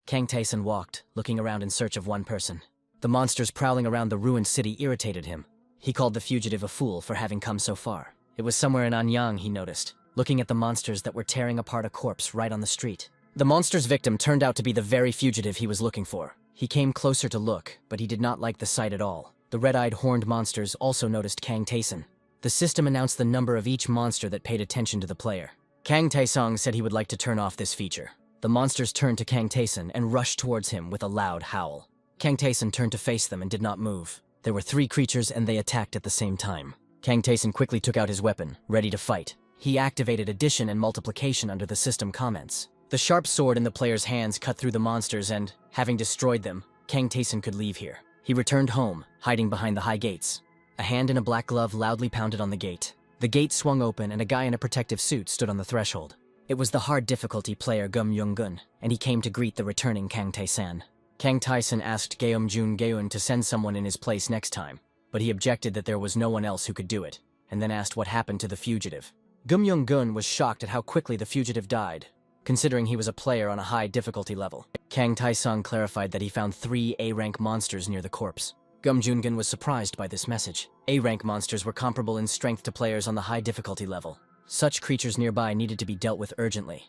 Kang Tae-sun walked, looking around in search of one person. The monsters prowling around the ruined city irritated him. He called the fugitive a fool for having come so far. It was somewhere in Anyang, he noticed, looking at the monsters that were tearing apart a corpse right on the street. The monster's victim turned out to be the very fugitive he was looking for. He came closer to look, but he did not like the sight at all. The red-eyed horned monsters also noticed Kang Tae-sun. The system announced the number of each monster that paid attention to the player. Kang Tae-sung said he would like to turn off this feature. The monsters turned to Kang Tae-sun and rushed towards him with a loud howl. Kang Tae-sun turned to face them and did not move. There were 3 creatures and they attacked at the same time. Kang Tae-sun quickly took out his weapon, ready to fight. He activated addition and multiplication under the system comments. The sharp sword in the player's hands cut through the monsters and, having destroyed them, Kang Tae-sun could leave here. He returned home, hiding behind the high gates. A hand in a black glove loudly pounded on the gate. The gate swung open and a guy in a protective suit stood on the threshold. It was the hard difficulty player Gum Young-gun, and he came to greet the returning Kang Tae-san. Kang Tae-sun asked Gaeum Jun-geun to send someone in his place next time, but he objected that there was no one else who could do it, and then asked what happened to the fugitive. Gum Young-gun was shocked at how quickly the fugitive died, considering he was a player on a high difficulty level. Kang Tae-sung clarified that he found 3 A-rank monsters near the corpse. Gum Jun-gun was surprised by this message. A-rank monsters were comparable in strength to players on the high difficulty level. Such creatures nearby needed to be dealt with urgently,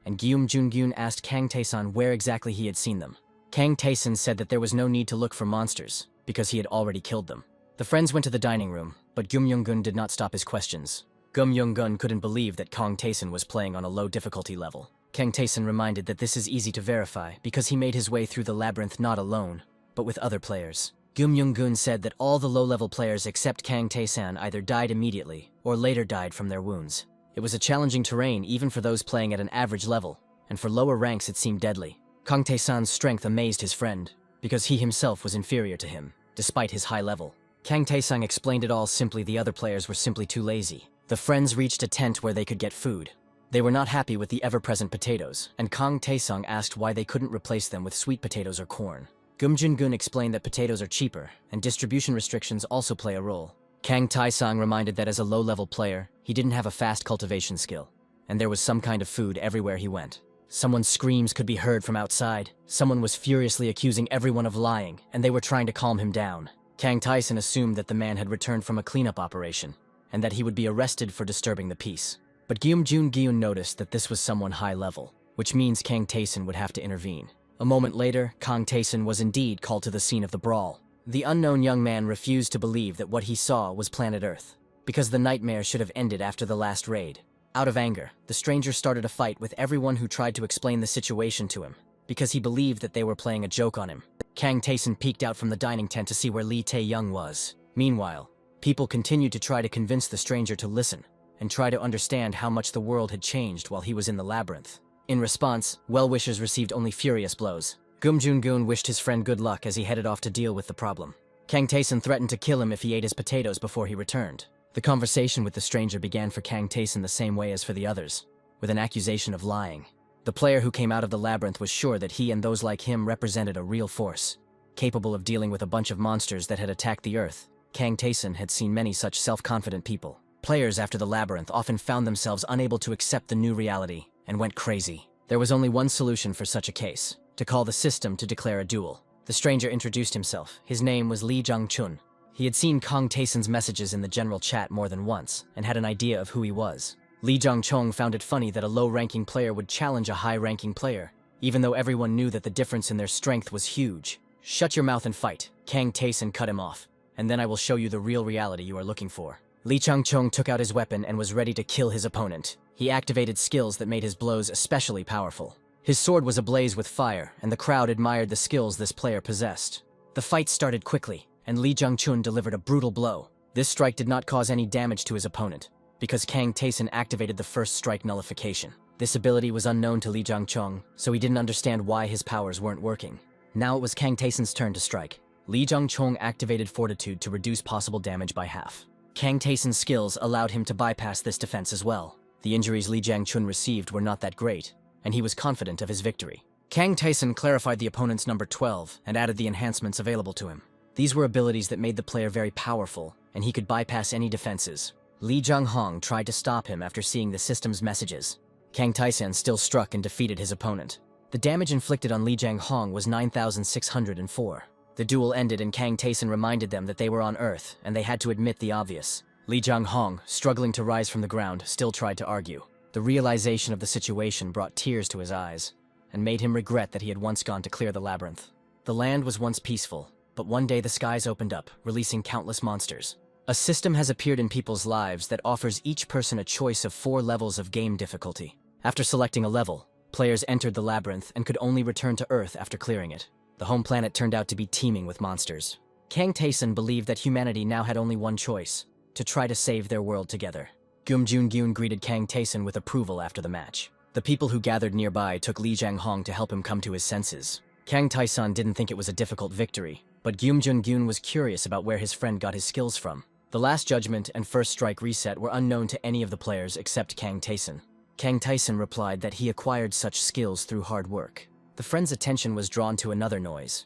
and Gaeum Jun-geun asked Kang Tae-sun where exactly he had seen them. Kang Tae-sun said that there was no need to look for monsters, because he had already killed them. The friends went to the dining room, but Gum Young-gun did not stop his questions. Gum Young-gun couldn't believe that Kang Tae-sun was playing on a low difficulty level. Kang Tae-sun reminded that this is easy to verify because he made his way through the labyrinth not alone, but with other players. Gum Young-gun said that all the low-level players except Kang Tae-sun either died immediately or later died from their wounds. It was a challenging terrain even for those playing at an average level, and for lower ranks it seemed deadly. Kang Tae-sun's strength amazed his friend, because he himself was inferior to him, despite his high level. Kang Tae-sun explained it all simply. The other players were simply too lazy. The friends reached a tent where they could get food. They were not happy with the ever-present potatoes, and Kang Tae-sun asked why they couldn't replace them with sweet potatoes or corn. Gum Jun-gun explained that potatoes are cheaper, and distribution restrictions also play a role. Kang Tae-sung reminded that as a low-level player, he didn't have a fast cultivation skill, and there was some kind of food everywhere he went. Someone's screams could be heard from outside. Someone was furiously accusing everyone of lying, and they were trying to calm him down. Kang Tae-sun assumed that the man had returned from a cleanup operation, and that he would be arrested for disturbing the peace. But Gaeum Jun-geun noticed that this was someone high-level, which means Kang Tae-sun would have to intervene. A moment later, Kang Tae-sun was indeed called to the scene of the brawl. The unknown young man refused to believe that what he saw was planet Earth, because the nightmare should have ended after the last raid. Out of anger, the stranger started a fight with everyone who tried to explain the situation to him, because he believed that they were playing a joke on him. Kang Tae-sun peeked out from the dining tent to see where Lee Tae-young was. Meanwhile, people continued to try to convince the stranger to listen, and try to understand how much the world had changed while he was in the labyrinth. In response, well-wishers received only furious blows. Gum Jun-geun wished his friend good luck as he headed off to deal with the problem. Kang Tae-sun threatened to kill him if he ate his potatoes before he returned. The conversation with the stranger began for Kang Tae-sun the same way as for the others, with an accusation of lying. The player who came out of the labyrinth was sure that he and those like him represented a real force, capable of dealing with a bunch of monsters that had attacked the Earth. Kang Tae-sun had seen many such self-confident people. Players after the labyrinth often found themselves unable to accept the new reality, and went crazy. There was only one solution for such a case: to call the system to declare a duel. The stranger introduced himself. His name was Lee Jung-chun. He had seen Kang Tae-sun's messages in the general chat more than once, and had an idea of who he was. Lee Jung-chun found it funny that a low-ranking player would challenge a high-ranking player, even though everyone knew that the difference in their strength was huge. "Shut your mouth and fight," Kang Tae-sun cut him off, "and then I will show you the real reality you are looking for." Lee Jung-chun took out his weapon and was ready to kill his opponent. He activated skills that made his blows especially powerful. His sword was ablaze with fire, and the crowd admired the skills this player possessed. The fight started quickly, and Lee Jung-chun delivered a brutal blow. This strike did not cause any damage to his opponent, because Kang Tae-sun activated the first strike nullification. This ability was unknown to Lee Jung-chun, so he didn't understand why his powers weren't working. Now it was Kang Tae-sun's turn to strike. Lee Jung-chun activated Fortitude to reduce possible damage by half. Kang Tae-sun's skills allowed him to bypass this defense as well. The injuries Lee Jung-chun received were not that great, and he was confident of his victory. Kang Tae-sun clarified the opponent's number 12 and added the enhancements available to him. These were abilities that made the player very powerful, and he could bypass any defenses. Lee Jung-hong tried to stop him after seeing the system's messages. Kang Tae-sun still struck and defeated his opponent. The damage inflicted on Li Jianghong was 9,604. The duel ended and Kang Taeson reminded them that they were on Earth, and they had to admit the obvious. Li Jianghong, struggling to rise from the ground, still tried to argue. The realization of the situation brought tears to his eyes, and made him regret that he had once gone to clear the labyrinth. The land was once peaceful, but one day the skies opened up, releasing countless monsters. A system has appeared in people's lives that offers each person a choice of 4 levels of game difficulty. After selecting a level, players entered the labyrinth and could only return to Earth after clearing it. The home planet turned out to be teeming with monsters. Kang Taeson believed that humanity now had only one choice: to try to save their world together. Gum Jun-gyun greeted Kang Taeson with approval after the match. The people who gathered nearby took Li Jianghong to help him come to his senses. Kang Taeson didn't think it was a difficult victory, but Gum Jun-gyun was curious about where his friend got his skills from. The Last Judgment and First Strike Reset were unknown to any of the players except Kang Taeson. Kang Taeson replied that he acquired such skills through hard work. The friend's attention was drawn to another noise,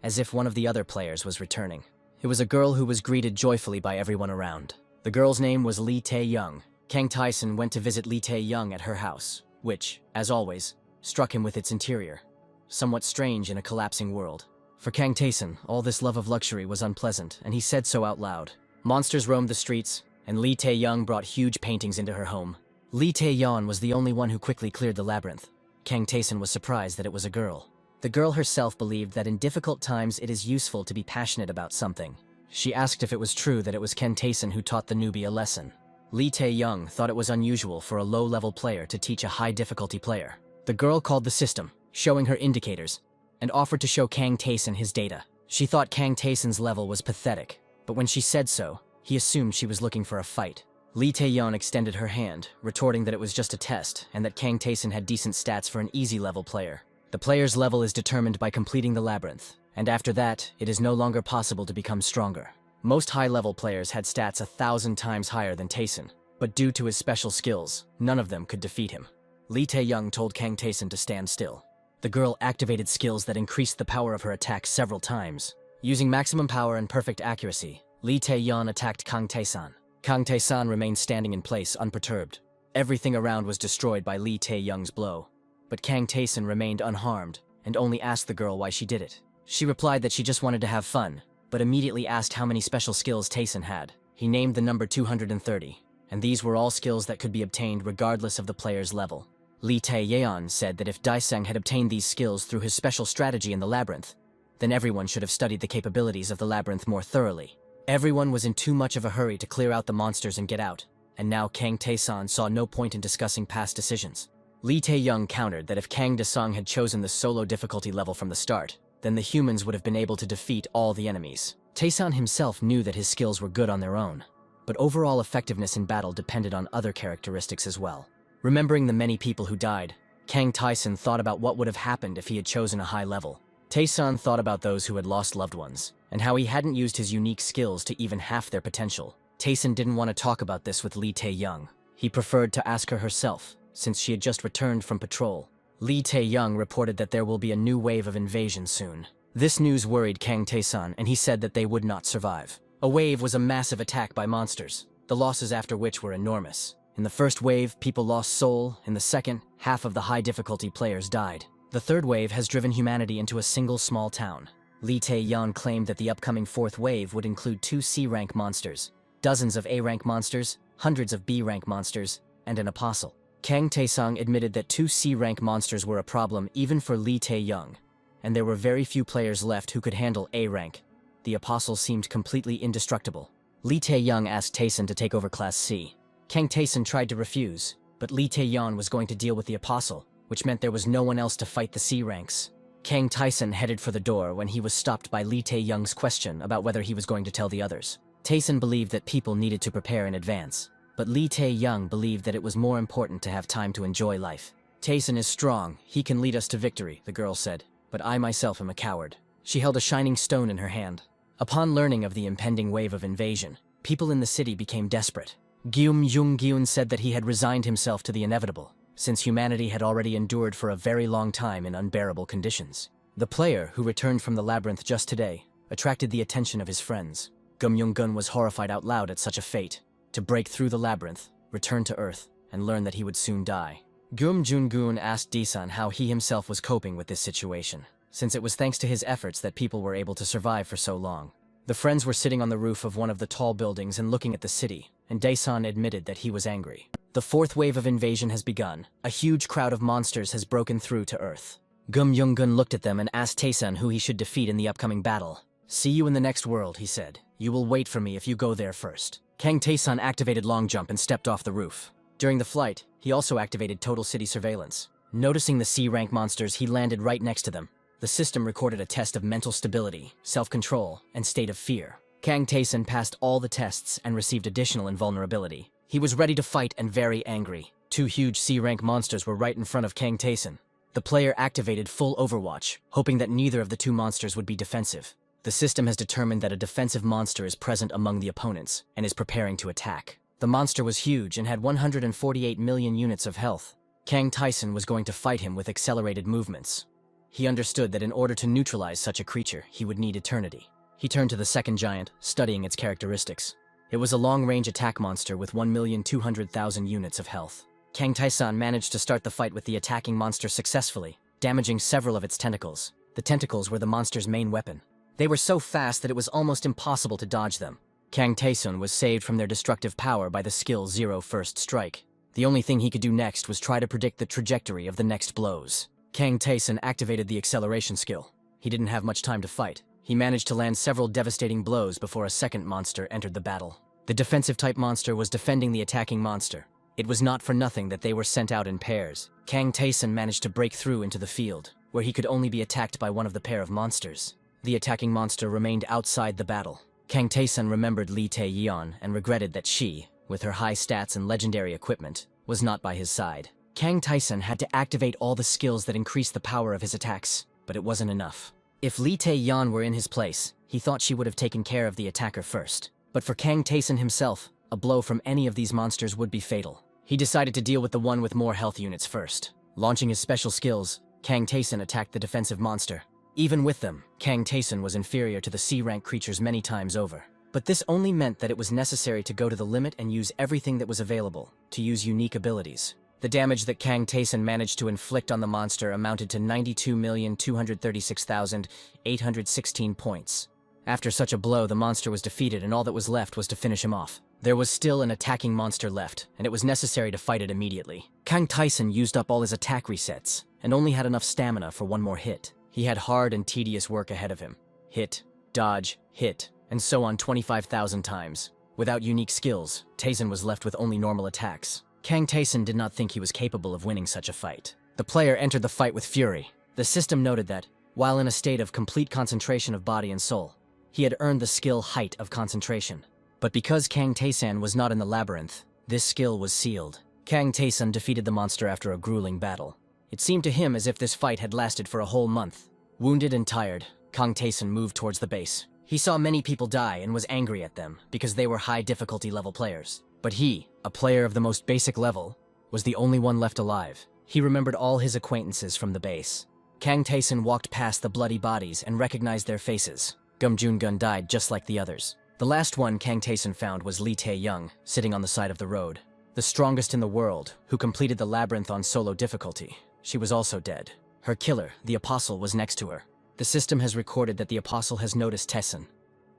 as if one of the other players was returning. It was a girl who was greeted joyfully by everyone around. The girl's name was Lee Tae-young. Kang Taeson went to visit Lee Tae-young at her house, which, as always, struck him with its interior. Somewhat strange in a collapsing world. For Kang Taeson, all this love of luxury was unpleasant, and he said so out loud. Monsters roamed the streets, and Lee Tae-young brought huge paintings into her home. Lee Tae-yeon was the only one who quickly cleared the labyrinth. Kang Taeson was surprised that it was a girl. The girl herself believed that in difficult times it is useful to be passionate about something. She asked if it was true that it was Kang Taeson who taught the newbie a lesson. Lee Tae-young thought it was unusual for a low-level player to teach a high-difficulty player. The girl called the system, showing her indicators, and offered to show Kang Taeson his data. She thought Kang Taeson's level was pathetic, but when she said so, he assumed she was looking for a fight. Lee Tae-yeon extended her hand, retorting that it was just a test and that Kang Taeson had decent stats for an easy-level player. The player's level is determined by completing the labyrinth, and after that, it is no longer possible to become stronger. Most high-level players had stats 1,000 times higher than Taeson, but due to his special skills, none of them could defeat him. Lee Tae-young told Kang Taeson to stand still. The girl activated skills that increased the power of her attack several times. Using maximum power and perfect accuracy, Lee Tae-yeon attacked Kang Taeson. Kang Taeson remained standing in place, unperturbed. Everything around was destroyed by Lee Tae-young's blow. But Kang Taeson remained unharmed, and only asked the girl why she did it. She replied that she just wanted to have fun, but immediately asked how many special skills Taeson had. He named the number 230, and these were all skills that could be obtained regardless of the player's level. Lee Tae-yeon said that if Daesung had obtained these skills through his special strategy in the labyrinth, then everyone should have studied the capabilities of the labyrinth more thoroughly. Everyone was in too much of a hurry to clear out the monsters and get out, and now Kang Taeson saw no point in discussing past decisions. Lee Tae-young countered that if Kang Daesung had chosen the solo difficulty level from the start, then the humans would have been able to defeat all the enemies. Taeson himself knew that his skills were good on their own, but overall effectiveness in battle depended on other characteristics as well. Remembering the many people who died, Kang Taeson thought about what would have happened if he had chosen a high level. Taeson thought about those who had lost loved ones, and how he hadn't used his unique skills to even half their potential. Taeson didn't want to talk about this with Lee Tae-young. He preferred to ask her herself, since she had just returned from patrol. Lee Tae-young reported that there will be a new wave of invasion soon. This news worried Kang Taeson, and he said that they would not survive. A wave was a massive attack by monsters, the losses after which were enormous. In the first wave, people lost soul. In the second, half of the high-difficulty players died. The third wave has driven humanity into a single small town. Lee Tae-yeon claimed that the upcoming fourth wave would include 2 C-rank monsters, dozens of A-rank monsters, hundreds of B-rank monsters, and an apostle. Kang Taesung admitted that 2 C-rank monsters were a problem even for Lee Tae-young, and there were very few players left who could handle A-rank. The apostle seemed completely indestructible. Lee Tae-young asked Taeson to take over Class C. Kang Taeson tried to refuse, but Lee Tae-yeon was going to deal with the apostle, which meant there was no one else to fight the C ranks. Kang Taeson headed for the door when he was stopped by Lee Tae-young's question about whether he was going to tell the others. Taeson believed that people needed to prepare in advance, but Lee Tae-young believed that it was more important to have time to enjoy life. Taeson is strong, he can lead us to victory, the girl said, but I myself am a coward. She held a shining stone in her hand. Upon learning of the impending wave of invasion, people in the city became desperate. Gyum Jung-gyun said that he had resigned himself to the inevitable, since humanity had already endured for a very long time in unbearable conditions. The player, who returned from the labyrinth just today, attracted the attention of his friends. Gum Young-gun was horrified out loud at such a fate, to break through the labyrinth, return to Earth, and learn that he would soon die. Gum Jungun asked Disan how he himself was coping with this situation, since it was thanks to his efforts that people were able to survive for so long. The friends were sitting on the roof of one of the tall buildings and looking at the city, and Daesan admitted that he was angry. The fourth wave of invasion has begun. A huge crowd of monsters has broken through to Earth. Gum Yungun looked at them and asked Taesan who he should defeat in the upcoming battle. "See you in the next world," he said. "You will wait for me if you go there first." Kang Taesan activated long jump and stepped off the roof. During the flight, he also activated total city surveillance. Noticing the C-rank monsters, he landed right next to them. The system recorded a test of mental stability, self-control, and state of fear. Kang Taesan passed all the tests and received additional invulnerability. He was ready to fight and very angry. Two huge C-rank monsters were right in front of Kang Taesan. The player activated full Overwatch, hoping that neither of the two monsters would be defensive. The system has determined that a defensive monster is present among the opponents and is preparing to attack. The monster was huge and had 148 million units of health. Kang Taesan was going to fight him with accelerated movements. He understood that in order to neutralize such a creature, he would need eternity. He turned to the second giant, studying its characteristics. It was a long-range attack monster with 1,200,000 units of health. Kang Taesan managed to start the fight with the attacking monster successfully, damaging several of its tentacles. The tentacles were the monster's main weapon. They were so fast that it was almost impossible to dodge them. Kang Taesan was saved from their destructive power by the skill Zero First Strike. The only thing he could do next was try to predict the trajectory of the next blows. Kang Taesan activated the acceleration skill. He didn't have much time to fight. He managed to land several devastating blows before a second monster entered the battle. The defensive type monster was defending the attacking monster. It was not for nothing that they were sent out in pairs. Kang Taesan managed to break through into the field, where he could only be attacked by one of the pair of monsters. The attacking monster remained outside the battle. Kang Taesan remembered Lee Tae-yeon and regretted that she, with her high stats and legendary equipment, was not by his side. Kang Taesan had to activate all the skills that increased the power of his attacks, but it wasn't enough. If Lee Tae-yeon were in his place, he thought she would have taken care of the attacker first. But for Kang Taesan himself, a blow from any of these monsters would be fatal. He decided to deal with the one with more health units first. Launching his special skills, Kang Taesan attacked the defensive monster. Even with them, Kang Taesan was inferior to the C-rank creatures many times over. But this only meant that it was necessary to go to the limit and use everything that was available, to use unique abilities. The damage that Kang Taesan managed to inflict on the monster amounted to 92,236,816 points. After such a blow, the monster was defeated and all that was left was to finish him off. There was still an attacking monster left, and it was necessary to fight it immediately. Kang Taesan used up all his attack resets, and only had enough stamina for one more hit. He had hard and tedious work ahead of him. Hit, dodge, hit, and so on 25,000 times. Without unique skills, Taesan was left with only normal attacks. Kang Taesan did not think he was capable of winning such a fight. The player entered the fight with fury. The system noted that, while in a state of complete concentration of body and soul, he had earned the skill Height of Concentration. But because Kang Taesan was not in the labyrinth, this skill was sealed. Kang Taesan defeated the monster after a grueling battle. It seemed to him as if this fight had lasted for a whole month. Wounded and tired, Kang Taesan moved towards the base. He saw many people die and was angry at them because they were high difficulty level players. But he, a player of the most basic level, was the only one left alive. He remembered all his acquaintances from the base. Kang Taesan walked past the bloody bodies and recognized their faces. Gum Jungun died just like the others. The last one Kang Taesan found was Lee Tae-young, sitting on the side of the road. The strongest in the world, who completed the labyrinth on solo difficulty. She was also dead. Her killer, the Apostle, was next to her. The system has recorded that the Apostle has noticed Taesan,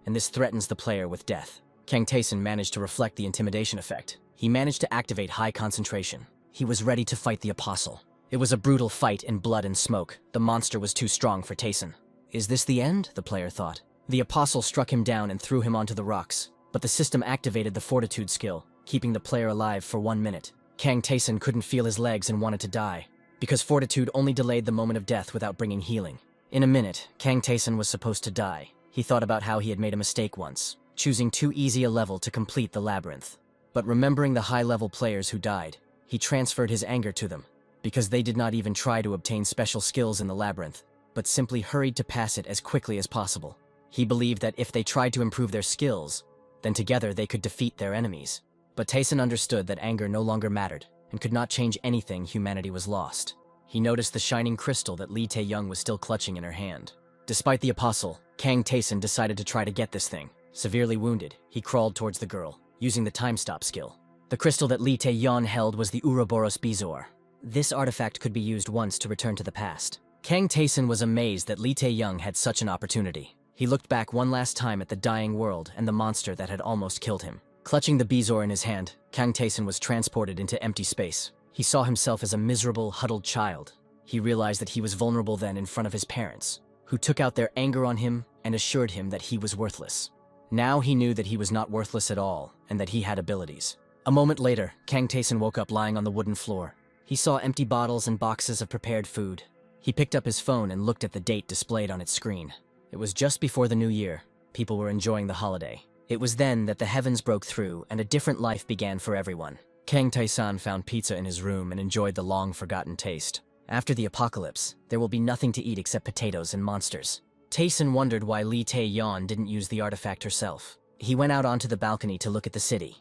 and this threatens the player with death. Kang Taesan managed to reflect the intimidation effect. He managed to activate high concentration. He was ready to fight the Apostle. It was a brutal fight in blood and smoke. The monster was too strong for Taesan. Is this the end? The player thought. The Apostle struck him down and threw him onto the rocks, but the system activated the Fortitude skill, keeping the player alive for 1 minute. Kang Taesan couldn't feel his legs and wanted to die, because Fortitude only delayed the moment of death without bringing healing. In a minute, Kang Taesan was supposed to die. He thought about how he had made a mistake once, choosing too easy a level to complete the labyrinth. But remembering the high-level players who died, he transferred his anger to them, because they did not even try to obtain special skills in the labyrinth, but simply hurried to pass it as quickly as possible. He believed that if they tried to improve their skills, then together they could defeat their enemies. But Taesan understood that anger no longer mattered, and could not change anything. Humanity was lost. He noticed the shining crystal that Lee Tae-young was still clutching in her hand. Despite the Apostle, Kang Taesan decided to try to get this thing. Severely wounded, he crawled towards the girl, using the time stop skill. The crystal that Lee Tae-yeon held was the Ouroboros Bezoar. this artifact could be used once to return to the past. Kang Taeson was amazed that Lee Tae-young had such an opportunity. He looked back one last time at the dying world and the monster that had almost killed him. Clutching the bezoar in his hand, Kang Taeson was transported into empty space. He saw himself as a miserable, huddled child. He realized that he was vulnerable then in front of his parents, who took out their anger on him and assured him that he was worthless. Now he knew that he was not worthless at all and that he had abilities. A moment later, Kang Taeson woke up lying on the wooden floor. He saw empty bottles and boxes of prepared food. He picked up his phone and looked at the date displayed on its screen. It was just before the new year. People were enjoying the holiday. It was then that the heavens broke through and a different life began for everyone. Kang Taeson found pizza in his room and enjoyed the long-forgotten taste. After the apocalypse, there will be nothing to eat except potatoes and monsters. Taeson wondered why Lee Tae-yeon didn't use the artifact herself. He went out onto the balcony to look at the city,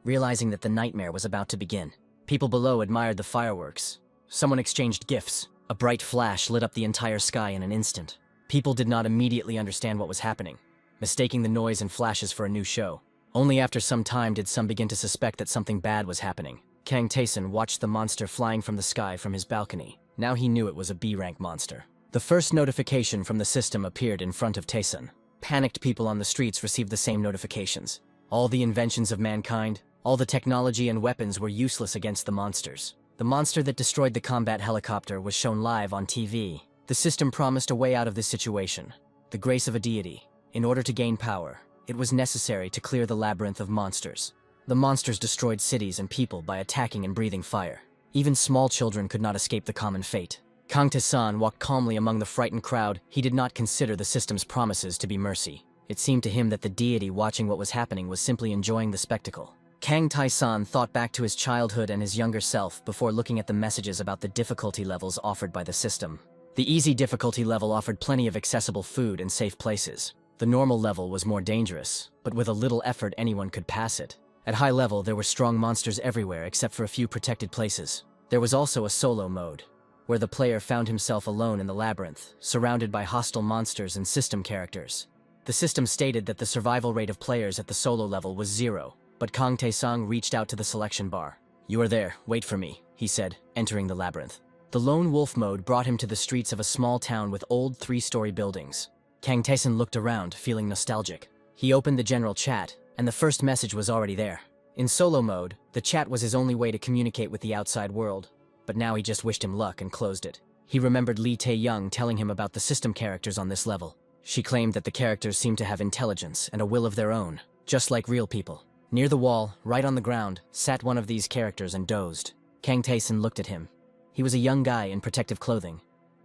realizing that the nightmare was about to begin. People below admired the fireworks. Someone exchanged gifts. A bright flash lit up the entire sky in an instant. People did not immediately understand what was happening, mistaking the noise and flashes for a new show. Only after some time did some begin to suspect that something bad was happening. Kang Taeson watched the monster flying from the sky from his balcony. Now he knew it was a B-rank monster. The first notification from the system appeared in front of Taeson. Panicked people on the streets received the same notifications. All the inventions of mankind, all the technology and weapons were useless against the monsters. The monster that destroyed the combat helicopter was shown live on TV. The system promised a way out of this situation, the grace of a deity. In order to gain power, it was necessary to clear the labyrinth of monsters. The monsters destroyed cities and people by attacking and breathing fire. Even small children could not escape the common fate. Kang Taeson walked calmly among the frightened crowd. He did not consider the system's promises to be mercy. It seemed to him that the deity watching what was happening was simply enjoying the spectacle. Kang Taeson thought back to his childhood and his younger self before looking at the messages about the difficulty levels offered by the system. The easy difficulty level offered plenty of accessible food and safe places. The normal level was more dangerous, but with a little effort anyone could pass it. At high level, there were strong monsters everywhere except for a few protected places. There was also a solo mode, where the player found himself alone in the labyrinth, surrounded by hostile monsters and system characters. The system stated that the survival rate of players at the solo level was 0, but Kang Taesung reached out to the selection bar. "You are there, wait for me," he said, entering the labyrinth. The lone wolf mode brought him to the streets of a small town with old 3-story buildings. Kang Taeson looked around, feeling nostalgic. He opened the general chat, and the first message was already there. In solo mode, the chat was his only way to communicate with the outside world, but now he just wished him luck and closed it. He remembered Lee Tae-young telling him about the system characters on this level. She claimed that the characters seemed to have intelligence and a will of their own, just like real people. Near the wall, right on the ground, sat one of these characters and dozed. Kang Taeson looked at him. He was a young guy in protective clothing,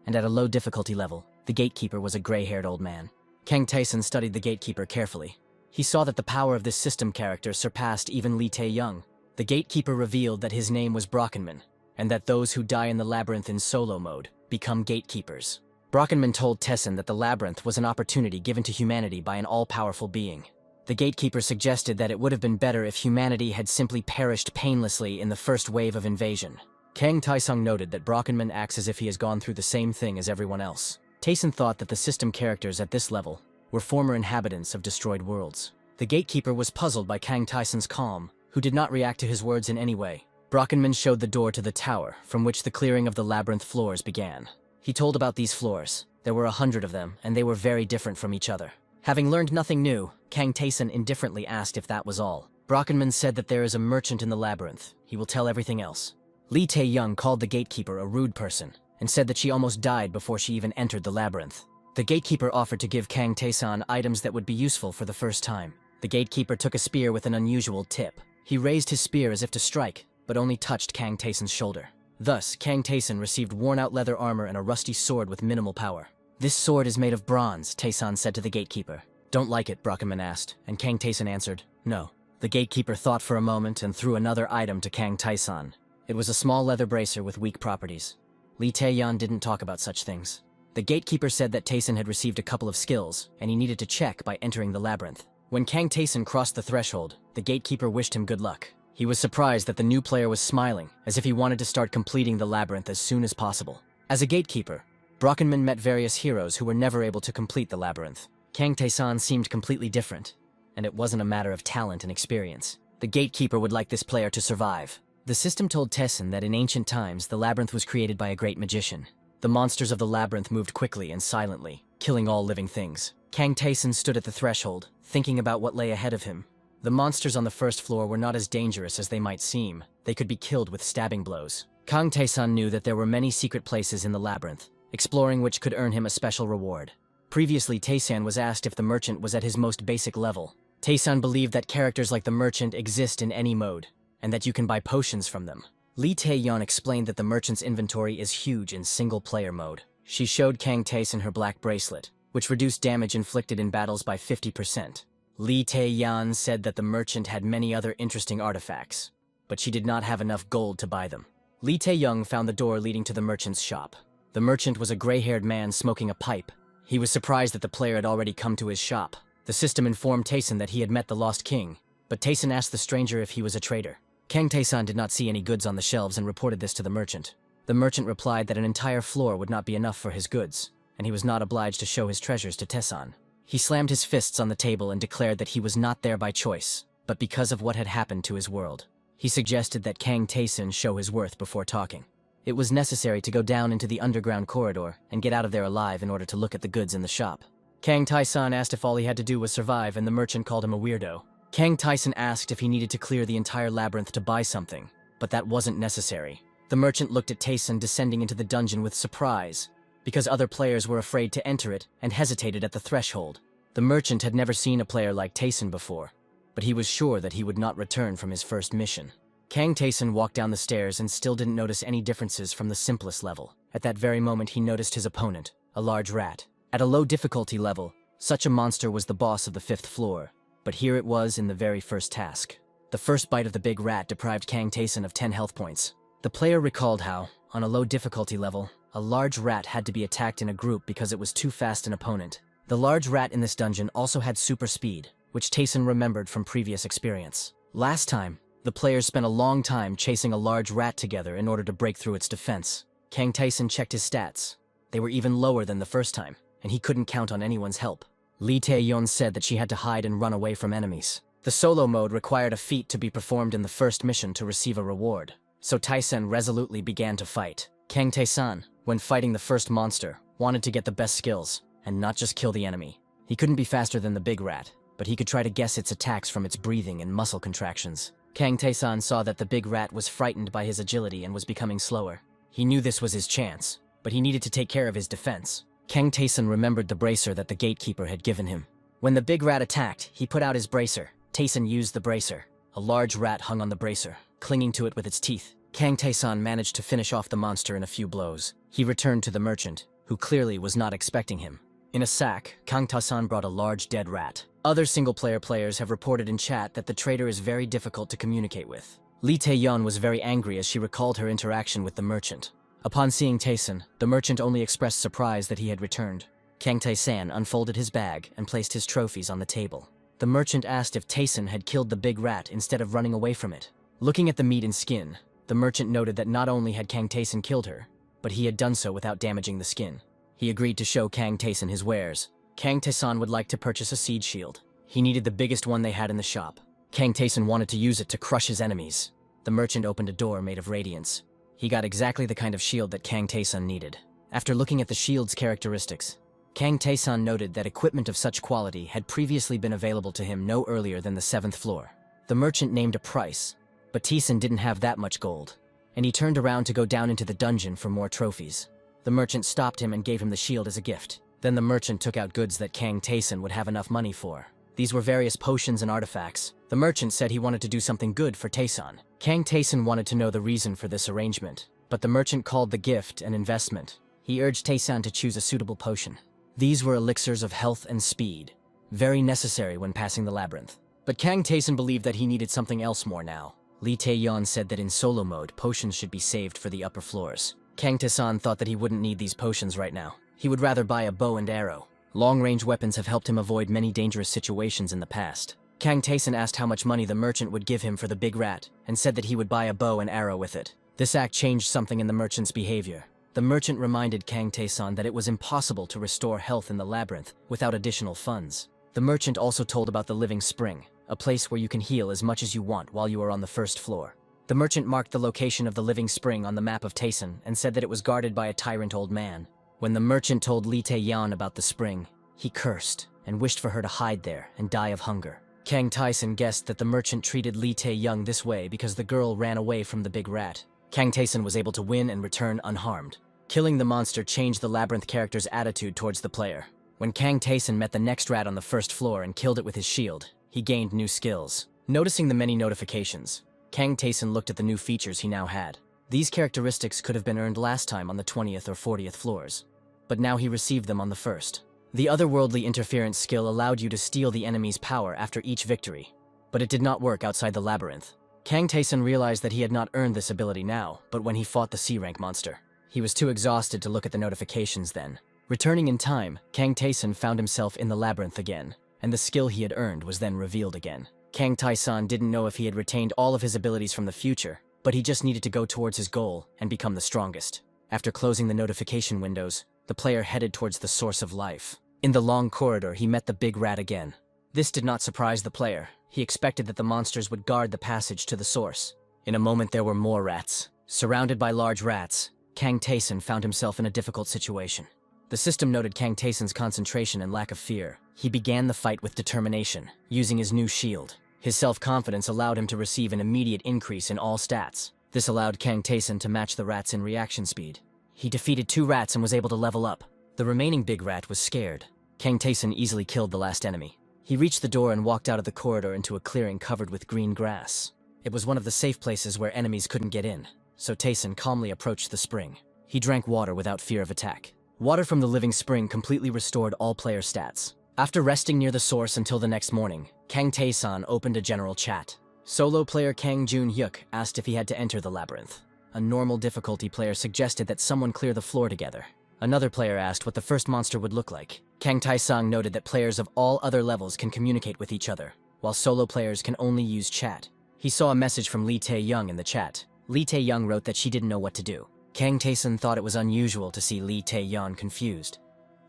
and at a low difficulty level, the gatekeeper was a gray-haired old man. Kang Taeson studied the gatekeeper carefully. He saw that the power of this system character surpassed even Lee Tae-young. The gatekeeper revealed that his name was Brockenman, and that those who die in the labyrinth in solo mode become gatekeepers. Brockenman told Taeson that the labyrinth was an opportunity given to humanity by an all-powerful being. The gatekeeper suggested that it would have been better if humanity had simply perished painlessly in the first wave of invasion. Kang Taesung noted that Brockenman acts as if he has gone through the same thing as everyone else. Taeson thought that the system characters at this level were former inhabitants of destroyed worlds. The gatekeeper was puzzled by Kang Taeson's calm, who did not react to his words in any way. Brockenman showed the door to the tower, from which the clearing of the labyrinth floors began. He told about these floors. There were 100 of them, and they were very different from each other. Having learned nothing new, Kang Taeson indifferently asked if that was all. Brockenman said that there is a merchant in the labyrinth. He will tell everything else. Lee Tae-young called the gatekeeper a rude person, and said that she almost died before she even entered the labyrinth. The gatekeeper offered to give Kang Taeson items that would be useful for the first time. The gatekeeper took a spear with an unusual tip. He raised his spear as if to strike, but only touched Kang Taeson's shoulder. Thus, Kang Taeson received worn-out leather armor and a rusty sword with minimal power. "This sword is made of bronze," Taeson said to the gatekeeper. "Don't like it?" Brockenman asked, and Kang Taeson answered, "No." The gatekeeper thought for a moment and threw another item to Kang Taeson. It was a small leather bracer with weak properties. Lee Tae-yeon didn't talk about such things. The gatekeeper said that Taeson had received a couple of skills, and he needed to check by entering the labyrinth. When Kang Taeson crossed the threshold, the gatekeeper wished him good luck. He was surprised that the new player was smiling, as if he wanted to start completing the labyrinth as soon as possible. As a gatekeeper, Brockenman met various heroes who were never able to complete the labyrinth. Kang Taeson seemed completely different, and it wasn't a matter of talent and experience. The gatekeeper would like this player to survive. The system told Tessin that in ancient times, the labyrinth was created by a great magician. The monsters of the labyrinth moved quickly and silently, killing all living things. Kang Taesin stood at the threshold, thinking about what lay ahead of him. The monsters on the first floor were not as dangerous as they might seem. They could be killed with stabbing blows. Kang Taesan knew that there were many secret places in the labyrinth, exploring which could earn him a special reward. Previously, Taesan was asked if the merchant was at his most basic level. Taesan believed that characters like the merchant exist in any mode, and that you can buy potions from them. Lee Taeyeon explained that the merchant's inventory is huge in single-player mode. She showed Kang Taesan her black bracelet, which reduced damage inflicted in battles by 50%. Lee Taeyeon said that the merchant had many other interesting artifacts, but she did not have enough gold to buy them. Lee Taeyoung found the door leading to the merchant's shop. The merchant was a gray-haired man smoking a pipe. He was surprised that the player had already come to his shop. The system informed Taesan that he had met the Lost King, but Taesan asked the stranger if he was a trader. Kang Taesan did not see any goods on the shelves and reported this to the merchant. The merchant replied that an entire floor would not be enough for his goods, and he was not obliged to show his treasures to Taesan. He slammed his fists on the table and declared that he was not there by choice, but because of what had happened to his world. He suggested that Kang Taesan show his worth before talking. It was necessary to go down into the underground corridor and get out of there alive in order to look at the goods in the shop. Kang Taesan asked if all he had to do was survive, and the merchant called him a weirdo. Kang Taesan asked if he needed to clear the entire labyrinth to buy something, but that wasn't necessary. The merchant looked at Taesan descending into the dungeon with surprise, because other players were afraid to enter it and hesitated at the threshold. The merchant had never seen a player like Taesan before, but he was sure that he would not return from his first mission. Kang Taesan walked down the stairs and still didn't notice any differences from the simplest level. At that very moment, he noticed his opponent, a large rat. At a low difficulty level, such a monster was the boss of the 5th floor, but here it was in the very first task. The first bite of the big rat deprived Kang Taesan of 10 health points. The player recalled how, on a low difficulty level, a large rat had to be attacked in a group because it was too fast an opponent. The large rat in this dungeon also had super speed, which Taesan remembered from previous experience. Last time, the players spent a long time chasing a large rat together in order to break through its defense. Kang Taesan checked his stats. They were even lower than the first time, and he couldn't count on anyone's help. Lee Taeyeon said that she had to hide and run away from enemies. The solo mode required a feat to be performed in the first mission to receive a reward, so Taesan resolutely began to fight. Kang Taesan, when fighting the first monster, wanted to get the best skills, and not just kill the enemy. He couldn't be faster than the big rat, but he could try to guess its attacks from its breathing and muscle contractions. Kang Taesan saw that the big rat was frightened by his agility and was becoming slower. He knew this was his chance, but he needed to take care of his defense. Kang Taesan remembered the bracer that the gatekeeper had given him. When the big rat attacked, he put out his bracer. Taesan used the bracer. A large rat hung on the bracer, clinging to it with its teeth. Kang Taesan managed to finish off the monster in a few blows. He returned to the merchant, who clearly was not expecting him. In a sack, Kang Taesan brought a large dead rat. Other single-player players have reported in chat that the trader is very difficult to communicate with. Lee Taeyeon was very angry as she recalled her interaction with the merchant. Upon seeing Taesan, the merchant only expressed surprise that he had returned. Kang Taesan unfolded his bag and placed his trophies on the table. The merchant asked if Taesan had killed the big rat instead of running away from it. Looking at the meat and skin, the merchant noted that not only had Kang Taesan killed her, but he had done so without damaging the skin. He agreed to show Kang Taesan his wares. Kang Taesan would like to purchase a siege shield. He needed the biggest one they had in the shop. Kang Taesan wanted to use it to crush his enemies. The merchant opened a door made of radiance. He got exactly the kind of shield that Kang Taesan needed. After looking at the shield's characteristics, Kang Taesan noted that equipment of such quality had previously been available to him no earlier than the 7th floor. The merchant named a price, but Taesan didn't have that much gold, and he turned around to go down into the dungeon for more trophies. The merchant stopped him and gave him the shield as a gift. Then the merchant took out goods that Kang Taesan would have enough money for. These were various potions and artifacts. The merchant said he wanted to do something good for Taesan. Kang Taesan wanted to know the reason for this arrangement, but the merchant called the gift an investment. He urged Taesan to choose a suitable potion. These were elixirs of health and speed, very necessary when passing the labyrinth. But Kang Taesan believed that he needed something else more now. Lee Taeyeon said that in solo mode, potions should be saved for the upper floors. Kang Taesan thought that he wouldn't need these potions right now. He would rather buy a bow and arrow. Long-range weapons have helped him avoid many dangerous situations in the past. Kang Taesan asked how much money the merchant would give him for the big rat, and said that he would buy a bow and arrow with it. This act changed something in the merchant's behavior. The merchant reminded Kang Taesan that it was impossible to restore health in the labyrinth without additional funds. The merchant also told about the living spring, a place where you can heal as much as you want while you are on the 1st floor. The merchant marked the location of the living spring on the map of Tayson and said that it was guarded by a tyrant old man. When the merchant told Li Taeyan about the spring, he cursed and wished for her to hide there and die of hunger. Kang Taeson guessed that the merchant treated Li Taeyoung this way because the girl ran away from the big rat. Kang Taeson was able to win and return unharmed. Killing the monster changed the labyrinth character's attitude towards the player. When Kang Taeson met the next rat on the first floor and killed it with his shield, he gained new skills. Noticing the many notifications, Kang Taeson looked at the new features he now had. These characteristics could have been earned last time on the 20th or 40th floors, but now he received them on the first. The otherworldly interference skill allowed you to steal the enemy's power after each victory, but it did not work outside the labyrinth. Kang Taeson realized that he had not earned this ability now, but when he fought the C-rank monster. He was too exhausted to look at the notifications then. Returning in time, Kang Taeson found himself in the labyrinth again, and the skill he had earned was then revealed again. Kang Taeson didn't know if he had retained all of his abilities from the future, but he just needed to go towards his goal and become the strongest. After closing the notification windows, the player headed towards the source of life. In the long corridor, he met the big rat again. This did not surprise the player. He expected that the monsters would guard the passage to the source. In a moment, there were more rats. Surrounded by large rats, Kang Taeson found himself in a difficult situation. The system noted Kang Taeson's concentration and lack of fear. He began the fight with determination, using his new shield. His self-confidence allowed him to receive an immediate increase in all stats. This allowed Kang Taeson to match the rats in reaction speed. He defeated 2 rats and was able to level up. The remaining big rat was scared. Kang Taeson easily killed the last enemy. He reached the door and walked out of the corridor into a clearing covered with green grass. It was one of the safe places where enemies couldn't get in, so Taeson calmly approached the spring. He drank water without fear of attack. Water from the living spring completely restored all player stats. After resting near the source until the next morning, Kang Taeson opened a general chat. Solo player Kang Jun-hyuk asked if he had to enter the labyrinth. A normal difficulty player suggested that someone clear the floor together. Another player asked what the first monster would look like. Kang Taesong noted that players of all other levels can communicate with each other, while solo players can only use chat. He saw a message from Li Taeyoung in the chat. Li Taeyoung wrote that she didn't know what to do. Kang Taeson thought it was unusual to see Li Taeyoung confused,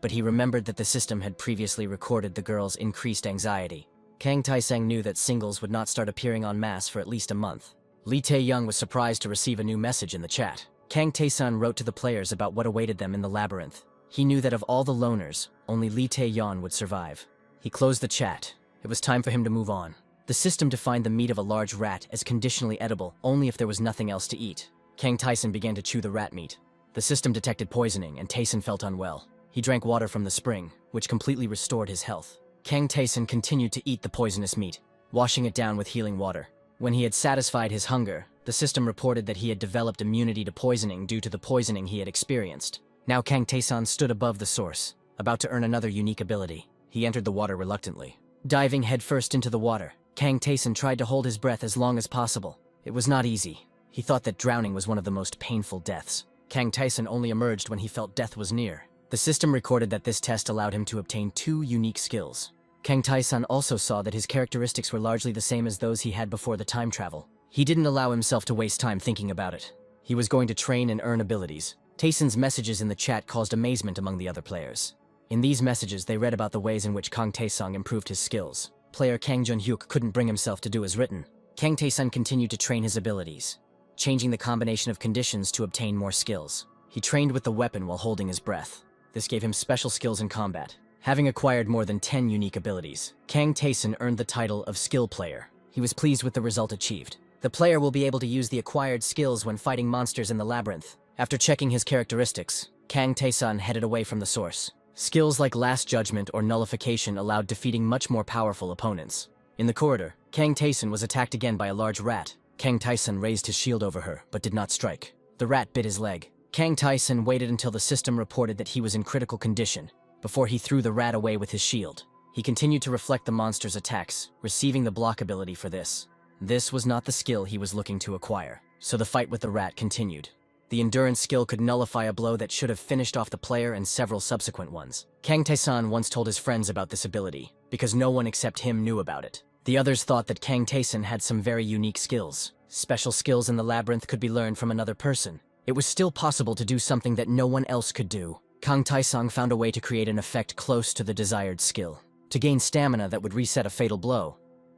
but he remembered that the system had previously recorded the girl's increased anxiety. Kang Taesong knew that singles would not start appearing en masse for at least a month. Li Taeyoung was surprised to receive a new message in the chat. Kang Taeson wrote to the players about what awaited them in the labyrinth. He knew that of all the loners, only Li Taeyoung would survive. He closed the chat. It was time for him to move on. The system defined the meat of a large rat as conditionally edible only if there was nothing else to eat. Kang Taeson began to chew the rat meat. The system detected poisoning, and Taeson felt unwell. He drank water from the spring, which completely restored his health. Kang Taeson continued to eat the poisonous meat, washing it down with healing water. When he had satisfied his hunger, the system reported that he had developed immunity to poisoning due to the poisoning he had experienced. Now Kang Taeson stood above the source, about to earn another unique ability. He entered the water reluctantly. Diving headfirst into the water, Kang Taeson tried to hold his breath as long as possible. It was not easy. He thought that drowning was one of the most painful deaths. Kang Taeson only emerged when he felt death was near. The system recorded that this test allowed him to obtain 2 unique skills. Kang Taeson also saw that his characteristics were largely the same as those he had before the time travel. He didn't allow himself to waste time thinking about it. He was going to train and earn abilities. Taeson's messages in the chat caused amazement among the other players. In these messages, they read about the ways in which Kang Taesong improved his skills. Player Kang Jun-hyuk couldn't bring himself to do as written. Kang Taeson continued to train his abilities, changing the combination of conditions to obtain more skills. He trained with the weapon while holding his breath. This gave him special skills in combat. Having acquired more than 10 unique abilities, Kang Taeson earned the title of Skill Player. He was pleased with the result achieved. The player will be able to use the acquired skills when fighting monsters in the labyrinth. After checking his characteristics, Kang Taeson headed away from the source. Skills like Last Judgment or Nullification allowed defeating much more powerful opponents. In the corridor, Kang Taeson was attacked again by a large rat. Kang Taeson raised his shield over her, but did not strike. The rat bit his leg. Kang Taeson waited until the system reported that he was in critical condition, before he threw the rat away with his shield. He continued to reflect the monster's attacks, receiving the block ability for this. This was not the skill he was looking to acquire, so the fight with the rat continued. The endurance skill could nullify a blow that should have finished off the player and several subsequent ones. Kang Taeson once told his friends about this ability, because no one except him knew about it. The others thought that Kang Taeson had some very unique skills. Special skills in the labyrinth could be learned from another person. It was still possible to do something that no one else could do. Kang Taesong found a way to create an effect close to the desired skill. To gain stamina that would reset a fatal blow,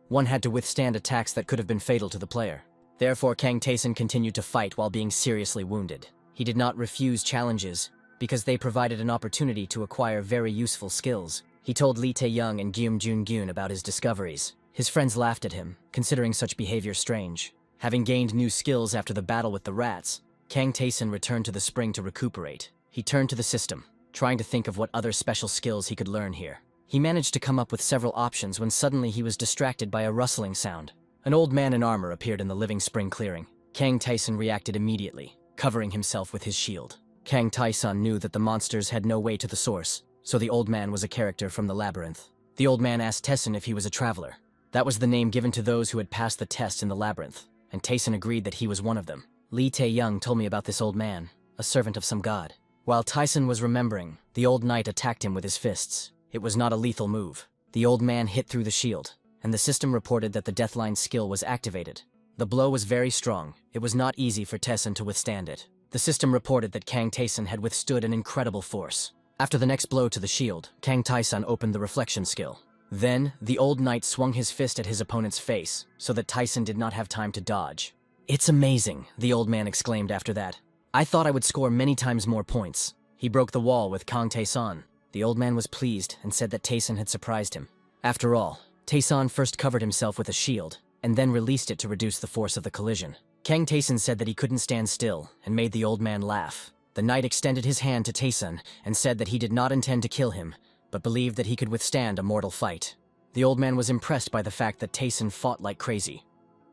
one had to withstand attacks that could have been fatal to the player. Therefore, Kang Taeson continued to fight while being seriously wounded. He did not refuse challenges, because they provided an opportunity to acquire very useful skills. He told Lee Tae-young and Gyum Jun-gyun about his discoveries. His friends laughed at him, considering such behavior strange. Having gained new skills after the battle with the rats, Kang Taeson returned to the spring to recuperate. He turned to the system, trying to think of what other special skills he could learn here. He managed to come up with several options when suddenly he was distracted by a rustling sound. An old man in armor appeared in the living spring clearing. Kang Taeson reacted immediately, covering himself with his shield. Kang Taeson knew that the monsters had no way to the source, so the old man was a character from the labyrinth. The old man asked Taeson if he was a traveler. That was the name given to those who had passed the test in the labyrinth, and Taeson agreed that he was one of them. Lee Tae-young told me about this old man, a servant of some god. While Taeson was remembering, the old knight attacked him with his fists. It was not a lethal move. The old man hit through the shield, and the system reported that the Deathline skill was activated. The blow was very strong. It was not easy for Taeson to withstand it. The system reported that Kang Taeson had withstood an incredible force. After the next blow to the shield, Kang Taeson opened the reflection skill. Then, the old knight swung his fist at his opponent's face, so that Taeson did not have time to dodge. "It's amazing," the old man exclaimed after that. "I thought I would score many times more points." He broke the wall with Kang Taeson. The old man was pleased and said that Taeson had surprised him. After all, Taeson first covered himself with a shield, and then released it to reduce the force of the collision. Kang Taeson said that he couldn't stand still, and made the old man laugh. The knight extended his hand to Taeson, and said that he did not intend to kill him, but believed that he could withstand a mortal fight. The old man was impressed by the fact that Taeson fought like crazy,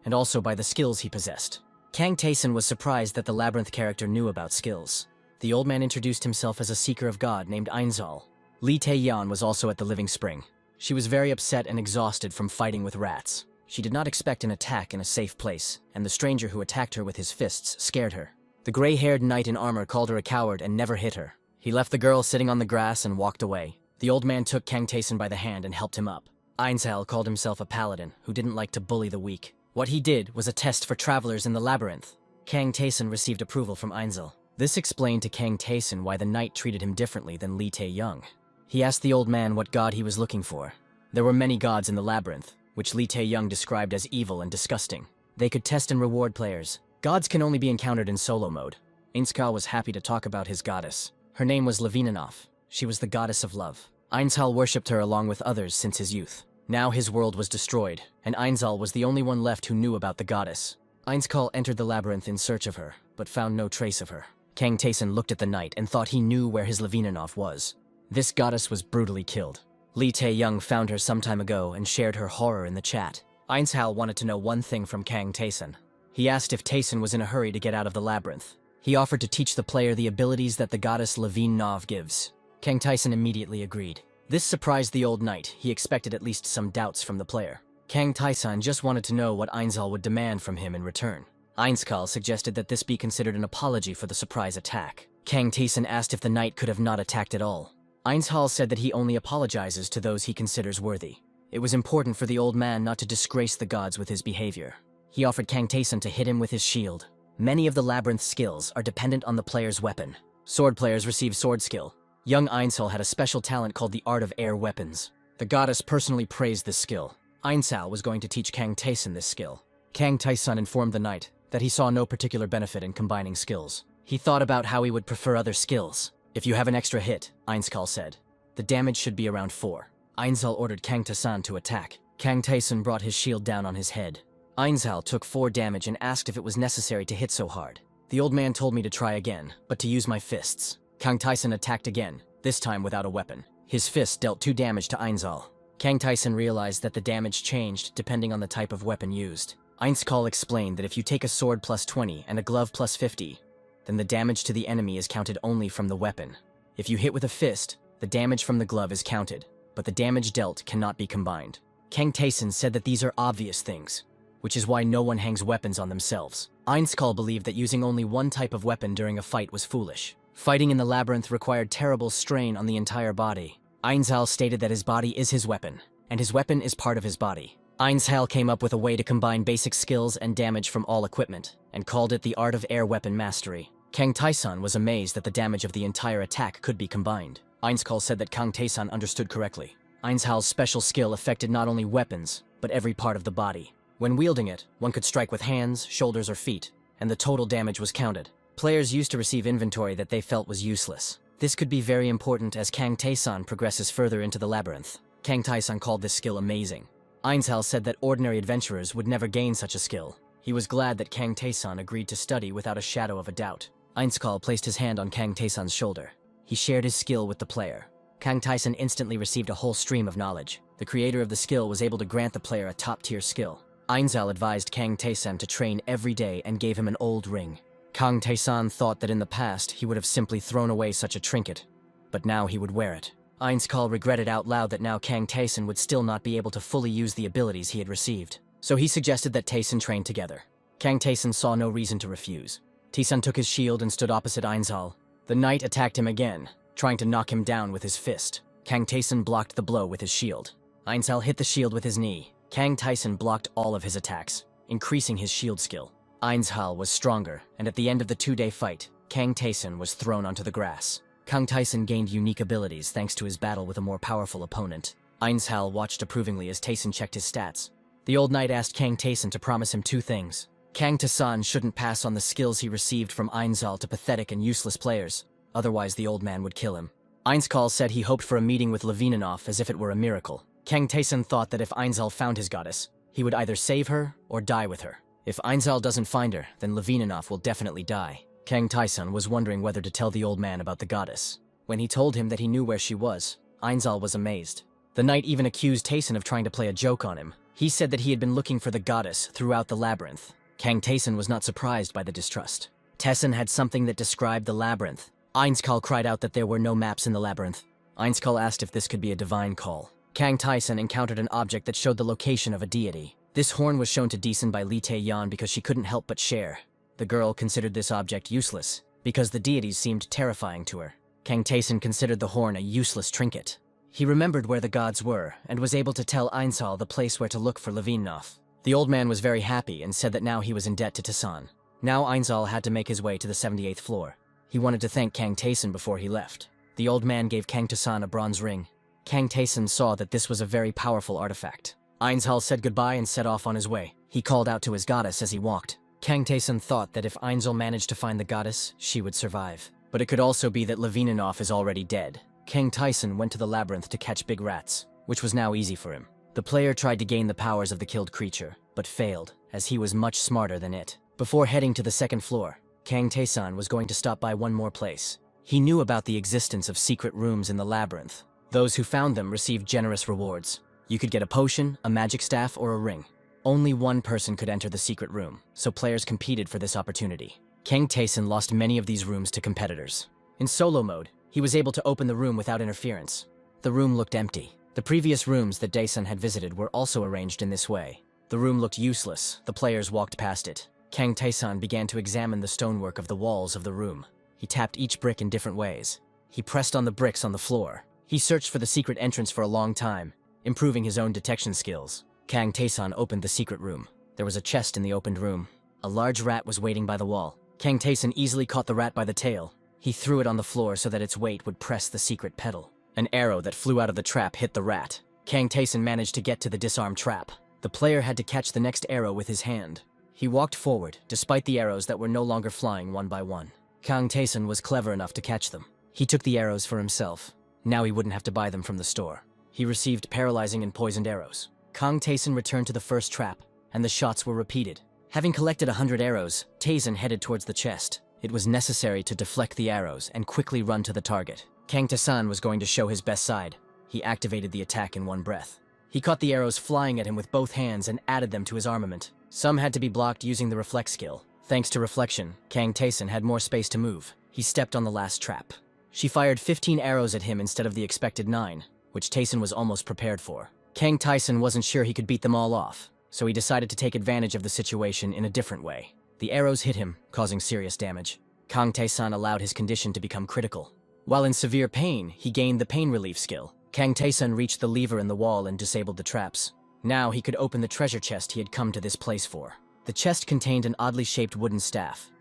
and also by the skills he possessed. Kang Taeson was surprised that the labyrinth character knew about skills. The old man introduced himself as a seeker of God named Ainzal. Lee Tae-yeon was also at the living spring. She was very upset and exhausted from fighting with rats. She did not expect an attack in a safe place, and the stranger who attacked her with his fists scared her. The gray-haired knight in armor called her a coward and never hit her. He left the girl sitting on the grass and walked away. The old man took Kang Taeson by the hand and helped him up. Ainzal called himself a paladin who didn't like to bully the weak. What he did was a test for travelers in the labyrinth. Kang Taeson received approval from Ainzal. This explained to Kang Taeson why the knight treated him differently than Lee Tae-young. He asked the old man what god he was looking for. There were many gods in the labyrinth, which Lee Tae-young described as evil and disgusting. They could test and reward players. Gods can only be encountered in solo mode. Ainzal was happy to talk about his goddess. Her name was Levinanov. She was the goddess of love. Ainzal worshipped her along with others since his youth. Now his world was destroyed, and Ainzal was the only one left who knew about the goddess. Ainzal entered the labyrinth in search of her, but found no trace of her. Kang Taeson looked at the knight and thought he knew where his Levinanov was. This goddess was brutally killed. Lee Tae-young found her some time ago and shared her horror in the chat. Ainzal wanted to know one thing from Kang Taeson. He asked if Taeson was in a hurry to get out of the labyrinth. He offered to teach the player the abilities that the goddess Levinanov gives. Kang Taeson immediately agreed. This surprised the old knight. He expected at least some doubts from the player. Kang Taeson just wanted to know what Ainzal would demand from him in return. Ainzal suggested that this be considered an apology for the surprise attack. Kang Taeson asked if the knight could have not attacked at all. Ainzal said that he only apologizes to those he considers worthy. It was important for the old man not to disgrace the gods with his behavior. He offered Kang Taeson to hit him with his shield. Many of the labyrinth skills are dependent on the player's weapon. Sword players receive sword skill. Young Ainzal had a special talent called the Art of Air Weapons. The goddess personally praised this skill. Ainzal was going to teach Kang Taeson this skill. Kang Taeson informed the knight that he saw no particular benefit in combining skills. He thought about how he would prefer other skills. If you have an extra hit, Ainzal said, the damage should be around 4. Ainzal ordered Kang Taeson to attack. Kang Taeson brought his shield down on his head. Ainzal took 4 damage and asked if it was necessary to hit so hard. The old man told me to try again, but to use my fists. Kang Taeson attacked again, this time without a weapon. His fist dealt 2 damage to Ainzal. Kang Taeson realized that the damage changed depending on the type of weapon used. Ainzal explained that if you take a sword plus 20 and a glove plus 50, then the damage to the enemy is counted only from the weapon. If you hit with a fist, the damage from the glove is counted, but the damage dealt cannot be combined. Kang Taeson said that these are obvious things, which is why no one hangs weapons on themselves. Ainzal believed that using only one type of weapon during a fight was foolish. Fighting in the labyrinth required terrible strain on the entire body. Ainzal stated that his body is his weapon, and his weapon is part of his body. Ainzal came up with a way to combine basic skills and damage from all equipment, and called it the Art of Air Weapon Mastery. Kang Taeson was amazed that the damage of the entire attack could be combined. Ainzal said that Kang Taeson understood correctly. Ainzal's special skill affected not only weapons, but every part of the body. When wielding it, one could strike with hands, shoulders, or feet, and the total damage was counted. Players used to receive inventory that they felt was useless. This could be very important as Kang Tae-san progresses further into the labyrinth. Kang Tae-san called this skill amazing. Ainshal said that ordinary adventurers would never gain such a skill. He was glad that Kang Tae-san agreed to study without a shadow of a doubt. Ainskal placed his hand on Kang Tae-san's shoulder. He shared his skill with the player. Kang Tae-san instantly received a whole stream of knowledge. The creator of the skill was able to grant the player a top-tier skill. Ainshal advised Kang Tae-san to train every day and gave him an old ring. Kang Tae-san thought that in the past he would have simply thrown away such a trinket, but now he would wear it. Ainskal regretted out loud that now Kang Tae-san would still not be able to fully use the abilities he had received, so he suggested that Tae-san train together. Kang Tae-san saw no reason to refuse. Tae-san took his shield and stood opposite Ainshal. The knight attacked him again, trying to knock him down with his fist. Kang Tae-san blocked the blow with his shield. Ainshal hit the shield with his knee. Kang Tae-san blocked all of his attacks, increasing his shield skill. Ainshal was stronger, and at the end of the 2-day fight, Kang Tae-san was thrown onto the grass. Kang Tae-san gained unique abilities thanks to his battle with a more powerful opponent. Ainshal watched approvingly as Tae-san checked his stats. The old knight asked Kang Tae-san to promise him 2 things. Kang Tae-san shouldn't pass on the skills he received from Ainshal to pathetic and useless players, otherwise the old man would kill him. Ainskal said he hoped for a meeting with Levininov as if it were a miracle. Kang Tae-san thought that if Ainshal found his goddess, he would either save her or die with her. If Ainshal doesn't find her, then Levininov will definitely die. Kang Tae-san was wondering whether to tell the old man about the goddess. When he told him that he knew where she was, Ainshal was amazed. The knight even accused Tae-san of trying to play a joke on him. He said that he had been looking for the goddess throughout the labyrinth. Kang Tae-san was not surprised by the distrust. Tae-san had something that described the labyrinth. Ainskal cried out that there were no maps in the labyrinth. Ainskal asked if this could be a divine call. Kang Tae-san encountered an object that showed the location of a deity. This horn was shown to Tae-san by Lee Tae-yan because she couldn't help but share. The girl considered this object useless, because the deities seemed terrifying to her. Kang Tae-san considered the horn a useless trinket. He remembered where the gods were, and was able to tell Ainshal the place where to look for Levininov. The old man was very happy and said that now he was in debt to Tae-san. Now Ainshal had to make his way to the 78th floor. He wanted to thank Kang Tae-san before he left. The old man gave Kang Tae-san a bronze ring. Kang Tae-san saw that this was a very powerful artifact. Ainshal said goodbye and set off on his way. He called out to his goddess as he walked. Kang Tae-san thought that if Ainshal managed to find the goddess, she would survive. But it could also be that Levininov is already dead. Kang Tae-san went to the labyrinth to catch big rats, which was now easy for him. The player tried to gain the powers of the killed creature, but failed, as he was much smarter than it. Before heading to the 2nd floor, Kang Tae-san was going to stop by one more place. He knew about the existence of secret rooms in the labyrinth. Those who found them received generous rewards. You could get a potion, a magic staff, or a ring. Only one person could enter the secret room, so players competed for this opportunity. Kang Tae-san lost many of these rooms to competitors. In solo mode, he was able to open the room without interference. The room looked empty. The previous rooms that Tae-san had visited were also arranged in this way. The room looked useless. The players walked past it. Kang Tae-san began to examine the stonework of the walls of the room. He tapped each brick in different ways. He pressed on the bricks on the floor. He searched for the secret entrance for a long time, improving his own detection skills. Kang Tae-san opened the secret room. There was a chest in the opened room. A large rat was waiting by the wall. Kang Tae-san easily caught the rat by the tail. He threw it on the floor so that its weight would press the secret pedal. An arrow that flew out of the trap hit the rat. Kang Tae-san managed to get to the disarmed trap. The player had to catch the next arrow with his hand. He walked forward, despite the arrows that were no longer flying one by one. Kang Tae-san was clever enough to catch them. He took the arrows for himself. Now he wouldn't have to buy them from the store. He received paralyzing and poisoned arrows. Kang Tae-san returned to the first trap, and the shots were repeated. Having collected 100 arrows, Tae-san headed towards the chest. It was necessary to deflect the arrows and quickly run to the target. Kang Tae-san was going to show his best side. He activated the attack in one breath. He caught the arrows flying at him with both hands and added them to his armament. Some had to be blocked using the reflect skill. Thanks to reflection, Kang Tae-san had more space to move. He stepped on the last trap. She fired 15 arrows at him instead of the expected 9, which Tae-san was almost prepared for. Kang Tae-san wasn't sure he could beat them all off, so he decided to take advantage of the situation in a different way. The arrows hit him, causing serious damage. Kang Tae-san allowed his condition to become critical. While in severe pain, he gained the pain relief skill. Kang Tae-san reached the lever in the wall and disabled the traps. Now he could open the treasure chest he had come to this place for. The chest contained an oddly shaped wooden staff.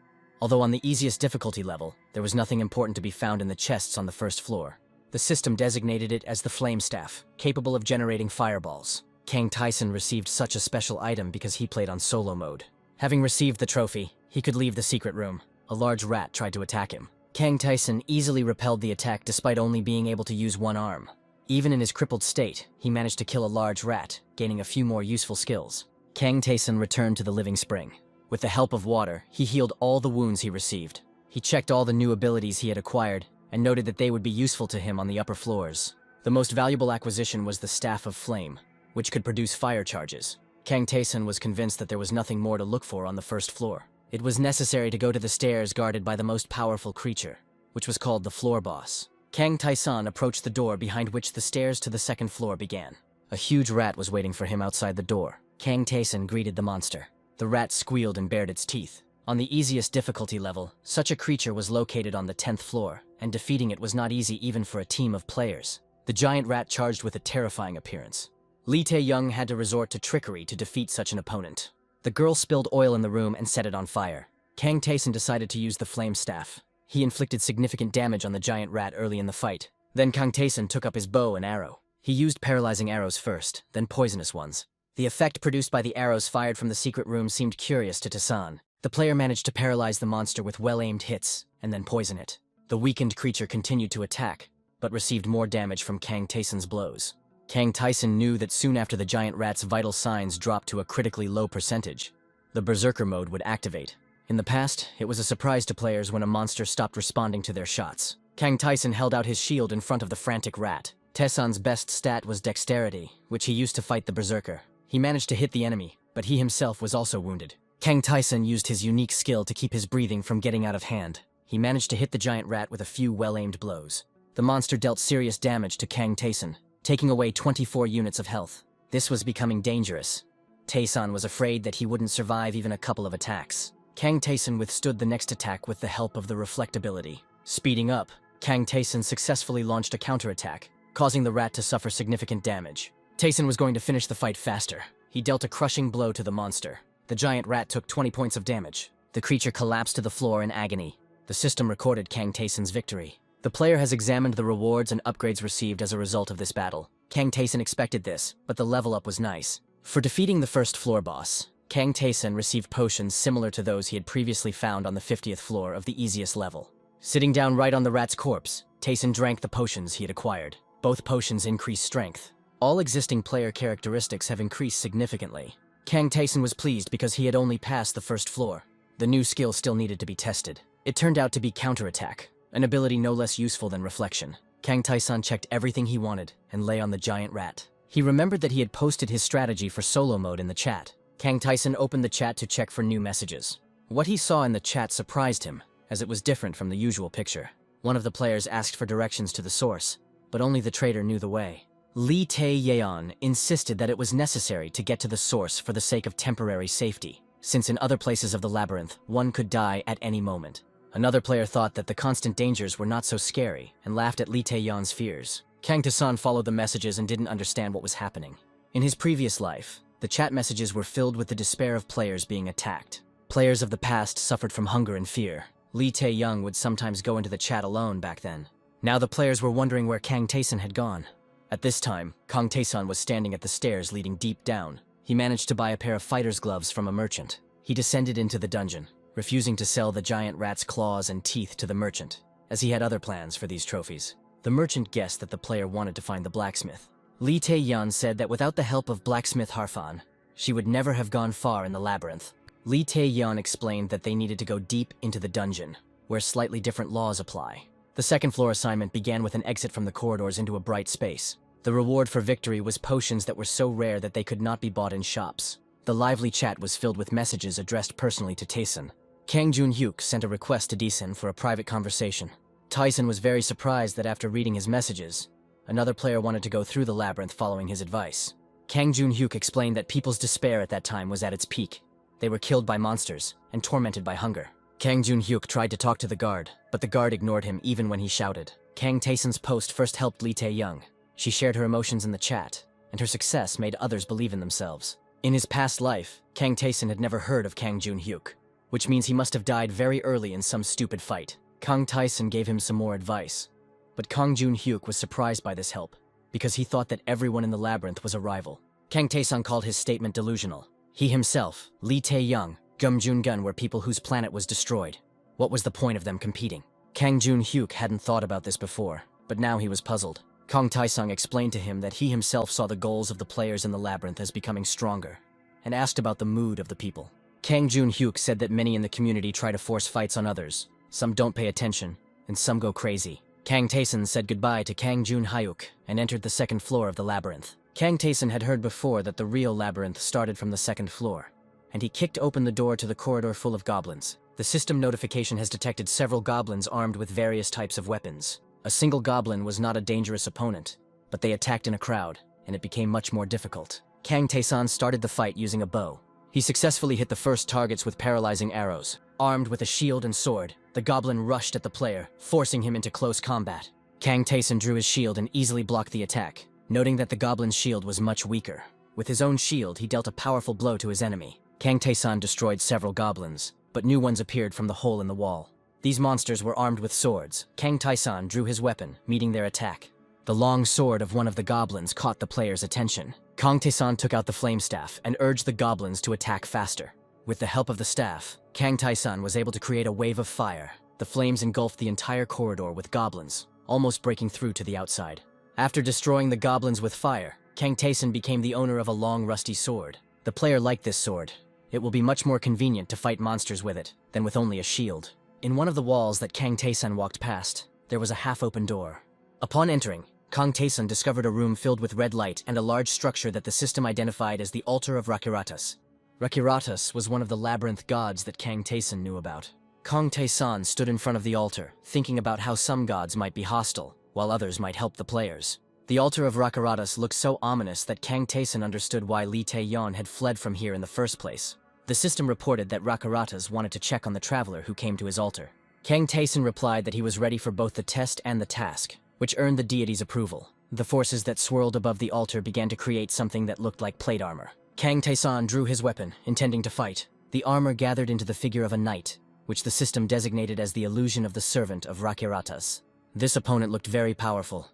Although on the easiest difficulty level, there was nothing important to be found in the chests on the first floor. The system designated it as the flame staff, capable of generating fireballs. Kang Tyson received such a special item because he played on solo mode. Having received the trophy, he could leave the secret room. A large rat tried to attack him. Kang Tyson easily repelled the attack despite only being able to use one arm. Even in his crippled state, he managed to kill a large rat, gaining a few more useful skills. Kang Tyson returned to the living spring. With the help of water, he healed all the wounds he received. He checked all the new abilities he had acquired and noted that they would be useful to him on the upper floors. The most valuable acquisition was the Staff of Flame, which could produce fire charges. Kang Tyson was convinced that there was nothing more to look for on the first floor. It was necessary to go to the stairs guarded by the most powerful creature, which was called the Floor Boss. Kang Tyson approached the door behind which the stairs to the second floor began. A huge rat was waiting for him outside the door. Kang Tyson greeted the monster. The rat squealed and bared its teeth. On the easiest difficulty level, such a creature was located on the 10th floor, and defeating it was not easy even for a team of players. The giant rat charged with a terrifying appearance. Lee Tae-young had to resort to trickery to defeat such an opponent. The girl spilled oil in the room and set it on fire. Kang Tyson decided to use the flame staff. He inflicted significant damage on the giant rat early in the fight. Then Kang Tyson took up his bow and arrow. He used paralyzing arrows first, then poisonous ones. The effect produced by the arrows fired from the secret room seemed curious to Tyson. The player managed to paralyze the monster with well-aimed hits, and then poison it. The weakened creature continued to attack, but received more damage from Kang Tyson's blows. Kang Tyson knew that soon after the giant rat's vital signs dropped to a critically low percentage, the Berserker mode would activate. In the past, it was a surprise to players when a monster stopped responding to their shots. Kang Tyson held out his shield in front of the frantic rat. Tyson's best stat was dexterity, which he used to fight the Berserker. He managed to hit the enemy, but he himself was also wounded. Kang Tyson used his unique skill to keep his breathing from getting out of hand. He managed to hit the giant rat with a few well-aimed blows. The monster dealt serious damage to Kang Tyson, taking away 24 units of health. This was becoming dangerous. Tyson was afraid that he wouldn't survive even a couple of attacks. Kang Tyson withstood the next attack with the help of the reflect ability. Speeding up, Kang Tyson successfully launched a counterattack, causing the rat to suffer significant damage. Tyson was going to finish the fight faster. He dealt a crushing blow to the monster. The giant rat took 20 points of damage. The creature collapsed to the floor in agony. The system recorded Kang Tyson's victory. The player has examined the rewards and upgrades received as a result of this battle. Kang Tyson expected this, but the level up was nice. For defeating the first floor boss, Kang Tyson received potions similar to those he had previously found on the 50th floor of the easiest level. Sitting down right on the rat's corpse, Tyson drank the potions he had acquired. Both potions increased strength. All existing player characteristics have increased significantly. Kang Tyson was pleased because he had only passed the first floor. The new skill still needed to be tested. It turned out to be counterattack, an ability no less useful than reflection. Kang Tyson checked everything he wanted and lay on the giant rat. He remembered that he had posted his strategy for solo mode in the chat. Kang Tyson opened the chat to check for new messages. What he saw in the chat surprised him, as it was different from the usual picture. One of the players asked for directions to the source, but only the trader knew the way. Lee Tae-yeon insisted that it was necessary to get to the source for the sake of temporary safety, since in other places of the labyrinth, one could die at any moment. Another player thought that the constant dangers were not so scary and laughed at Lee Tae-yeon's fears. Kang Tyson followed the messages and didn't understand what was happening. In his previous life, the chat messages were filled with the despair of players being attacked. Players of the past suffered from hunger and fear. Lee Tae-young would sometimes go into the chat alone back then. Now the players were wondering where Kang Tyson had gone. At this time, Kang Tyson was standing at the stairs leading deep down. He managed to buy a pair of fighter's gloves from a merchant. He descended into the dungeon, refusing to sell the giant rat's claws and teeth to the merchant, as he had other plans for these trophies. The merchant guessed that the player wanted to find the blacksmith. Lee Tae-yeon said that without the help of blacksmith Harfan, she would never have gone far in the labyrinth. Lee Tae-yeon explained that they needed to go deep into the dungeon, where slightly different laws apply. The second floor assignment began with an exit from the corridors into a bright space. The reward for victory was potions that were so rare that they could not be bought in shops. The lively chat was filled with messages addressed personally to Tyson. Kang Jun-hyuk sent a request to Tyson for a private conversation. Tyson was very surprised that after reading his messages, another player wanted to go through the labyrinth following his advice. Kang Jun-hyuk explained that people's despair at that time was at its peak. They were killed by monsters and tormented by hunger. Kang Jun-hyuk tried to talk to the guard, but the guard ignored him even when he shouted. Kang Tyson's post first helped Lee Tae-young. She shared her emotions in the chat, and her success made others believe in themselves. In his past life, Kang Tyson had never heard of Kang Jun-hyuk, which means he must have died very early in some stupid fight. Kang Tyson gave him some more advice, but Kang Jun-hyuk was surprised by this help, because he thought that everyone in the labyrinth was a rival. Kang Tae-sung called his statement delusional. He himself, Lee Tae-young, Gum Jun-gun were people whose planet was destroyed. What was the point of them competing? Kang Jun-hyuk hadn't thought about this before, but now he was puzzled. Kang Tae-sung explained to him that he himself saw the goals of the players in the labyrinth as becoming stronger, and asked about the mood of the people. Kang Jun-hyuk said that many in the community try to force fights on others. Some don't pay attention, and some go crazy. Kang Tae-sun said goodbye to Kang Jun-hyuk and entered the second floor of the labyrinth. Kang Tae-sun had heard before that the real labyrinth started from the second floor, and he kicked open the door to the corridor full of goblins. The system notification has detected several goblins armed with various types of weapons. A single goblin was not a dangerous opponent, but they attacked in a crowd, and it became much more difficult. Kang Tae-san started the fight using a bow. He successfully hit the first targets with paralyzing arrows. Armed with a shield and sword, the goblin rushed at the player, forcing him into close combat. Kang Tae-san drew his shield and easily blocked the attack, noting that the goblin's shield was much weaker. With his own shield, he dealt a powerful blow to his enemy. Kang Tae-san destroyed several goblins, but new ones appeared from the hole in the wall. These monsters were armed with swords. Kang Tae-san drew his weapon, meeting their attack. The long sword of one of the goblins caught the player's attention. Kang Tae-san took out the flame staff and urged the goblins to attack faster. With the help of the staff, Kang Tae-san was able to create a wave of fire. The flames engulfed the entire corridor with goblins, almost breaking through to the outside. After destroying the goblins with fire, Kang Tae-san became the owner of a long rusty sword. The player liked this sword. It will be much more convenient to fight monsters with it than with only a shield. In one of the walls that Kang Tae-san walked past, there was a half-open door. Upon entering, Kang Tae-san discovered a room filled with red light and a large structure that the system identified as the Altar of Rakiratas. Rakiratas was one of the labyrinth gods that Kang Tae-san knew about. Kang Tae-san stood in front of the altar, thinking about how some gods might be hostile, while others might help the players. The Altar of Rakiratas looked so ominous that Kang Tae-san understood why Lee Tae-yeon had fled from here in the first place. The system reported that Rakiratas wanted to check on the traveler who came to his altar. Kang Tae-san replied that he was ready for both the test and the task, which earned the deity's approval. The forces that swirled above the altar began to create something that looked like plate armor. Kang Tae-san drew his weapon, intending to fight. The armor gathered into the figure of a knight, which the system designated as the illusion of the servant of Rakiratas. This opponent looked very powerful,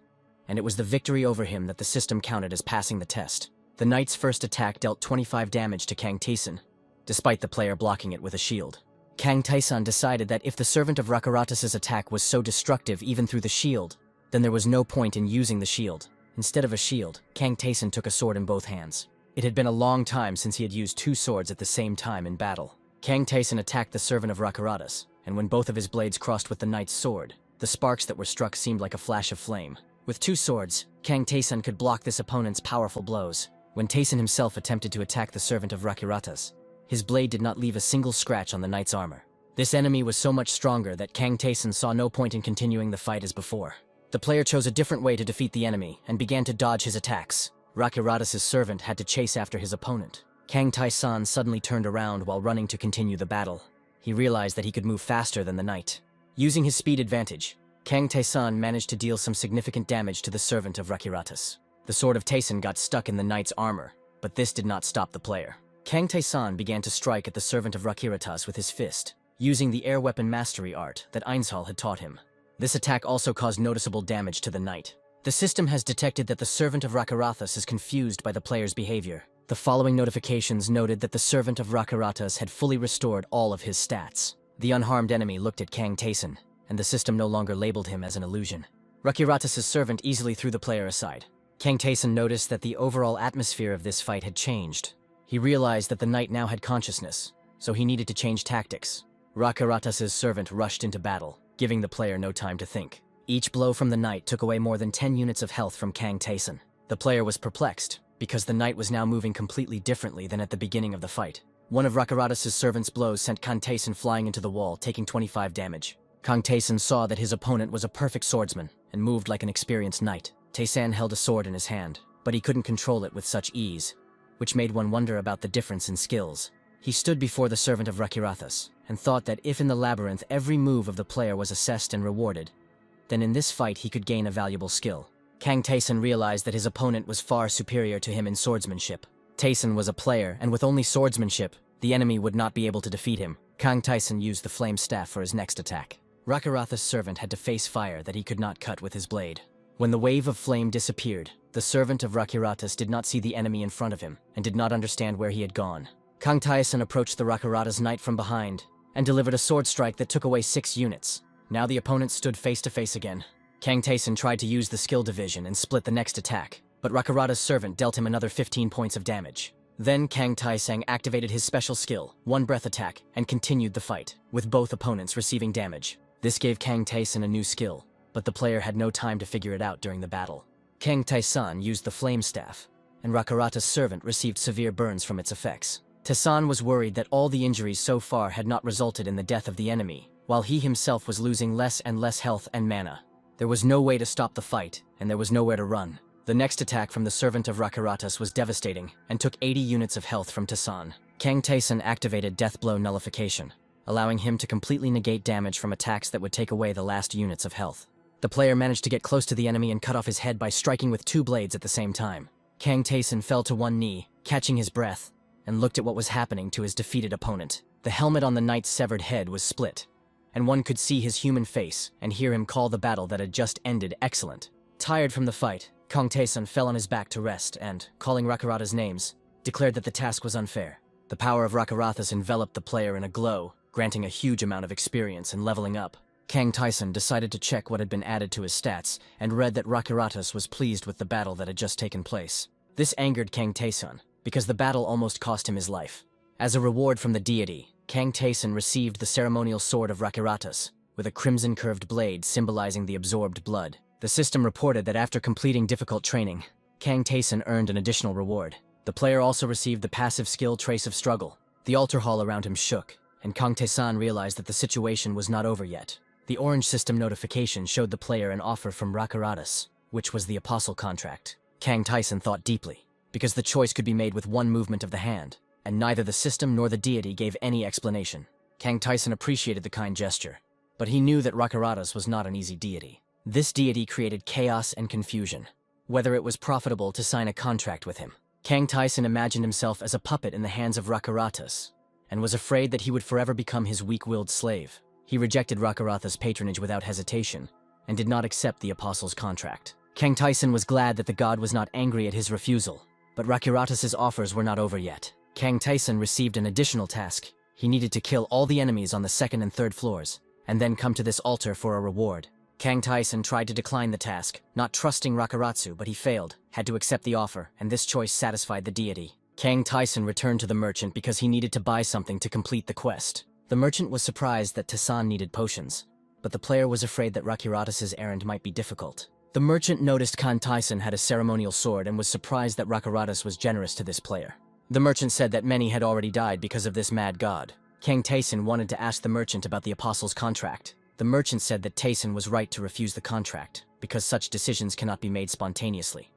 and it was the victory over him that the system counted as passing the test. The knight's first attack dealt 25 damage to Kang Tae-san, despite the player blocking it with a shield. Kang Tae-san decided that if the servant of Rakiratas' attack was so destructive even through the shield, then there was no point in using the shield. Instead of a shield, Kang Tae-san took a sword in both hands. It had been a long time since he had used two swords at the same time in battle. Kang Tae-san attacked the servant of Rakiratas, and when both of his blades crossed with the knight's sword, the sparks that were struck seemed like a flash of flame. With two swords, Kang Tae-san could block this opponent's powerful blows. When Tae-san himself attempted to attack the servant of Rakiratas, his blade did not leave a single scratch on the knight's armor. This enemy was so much stronger that Kang Tae-san saw no point in continuing the fight as before. The player chose a different way to defeat the enemy and began to dodge his attacks. Rakiratas' servant had to chase after his opponent. Kang Tae-san suddenly turned around while running to continue the battle. He realized that he could move faster than the knight. Using his speed advantage, Kang Tae-san managed to deal some significant damage to the servant of Rakiratas. The sword of Tae-san got stuck in the knight's armor, but this did not stop the player. Kang Tae-san began to strike at the servant of Rakiratas with his fist, using the air weapon mastery art that Ainshal had taught him. This attack also caused noticeable damage to the knight. The system has detected that the servant of Rakiratas is confused by the player's behavior. The following notifications noted that the servant of Rakiratas had fully restored all of his stats. The unharmed enemy looked at Kang Tae-san, and the system no longer labeled him as an illusion. Rakiratas' servant easily threw the player aside. Kang Tae-san noticed that the overall atmosphere of this fight had changed. He realized that the knight now had consciousness, so he needed to change tactics. Rakiratas' servant rushed into battle, giving the player no time to think. Each blow from the knight took away more than 10 units of health from Kang Tae-san. The player was perplexed, because the knight was now moving completely differently than at the beginning of the fight. One of Rakiratas' servant's blows sent Kang Tae-san flying into the wall, taking 25 damage. Kang Tae-san saw that his opponent was a perfect swordsman, and moved like an experienced knight. Tae-san held a sword in his hand, but he couldn't control it with such ease, which made one wonder about the difference in skills. He stood before the servant of Rakiratas, and thought that if in the labyrinth every move of the player was assessed and rewarded, then in this fight he could gain a valuable skill. Kang Tae-san realized that his opponent was far superior to him in swordsmanship. Tae-san was a player, and with only swordsmanship, the enemy would not be able to defeat him. Kang Tae-san used the flame staff for his next attack. Rakiratas' servant had to face fire that he could not cut with his blade. When the wave of flame disappeared, the servant of Rakiratas did not see the enemy in front of him and did not understand where he had gone. Kang Taesan approached the Rakirata's knight from behind and delivered a sword strike that took away 6 units. Now the opponents stood face to face again. Kang Taesan tried to use the skill division and split the next attack, but Rakirata's servant dealt him another 15 points of damage. Then Kang Taesang activated his special skill, One Breath Attack, and continued the fight, with both opponents receiving damage. This gave Kang Taesan a new skill, but the player had no time to figure it out during the battle. Kang Taesan used the Flame Staff, and Rakirata's servant received severe burns from its effects. Taesan was worried that all the injuries so far had not resulted in the death of the enemy, while he himself was losing less and less health and mana. There was no way to stop the fight, and there was nowhere to run. The next attack from the servant of Rakiratas was devastating and took 80 units of health from Taesan. Kang Taesan activated Death Blow Nullification, allowing him to completely negate damage from attacks that would take away the last units of health. The player managed to get close to the enemy and cut off his head by striking with 2 blades at the same time. Kang Taesan fell to one knee, catching his breath, and looked at what was happening to his defeated opponent. The helmet on the knight's severed head was split, and one could see his human face and hear him call the battle that had just ended excellent. Tired from the fight, Kang Taesan fell on his back to rest and, calling Rakirata's names, declared that the task was unfair. The power of Rakiratas enveloped the player in a glow, granting a huge amount of experience and leveling up. Kang Taesan decided to check what had been added to his stats and read that Rakiratas was pleased with the battle that had just taken place. This angered Kang Taesan, because the battle almost cost him his life. As a reward from the deity, Kang Taesan received the ceremonial sword of Rakiratas, with a crimson curved blade symbolizing the absorbed blood. The system reported that after completing difficult training, Kang Taesan earned an additional reward. The player also received the passive skill Trace of Struggle. The altar hall around him shook, and Kang Taesan realized that the situation was not over yet. The orange system notification showed the player an offer from Rakiratas, which was the Apostle contract. Kang Taesan thought deeply, because the choice could be made with one movement of the hand, and neither the system nor the deity gave any explanation. Kang Taesan appreciated the kind gesture, but he knew that Rakiratas was not an easy deity. This deity created chaos and confusion, whether it was profitable to sign a contract with him. Kang Taesan imagined himself as a puppet in the hands of Rakiratas, and was afraid that he would forever become his weak-willed slave. He rejected Rakiratas' patronage without hesitation, and did not accept the Apostle's contract. Kang Taesan was glad that the god was not angry at his refusal, but Rakiratas' offers were not over yet. Kang Taesan received an additional task. He needed to kill all the enemies on the 2nd and 3rd floors, and then come to this altar for a reward. Kang Taesan tried to decline the task, not trusting Rakiratsu, but he failed, had to accept the offer, and this choice satisfied the deity. Kang Taesan returned to the merchant because he needed to buy something to complete the quest. The merchant was surprised that Taesan needed potions, but the player was afraid that Rakiratas' errand might be difficult. The merchant noticed Kang Taesan had a ceremonial sword and was surprised that Rakiratas was generous to this player. The merchant said that many had already died because of this mad god. Kang Taesan wanted to ask the merchant about the Apostle's contract. The merchant said that Taesan was right to refuse the contract, because such decisions cannot be made spontaneously.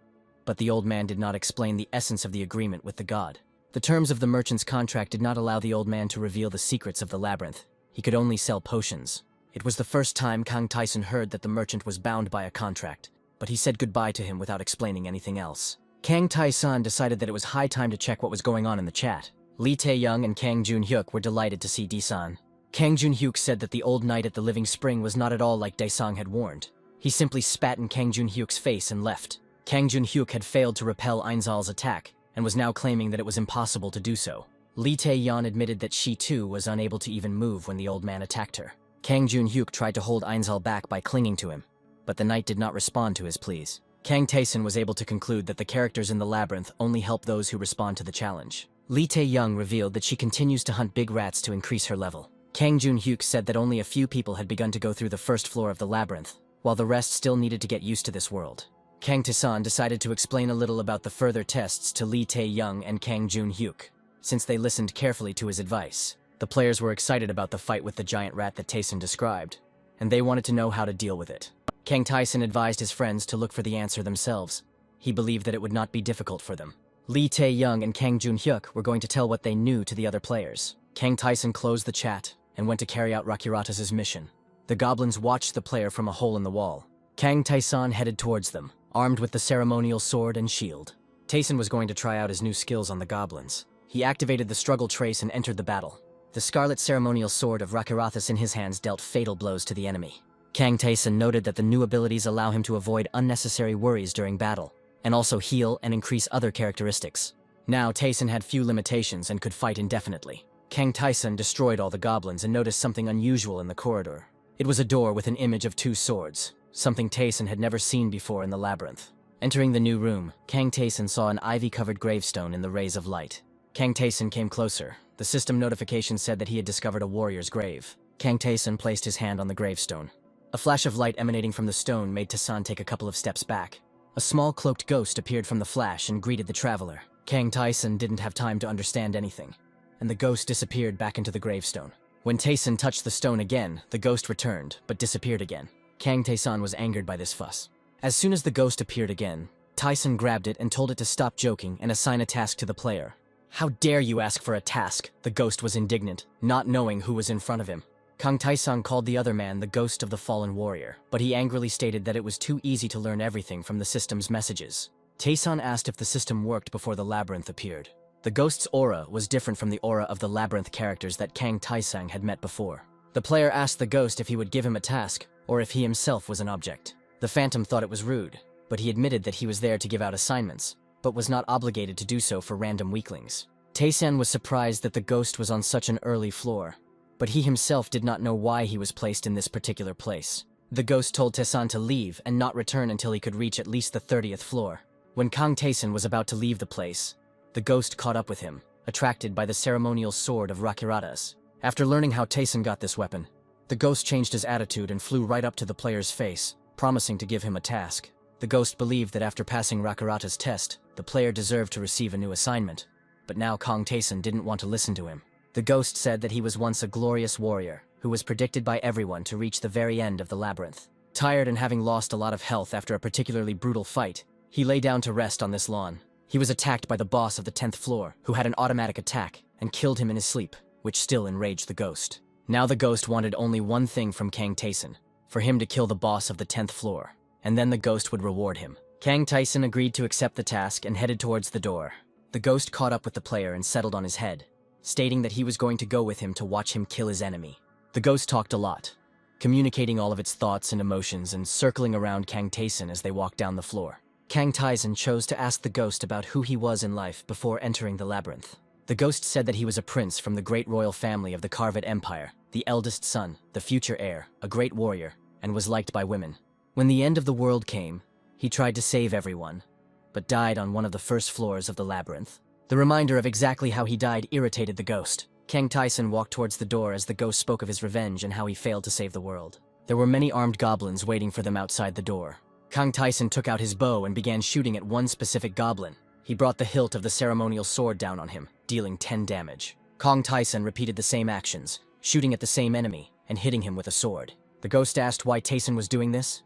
But the old man did not explain the essence of the agreement with the god. The terms of the merchant's contract did not allow the old man to reveal the secrets of the labyrinth. He could only sell potions. It was the first time Kang Taesan heard that the merchant was bound by a contract, but he said goodbye to him without explaining anything else. Kang Taesan decided that it was high time to check what was going on in the chat. Lee Tae-young and Kang Jun-hyuk were delighted to see Dae-san. Kang Jun-hyuk said that the old knight at the Living Spring was not at all like Dae-sang had warned. He simply spat in Kang Jun-hyuk's face and left. Kang Jun-hyuk had failed to repel Ainzal's attack, and was now claiming that it was impossible to do so. Lee Tae-yeon admitted that she too was unable to even move when the old man attacked her. Kang Jun-hyuk tried to hold Ainzal back by clinging to him, but the knight did not respond to his pleas. Kang Taesan was able to conclude that the characters in the labyrinth only help those who respond to the challenge. Lee Tae-young revealed that she continues to hunt big rats to increase her level. Kang Jun-hyuk said that only a few people had begun to go through the first floor of the labyrinth, while the rest still needed to get used to this world. Kang Taesan decided to explain a little about the further tests to Lee Tae-young and Kang Jun-hyuk, since they listened carefully to his advice. The players were excited about the fight with the giant rat that Taesan described, and they wanted to know how to deal with it. Kang Taesan advised his friends to look for the answer themselves. He believed that it would not be difficult for them. Lee Tae-young and Kang Jun-hyuk were going to tell what they knew to the other players. Kang Taesan closed the chat and went to carry out Rakiratas' mission. The goblins watched the player from a hole in the wall. Kang Taesan headed towards them, armed with the ceremonial sword and shield. Taesan was going to try out his new skills on the goblins. He activated the struggle trace and entered the battle. The scarlet ceremonial sword of Rakiratas in his hands dealt fatal blows to the enemy. Kang Tae-sun noted that the new abilities allow him to avoid unnecessary worries during battle, and also heal and increase other characteristics. Now, Tae-sun had few limitations and could fight indefinitely. Kang Tae-sun destroyed all the goblins and noticed something unusual in the corridor. It was a door with an image of two swords, something Tae-sun had never seen before in the labyrinth. Entering the new room, Kang Tae-sun saw an ivy-covered gravestone in the rays of light. Kang Tae-sun came closer. The system notification said that he had discovered a warrior's grave. Kang Tae-sun placed his hand on the gravestone. A flash of light emanating from the stone made Tae-sun take a couple of steps back. A small cloaked ghost appeared from the flash and greeted the traveler. Kang Tae-sun didn't have time to understand anything, and the ghost disappeared back into the gravestone. When Tae-sun touched the stone again, the ghost returned, but disappeared again. Kang Tae-sun was angered by this fuss. As soon as the ghost appeared again, Tae-sun grabbed it and told it to stop joking and assign a task to the player. "How dare you ask for a task?" The ghost was indignant, not knowing who was in front of him. Kang Tae-sun called the other man the ghost of the fallen warrior, but he angrily stated that it was too easy to learn everything from the system's messages. Tae-sun asked if the system worked before the labyrinth appeared. The ghost's aura was different from the aura of the labyrinth characters that Kang Tae-sun had met before. The player asked the ghost if he would give him a task, or if he himself was an object. The phantom thought it was rude, but he admitted that he was there to give out assignments, but was not obligated to do so for random weaklings. Tae-sun was surprised that the ghost was on such an early floor, but he himself did not know why he was placed in this particular place. The ghost told Tae-sun to leave and not return until he could reach at least the 30th floor. When Kang Tae-sun was about to leave the place, the ghost caught up with him, attracted by the ceremonial sword of Rakirata's. After learning how Tae-sun got this weapon, the ghost changed his attitude and flew right up to the player's face, promising to give him a task. The ghost believed that after passing Rakirata's test, the player deserved to receive a new assignment, but now Kang Tae-sun didn't want to listen to him. The ghost said that he was once a glorious warrior, who was predicted by everyone to reach the very end of the labyrinth. Tired and having lost a lot of health after a particularly brutal fight, he lay down to rest on this lawn. He was attacked by the boss of the 10th floor, who had an automatic attack, and killed him in his sleep, which still enraged the ghost. Now the ghost wanted only one thing from Kang Tae-sun, for him to kill the boss of the 10th floor, and then the ghost would reward him. Kang Tae-sun agreed to accept the task and headed towards the door. The ghost caught up with the player and settled on his head, stating that he was going to go with him to watch him kill his enemy. The ghost talked a lot, communicating all of its thoughts and emotions and circling around Kang Tae-sun as they walked down the floor. Kang Tae-sun chose to ask the ghost about who he was in life before entering the labyrinth. The ghost said that he was a prince from the great royal family of the Karvat Empire, the eldest son, the future heir, a great warrior, and was liked by women. When the end of the world came, he tried to save everyone, but died on one of the first floors of the labyrinth. The reminder of exactly how he died irritated the ghost. Kang Tae-sun walked towards the door as the ghost spoke of his revenge and how he failed to save the world. There were many armed goblins waiting for them outside the door. Kang Tae-sun took out his bow and began shooting at one specific goblin. He brought the hilt of the ceremonial sword down on him, dealing 10 damage. Kang Tae-sun repeated the same actions, shooting at the same enemy and hitting him with a sword. The ghost asked why Tae-sun was doing this.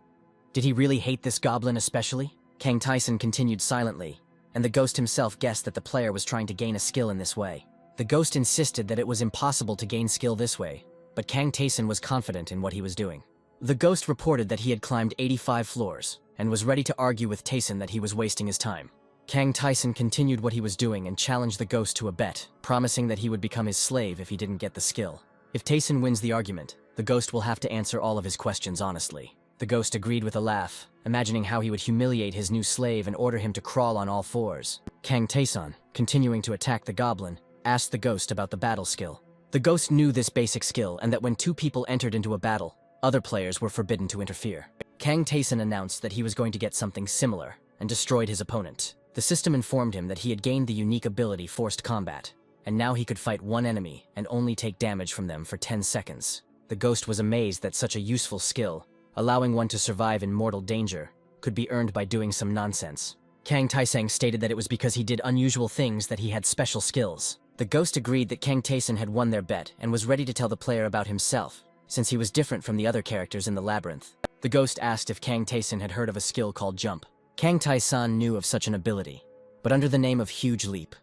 Did he really hate this goblin especially? Kang Tae-sun continued silently, and the ghost himself guessed that the player was trying to gain a skill in this way. The ghost insisted that it was impossible to gain skill this way, but Kang Tae-sun was confident in what he was doing. The ghost reported that he had climbed 85 floors, and was ready to argue with Tae-sun that he was wasting his time. Kang Tae-sun continued what he was doing and challenged the ghost to a bet, promising that he would become his slave if he didn't get the skill. If Tae-sun wins the argument, the ghost will have to answer all of his questions honestly. The ghost agreed with a laugh, imagining how he would humiliate his new slave and order him to crawl on all fours. Kang Tae-sun, continuing to attack the goblin, asked the ghost about the battle skill. The ghost knew this basic skill and that when two people entered into a battle, other players were forbidden to interfere. Kang Tae-sun announced that he was going to get something similar and destroyed his opponent. The system informed him that he had gained the unique ability Forced Combat, and now he could fight one enemy and only take damage from them for 10 seconds. The ghost was amazed that such a useful skill, allowing one to survive in mortal danger, could be earned by doing some nonsense. Kang Tae-sun stated that it was because he did unusual things that he had special skills. The ghost agreed that Kang Tae-sun had won their bet and was ready to tell the player about himself, since he was different from the other characters in the labyrinth. The ghost asked if Kang Tae-sun had heard of a skill called Jump. Kang Tae-sun knew of such an ability, but under the name of Huge Leap.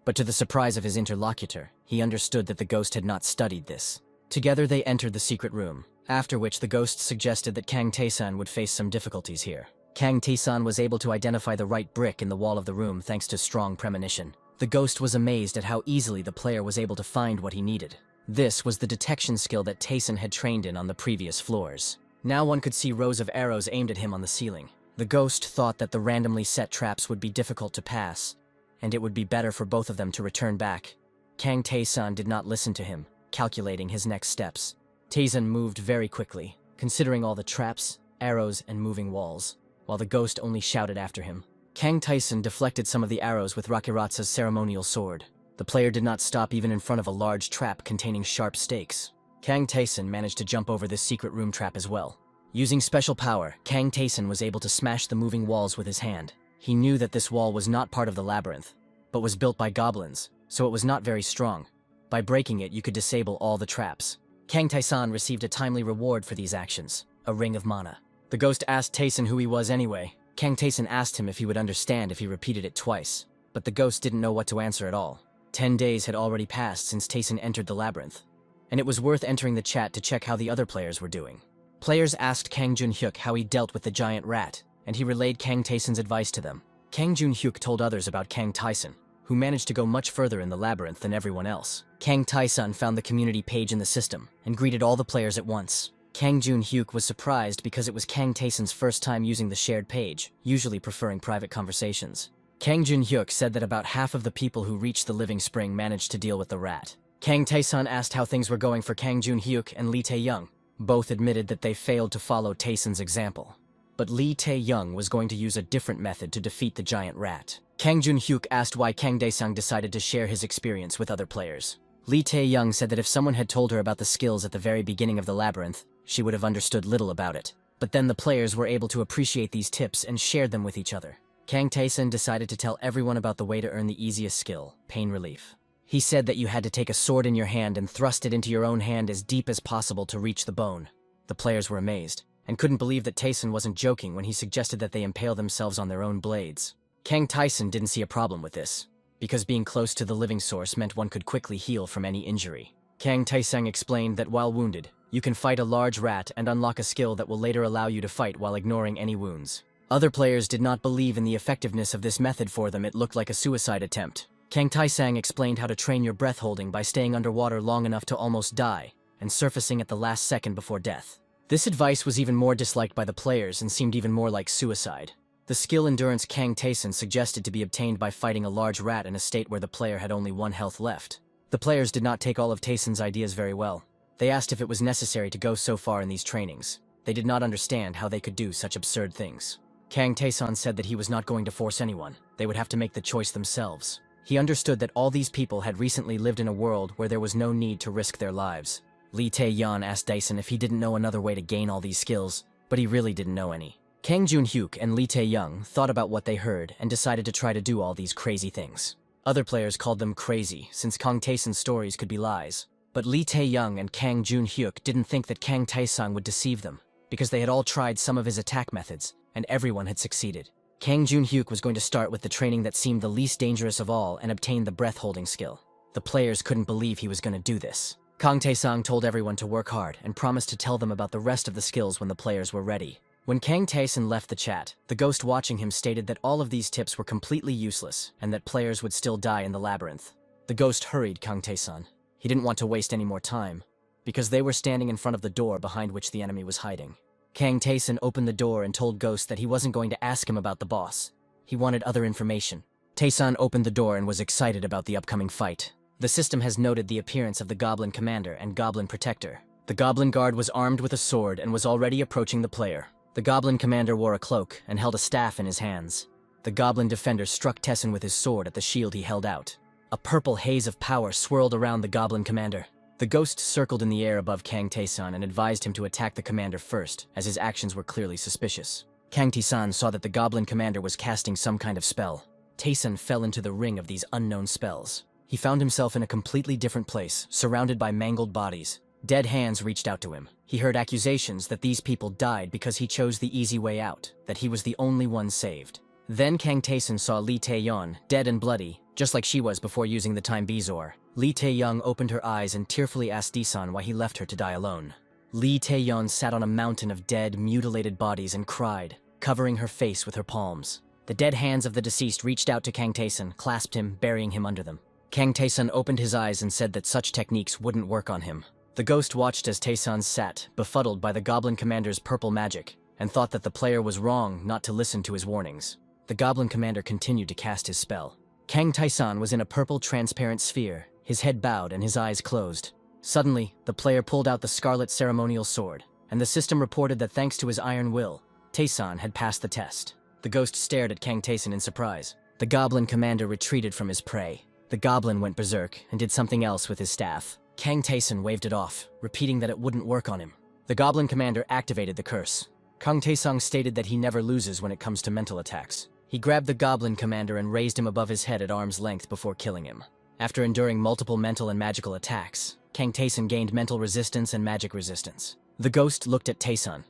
But to the surprise of his interlocutor, he understood that the ghost had not studied this. Together they entered the secret room, after which the ghost suggested that Kang Tae-sun would face some difficulties here. Kang Tae-sun was able to identify the right brick in the wall of the room thanks to strong premonition. The ghost was amazed at how easily the player was able to find what he needed. This was the detection skill that Tae-sun had trained in on the previous floors. Now one could see rows of arrows aimed at him on the ceiling. The ghost thought that the randomly set traps would be difficult to pass, and it would be better for both of them to return back. Kang Tae-san did not listen to him, calculating his next steps. Tae-san moved very quickly, considering all the traps, arrows, and moving walls, while the ghost only shouted after him. Kang Tae-san deflected some of the arrows with Rakiratsa's ceremonial sword. The player did not stop even in front of a large trap containing sharp stakes. Kang Tae-san managed to jump over this secret room trap as well. Using special power, Kang Tae-san was able to smash the moving walls with his hand. He knew that this wall was not part of the labyrinth, but was built by goblins, so it was not very strong. By breaking it, you could disable all the traps. Kang Tae-san received a timely reward for these actions, a ring of mana. The ghost asked Tae-san who he was anyway. Kang Tae-san asked him if he would understand if he repeated it twice, but the ghost didn't know what to answer at all. 10 days had already passed since Tae-san entered the labyrinth, and it was worth entering the chat to check how the other players were doing. Players asked Kang Jun-hyuk how he dealt with the giant rat, and he relayed Kang Tae-san's advice to them. Kang Jun-hyuk told others about Kang Tae-san, who managed to go much further in the labyrinth than everyone else. Kang Tae-san found the community page in the system and greeted all the players at once. Kang Jun-hyuk was surprised because it was Kang Tae-san's first time using the shared page, usually preferring private conversations. Kang Jun-hyuk said that about half of the people who reached the living spring managed to deal with the rat. Kang Tae-san asked how things were going for Kang Jun-hyuk and Lee Tae-young. Both admitted that they failed to follow Tae-san's example. But Lee Tae-young was going to use a different method to defeat the giant rat. Kang Jun-hyuk asked why Kang Dae-sang decided to share his experience with other players. Lee Tae-young said that if someone had told her about the skills at the very beginning of the labyrinth, she would have understood little about it. But then the players were able to appreciate these tips and shared them with each other. Kang Tae-san decided to tell everyone about the way to earn the easiest skill, pain relief. He said that you had to take a sword in your hand and thrust it into your own hand as deep as possible to reach the bone. The players were amazed, and couldn't believe that Tae-san wasn't joking when he suggested that they impale themselves on their own blades. Kang Tae-san didn't see a problem with this, because being close to the living source meant one could quickly heal from any injury. Kang Tae-sang explained that while wounded, you can fight a large rat and unlock a skill that will later allow you to fight while ignoring any wounds. Other players did not believe in the effectiveness of this method. For them, it looked like a suicide attempt. Kang Tae-sang explained how to train your breath holding by staying underwater long enough to almost die, and surfacing at the last second before death. This advice was even more disliked by the players and seemed even more like suicide. The skill endurance Kang Tae-san suggested to be obtained by fighting a large rat in a state where the player had only 1 health left. The players did not take all of Tae-san's ideas very well. They asked if it was necessary to go so far in these trainings. They did not understand how they could do such absurd things. Kang Tae-san said that he was not going to force anyone. They would have to make the choice themselves. He understood that all these people had recently lived in a world where there was no need to risk their lives. Lee Tae-yeon asked Dyson if he didn't know another way to gain all these skills, but he really didn't know any. Kang Jun-hyuk and Lee Tae-young thought about what they heard and decided to try to do all these crazy things. Other players called them crazy, since Kang Tae-san's stories could be lies. But Lee Tae-young and Kang Jun-hyuk didn't think that Kang Tae-sang would deceive them, because they had all tried some of his attack methods, and everyone had succeeded. Kang Jun-hyuk was going to start with the training that seemed the least dangerous of all and obtain the breath-holding skill. The players couldn't believe he was going to do this. Kang Tae-sang told everyone to work hard and promised to tell them about the rest of the skills when the players were ready. When Kang Tae-san left the chat, the ghost watching him stated that all of these tips were completely useless and that players would still die in the labyrinth. The ghost hurried Kang Tae-san. He didn't want to waste any more time, because they were standing in front of the door behind which the enemy was hiding. Kang Tae-san opened the door and told Ghost that he wasn't going to ask him about the boss. He wanted other information. Tae-san opened the door and was excited about the upcoming fight. The system has noted the appearance of the Goblin Commander and Goblin Protector. The Goblin Guard was armed with a sword and was already approaching the player. The Goblin Commander wore a cloak and held a staff in his hands. The Goblin Defender struck Tae-san with his sword at the shield he held out. A purple haze of power swirled around the Goblin Commander. The ghost circled in the air above Kang Tae-san and advised him to attack the commander first, as his actions were clearly suspicious. Kang Tae-san saw that the Goblin Commander was casting some kind of spell. Tae-san fell into the ring of these unknown spells. He found himself in a completely different place, surrounded by mangled bodies. Dead hands reached out to him. He heard accusations that these people died because he chose the easy way out, that he was the only one saved. Then Kang Tae-san saw Lee Tae-yeon, dead and bloody, just like she was before using the Time Bezor. Lee Tae-young opened her eyes and tearfully asked Dae-san why he left her to die alone. Lee Tae-yeon sat on a mountain of dead, mutilated bodies and cried, covering her face with her palms. The dead hands of the deceased reached out to Kang Tae-san, clasped him, burying him under them. Kang Tae-san opened his eyes and said that such techniques wouldn't work on him. The ghost watched as Taesan sat, befuddled by the goblin commander's purple magic, and thought that the player was wrong not to listen to his warnings. The goblin commander continued to cast his spell. Kang Taesan was in a purple transparent sphere, his head bowed and his eyes closed. Suddenly, the player pulled out the scarlet ceremonial sword, and the system reported that thanks to his iron will, Taesan had passed the test. The ghost stared at Kang Taesan in surprise. The goblin commander retreated from his prey. The goblin went berserk and did something else with his staff. Kang Taesan waved it off, repeating that it wouldn't work on him. The goblin commander activated the curse. Kang Taesang stated that he never loses when it comes to mental attacks. He grabbed the goblin commander and raised him above his head at arm's length before killing him. After enduring multiple mental and magical attacks, Kang Taesan gained mental resistance and magic resistance. The ghost looked at Taesan.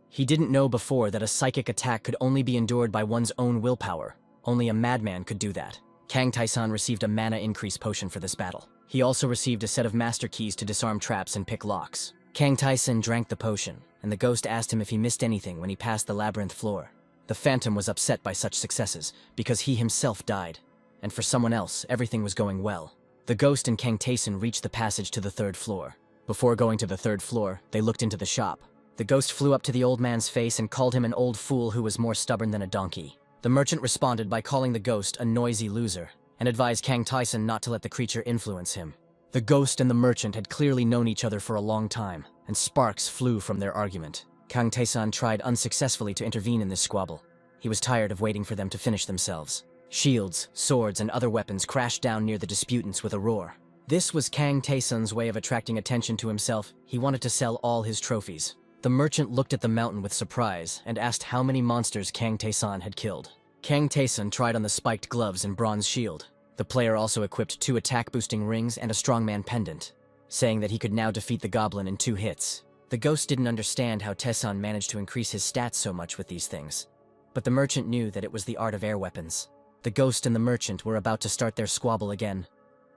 He didn't know before that a psychic attack could only be endured by one's own willpower. Only a madman could do that. Kang Taesan received a mana increase potion for this battle. He also received a set of master keys to disarm traps and pick locks. Kang Taesan drank the potion, and the ghost asked him if he missed anything when he passed the labyrinth floor. The phantom was upset by such successes, because he himself died. And for someone else, everything was going well. The ghost and Kang Taesan reached the passage to the 3rd floor. Before going to the 3rd floor, they looked into the shop. The ghost flew up to the old man's face and called him an old fool who was more stubborn than a donkey. The merchant responded by calling the ghost a noisy loser, and advised Kang Taesan not to let the creature influence him. The ghost and the merchant had clearly known each other for a long time, and sparks flew from their argument. Kang Taesan tried unsuccessfully to intervene in this squabble. He was tired of waiting for them to finish themselves. Shields, swords, and other weapons crashed down near the disputants with a roar. This was Kang Taesan's way of attracting attention to himself. He wanted to sell all his trophies. The merchant looked at the mountain with surprise and asked how many monsters Kang Taesan had killed. Kang Taesan tried on the spiked gloves and bronze shield. The player also equipped 2 attack-boosting rings and a strongman pendant, saying that he could now defeat the goblin in 2 hits. The ghost didn't understand how Taesan managed to increase his stats so much with these things. But the merchant knew that it was the art of air weapons. The ghost and the merchant were about to start their squabble again.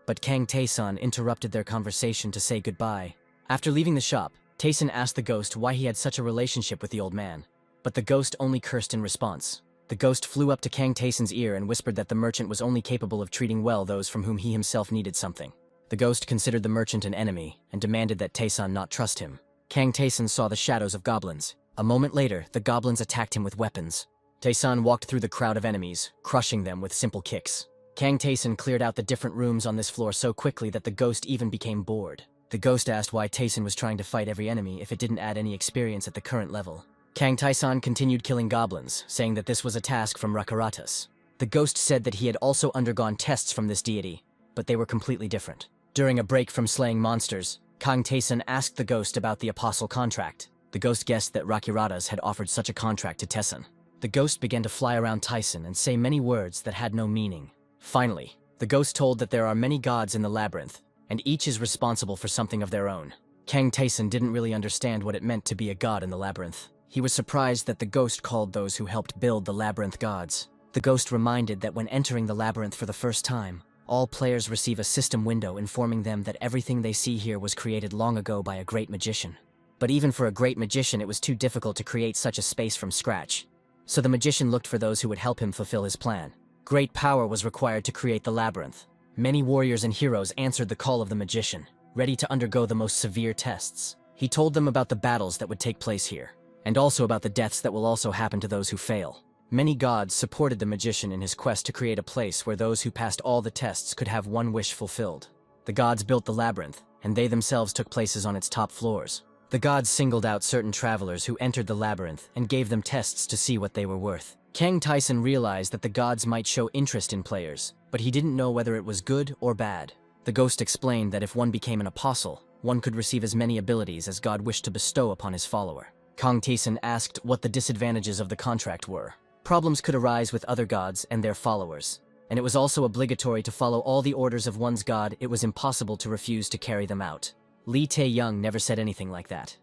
But Kang Taesan interrupted their conversation to say goodbye. After leaving the shop, Taesan asked the ghost why he had such a relationship with the old man. But the ghost only cursed in response. The ghost flew up to Kang Taesan's ear and whispered that the merchant was only capable of treating well those from whom he himself needed something. The ghost considered the merchant an enemy and demanded that Taesan not trust him. Kang Taesan saw the shadows of goblins. A moment later, the goblins attacked him with weapons. Taesan walked through the crowd of enemies, crushing them with simple kicks. Kang Taesan cleared out the different rooms on this floor so quickly that the ghost even became bored. The ghost asked why Taesan was trying to fight every enemy if it didn't add any experience at the current level. Kang Taesan continued killing goblins, saying that this was a task from Rakaratas. The ghost said that he had also undergone tests from this deity, but they were completely different. During a break from slaying monsters, Kang Taesan asked the ghost about the apostle contract. The ghost guessed that Rakiratas had offered such a contract to Taesan. The ghost began to fly around Taesan and say many words that had no meaning. Finally, the ghost told that there are many gods in the labyrinth, and each is responsible for something of their own. Kang Taesan didn't really understand what it meant to be a god in the labyrinth. He was surprised that the ghost called those who helped build the labyrinth gods. The ghost reminded that when entering the labyrinth for the first time, all players receive a system window informing them that everything they see here was created long ago by a great magician. But even for a great magician, it was too difficult to create such a space from scratch. So the magician looked for those who would help him fulfill his plan. Great power was required to create the labyrinth. Many warriors and heroes answered the call of the magician, ready to undergo the most severe tests. He told them about the battles that would take place here, and also about the deaths that will also happen to those who fail. Many gods supported the magician in his quest to create a place where those who passed all the tests could have one wish fulfilled. The gods built the labyrinth, and they themselves took places on its top floors. The gods singled out certain travelers who entered the labyrinth and gave them tests to see what they were worth. Kang Taesan realized that the gods might show interest in players, but he didn't know whether it was good or bad. The ghost explained that if one became an apostle, one could receive as many abilities as God wished to bestow upon his follower. Kang Taesan asked what the disadvantages of the contract were. Problems could arise with other gods and their followers, and it was also obligatory to follow all the orders of one's god. It was impossible to refuse to carry them out. Lee Tae-young never said anything like that.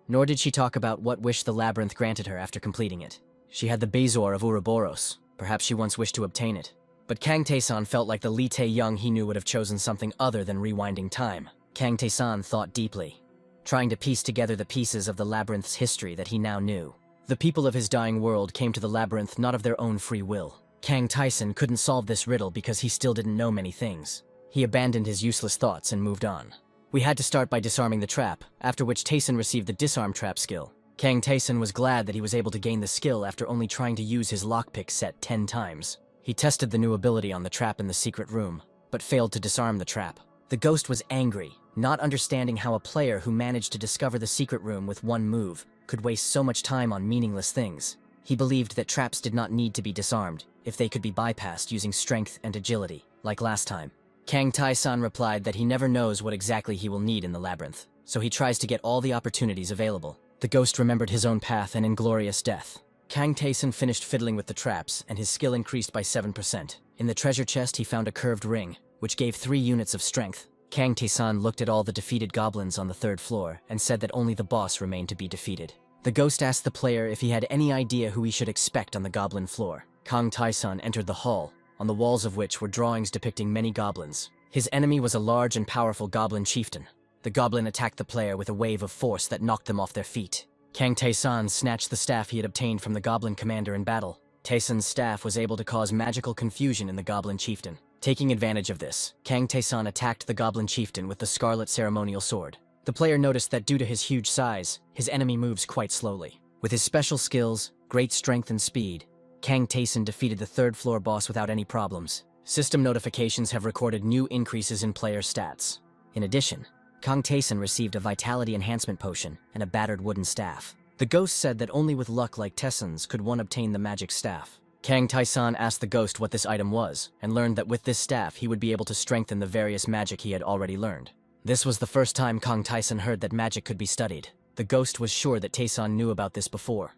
Nor did she talk about what wish the labyrinth granted her after completing it. She had the Bezor of Ouroboros. Perhaps she once wished to obtain it. But Kang Taesan felt like the Lee Tae-young he knew would have chosen something other than rewinding time. Kang Taesan thought deeply, trying to piece together the pieces of the labyrinth's history that he now knew. The people of his dying world came to the labyrinth not of their own free will. Kang Taesan couldn't solve this riddle because he still didn't know many things. He abandoned his useless thoughts and moved on. We had to start by disarming the trap, after which Tayson received the disarm trap skill. Kang Tayson was glad that he was able to gain the skill after only trying to use his lockpick set 10 times. He tested the new ability on the trap in the secret room, but failed to disarm the trap. The ghost was angry, not understanding how a player who managed to discover the secret room with one move could waste so much time on meaningless things. He believed that traps did not need to be disarmed if they could be bypassed using strength and agility, like last time. Kang Tae-san replied that he never knows what exactly he will need in the labyrinth, so he tries to get all the opportunities available. The ghost remembered his own path and inglorious death. Kang Tae-san finished fiddling with the traps, and his skill increased by 7%. In the treasure chest, he found a curved ring, which gave 3 units of strength. Kang Tae-san looked at all the defeated goblins on the 3rd floor and said that only the boss remained to be defeated. The ghost asked the player if he had any idea who he should expect on the goblin floor. Kang Tae-san entered the hall, on the walls of which were drawings depicting many goblins. His enemy was a large and powerful goblin chieftain. The goblin attacked the player with a wave of force that knocked them off their feet. Kang Tae-san snatched the staff he had obtained from the goblin commander in battle. Tae-san's staff was able to cause magical confusion in the goblin chieftain. Taking advantage of this, Kang Tae-san attacked the goblin chieftain with the scarlet ceremonial sword. The player noticed that due to his huge size, his enemy moves quite slowly. With his special skills, great strength and speed, Kang Tae-san defeated the 3rd floor boss without any problems. System notifications have recorded new increases in player stats. In addition, Kang Tae-san received a vitality enhancement potion and a battered wooden staff. The ghost said that only with luck like Tae-san's could one obtain the magic staff. Kang Tae-san asked the ghost what this item was, and learned that with this staff he would be able to strengthen the various magic he had already learned. This was the first time Kang Tae-san heard that magic could be studied. The ghost was sure that Tae-san knew about this before,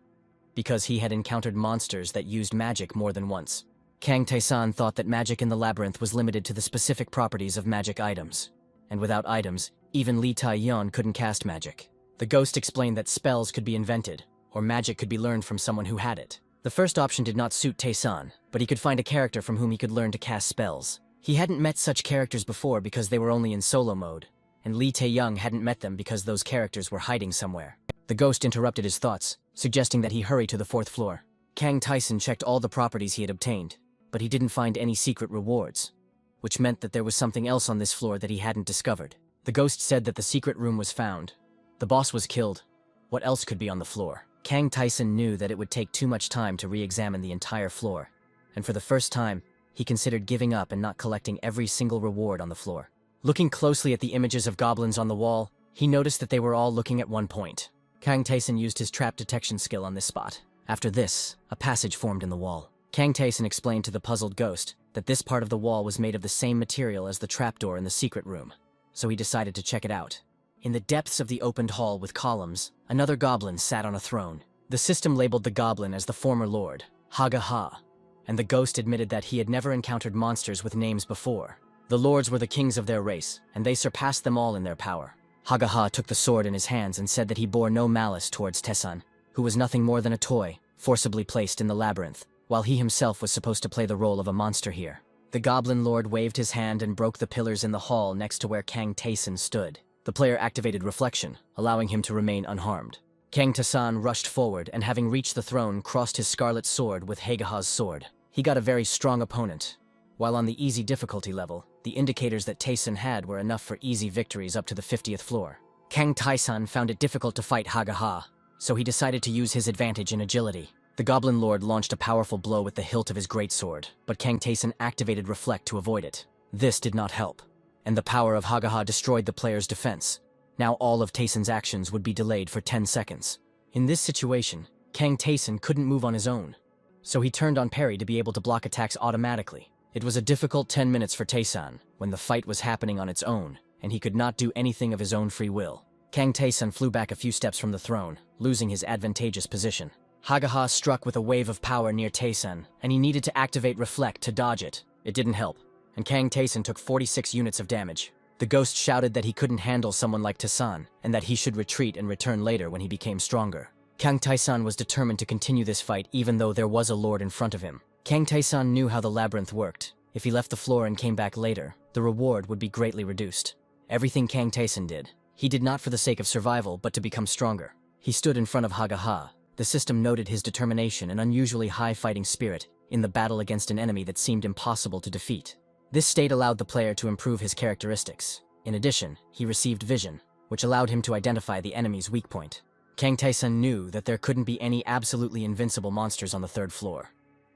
because he had encountered monsters that used magic more than once. Kang Tae-san thought that magic in the labyrinth was limited to the specific properties of magic items, and without items, even Lee Tai-yeon couldn't cast magic. The ghost explained that spells could be invented, or magic could be learned from someone who had it. The first option did not suit Tae-san, but he could find a character from whom he could learn to cast spells. He hadn't met such characters before because they were only in solo mode, and Lee Tae-young hadn't met them because those characters were hiding somewhere. The ghost interrupted his thoughts, suggesting that he hurry to the 4th floor. Kang Tae-san checked all the properties he had obtained, but he didn't find any secret rewards, which meant that there was something else on this floor that he hadn't discovered. The ghost said that the secret room was found. The boss was killed. What else could be on the floor? Kang Tae-san knew that it would take too much time to re-examine the entire floor, and for the first time, he considered giving up and not collecting every single reward on the floor. Looking closely at the images of goblins on the wall, he noticed that they were all looking at one point. Kang Tae-san used his trap detection skill on this spot. After this, a passage formed in the wall. Kang Tae-san explained to the puzzled ghost that this part of the wall was made of the same material as the trapdoor in the secret room, so he decided to check it out. In the depths of the opened hall with columns, another goblin sat on a throne. The system labeled the goblin as the former lord, Hagaha, and the ghost admitted that he had never encountered monsters with names before. The lords were the kings of their race, and they surpassed them all in their power. Hagaha took the sword in his hands and said that he bore no malice towards Tae-san, who was nothing more than a toy, forcibly placed in the labyrinth, while he himself was supposed to play the role of a monster here. The goblin lord waved his hand and broke the pillars in the hall next to where Kang Tae-san stood. The player activated reflection, allowing him to remain unharmed. Kang Tae-san rushed forward and having reached the throne crossed his scarlet sword with Hagaha's sword. He got a very strong opponent. While on the easy difficulty level, the indicators that Tae-san had were enough for easy victories up to the 50th floor. Kang Tae-san found it difficult to fight Hagaha, so he decided to use his advantage in agility. The Goblin Lord launched a powerful blow with the hilt of his greatsword, but Kang Tae-san activated Reflect to avoid it. This did not help, and the power of Hagaha destroyed the player's defense. Now all of Tae-san's actions would be delayed for 10 seconds. In this situation, Kang Tae-san couldn't move on his own, so he turned on parry to be able to block attacks automatically. It was a difficult 10 minutes for Tae-san when the fight was happening on its own, and he could not do anything of his own free will. Kang Tae-san flew back a few steps from the throne, losing his advantageous position. Hagaha struck with a wave of power near Tae-san, and he needed to activate Reflect to dodge it. It didn't help, and Kang Tae-san took 46 units of damage. The ghost shouted that he couldn't handle someone like Tae-san, and that he should retreat and return later when he became stronger. Kang Tae-san was determined to continue this fight even though there was a lord in front of him. Kang Tae-san knew how the labyrinth worked. If he left the floor and came back later, the reward would be greatly reduced. Everything Kang Tae-san did, he did not for the sake of survival, but to become stronger. He stood in front of Hagaha. The system noted his determination and unusually high fighting spirit in the battle against an enemy that seemed impossible to defeat. This state allowed the player to improve his characteristics. In addition, he received vision, which allowed him to identify the enemy's weak point. Kang Tae-sun knew that there couldn't be any absolutely invincible monsters on the third floor,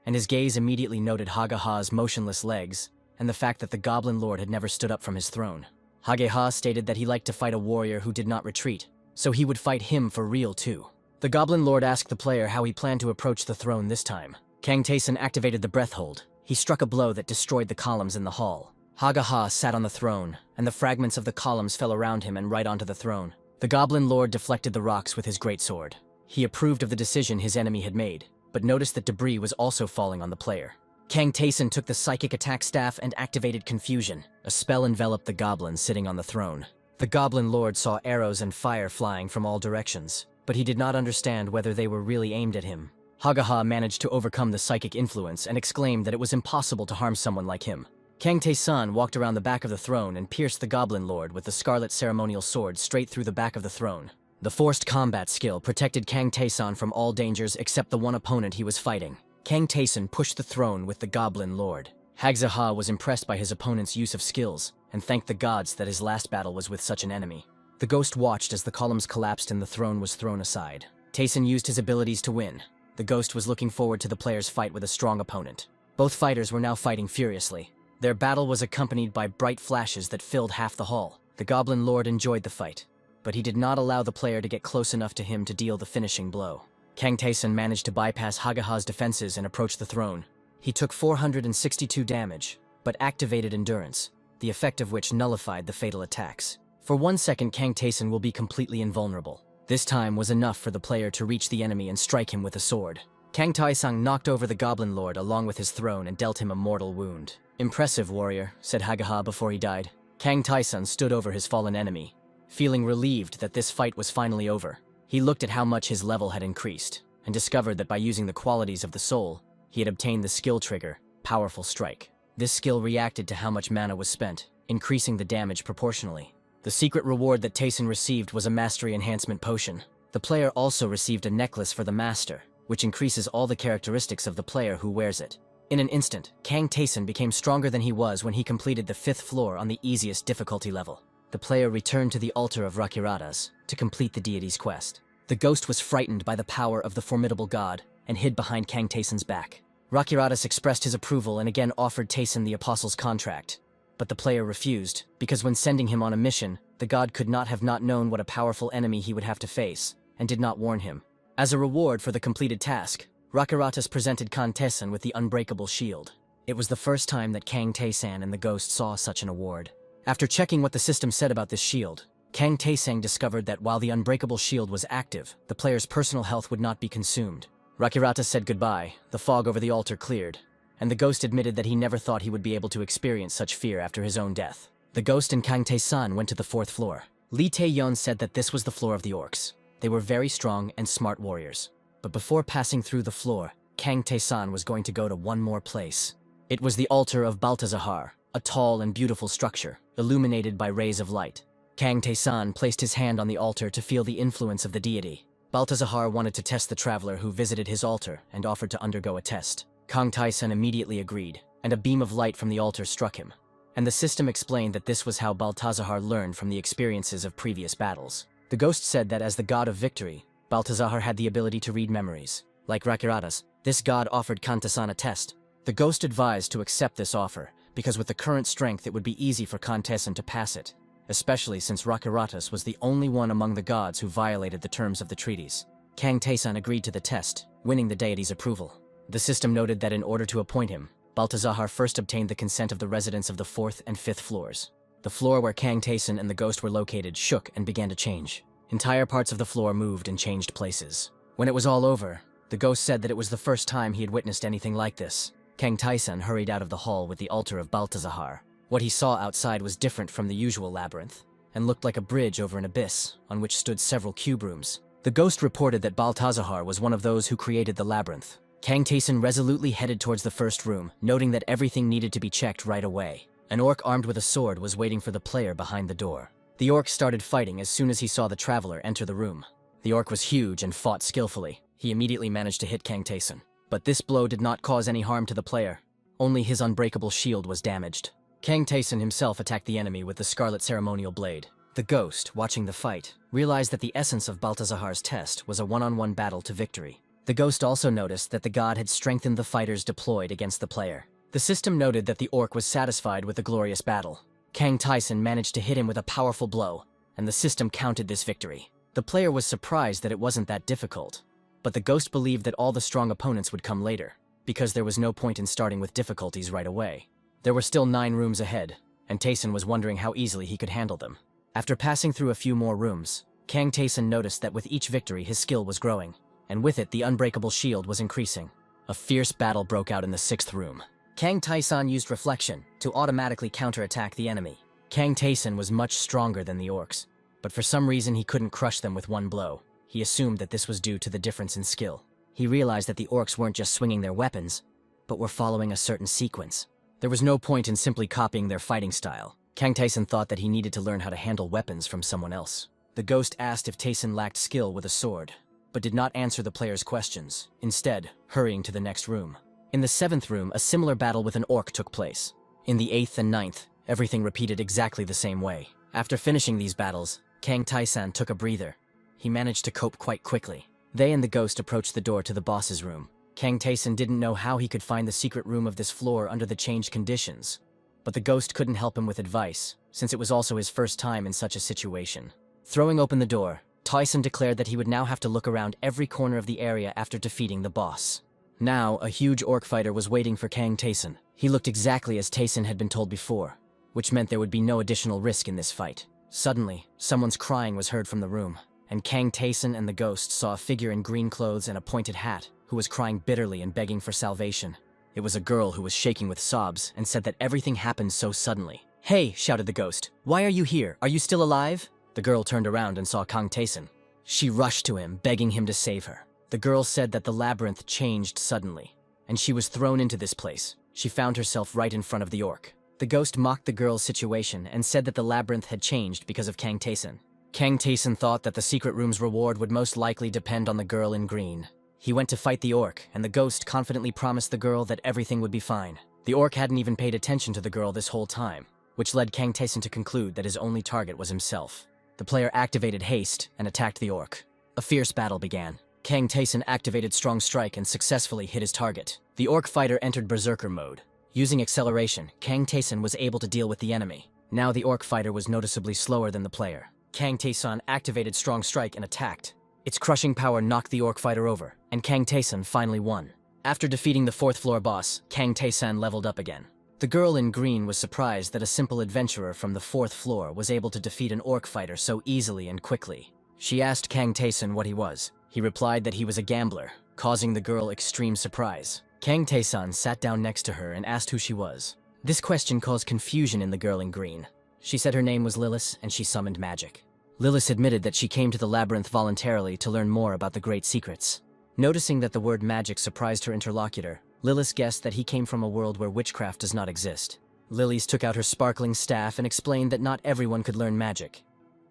and his gaze immediately noted Hageha's motionless legs and the fact that the Goblin Lord had never stood up from his throne. Hageha stated that he liked to fight a warrior who did not retreat, so he would fight him for real too. The Goblin Lord asked the player how he planned to approach the throne this time. Kang Tae-sun activated the breath hold. He struck a blow that destroyed the columns in the hall. Hageha sat on the throne, and the fragments of the columns fell around him and right onto the throne. The Goblin Lord deflected the rocks with his greatsword. He approved of the decision his enemy had made, but noticed that debris was also falling on the player. Kang Tae-sun took the psychic attack staff and activated Confusion. A spell enveloped the goblin sitting on the throne. The Goblin Lord saw arrows and fire flying from all directions, but he did not understand whether they were really aimed at him. Hageha managed to overcome the psychic influence and exclaimed that it was impossible to harm someone like him. Kang Tae-sun walked around the back of the throne and pierced the Goblin Lord with the scarlet ceremonial sword straight through the back of the throne. The forced combat skill protected Kang Tae-sun from all dangers except the one opponent he was fighting. Kang Tae-sun pushed the throne with the Goblin Lord. Hageha was impressed by his opponent's use of skills and thanked the gods that his last battle was with such an enemy. The ghost watched as the columns collapsed and the throne was thrown aside. Tae-sun used his abilities to win. The ghost was looking forward to the player's fight with a strong opponent. Both fighters were now fighting furiously. Their battle was accompanied by bright flashes that filled half the hall. The Goblin Lord enjoyed the fight, but he did not allow the player to get close enough to him to deal the finishing blow. Kang Tae-sun managed to bypass Hageha's defenses and approach the throne. He took 462 damage, but activated Endurance, the effect of which nullified the fatal attacks. For 1 second, Kang Tae-sun will be completely invulnerable. This time was enough for the player to reach the enemy and strike him with a sword. Kang Tae-sun knocked over the Goblin Lord along with his throne and dealt him a mortal wound. "Impressive, warrior," said Hageha before he died. Kang Tae-sun stood over his fallen enemy, feeling relieved that this fight was finally over. He looked at how much his level had increased, and discovered that by using the qualities of the soul, he had obtained the skill trigger, Powerful Strike. This skill reacted to how much mana was spent, increasing the damage proportionally. The secret reward that Tae-sun received was a Mastery Enhancement Potion. The player also received a necklace for the Master, which increases all the characteristics of the player who wears it. In an instant, Kang Tae-sun became stronger than he was when he completed the 5th floor on the easiest difficulty level. The player returned to the altar of Rakiratas to complete the deity's quest. The ghost was frightened by the power of the formidable god and hid behind Kang Tae-sun's back. Rakiratas expressed his approval and again offered Tae-sun the apostle's contract, but the player refused, because when sending him on a mission, the god could not have not known what a powerful enemy he would have to face, and did not warn him. As a reward for the completed task, Rakiratas presented Kang Tae-sun with the Unbreakable Shield. It was the first time that Kang Tae-sun and the ghost saw such an award. After checking what the system said about this shield, Kang Tae-sun discovered that while the Unbreakable Shield was active, the player's personal health would not be consumed. Rakiratas said goodbye, the fog over the altar cleared, and the ghost admitted that he never thought he would be able to experience such fear after his own death. The ghost and Kang Tae-sun went to the 4th floor. Lee Tae-yeon said that this was the floor of the orcs. They were very strong and smart warriors. But before passing through the floor, Kang Tae-sun was going to go to one more place. It was the altar of Baltazar, a tall and beautiful structure, illuminated by rays of light. Kang Tae-sun placed his hand on the altar to feel the influence of the deity. Baltazar wanted to test the traveler who visited his altar and offered to undergo a test. Kang Tae-sun immediately agreed, and a beam of light from the altar struck him. And the system explained that this was how Baltazar learned from the experiences of previous battles. The ghost said that as the god of victory, Baltazar had the ability to read memories. Like Rakiratas, this god offered Kang Tae-sun a test. The ghost advised to accept this offer, because with the current strength it would be easy for Kang Tae-sun to pass it, especially since Rakiratas was the only one among the gods who violated the terms of the treaties. Kang Tae-sun agreed to the test, winning the deity's approval. The system noted that in order to appoint him, Baltazar first obtained the consent of the residents of the 4th and 5th floors. The floor where Kang Tae-sun and the ghost were located shook and began to change. Entire parts of the floor moved and changed places. When it was all over, the ghost said that it was the first time he had witnessed anything like this. Kang Tae-sun hurried out of the hall with the altar of Baltazar. What he saw outside was different from the usual labyrinth, and looked like a bridge over an abyss, on which stood several cube rooms. The ghost reported that Baltazar was one of those who created the labyrinth. Kang Tae-sun resolutely headed towards the first room, noting that everything needed to be checked right away. An orc armed with a sword was waiting for the player behind the door. The orc started fighting as soon as he saw the traveler enter the room. The orc was huge and fought skillfully. He immediately managed to hit Kang Tae-sun. But this blow did not cause any harm to the player. Only his unbreakable shield was damaged. Kang Taeson himself attacked the enemy with the Scarlet Ceremonial Blade. The ghost, watching the fight, realized that the essence of Baltazar's test was a one-on-one battle to victory. The ghost also noticed that the god had strengthened the fighters deployed against the player. The system noted that the orc was satisfied with the glorious battle. Kang Taeson managed to hit him with a powerful blow, and the system counted this victory. The player was surprised that it wasn't that difficult, but the ghost believed that all the strong opponents would come later, because there was no point in starting with difficulties right away. There were still 9 rooms ahead, and Taeson was wondering how easily he could handle them. After passing through a few more rooms, Kang Taeson noticed that with each victory his skill was growing, and with it the unbreakable shield was increasing. A fierce battle broke out in the 6th room. Kang Taeson used reflection to automatically counterattack the enemy. Kang Taeson was much stronger than the orcs, but for some reason he couldn't crush them with one blow. He assumed that this was due to the difference in skill. He realized that the orcs weren't just swinging their weapons, but were following a certain sequence. There was no point in simply copying their fighting style. Kang Taeson thought that he needed to learn how to handle weapons from someone else. The ghost asked if Taeson lacked skill with a sword, but did not answer the player's questions, instead hurrying to the next room. In the 7th room, a similar battle with an orc took place. In the 8th and 9th, everything repeated exactly the same way. After finishing these battles, Kang Taeson took a breather. He managed to cope quite quickly. They and the ghost approached the door to the boss's room. Kang Taeson didn't know how he could find the secret room of this floor under the changed conditions, but the ghost couldn't help him with advice, since it was also his first time in such a situation. Throwing open the door, Taeson declared that he would now have to look around every corner of the area after defeating the boss. Now, a huge orc fighter was waiting for Kang Taeson. He looked exactly as Taeson had been told before, which meant there would be no additional risk in this fight. Suddenly, someone's crying was heard from the room, and Kang Taeson and the ghost saw a figure in green clothes and a pointed hat who was crying bitterly and begging for salvation. It was a girl who was shaking with sobs and said that everything happened so suddenly. "Hey," shouted the ghost. "Why are you here? Are you still alive?" The girl turned around and saw Kang Taeson. She rushed to him, begging him to save her. The girl said that the labyrinth changed suddenly, and she was thrown into this place. She found herself right in front of the orc. The ghost mocked the girl's situation and said that the labyrinth had changed because of Kang Taeson. Kang Taeson thought that the secret room's reward would most likely depend on the girl in green. He went to fight the orc, and the ghost confidently promised the girl that everything would be fine. The orc hadn't even paid attention to the girl this whole time, which led Kang Taeson to conclude that his only target was himself. The player activated haste and attacked the orc. A fierce battle began. Kang Taeson activated Strong Strike and successfully hit his target. The orc fighter entered Berserker mode. Using acceleration, Kang Taeson was able to deal with the enemy. Now the orc fighter was noticeably slower than the player. Kang Taeson activated Strong Strike and attacked. Its crushing power knocked the orc fighter over, and Kang Taeson finally won. After defeating the 4th floor boss, Kang Taeson leveled up again. The girl in green was surprised that a simple adventurer from the 4th floor was able to defeat an orc fighter so easily and quickly. She asked Kang Taeson what he was. He replied that he was a gambler, causing the girl extreme surprise. Kang Taeson sat down next to her and asked who she was. This question caused confusion in the girl in green. She said her name was Lilith and she summoned magic. Lilith admitted that she came to the labyrinth voluntarily to learn more about the great secrets. Noticing that the word magic surprised her interlocutor, Lilith guessed that he came from a world where witchcraft does not exist. Lilith took out her sparkling staff and explained that not everyone could learn magic.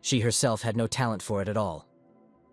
She herself had no talent for it at all,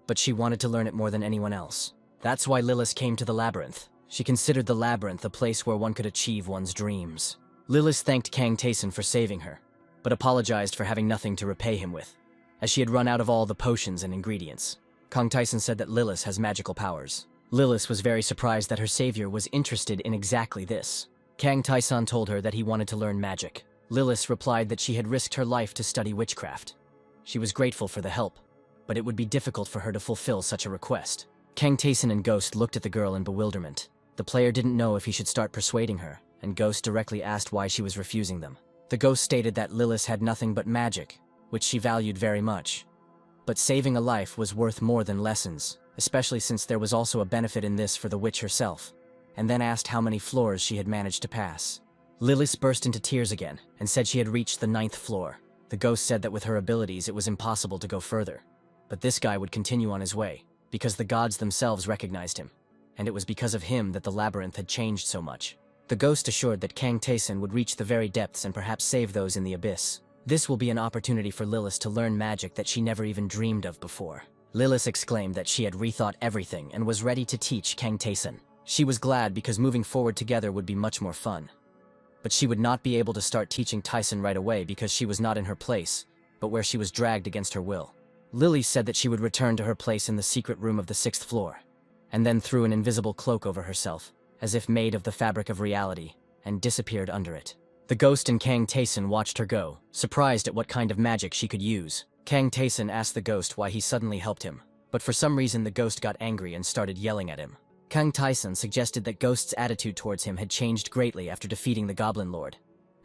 but she wanted to learn it more than anyone else. That's why Lilith came to the labyrinth. She considered the labyrinth a place where one could achieve one's dreams. Lilith thanked Kang Taeson for saving her, but apologized for having nothing to repay him with, as she had run out of all the potions and ingredients. Kang Taeson said that Lilith has magical powers. Lilith was very surprised that her savior was interested in exactly this. Kang Taeson told her that he wanted to learn magic. Lilith replied that she had risked her life to study witchcraft. She was grateful for the help, but it would be difficult for her to fulfill such a request. Kang Taeson and Ghost looked at the girl in bewilderment. The player didn't know if he should start persuading her, and Ghost directly asked why she was refusing them. The Ghost stated that Lilith had nothing but magic, which she valued very much. But saving a life was worth more than lessons, especially since there was also a benefit in this for the witch herself, and then asked how many floors she had managed to pass. Lilith burst into tears again, and said she had reached the 9th floor. The Ghost said that with her abilities it was impossible to go further. But this guy would continue on his way, because the gods themselves recognized him, and it was because of him that the labyrinth had changed so much. The Ghost assured that Kang Taeson would reach the very depths and perhaps save those in the abyss. This will be an opportunity for Lilith to learn magic that she never even dreamed of before. Lilith exclaimed that she had rethought everything and was ready to teach Kang Taeson. She was glad because moving forward together would be much more fun. but she would not be able to start teaching Tyson right away because she was not in her place, but where she was dragged against her will. Lily said that she would return to her place in the secret room of the 6th floor, and then threw an invisible cloak over herself, as if made of the fabric of reality, and disappeared under it. The ghost and Kang Taeson watched her go, surprised at what kind of magic she could use. Kang Taeson asked the ghost why he suddenly helped him, but for some reason the ghost got angry and started yelling at him. Kang Taeson suggested that Ghost's attitude towards him had changed greatly after defeating the Goblin Lord,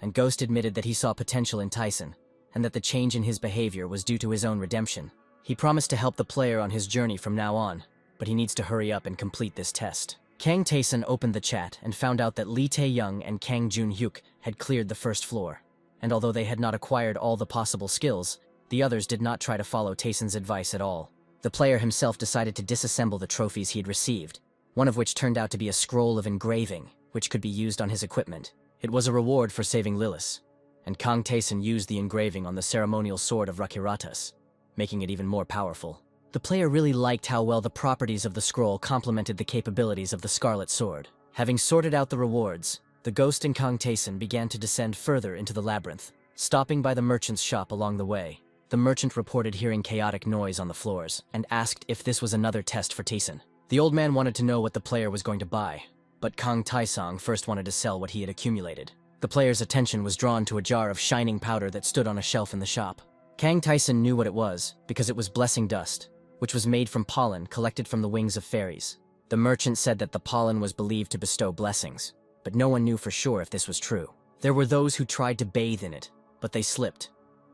and Ghost admitted that he saw potential in Tyson, and that the change in his behavior was due to his own redemption. He promised to help the player on his journey from now on, but he needs to hurry up and complete this test. Kang Taeson opened the chat and found out that Lee Tae-young and Kang Jun-hyuk had cleared the 1st floor, and although they had not acquired all the possible skills, the others did not try to follow Taeson's advice at all. The player himself decided to disassemble the trophies he had received, one of which turned out to be a scroll of engraving, which could be used on his equipment. It was a reward for saving Lilith, and Kang Taeson used the engraving on the ceremonial sword of Rakiratas, making it even more powerful. The player really liked how well the properties of the scroll complemented the capabilities of the Scarlet Sword. Having sorted out the rewards, the ghost and Kang Taeson began to descend further into the labyrinth, stopping by the merchant's shop along the way. The merchant reported hearing chaotic noise on the floors, and asked if this was another test for Taeson. The old man wanted to know what the player was going to buy, but Kang Taesong first wanted to sell what he had accumulated. The player's attention was drawn to a jar of shining powder that stood on a shelf in the shop. Kang Taeson knew what it was, because it was blessing dust, which was made from pollen collected from the wings of fairies. The merchant said that the pollen was believed to bestow blessings, but no one knew for sure if this was true. There were those who tried to bathe in it, but they slipped.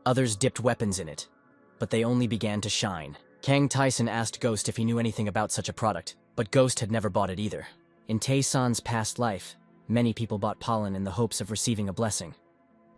Others dipped weapons in it, but they only began to shine. Kang Taeson asked Ghost if he knew anything about such a product, but Ghost had never bought it either. In Taeson's past life, many people bought pollen in the hopes of receiving a blessing,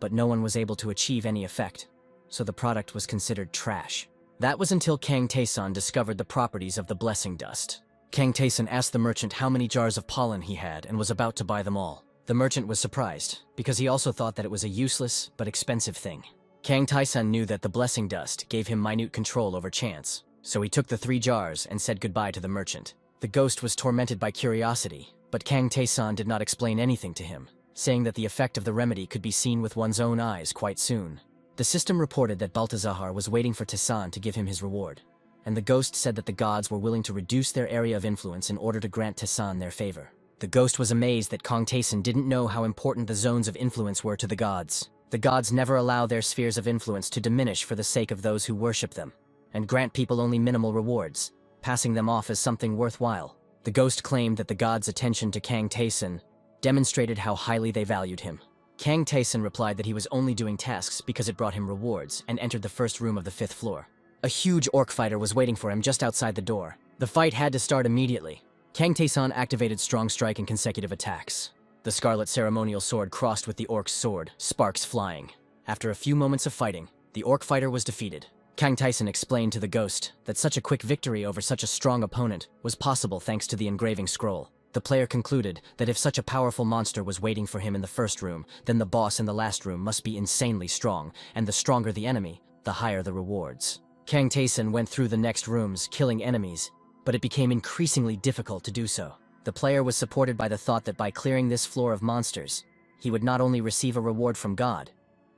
but no one was able to achieve any effect, so the product was considered trash. That was until Kang Taeson discovered the properties of the blessing dust. Kang Taeson asked the merchant how many jars of pollen he had and was about to buy them all. The merchant was surprised, because he also thought that it was a useless but expensive thing. Kang Taeson knew that the blessing dust gave him minute control over chance, so he took the 3 jars and said goodbye to the merchant. The ghost was tormented by curiosity, but Kang Taeson did not explain anything to him, saying that the effect of the remedy could be seen with one's own eyes quite soon. The system reported that Baltazar was waiting for Taeson to give him his reward, and the ghost said that the gods were willing to reduce their area of influence in order to grant Taeson their favor. The ghost was amazed that Kang Taeson didn't know how important the zones of influence were to the gods. The gods never allow their spheres of influence to diminish for the sake of those who worship them, and grant people only minimal rewards, passing them off as something worthwhile. The ghost claimed that the gods' attention to Kang Taeson demonstrated how highly they valued him. Kang Taeson replied that he was only doing tasks because it brought him rewards, and entered the first room of the 5th floor. A huge orc fighter was waiting for him just outside the door. The fight had to start immediately. Kang Taeson activated Strong Strike in consecutive attacks. The Scarlet Ceremonial Sword crossed with the orc's sword, sparks flying. After a few moments of fighting, the orc fighter was defeated. Kang Taeson explained to the ghost that such a quick victory over such a strong opponent was possible thanks to the engraving scroll. The player concluded that if such a powerful monster was waiting for him in the first room, then the boss in the last room must be insanely strong, and the stronger the enemy, the higher the rewards. Kang Taeson went through the next rooms, killing enemies, but it became increasingly difficult to do so. The player was supported by the thought that by clearing this floor of monsters, he would not only receive a reward from God,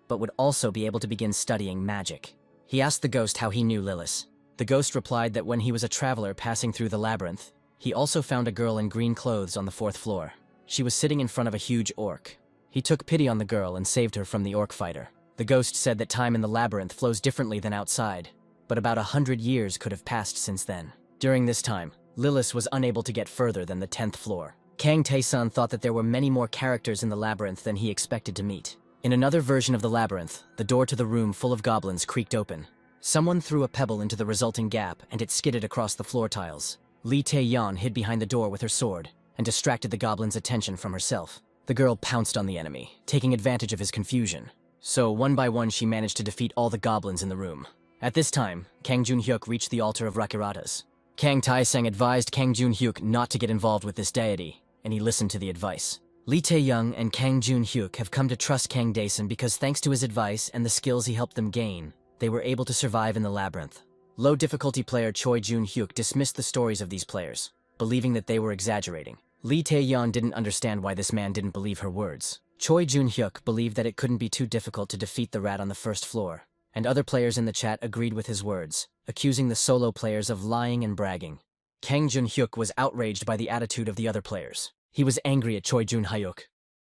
but would also be able to begin studying magic. He asked the ghost how he knew Lilith. The ghost replied that when he was a traveler passing through the labyrinth, he also found a girl in green clothes on the 4th floor. She was sitting in front of a huge orc. He took pity on the girl and saved her from the orc fighter. The ghost said that time in the labyrinth flows differently than outside, but about 100 years could have passed since then. During this time, Lilith was unable to get further than the 10th floor. Kang Taeson thought that there were many more characters in the labyrinth than he expected to meet. In another version of the labyrinth, the door to the room full of goblins creaked open. Someone threw a pebble into the resulting gap, and it skidded across the floor tiles. Lee Tae-yeon hid behind the door with her sword, and distracted the goblin's attention from herself. The girl pounced on the enemy, taking advantage of his confusion. So, one by one, she managed to defeat all the goblins in the room. At this time, Kang Jun-hyuk reached the altar of Rakiratas. Kang Taesang advised Kang Jun-hyuk not to get involved with this deity, and he listened to the advice. Lee Tae-young and Kang Jun-hyuk have come to trust Kang Daeson because thanks to his advice and the skills he helped them gain, they were able to survive in the labyrinth. Low-difficulty player Choi Jun-hyuk dismissed the stories of these players, believing that they were exaggerating. Lee Tae-yeon didn't understand why this man didn't believe her words. Choi Jun-hyuk believed that it couldn't be too difficult to defeat the rat on the first floor, and other players in the chat agreed with his words, accusing the solo players of lying and bragging. Kang Jun-hyuk was outraged by the attitude of the other players. He was angry at Choi Jun-hyuk,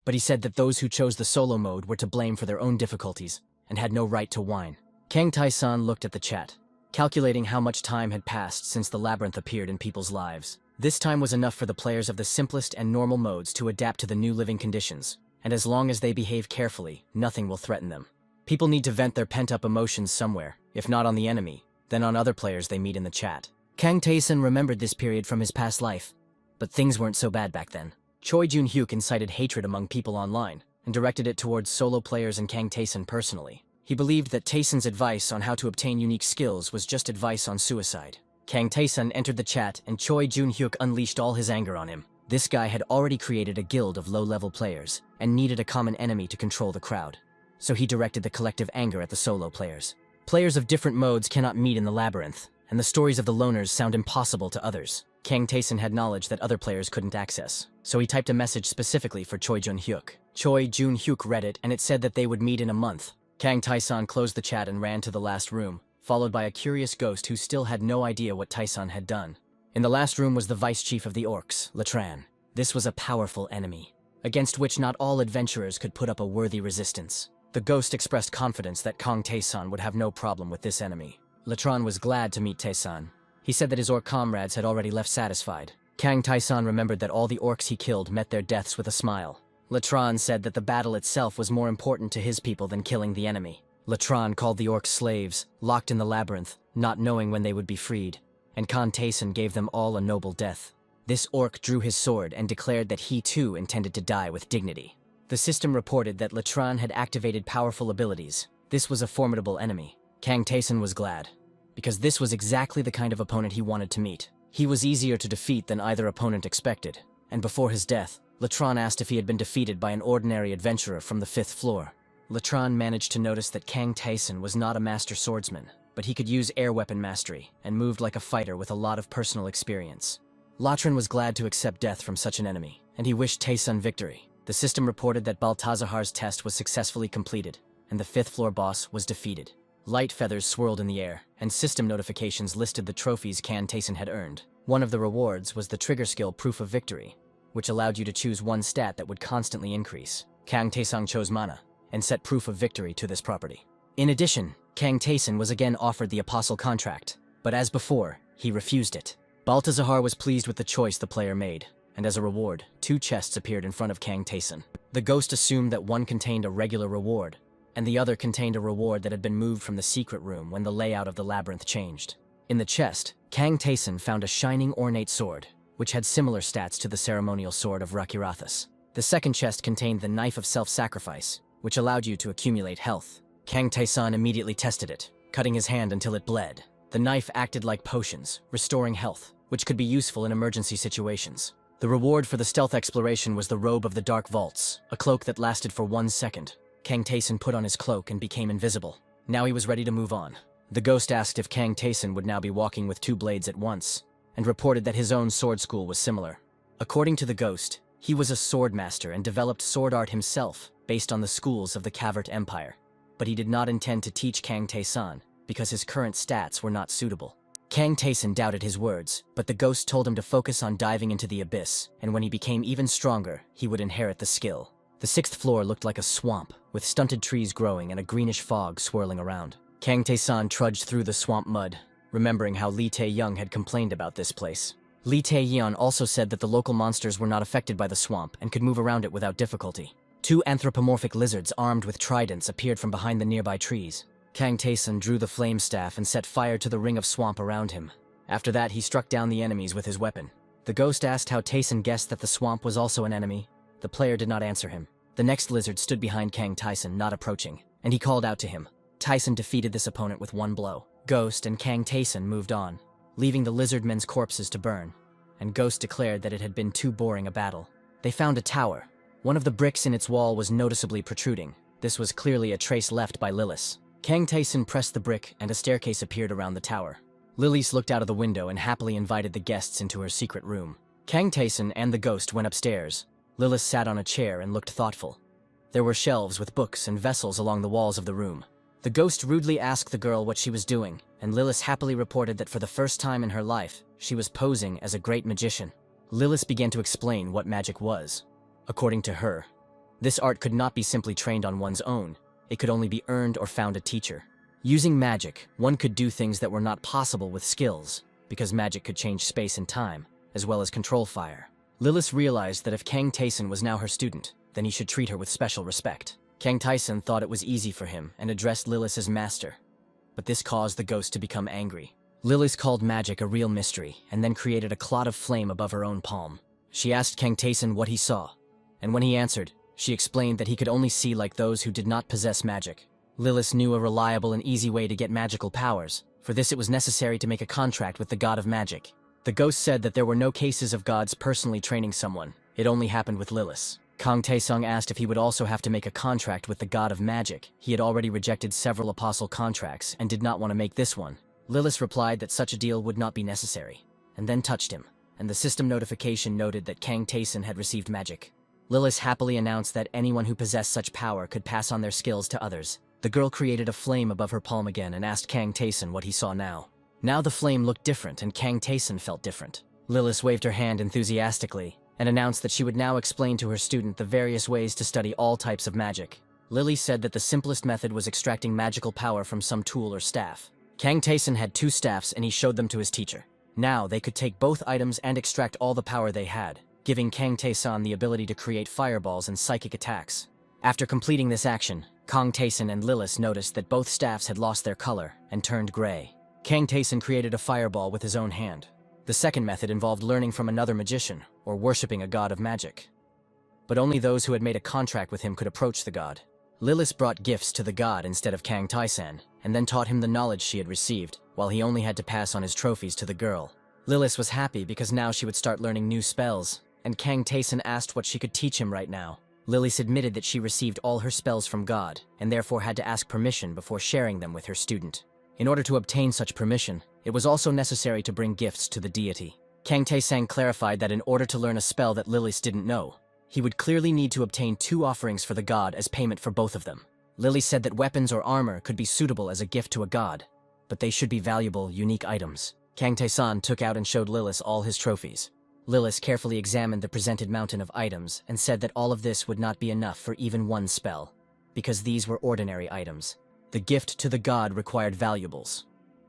but he said that those who chose the solo mode were to blame for their own difficulties and had no right to whine. Kang Tae-san looked at the chat, calculating how much time had passed since the labyrinth appeared in people's lives. This time was enough for the players of the simplest and normal modes to adapt to the new living conditions, and as long as they behave carefully, nothing will threaten them. People need to vent their pent-up emotions somewhere, if not on the enemy, then on other players they meet in the chat. Kang Tae-san remembered this period from his past life, but things weren't so bad back then. Choi Jun-hyuk incited hatred among people online, and directed it towards solo players and Kang Tae-san personally. He believed that Tae-san's advice on how to obtain unique skills was just advice on suicide. Kang Tae-san entered the chat and Choi Jun-hyuk unleashed all his anger on him. This guy had already created a guild of low-level players, and needed a common enemy to control the crowd. So he directed the collective anger at the solo players. Players of different modes cannot meet in the labyrinth, and the stories of the loners sound impossible to others. Kang Tae-san had knowledge that other players couldn't access, so he typed a message specifically for Choi Jun-hyuk. Choi Jun-hyuk read it, and it said that they would meet in a month. Kang Tae-san closed the chat and ran to the last room, followed by a curious ghost who still had no idea what Tae-san had done. In the last room was the vice chief of the orcs, Latran. This was a powerful enemy, against which not all adventurers could put up a worthy resistance. The ghost expressed confidence that Kang Tae-san would have no problem with this enemy. Latran was glad to meet Tae-san. He said that his orc comrades had already left satisfied. Kang Tae-san remembered that all the orcs he killed met their deaths with a smile. Latran said that the battle itself was more important to his people than killing the enemy. Latran called the orcs slaves, locked in the labyrinth, not knowing when they would be freed, and Kang Tae-san gave them all a noble death. This orc drew his sword and declared that he too intended to die with dignity. The system reported that Latran had activated powerful abilities. This was a formidable enemy. Kang Tae-san was glad, because this was exactly the kind of opponent he wanted to meet. He was easier to defeat than either opponent expected, and before his death, Latran asked if he had been defeated by an ordinary adventurer from the 5th floor. Latran managed to notice that Kang Tae-san was not a master swordsman, but he could use air weapon mastery and moved like a fighter with a lot of personal experience. Latran was glad to accept death from such an enemy, and he wished Tae-san victory. The system reported that Baltazahar's test was successfully completed, and the 5th floor boss was defeated. Light feathers swirled in the air, and system notifications listed the trophies Kang Tae-san had earned. One of the rewards was the trigger skill Proof of Victory, which allowed you to choose one stat that would constantly increase. Kang Tae-san chose Mana, and set Proof of Victory to this property. In addition, Kang Tae-san was again offered the Apostle contract, but as before, he refused it. Baltazar was pleased with the choice the player made, and as a reward, 2 chests appeared in front of Kang Tae-san. The ghost assumed that one contained a regular reward, and the other contained a reward that had been moved from the secret room when the layout of the labyrinth changed. In the chest, Kang Tae-san found a shining ornate sword, which had similar stats to the ceremonial sword of Rakirathas. The second chest contained the Knife of Self-Sacrifice, which allowed you to accumulate health. Kang Tae-san immediately tested it, cutting his hand until it bled. The knife acted like potions, restoring health, which could be useful in emergency situations. The reward for the stealth exploration was the Robe of the Dark Vaults, a cloak that lasted for 1 second. Kang Tae-san put on his cloak and became invisible. Now he was ready to move on. The ghost asked if Kang Tae-san would now be walking with 2 blades at once, and reported that his own sword school was similar. According to the ghost, he was a sword master and developed sword art himself based on the schools of the Cavert Empire. But he did not intend to teach Kang Tae-san because his current stats were not suitable. Kang Tae-san doubted his words, but the ghost told him to focus on diving into the abyss, and when he became even stronger, he would inherit the skill. The 6th floor looked like a swamp, with stunted trees growing and a greenish fog swirling around. Kang Tae-san trudged through the swamp mud, remembering how Lee Tae-young had complained about this place. Lee Tae-yeon also said that the local monsters were not affected by the swamp and could move around it without difficulty. 2 anthropomorphic lizards armed with tridents appeared from behind the nearby trees. Kang Tae-san drew the flame staff and set fire to the ring of swamp around him. After that, he struck down the enemies with his weapon. The ghost asked how Tae-san guessed that the swamp was also an enemy. The player did not answer him. The next lizard stood behind Kang Tae-san, not approaching, and he called out to him. Tae-san defeated this opponent with 1 blow. Ghost and Kang Tae-san moved on, leaving the lizard men's corpses to burn, and Ghost declared that it had been too boring a battle. They found a tower. One of the bricks in its wall was noticeably protruding. This was clearly a trace left by Lilith. Kang Tae-san pressed the brick and a staircase appeared around the tower. Lilith looked out of the window and happily invited the guests into her secret room. Kang Tae-san and the ghost went upstairs. Lilith sat on a chair and looked thoughtful. There were shelves with books and vessels along the walls of the room. The ghost rudely asked the girl what she was doing, and Lilith happily reported that for the first time in her life, she was posing as a great magician. Lilith began to explain what magic was. According to her, this art could not be simply trained on one's own. It could only be earned or found a teacher. Using magic, one could do things that were not possible with skills, because magic could change space and time, as well as control fire. Lilith realized that if Kang Taeson was now her student, then he should treat her with special respect. Kang Taeson thought it was easy for him and addressed Lilith as master, but this caused the ghost to become angry. Lilith called magic a real mystery and then created a clot of flame above her own palm. She asked Kang Taeson what he saw, and when he answered, she explained that he could only see like those who did not possess magic. Lilith knew a reliable and easy way to get magical powers. For this it was necessary to make a contract with the god of magic. The ghost said that there were no cases of gods personally training someone. It only happened with Lilith. Kang Taesung asked if he would also have to make a contract with the god of magic. He had already rejected several apostle contracts and did not want to make this one. Lilith replied that such a deal would not be necessary, and then touched him, and the system notification noted that Kang Taeson had received magic. Lilith happily announced that anyone who possessed such power could pass on their skills to others. The girl created a flame above her palm again and asked Kang Taeson what he saw now. Now the flame looked different and Kang Taeson felt different. Lilith waved her hand enthusiastically and announced that she would now explain to her student the various ways to study all types of magic. Lily said that the simplest method was extracting magical power from some tool or staff. Kang Taeson had 2 staffs and he showed them to his teacher. Now they could take both items and extract all the power they had, giving Kang Taeson the ability to create fireballs and psychic attacks. After completing this action, Kang Taeson and Lilith noticed that both staffs had lost their color and turned gray. Kang Taeson created a fireball with his own hand. The second method involved learning from another magician, or worshipping a god of magic. But only those who had made a contract with him could approach the god. Lilith brought gifts to the god instead of Kang Taeson, and then taught him the knowledge she had received, while he only had to pass on his trophies to the girl. Lilith was happy because now she would start learning new spells, and Kang Taeson asked what she could teach him right now. Lilith admitted that she received all her spells from God, and therefore had to ask permission before sharing them with her student. In order to obtain such permission, it was also necessary to bring gifts to the deity. Kang Taesang clarified that in order to learn a spell that Lilith didn't know, he would clearly need to obtain 2 offerings for the god as payment for both of them. Lily said that weapons or armor could be suitable as a gift to a god, but they should be valuable, unique items. Kang Taesan took out and showed Lilith all his trophies. Lilith carefully examined the presented mountain of items and said that all of this would not be enough for even one spell, because these were ordinary items. The gift to the god required valuables.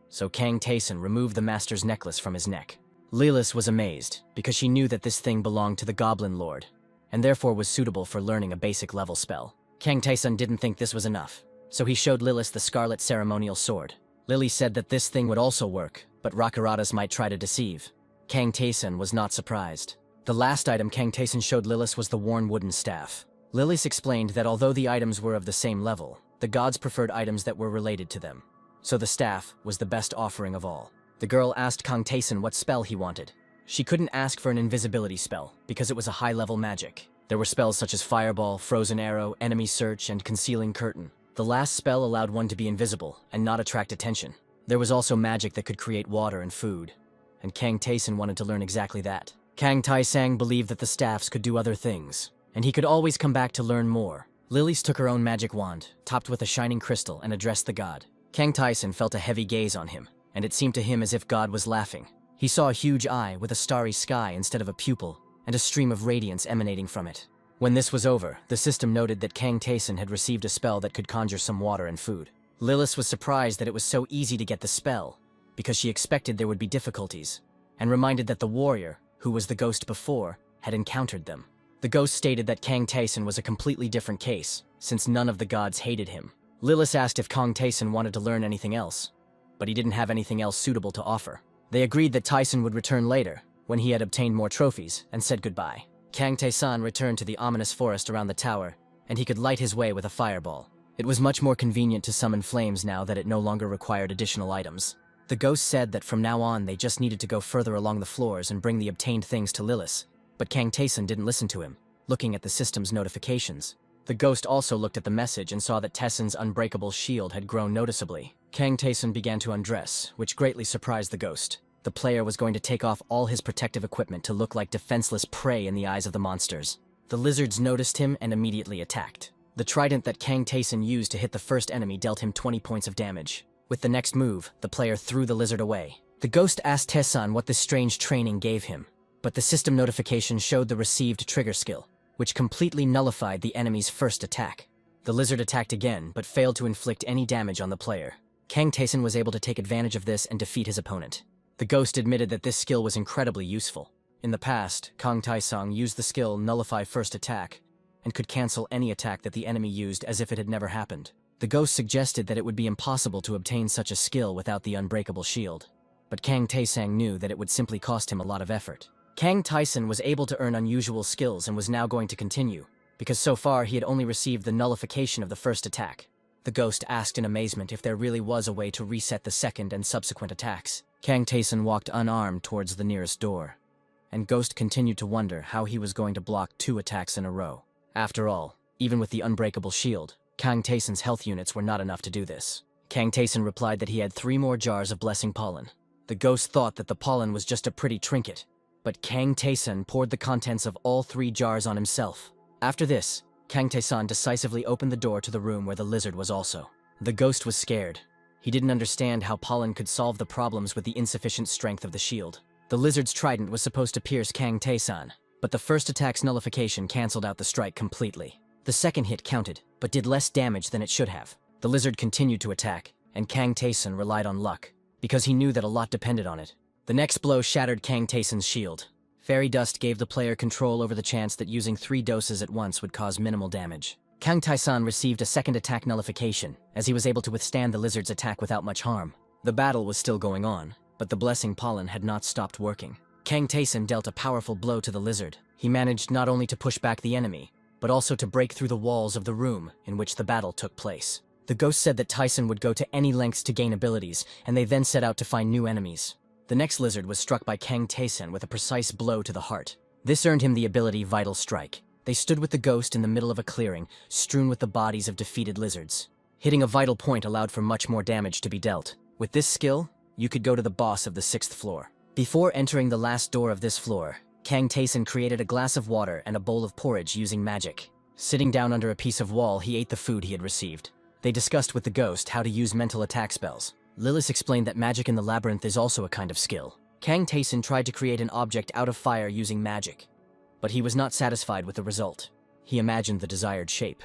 So Kang Taeson removed the master's necklace from his neck. Lilith was amazed, because she knew that this thing belonged to the Goblin Lord, and therefore was suitable for learning a basic level spell. Kang Taeson didn't think this was enough, so he showed Lilith the Scarlet Ceremonial Sword. Lily said that this thing would also work, but Rakuratas might try to deceive. Kang Taeson was not surprised. The last item Kang Taeson showed Lilith was the worn wooden staff. Lilith explained that although the items were of the same level, the gods preferred items that were related to them. So the staff was the best offering of all. The girl asked Kang Taeson what spell he wanted. She couldn't ask for an invisibility spell, because it was a high-level magic. There were spells such as Fireball, Frozen Arrow, Enemy Search, and Concealing Curtain. The last spell allowed one to be invisible and not attract attention. There was also magic that could create water and food, and Kang Taeson wanted to learn exactly that. Kang Taesang believed that the staffs could do other things, and he could always come back to learn more. Lilith took her own magic wand, topped with a shining crystal, and addressed the god. Kang Taeson felt a heavy gaze on him, and it seemed to him as if God was laughing. He saw a huge eye with a starry sky instead of a pupil, and a stream of radiance emanating from it. When this was over, the system noted that Kang Taeson had received a spell that could conjure some water and food. Lilith was surprised that it was so easy to get the spell, because she expected there would be difficulties, and reminded that the warrior, who was the ghost before, had encountered them. The ghost stated that Kang Taeson was a completely different case, since none of the gods hated him. Lilith asked if Kang Taeson wanted to learn anything else, but he didn't have anything else suitable to offer. They agreed that Taeson would return later, when he had obtained more trophies, and said goodbye. Kang Taeson returned to the ominous forest around the tower, and he could light his way with a fireball. It was much more convenient to summon flames now that it no longer required additional items. The ghost said that from now on they just needed to go further along the floors and bring the obtained things to Lilith, but Kang Taeson didn't listen to him, looking at the system's notifications. The ghost also looked at the message and saw that Taeson's unbreakable shield had grown noticeably. Kang Taeson began to undress, which greatly surprised the ghost. The player was going to take off all his protective equipment to look like defenseless prey in the eyes of the monsters. The lizards noticed him and immediately attacked. The trident that Kang Taeson used to hit the first enemy dealt him 20 points of damage. With the next move, the player threw the lizard away. The ghost asked Taeson what this strange training gave him, but the system notification showed the received trigger skill, which completely nullified the enemy's first attack. The lizard attacked again, but failed to inflict any damage on the player. Kang Taeson was able to take advantage of this and defeat his opponent. The ghost admitted that this skill was incredibly useful. In the past, Kang Taesong used the skill Nullify First Attack, and could cancel any attack that the enemy used as if it had never happened. The ghost suggested that it would be impossible to obtain such a skill without the unbreakable shield, but Kang Taesong knew that it would simply cost him a lot of effort. Kang Taeson was able to earn unusual skills and was now going to continue, because so far he had only received the nullification of the first attack. The ghost asked in amazement if there really was a way to reset the second and subsequent attacks. Kang Taeson walked unarmed towards the nearest door, and Ghost continued to wonder how he was going to block 2 attacks in a row. After all, even with the unbreakable shield, Kang Taeson's health units were not enough to do this. Kang Taeson replied that he had 3 more jars of blessing pollen. The ghost thought that the pollen was just a pretty trinket, but Kang Taeson poured the contents of all 3 jars on himself. After this, Kang Taeson decisively opened the door to the room where the lizard was also. The ghost was scared. He didn't understand how pollen could solve the problems with the insufficient strength of the shield. The lizard's trident was supposed to pierce Kang Taeson, but the first attack's nullification cancelled out the strike completely. The second hit counted, but did less damage than it should have. The lizard continued to attack, and Kang Taeson relied on luck, because he knew that a lot depended on it. The next blow shattered Kang Taeson's shield. Fairy Dust gave the player control over the chance that using 3 doses at once would cause minimal damage. Kang Taeson received a second attack nullification, as he was able to withstand the lizard's attack without much harm. The battle was still going on, but the blessing pollen had not stopped working. Kang Taeson dealt a powerful blow to the lizard. He managed not only to push back the enemy, but also to break through the walls of the room in which the battle took place. The ghost said that Taeson would go to any lengths to gain abilities, and they then set out to find new enemies. The next lizard was struck by Kang Taeson with a precise blow to the heart. This earned him the ability Vital Strike. They stood with the ghost in the middle of a clearing, strewn with the bodies of defeated lizards. Hitting a vital point allowed for much more damage to be dealt. With this skill, you could go to the boss of the 6th floor. Before entering the last door of this floor, Kang Taeson created a glass of water and a bowl of porridge using magic. Sitting down under a piece of wall, he ate the food he had received. They discussed with the ghost how to use mental attack spells. Lilith explained that magic in the labyrinth is also a kind of skill. Kang Taeson tried to create an object out of fire using magic, but he was not satisfied with the result. He imagined the desired shape,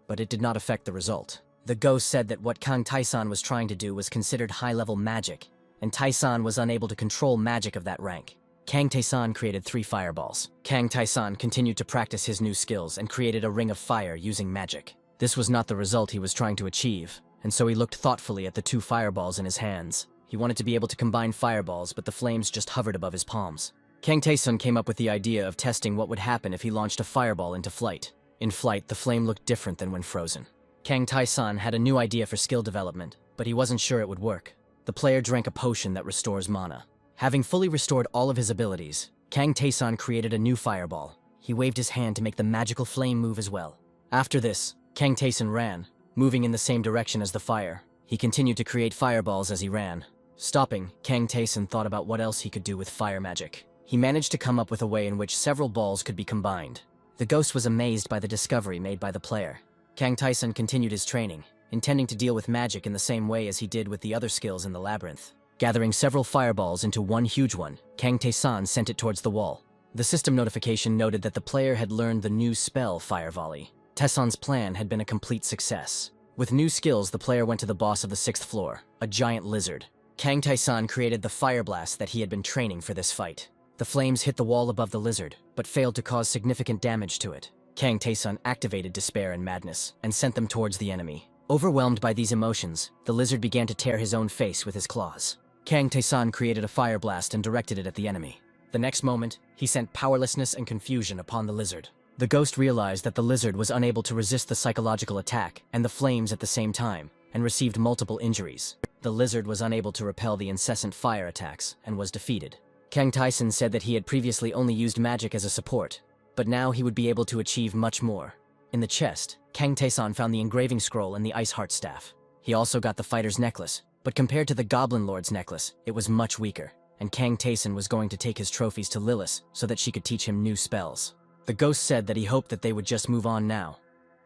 but it did not affect the result. The ghost said that what Kang Taeson was trying to do was considered high-level magic, and Taeson was unable to control magic of that rank. Kang Taeson created 3 fireballs. Kang Taeson continued to practice his new skills and created a ring of fire using magic. This was not the result he was trying to achieve, and so he looked thoughtfully at the 2 fireballs in his hands. He wanted to be able to combine fireballs, but the flames just hovered above his palms. Kang Taeson came up with the idea of testing what would happen if he launched a fireball into flight. In flight, the flame looked different than when frozen. Kang Taeson had a new idea for skill development, but he wasn't sure it would work. The player drank a potion that restores mana. Having fully restored all of his abilities, Kang Taeson created a new fireball. He waved his hand to make the magical flame move as well. After this, Kang Taeson ran, moving in the same direction as the fire. He continued to create fireballs as he ran. Stopping, Kang Taeson thought about what else he could do with fire magic. He managed to come up with a way in which several balls could be combined. The ghost was amazed by the discovery made by the player. Kang Taeson continued his training, intending to deal with magic in the same way as he did with the other skills in the labyrinth. Gathering several fireballs into one huge one, Kang Taeson sent it towards the wall. The system notification noted that the player had learned the new spell Fire Volley. Taeson's plan had been a complete success. With new skills, the player went to the boss of the 6th floor, a giant lizard. Kang Taeson created the fire blast that he had been training for this fight. The flames hit the wall above the lizard, but failed to cause significant damage to it. Kang Taeson activated despair and madness, and sent them towards the enemy. Overwhelmed by these emotions, the lizard began to tear his own face with his claws. Kang Taeson created a fire blast and directed it at the enemy. The next moment, he sent powerlessness and confusion upon the lizard. The ghost realized that the lizard was unable to resist the psychological attack and the flames at the same time, and received multiple injuries. The lizard was unable to repel the incessant fire attacks, and was defeated. Kang Taeson said that he had previously only used magic as a support, but now he would be able to achieve much more. In the chest, Kang Taeson found the engraving scroll and the Ice Heart Staff. He also got the fighter's necklace, but compared to the Goblin Lord's necklace, it was much weaker, and Kang Taeson was going to take his trophies to Lilith so that she could teach him new spells. The ghost said that he hoped that they would just move on now,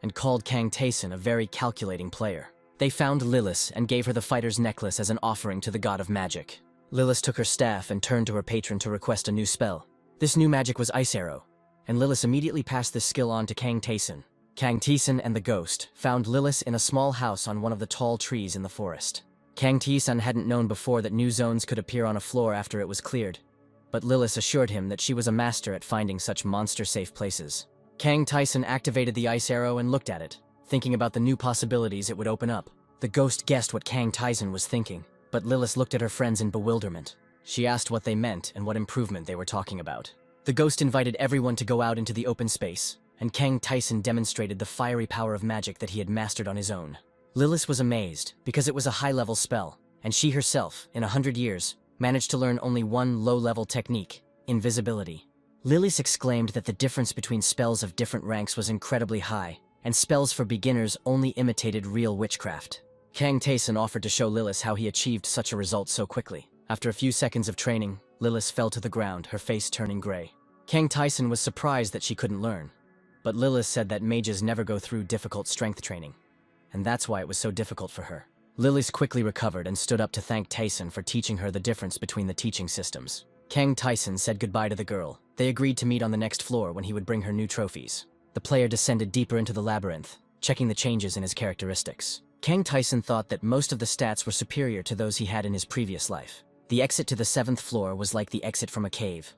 and called Kang Taeson a very calculating player. They found Lilith and gave her the fighter's necklace as an offering to the god of magic. Lilith took her staff and turned to her patron to request a new spell. This new magic was Ice Arrow, and Lilith immediately passed this skill on to Kang Taeson. Kang Taeson and the ghost found Lilith in a small house on one of the tall trees in the forest. Kang Taeson hadn't known before that new zones could appear on a floor after it was cleared, but Lilith assured him that she was a master at finding such monster-safe places. Kang Taeson activated the Ice Arrow and looked at it, thinking about the new possibilities it would open up. The ghost guessed what Kang Taeson was thinking, but Lilith looked at her friends in bewilderment. She asked what they meant and what improvement they were talking about. The ghost invited everyone to go out into the open space, and Kang Taeson demonstrated the fiery power of magic that he had mastered on his own. Lilith was amazed, because it was a high-level spell, and she herself, in 100 years, managed to learn only one low-level technique, invisibility. Lilith exclaimed that the difference between spells of different ranks was incredibly high, and spells for beginners only imitated real witchcraft. Kang Taeson offered to show Lilith how he achieved such a result so quickly. After a few seconds of training, Lilith fell to the ground, her face turning gray. Kang Taeson was surprised that she couldn't learn, but Lilith said that mages never go through difficult strength training, and that's why it was so difficult for her. Lilith quickly recovered and stood up to thank Taeson for teaching her the difference between the teaching systems. Kang Taeson said goodbye to the girl. They agreed to meet on the next floor when he would bring her new trophies. The player descended deeper into the labyrinth, checking the changes in his characteristics. Kang Taeson thought that most of the stats were superior to those he had in his previous life. The exit to the 7th floor was like the exit from a cave.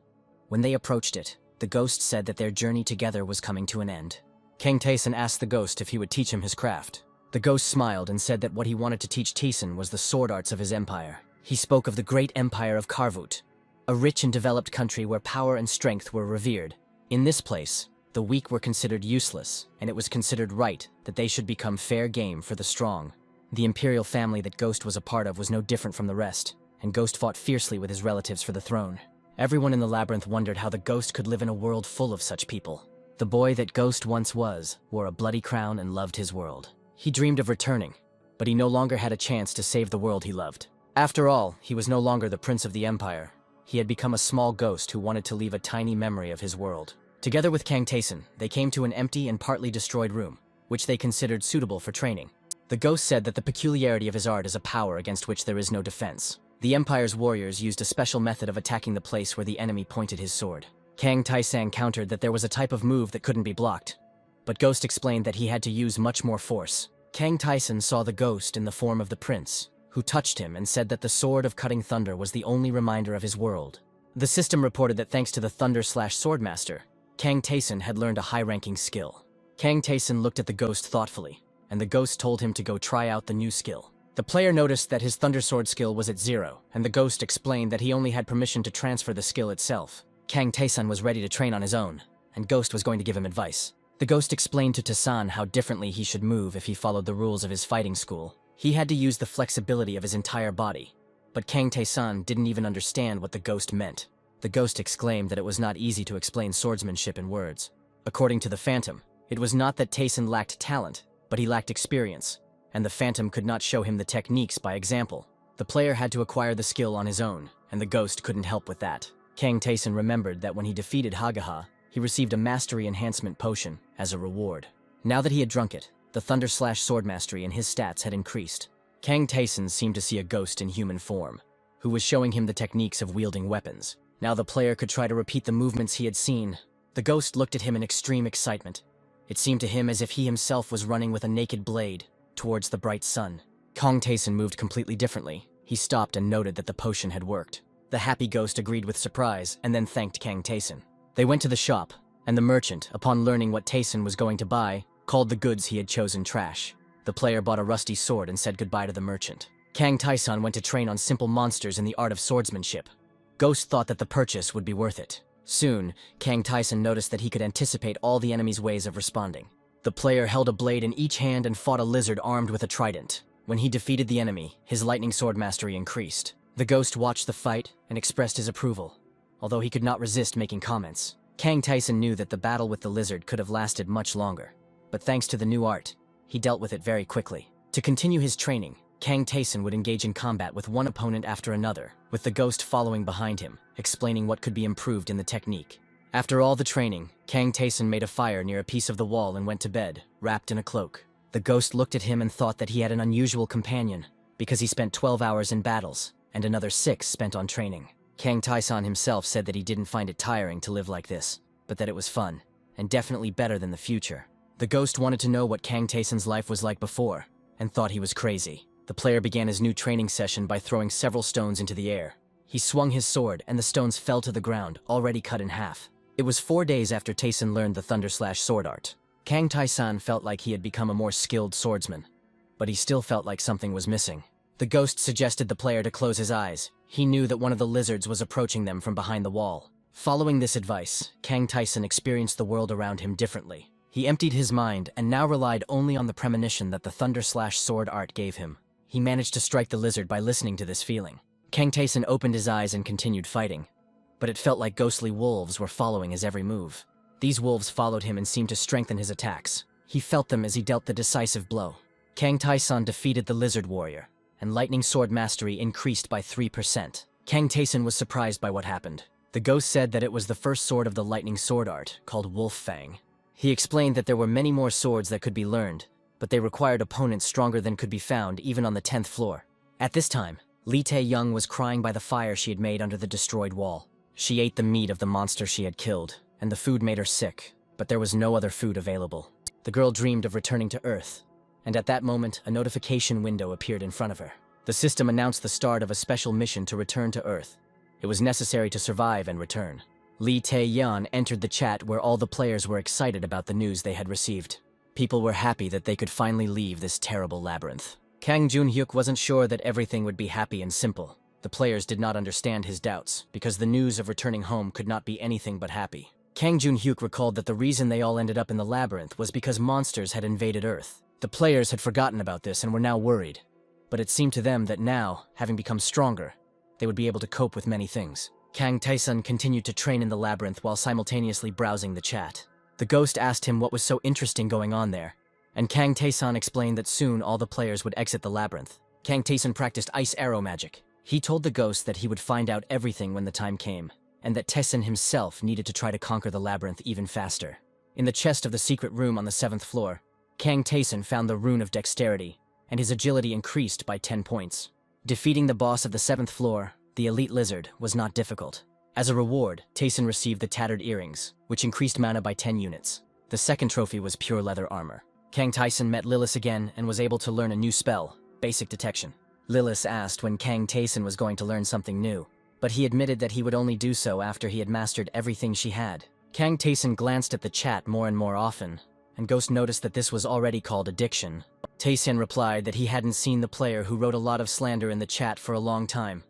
When they approached it, the ghost said that their journey together was coming to an end. Kang Taeson asked the ghost if he would teach him his craft. The ghost smiled and said that what he wanted to teach Taeson was the sword arts of his empire. He spoke of the great empire of Karvut, a rich and developed country where power and strength were revered. In this place, the weak were considered useless, and it was considered right that they should become fair game for the strong. The imperial family that Ghost was a part of was no different from the rest, and Ghost fought fiercely with his relatives for the throne. Everyone in the labyrinth wondered how the Ghost could live in a world full of such people. The boy that Ghost once was wore a bloody crown and loved his world. He dreamed of returning, but he no longer had a chance to save the world he loved. After all, he was no longer the prince of the empire. He had become a small ghost who wanted to leave a tiny memory of his world. Together with Kang Taeson, they came to an empty and partly destroyed room, which they considered suitable for training. The ghost said that the peculiarity of his art is a power against which there is no defense. The Empire's warriors used a special method of attacking the place where the enemy pointed his sword. Kang Taeson countered that there was a type of move that couldn't be blocked, but Ghost explained that he had to use much more force. Kang Taeson saw the ghost in the form of the prince, who touched him and said that the sword of cutting thunder was the only reminder of his world. The system reported that thanks to the Thunder/Swordmaster, Kang Taeson had learned a high-ranking skill. Kang Taeson looked at the ghost thoughtfully, and the ghost told him to go try out the new skill. The player noticed that his Thunder Sword skill was at 0, and the ghost explained that he only had permission to transfer the skill itself. Kang Taeson was ready to train on his own, and Ghost was going to give him advice. The ghost explained to Taeson how differently he should move if he followed the rules of his fighting school. He had to use the flexibility of his entire body, but Kang Taeson didn't even understand what the ghost meant. The ghost exclaimed that it was not easy to explain swordsmanship in words. According to the Phantom, it was not that Taeson lacked talent, but he lacked experience, and the Phantom could not show him the techniques by example. The player had to acquire the skill on his own, and the ghost couldn't help with that. Kang Taeson remembered that when he defeated Hagaha, he received a Mastery Enhancement Potion as a reward. Now that he had drunk it, the Thunder/Sword Mastery in his stats had increased. Kang Taeson seemed to see a ghost in human form, who was showing him the techniques of wielding weapons. Now the player could try to repeat the movements he had seen. The ghost looked at him in extreme excitement. It seemed to him as if he himself was running with a naked blade towards the bright sun. Kang Taeson moved completely differently. He stopped and noted that the potion had worked. The happy ghost agreed with surprise and then thanked Kang Taeson. They went to the shop, and the merchant, upon learning what Taeson was going to buy, called the goods he had chosen trash. The player bought a rusty sword and said goodbye to the merchant. Kang Taeson went to train on simple monsters in the art of swordsmanship. Ghost thought that the purchase would be worth it. Soon, Kang Taeson noticed that he could anticipate all the enemy's ways of responding. The player held a blade in each hand and fought a lizard armed with a trident. When he defeated the enemy, his lightning sword mastery increased. The ghost watched the fight and expressed his approval, although he could not resist making comments. Kang Taeson knew that the battle with the lizard could have lasted much longer, but thanks to the new art, he dealt with it very quickly. To continue his training, Kang Taeson would engage in combat with one opponent after another, with the ghost following behind him, explaining what could be improved in the technique. After all the training, Kang Taeson made a fire near a piece of the wall and went to bed, wrapped in a cloak. The ghost looked at him and thought that he had an unusual companion, because he spent 12 hours in battles, and another 6 spent on training. Kang Tae-san himself said that he didn't find it tiring to live like this, but that it was fun, and definitely better than the future. The ghost wanted to know what Kang Tae-san's life was like before, and thought he was crazy. The player began his new training session by throwing several stones into the air. He swung his sword, and the stones fell to the ground, already cut in half. It was 4 days after Tae-san learned the Thunderslash sword art. Kang Tae-san felt like he had become a more skilled swordsman, but he still felt like something was missing. The ghost suggested the player to close his eyes. He knew that one of the lizards was approaching them from behind the wall. Following this advice, Kang Tae-san experienced the world around him differently. He emptied his mind and now relied only on the premonition that the Thunderslash sword art gave him. He managed to strike the lizard by listening to this feeling. Kang Tae-san opened his eyes and continued fighting, but it felt like ghostly wolves were following his every move. These wolves followed him and seemed to strengthen his attacks. He felt them as he dealt the decisive blow. Kang Tae-san defeated the lizard warrior, and lightning sword mastery increased by 3%. Kang Tae-san was surprised by what happened. The ghost said that it was the first sword of the lightning sword art, called Wolf Fang. He explained that there were many more swords that could be learned, but they required opponents stronger than could be found even on the 10th floor. At this time, Lee Tae-young was crying by the fire she had made under the destroyed wall. She ate the meat of the monster she had killed, and the food made her sick, but there was no other food available. The girl dreamed of returning to Earth, and at that moment, a notification window appeared in front of her. The system announced the start of a special mission to return to Earth. It was necessary to survive and return. Lee Tae-yeon entered the chat where all the players were excited about the news they had received. People were happy that they could finally leave this terrible labyrinth. Kang Jun-hyuk wasn't sure that everything would be happy and simple. The players did not understand his doubts, because the news of returning home could not be anything but happy. Kang Jun-hyuk recalled that the reason they all ended up in the labyrinth was because monsters had invaded Earth. The players had forgotten about this and were now worried. But it seemed to them that now, having become stronger, they would be able to cope with many things. Kang Tae-san continued to train in the labyrinth while simultaneously browsing the chat. The ghost asked him what was so interesting going on there, and Kang Tae-san explained that soon all the players would exit the labyrinth. Kang Tae-san practiced ice arrow magic. He told the ghost that he would find out everything when the time came, and that Tae-san himself needed to try to conquer the labyrinth even faster. In the chest of the secret room on the 7th floor, Kang Tae-san found the rune of dexterity, and his agility increased by 10 points. Defeating the boss of the 7th floor, the elite lizard, was not difficult. As a reward, Tae-san received the tattered earrings, which increased mana by 10 units. The second trophy was pure leather armor. Kang Tae-san met Lilith again and was able to learn a new spell, Basic Detection. Lilith asked when Kang Tae-san was going to learn something new, but he admitted that he would only do so after he had mastered everything she had. Kang Tae-san glanced at the chat more and more often, and Ghost noticed that this was already called addiction. Tae-san replied that he hadn't seen the player who wrote a lot of slander in the chat for a long time,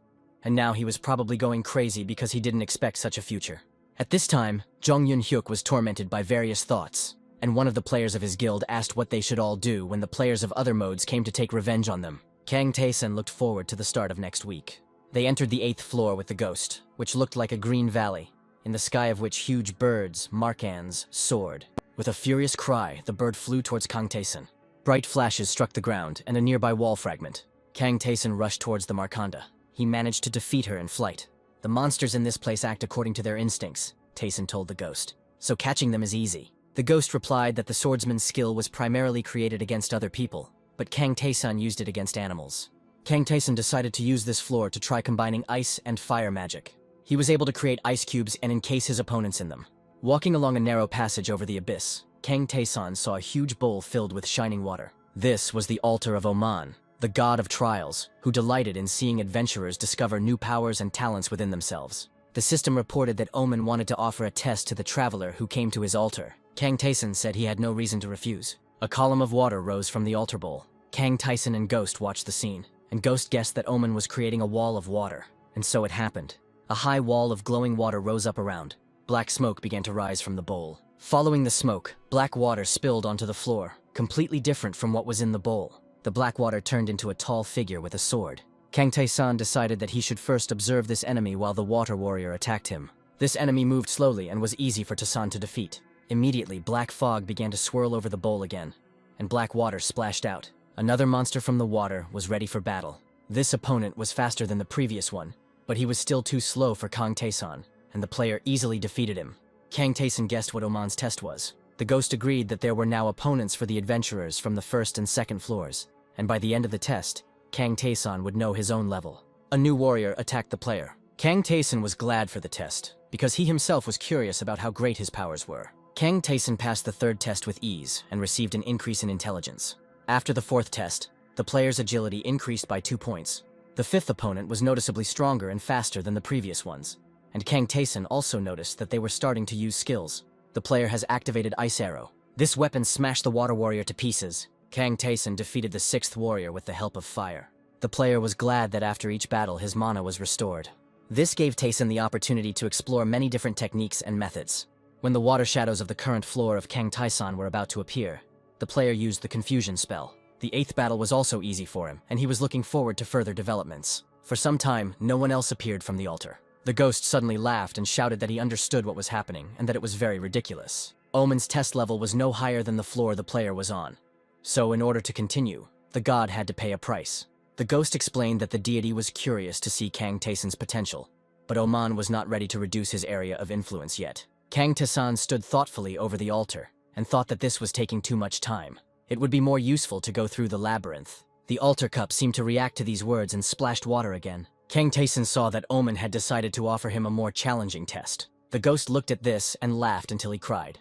and now he was probably going crazy because he didn't expect such a future. At this time, Jong Yun-hyuk was tormented by various thoughts, and one of the players of his guild asked what they should all do when the players of other modes came to take revenge on them. Kang Tae-san looked forward to the start of next week. They entered the 8th floor with the ghost, which looked like a green valley, in the sky of which huge birds, markans, soared. With a furious cry, the bird flew towards Kang Tae-san. Bright flashes struck the ground and a nearby wall fragment. Kang Tae-san rushed towards the Markanda. He managed to defeat her in flight. The monsters in this place act according to their instincts, Tae-san told the ghost, so catching them is easy. The ghost replied that the swordsman's skill was primarily created against other people, but Kang Tae-san used it against animals. Kang Tae-san decided to use this floor to try combining ice and fire magic. He was able to create ice cubes and encase his opponents in them. Walking along a narrow passage over the abyss, Kang Tae-san saw a huge bowl filled with shining water. This was the altar of Oman, the god of trials, who delighted in seeing adventurers discover new powers and talents within themselves. The system reported that Oman wanted to offer a test to the traveler who came to his altar. Kang Tae-san said he had no reason to refuse. A column of water rose from the altar bowl. Kang Tae-san and Ghost watched the scene, and Ghost guessed that Oman was creating a wall of water. And so it happened. A high wall of glowing water rose up around. Black smoke began to rise from the bowl. Following the smoke, black water spilled onto the floor, completely different from what was in the bowl. The black water turned into a tall figure with a sword. Kang Tae-san decided that he should first observe this enemy while the water warrior attacked him. This enemy moved slowly and was easy for Tae-san to defeat. Immediately, black fog began to swirl over the bowl again, and black water splashed out. Another monster from the water was ready for battle. This opponent was faster than the previous one, but he was still too slow for Kang Tae-san, and the player easily defeated him. Kang Tae-san guessed what Oman's test was. The ghost agreed that there were now opponents for the adventurers from the first and second floors, and by the end of the test, Kang Tae-san would know his own level. A new warrior attacked the player. Kang Tae-san was glad for the test, because he himself was curious about how great his powers were. Kang Tae-san passed the third test with ease and received an increase in intelligence. After the fourth test, the player's agility increased by 2 points. The fifth opponent was noticeably stronger and faster than the previous ones, and Kang Tae-san also noticed that they were starting to use skills. The player has activated Ice Arrow. This weapon smashed the water warrior to pieces. Kang Tae-san defeated the sixth warrior with the help of fire. The player was glad that after each battle his mana was restored. This gave Tae-san the opportunity to explore many different techniques and methods. When the water shadows of the current floor of Kang Tae-san were about to appear, the player used the confusion spell. The eighth battle was also easy for him, and he was looking forward to further developments. For some time, no one else appeared from the altar. The ghost suddenly laughed and shouted that he understood what was happening and that it was very ridiculous. Omen's test level was no higher than the floor the player was on. So in order to continue, the god had to pay a price. The ghost explained that the deity was curious to see Kang Tae-san's potential, but Oman was not ready to reduce his area of influence yet. Kang Tae-san stood thoughtfully over the altar and thought that this was taking too much time. It would be more useful to go through the labyrinth. The altar cup seemed to react to these words and splashed water again. Kang Tae-san saw that Omen had decided to offer him a more challenging test. The ghost looked at this and laughed until he cried,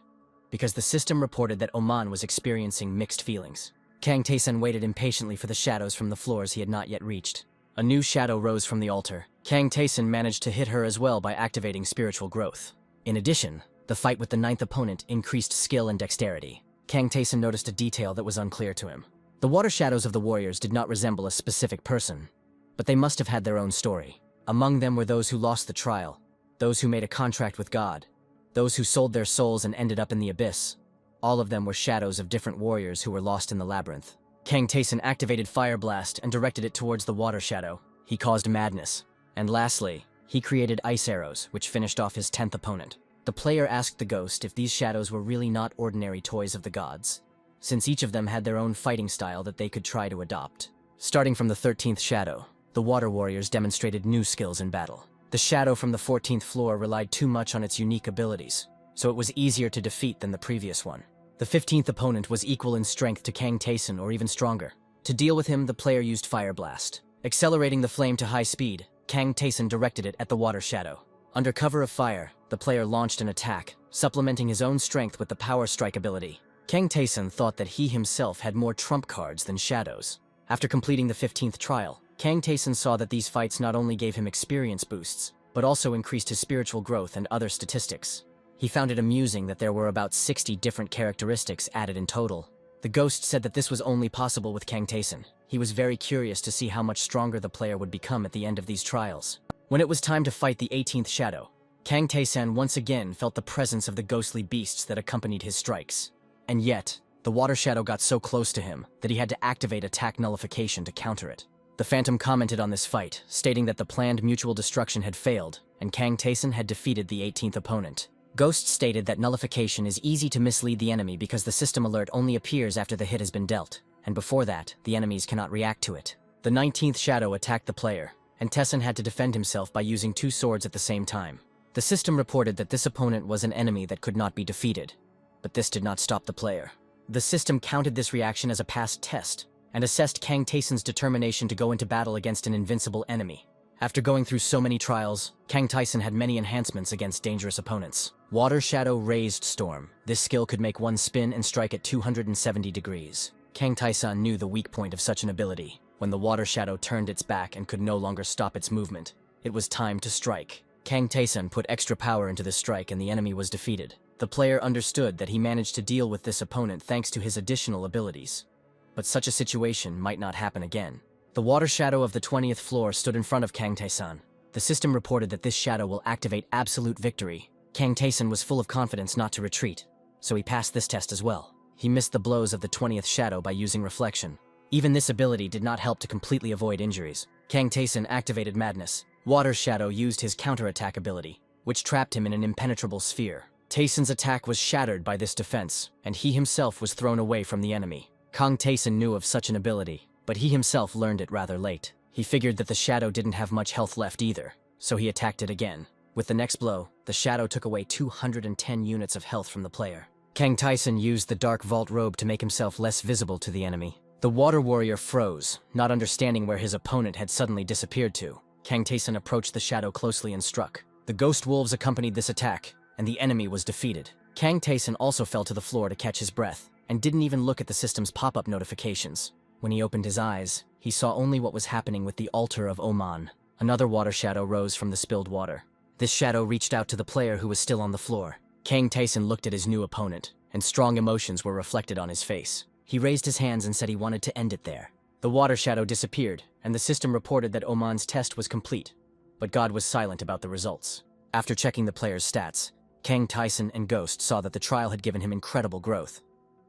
because the system reported that Oman was experiencing mixed feelings. Kang Tae-san waited impatiently for the shadows from the floors he had not yet reached. A new shadow rose from the altar. Kang Tae-san managed to hit her as well by activating spiritual growth. In addition, the fight with the ninth opponent increased skill and dexterity. Kang Tae-san noticed a detail that was unclear to him. The water shadows of the warriors did not resemble a specific person, but they must have had their own story. Among them were those who lost the trial, those who made a contract with God, those who sold their souls and ended up in the abyss. All of them were shadows of different warriors who were lost in the labyrinth. Kang Tae-san activated Fire Blast and directed it towards the water shadow. He caused madness. And lastly, he created Ice Arrows, which finished off his 10th opponent. The player asked the ghost if these shadows were really not ordinary toys of the gods, since each of them had their own fighting style that they could try to adopt. Starting from the 13th shadow, the water warriors demonstrated new skills in battle. The shadow from the 14th floor relied too much on its unique abilities, so it was easier to defeat than the previous one. The 15th opponent was equal in strength to Kang Tae-san or even stronger. To deal with him, the player used Fire Blast. Accelerating the flame to high speed, Kang Tae-san directed it at the water shadow. Under cover of fire, the player launched an attack, supplementing his own strength with the Power Strike ability. Kang Tae-san thought that he himself had more trump cards than shadows. After completing the 15th trial, Kang Tae-san saw that these fights not only gave him experience boosts, but also increased his spiritual growth and other statistics. He found it amusing that there were about 60 different characteristics added in total. The ghost said that this was only possible with Kang Tae-san. He was very curious to see how much stronger the player would become at the end of these trials. When it was time to fight the 18th shadow, Kang Tae-san once again felt the presence of the ghostly beasts that accompanied his strikes. And yet, the water shadow got so close to him that he had to activate attack nullification to counter it. The Phantom commented on this fight, stating that the planned mutual destruction had failed, and Kang Tae-san had defeated the 18th opponent. Ghost stated that nullification is easy to mislead the enemy because the system alert only appears after the hit has been dealt, and before that, the enemies cannot react to it. The 19th shadow attacked the player, and Tae-san had to defend himself by using 2 swords at the same time. The system reported that this opponent was an enemy that could not be defeated, but this did not stop the player. The system counted this reaction as a passed test, and assessed Kang Tae-san's determination to go into battle against an invincible enemy. After going through so many trials, Kang Tae-san had many enhancements against dangerous opponents. Water Shadow Raised Storm. This skill could make one spin and strike at 270 degrees. Kang Tae-san knew the weak point of such an ability. When the water shadow turned its back and could no longer stop its movement, it was time to strike. Kang Tae-san put extra power into the strike and the enemy was defeated. The player understood that he managed to deal with this opponent thanks to his additional abilities. But such a situation might not happen again. The water shadow of the 20th floor stood in front of Kang Tae-san. The system reported that this shadow will activate absolute victory. Kang Tae-san was full of confidence not to retreat, so he passed this test as well. He missed the blows of the 20th shadow by using reflection. Even this ability did not help to completely avoid injuries. Kang Tae-san activated Madness. Water Shadow used his counterattack ability, which trapped him in an impenetrable sphere. Tae-san's attack was shattered by this defense, and he himself was thrown away from the enemy. Kang Tae-san knew of such an ability, but he himself learned it rather late. He figured that the shadow didn't have much health left either, so he attacked it again. With the next blow, the shadow took away 210 units of health from the player. Kang Tyson used the dark vault robe to make himself less visible to the enemy. The water warrior froze, not understanding where his opponent had suddenly disappeared to. Kang Tyson approached the shadow closely and struck. The ghost wolves accompanied this attack, and the enemy was defeated. Kang Tyson also fell to the floor to catch his breath, and didn't even look at the system's pop-up notifications. When he opened his eyes, he saw only what was happening with the altar of Oman. Another water shadow rose from the spilled water. This shadow reached out to the player who was still on the floor. Kang Tyson looked at his new opponent, and strong emotions were reflected on his face. He raised his hands and said he wanted to end it there. The water shadow disappeared, and the system reported that Oman's test was complete, but God was silent about the results. After checking the player's stats, Kang Tyson and Ghost saw that the trial had given him incredible growth.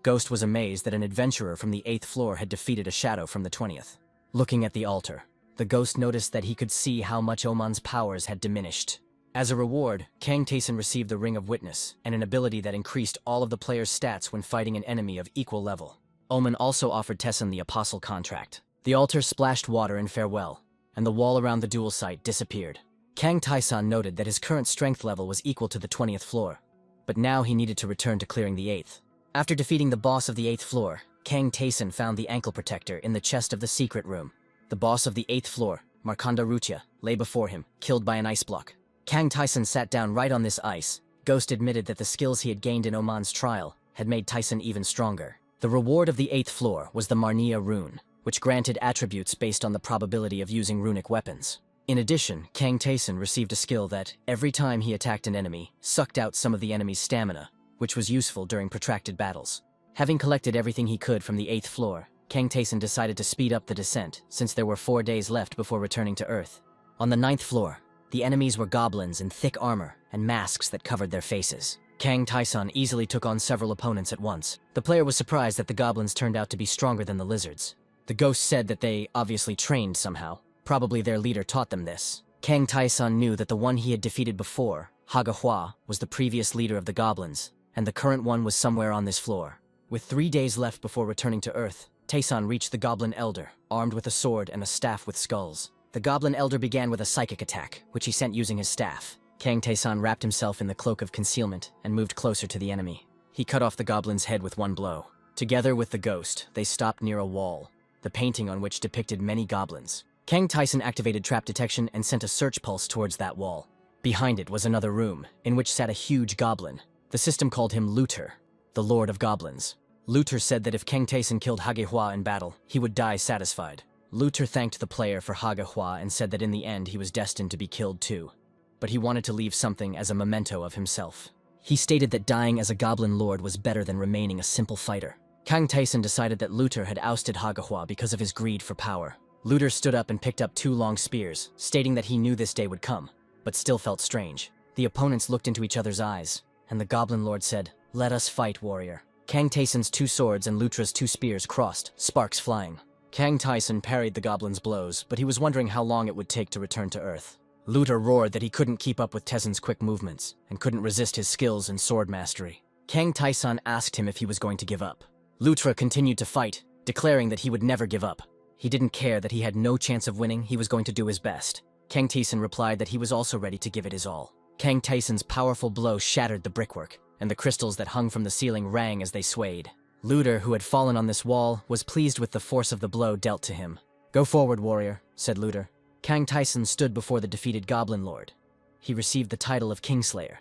Ghost was amazed that an adventurer from the 8th floor had defeated a shadow from the 20th. Looking at the altar, the Ghost noticed that he could see how much Oman's powers had diminished. As a reward, Kang Tyson received the Ring of Witness, and an ability that increased all of the player's stats when fighting an enemy of equal level. Oman also offered Tessin the Apostle contract. The altar splashed water in farewell, and the wall around the duel site disappeared. Kang Tyson noted that his current strength level was equal to the 20th floor, but now he needed to return to clearing the 8th. After defeating the boss of the 8th floor, Kang Tyson found the ankle protector in the chest of the secret room. The boss of the 8th floor, Markanda Rutia, lay before him, killed by an ice block. Kang Tyson sat down right on this ice. Ghost admitted that the skills he had gained in Oman's trial had made Tyson even stronger. The reward of the 8th floor was the Marnia rune, which granted attributes based on the probability of using runic weapons. In addition, Kang Tyson received a skill that, every time he attacked an enemy, sucked out some of the enemy's stamina, which was useful during protracted battles. Having collected everything he could from the 8th floor, Kang Tyson decided to speed up the descent since there were 4 days left before returning to Earth. On the 9th floor, the enemies were goblins in thick armor and masks that covered their faces. Kang Tyson easily took on several opponents at once. The player was surprised that the goblins turned out to be stronger than the lizards. The ghost said that they obviously trained somehow. Probably their leader taught them this. Kang Tyson knew that the one he had defeated before, Hagahua, was the previous leader of the goblins, and the current one was somewhere on this floor. With 3 days left before returning to Earth, Tyson reached the Goblin Elder, armed with a sword and a staff with skulls. The Goblin Elder began with a psychic attack, which he sent using his staff. Kang Tyson wrapped himself in the cloak of concealment and moved closer to the enemy. He cut off the goblin's head with one blow. Together with the ghost, they stopped near a wall, the painting on which depicted many goblins. Kang Tyson activated trap detection and sent a search pulse towards that wall. Behind it was another room, in which sat a huge goblin. The system called him Looter, the Lord of Goblins. Looter said that if Kang Tyson killed Hagahua in battle, he would die satisfied. Looter thanked the player for Hagahua and said that in the end he was destined to be killed too. But he wanted to leave something as a memento of himself. He stated that dying as a goblin lord was better than remaining a simple fighter. Kang Tyson decided that Looter had ousted Hagahua because of his greed for power. Looter stood up and picked up 2 long spears, stating that he knew this day would come, but still felt strange. The opponents looked into each other's eyes, and the goblin lord said, "Let us fight, warrior." Kang Tyson's 2 swords and Lootra's 2 spears crossed, sparks flying. Kang Tyson parried the goblin's blows, but he was wondering how long it would take to return to Earth. Looter roared that he couldn't keep up with Tyson's quick movements, and couldn't resist his skills and sword mastery. Kang Tyson asked him if he was going to give up. Lootra continued to fight, declaring that he would never give up. He didn't care that he had no chance of winning, he was going to do his best. Kang Tyson replied that he was also ready to give it his all. Kang Tyson's powerful blow shattered the brickwork, and the crystals that hung from the ceiling rang as they swayed. Looter, who had fallen on this wall, was pleased with the force of the blow dealt to him. "Go forward, warrior," said Looter. Kang Tyson stood before the defeated Goblin Lord. He received the title of Kingslayer.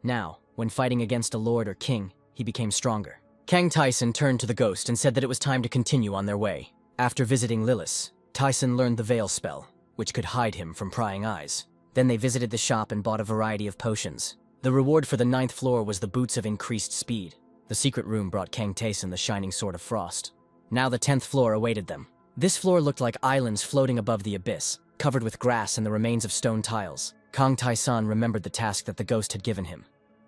Now, when fighting against a lord or king, he became stronger. Kang Tyson turned to the ghost and said that it was time to continue on their way. After visiting Lilith, Tyson learned the Veil spell, which could hide him from prying eyes. Then they visited the shop and bought a variety of potions. The reward for the 9th floor was the boots of increased speed. The secret room brought Kang Tyson the shining sword of frost. Now the 10th floor awaited them. This floor looked like islands floating above the abyss, covered with grass and the remains of stone tiles. Kang Tyson remembered the task that the ghost had given him.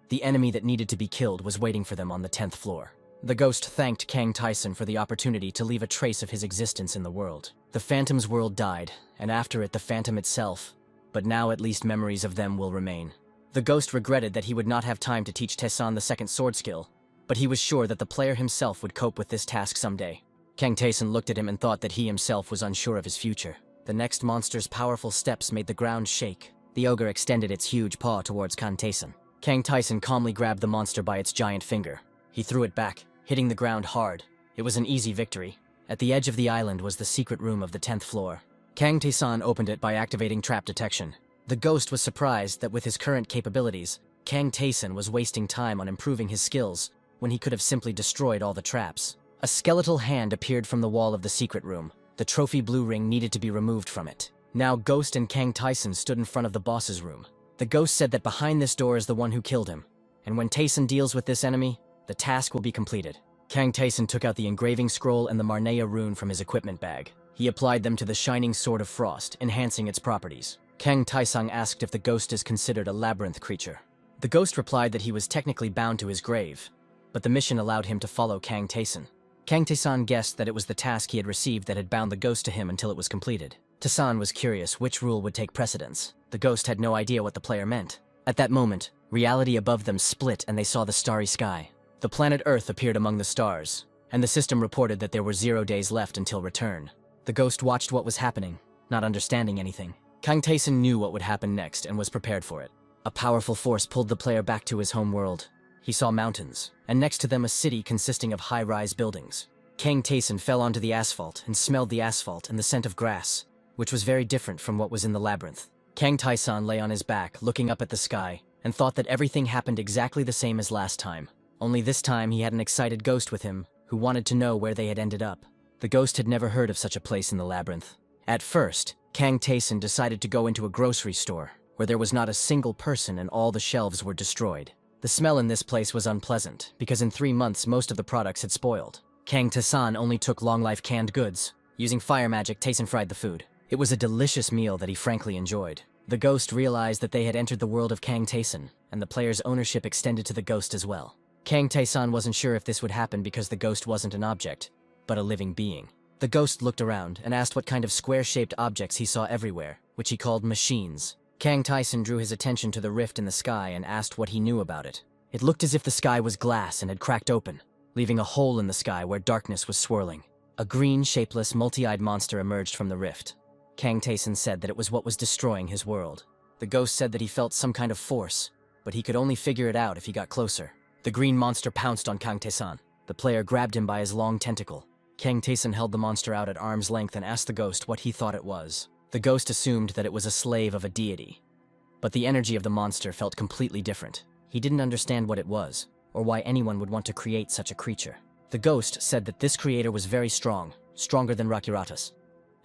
The enemy that needed to be killed was waiting for them on the 10th floor. The ghost thanked Kang Tyson for the opportunity to leave a trace of his existence in the world. The Phantom's world died, and after it the Phantom itself, but now at least memories of them will remain. The ghost regretted that he would not have time to teach Tessan the second sword skill, but he was sure that the player himself would cope with this task someday. Kang Tyson looked at him and thought that he himself was unsure of his future. The next monster's powerful steps made the ground shake. The ogre extended its huge paw towards Kang Tyson. Kang Tyson calmly grabbed the monster by its giant finger. He threw it back, hitting the ground hard. It was an easy victory. At the edge of the island was the secret room of the 10th floor. Kang Tae-san opened it by activating trap detection. The ghost was surprised that with his current capabilities, Kang Tae-san was wasting time on improving his skills when he could have simply destroyed all the traps. A skeletal hand appeared from the wall of the secret room. The trophy blue ring needed to be removed from it. Now Ghost and Kang Tae-san stood in front of the boss's room. The ghost said that behind this door is the one who killed him, and when Tae-san deals with this enemy, the task will be completed. Kang Tae-san took out the engraving scroll and the Marnea rune from his equipment bag. He applied them to the shining sword of frost, enhancing its properties. Kang Tae-san asked if the ghost is considered a labyrinth creature. The ghost replied that he was technically bound to his grave, but the mission allowed him to follow Kang Tae-san. Kang Tae-san guessed that it was the task he had received that had bound the ghost to him until it was completed. Tae-san was curious which rule would take precedence. The ghost had no idea what the player meant. At that moment, reality above them split and they saw the starry sky. The planet Earth appeared among the stars, and the system reported that there were 0 days left until return. The ghost watched what was happening, not understanding anything. Kang Tae-san knew what would happen next and was prepared for it. A powerful force pulled the player back to his home world. He saw mountains, and next to them a city consisting of high-rise buildings. Kang Tae-san fell onto the asphalt and smelled the asphalt and the scent of grass, which was very different from what was in the labyrinth. Kang Tae-san lay on his back, looking up at the sky, and thought that everything happened exactly the same as last time. Only this time he had an excited ghost with him, who wanted to know where they had ended up. The ghost had never heard of such a place in the labyrinth. At first, Kang Tae-san decided to go into a grocery store, where there was not a single person and all the shelves were destroyed. The smell in this place was unpleasant, because in 3 months most of the products had spoiled. Kang Tae-san only took long-life canned goods. Using fire magic, Tae-san fried the food. It was a delicious meal that he frankly enjoyed. The ghost realized that they had entered the world of Kang Tae-san, and the player's ownership extended to the ghost as well. Kang Tae-san wasn't sure if this would happen because the ghost wasn't an object, but a living being. The ghost looked around and asked what kind of square-shaped objects he saw everywhere, which he called machines. Kang Tae-san drew his attention to the rift in the sky and asked what he knew about it. It looked as if the sky was glass and had cracked open, leaving a hole in the sky where darkness was swirling. A green, shapeless, multi-eyed monster emerged from the rift. Kang Tae-san said that it was what was destroying his world. The ghost said that he felt some kind of force, but he could only figure it out if he got closer. The green monster pounced on Kang Tae-san. The player grabbed him by his long tentacle. Kang Tae-san held the monster out at arm's length and asked the ghost what he thought it was. The ghost assumed that it was a slave of a deity. But the energy of the monster felt completely different. He didn't understand what it was, or why anyone would want to create such a creature. The ghost said that this creator was very strong, stronger than Rakuratas.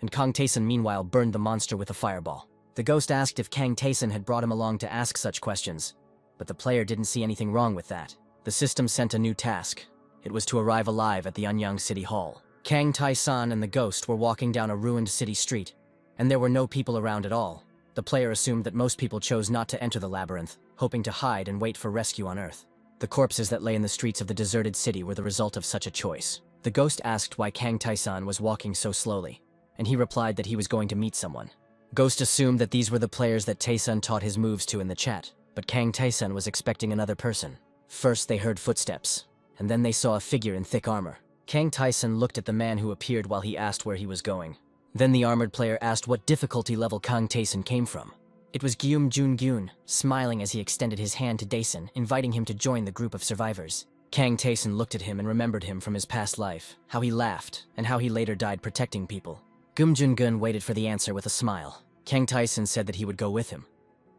And Kang Tae-san meanwhile burned the monster with a fireball. The ghost asked if Kang Tae-san had brought him along to ask such questions, but the player didn't see anything wrong with that. The system sent a new task. It was to arrive alive at the Anyang City Hall. Kang Tae-san and the ghost were walking down a ruined city street, and there were no people around at all. The player assumed that most people chose not to enter the labyrinth, hoping to hide and wait for rescue on Earth. The corpses that lay in the streets of the deserted city were the result of such a choice. The ghost asked why Kang Tae-san was walking so slowly, and he replied that he was going to meet someone. Ghost assumed that these were the players that Tae-san taught his moves to in the chat, but Kang Tae-san was expecting another person. First they heard footsteps, and then they saw a figure in thick armor. Kang Tae-san looked at the man who appeared while he asked where he was going. Then the armored player asked what difficulty level Kang Tae-san came from. It was Gyum Jun-gyun, smiling as he extended his hand to Dae-san, inviting him to join the group of survivors. Kang Tae-san looked at him and remembered him from his past life, how he laughed, and how he later died protecting people. Gyum Jun-gyun waited for the answer with a smile. Kang Tae-san said that he would go with him,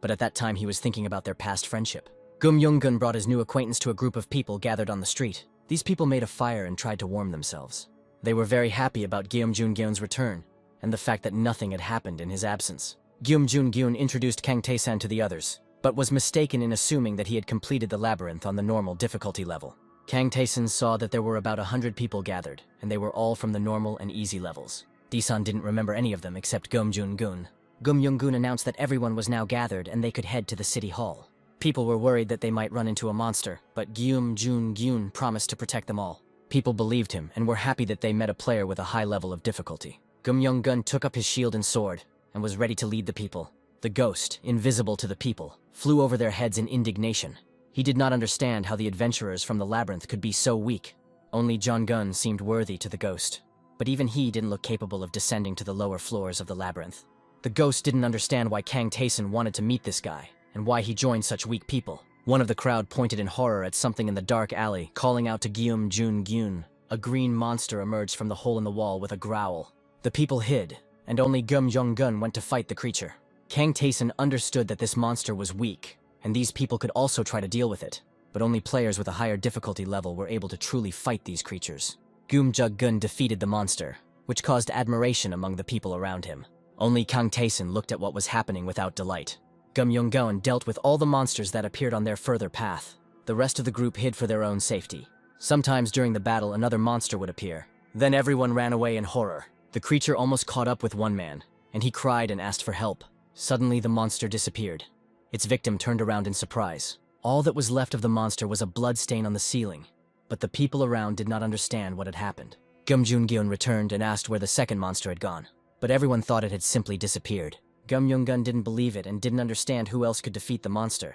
but at that time he was thinking about their past friendship. Gyum Jun-gyun brought his new acquaintance to a group of people gathered on the street. These people made a fire and tried to warm themselves. They were very happy about Gyum Jun-gyun's return, and the fact that nothing had happened in his absence. Gyum Jun-gyun introduced Kang Tae-san to the others, but was mistaken in assuming that he had completed the labyrinth on the normal difficulty level. Kang Tae-san saw that there were about 100 people gathered, and they were all from the normal and easy levels. Dae-san didn't remember any of them except Gyum Jun-gyun. Gyum Jun-gyun announced that everyone was now gathered and they could head to the city hall. People were worried that they might run into a monster, but Gyum Jun-gyun promised to protect them all. People believed him and were happy that they met a player with a high level of difficulty. Gyum Jun-gyun took up his shield and sword, and was ready to lead the people. The ghost, invisible to the people, flew over their heads in indignation. He did not understand how the adventurers from the labyrinth could be so weak. Only Jun-gyun seemed worthy to the ghost, but even he didn't look capable of descending to the lower floors of the labyrinth. The ghost didn't understand why Kang Tae-san wanted to meet this guy, and why he joined such weak people. One of the crowd pointed in horror at something in the dark alley, calling out to Gyum Jun Gyun. A green monster emerged from the hole in the wall with a growl. The people hid, and only Gum Jong Gun went to fight the creature. Kang Taeson understood that this monster was weak, and these people could also try to deal with it, but only players with a higher difficulty level were able to truly fight these creatures. Gum Jug Gun defeated the monster, which caused admiration among the people around him. Only Kang Taeson looked at what was happening without delight. Gum Yong Gon dealt with all the monsters that appeared on their further path. The rest of the group hid for their own safety. Sometimes during the battle, another monster would appear. Then everyone ran away in horror. The creature almost caught up with one man, and he cried and asked for help. Suddenly, the monster disappeared. Its victim turned around in surprise. All that was left of the monster was a blood stain on the ceiling, but the people around did not understand what had happened. Gum Jun Gyun returned and asked where the second monster had gone, but everyone thought it had simply disappeared. Gum Yong Gun didn't believe it and didn't understand who else could defeat the monster,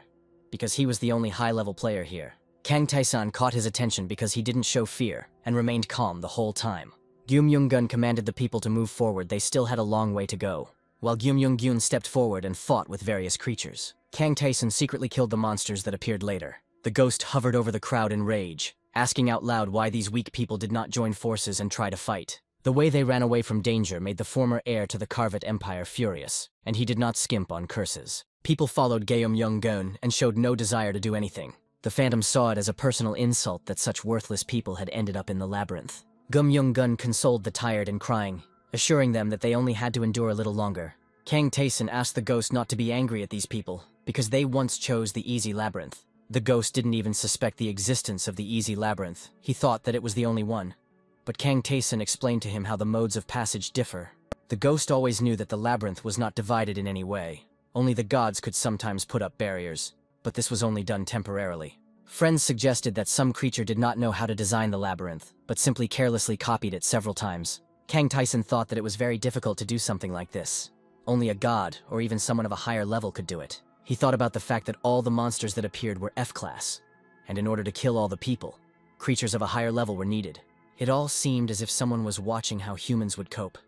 because he was the only high-level player here. Kang Taeson caught his attention because he didn't show fear and remained calm the whole time. Gyum Yong Gun commanded the people to move forward. They still had a long way to go. While Gyum Yong Gyun stepped forward and fought with various creatures, Kang Taeson secretly killed the monsters that appeared later. The ghost hovered over the crowd in rage, asking out loud why these weak people did not join forces and try to fight. The way they ran away from danger made the former heir to the Karvat Empire furious, and he did not skimp on curses. People followed Gyum Yong Gun and showed no desire to do anything. The Phantom saw it as a personal insult that such worthless people had ended up in the labyrinth. Gum Yong Gun consoled the tired and crying, assuring them that they only had to endure a little longer. Kang Taeson asked the ghost not to be angry at these people, because they once chose the easy labyrinth. The ghost didn't even suspect the existence of the easy labyrinth. He thought that it was the only one. But Kang Taeson explained to him how the modes of passage differ. The ghost always knew that the labyrinth was not divided in any way. Only the gods could sometimes put up barriers, but this was only done temporarily. Friends suggested that some creature did not know how to design the labyrinth, but simply carelessly copied it several times. Kang Taeson thought that it was very difficult to do something like this. Only a god, or even someone of a higher level, could do it. He thought about the fact that all the monsters that appeared were F-class, and in order to kill all the people, creatures of a higher level were needed. It all seemed as if someone was watching how humans would cope.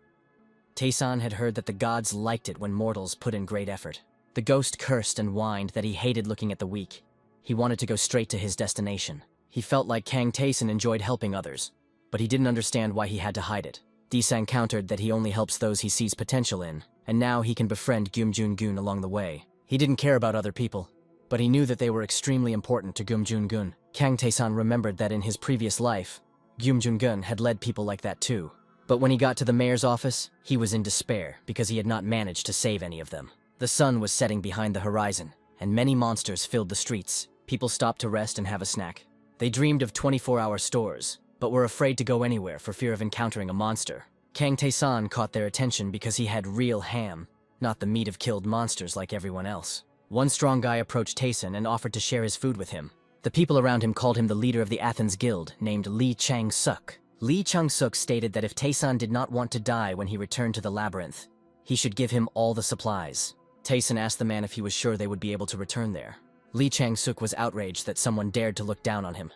Taeson had heard that the gods liked it when mortals put in great effort. The ghost cursed and whined that he hated looking at the weak. He wanted to go straight to his destination. He felt like Kang Taeson enjoyed helping others, but he didn't understand why he had to hide it. Desang countered that he only helps those he sees potential in, and now he can befriend Gyum Jun Gun along the way. He didn't care about other people, but he knew that they were extremely important to Gyum Jun Gun. Kang Taeson remembered that in his previous life, Gyum Jun Gun had led people like that too. But when he got to the mayor's office, he was in despair because he had not managed to save any of them. The sun was setting behind the horizon, and many monsters filled the streets. People stopped to rest and have a snack. They dreamed of 24-hour stores, but were afraid to go anywhere for fear of encountering a monster. Kang Taeson caught their attention because he had real ham, not the meat of killed monsters like everyone else. One strong guy approached Taeson and offered to share his food with him. The people around him called him the leader of the Athens Guild, named Lee Chang-suk. Lee Chang-suk stated that if Taeson did not want to die when he returned to the labyrinth, he should give him all the supplies. Taeson asked the man if he was sure they would be able to return there. Lee Chang-suk was outraged that someone dared to look down on him,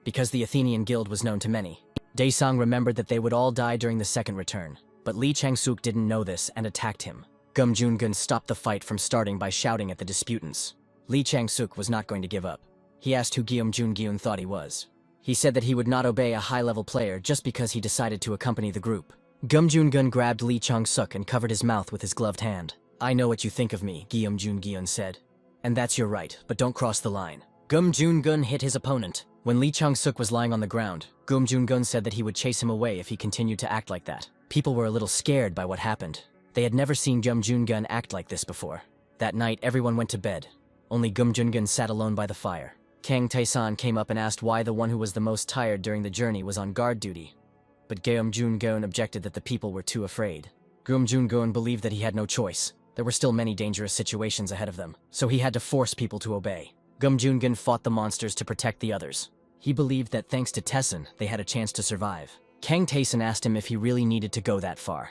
because the Athenian Guild was known to many. Daesung remembered that they would all die during the second return, but Lee Chang-suk didn't know this and attacked him. Gum Jun-gun stopped the fight from starting by shouting at the disputants. Lee Chang-suk was not going to give up. He asked who Gyum Jun-gyun thought he was. He said that he would not obey a high-level player just because he decided to accompany the group. Gum Jun-gun grabbed Lee Chang-suk and covered his mouth with his gloved hand. "I know what you think of me," Gyum Jun-gyun said. "And that's your right, but don't cross the line." Gum Jun-gun hit his opponent. When Lee Chang-suk was lying on the ground, Gum Jun-gun said that he would chase him away if he continued to act like that. People were a little scared by what happened. They had never seen Gum Jun-gun act like this before. That night, everyone went to bed. Only Gum Jun-gun sat alone by the fire. Kang Taeson came up and asked why the one who was the most tired during the journey was on guard duty. But Gum Jun-gun objected that the people were too afraid. Gum Jun-gun believed that he had no choice. There were still many dangerous situations ahead of them, so he had to force people to obey. Gum Jun-gun fought the monsters to protect the others. He believed that thanks to Taeson, they had a chance to survive. Kang Taeson asked him if he really needed to go that far,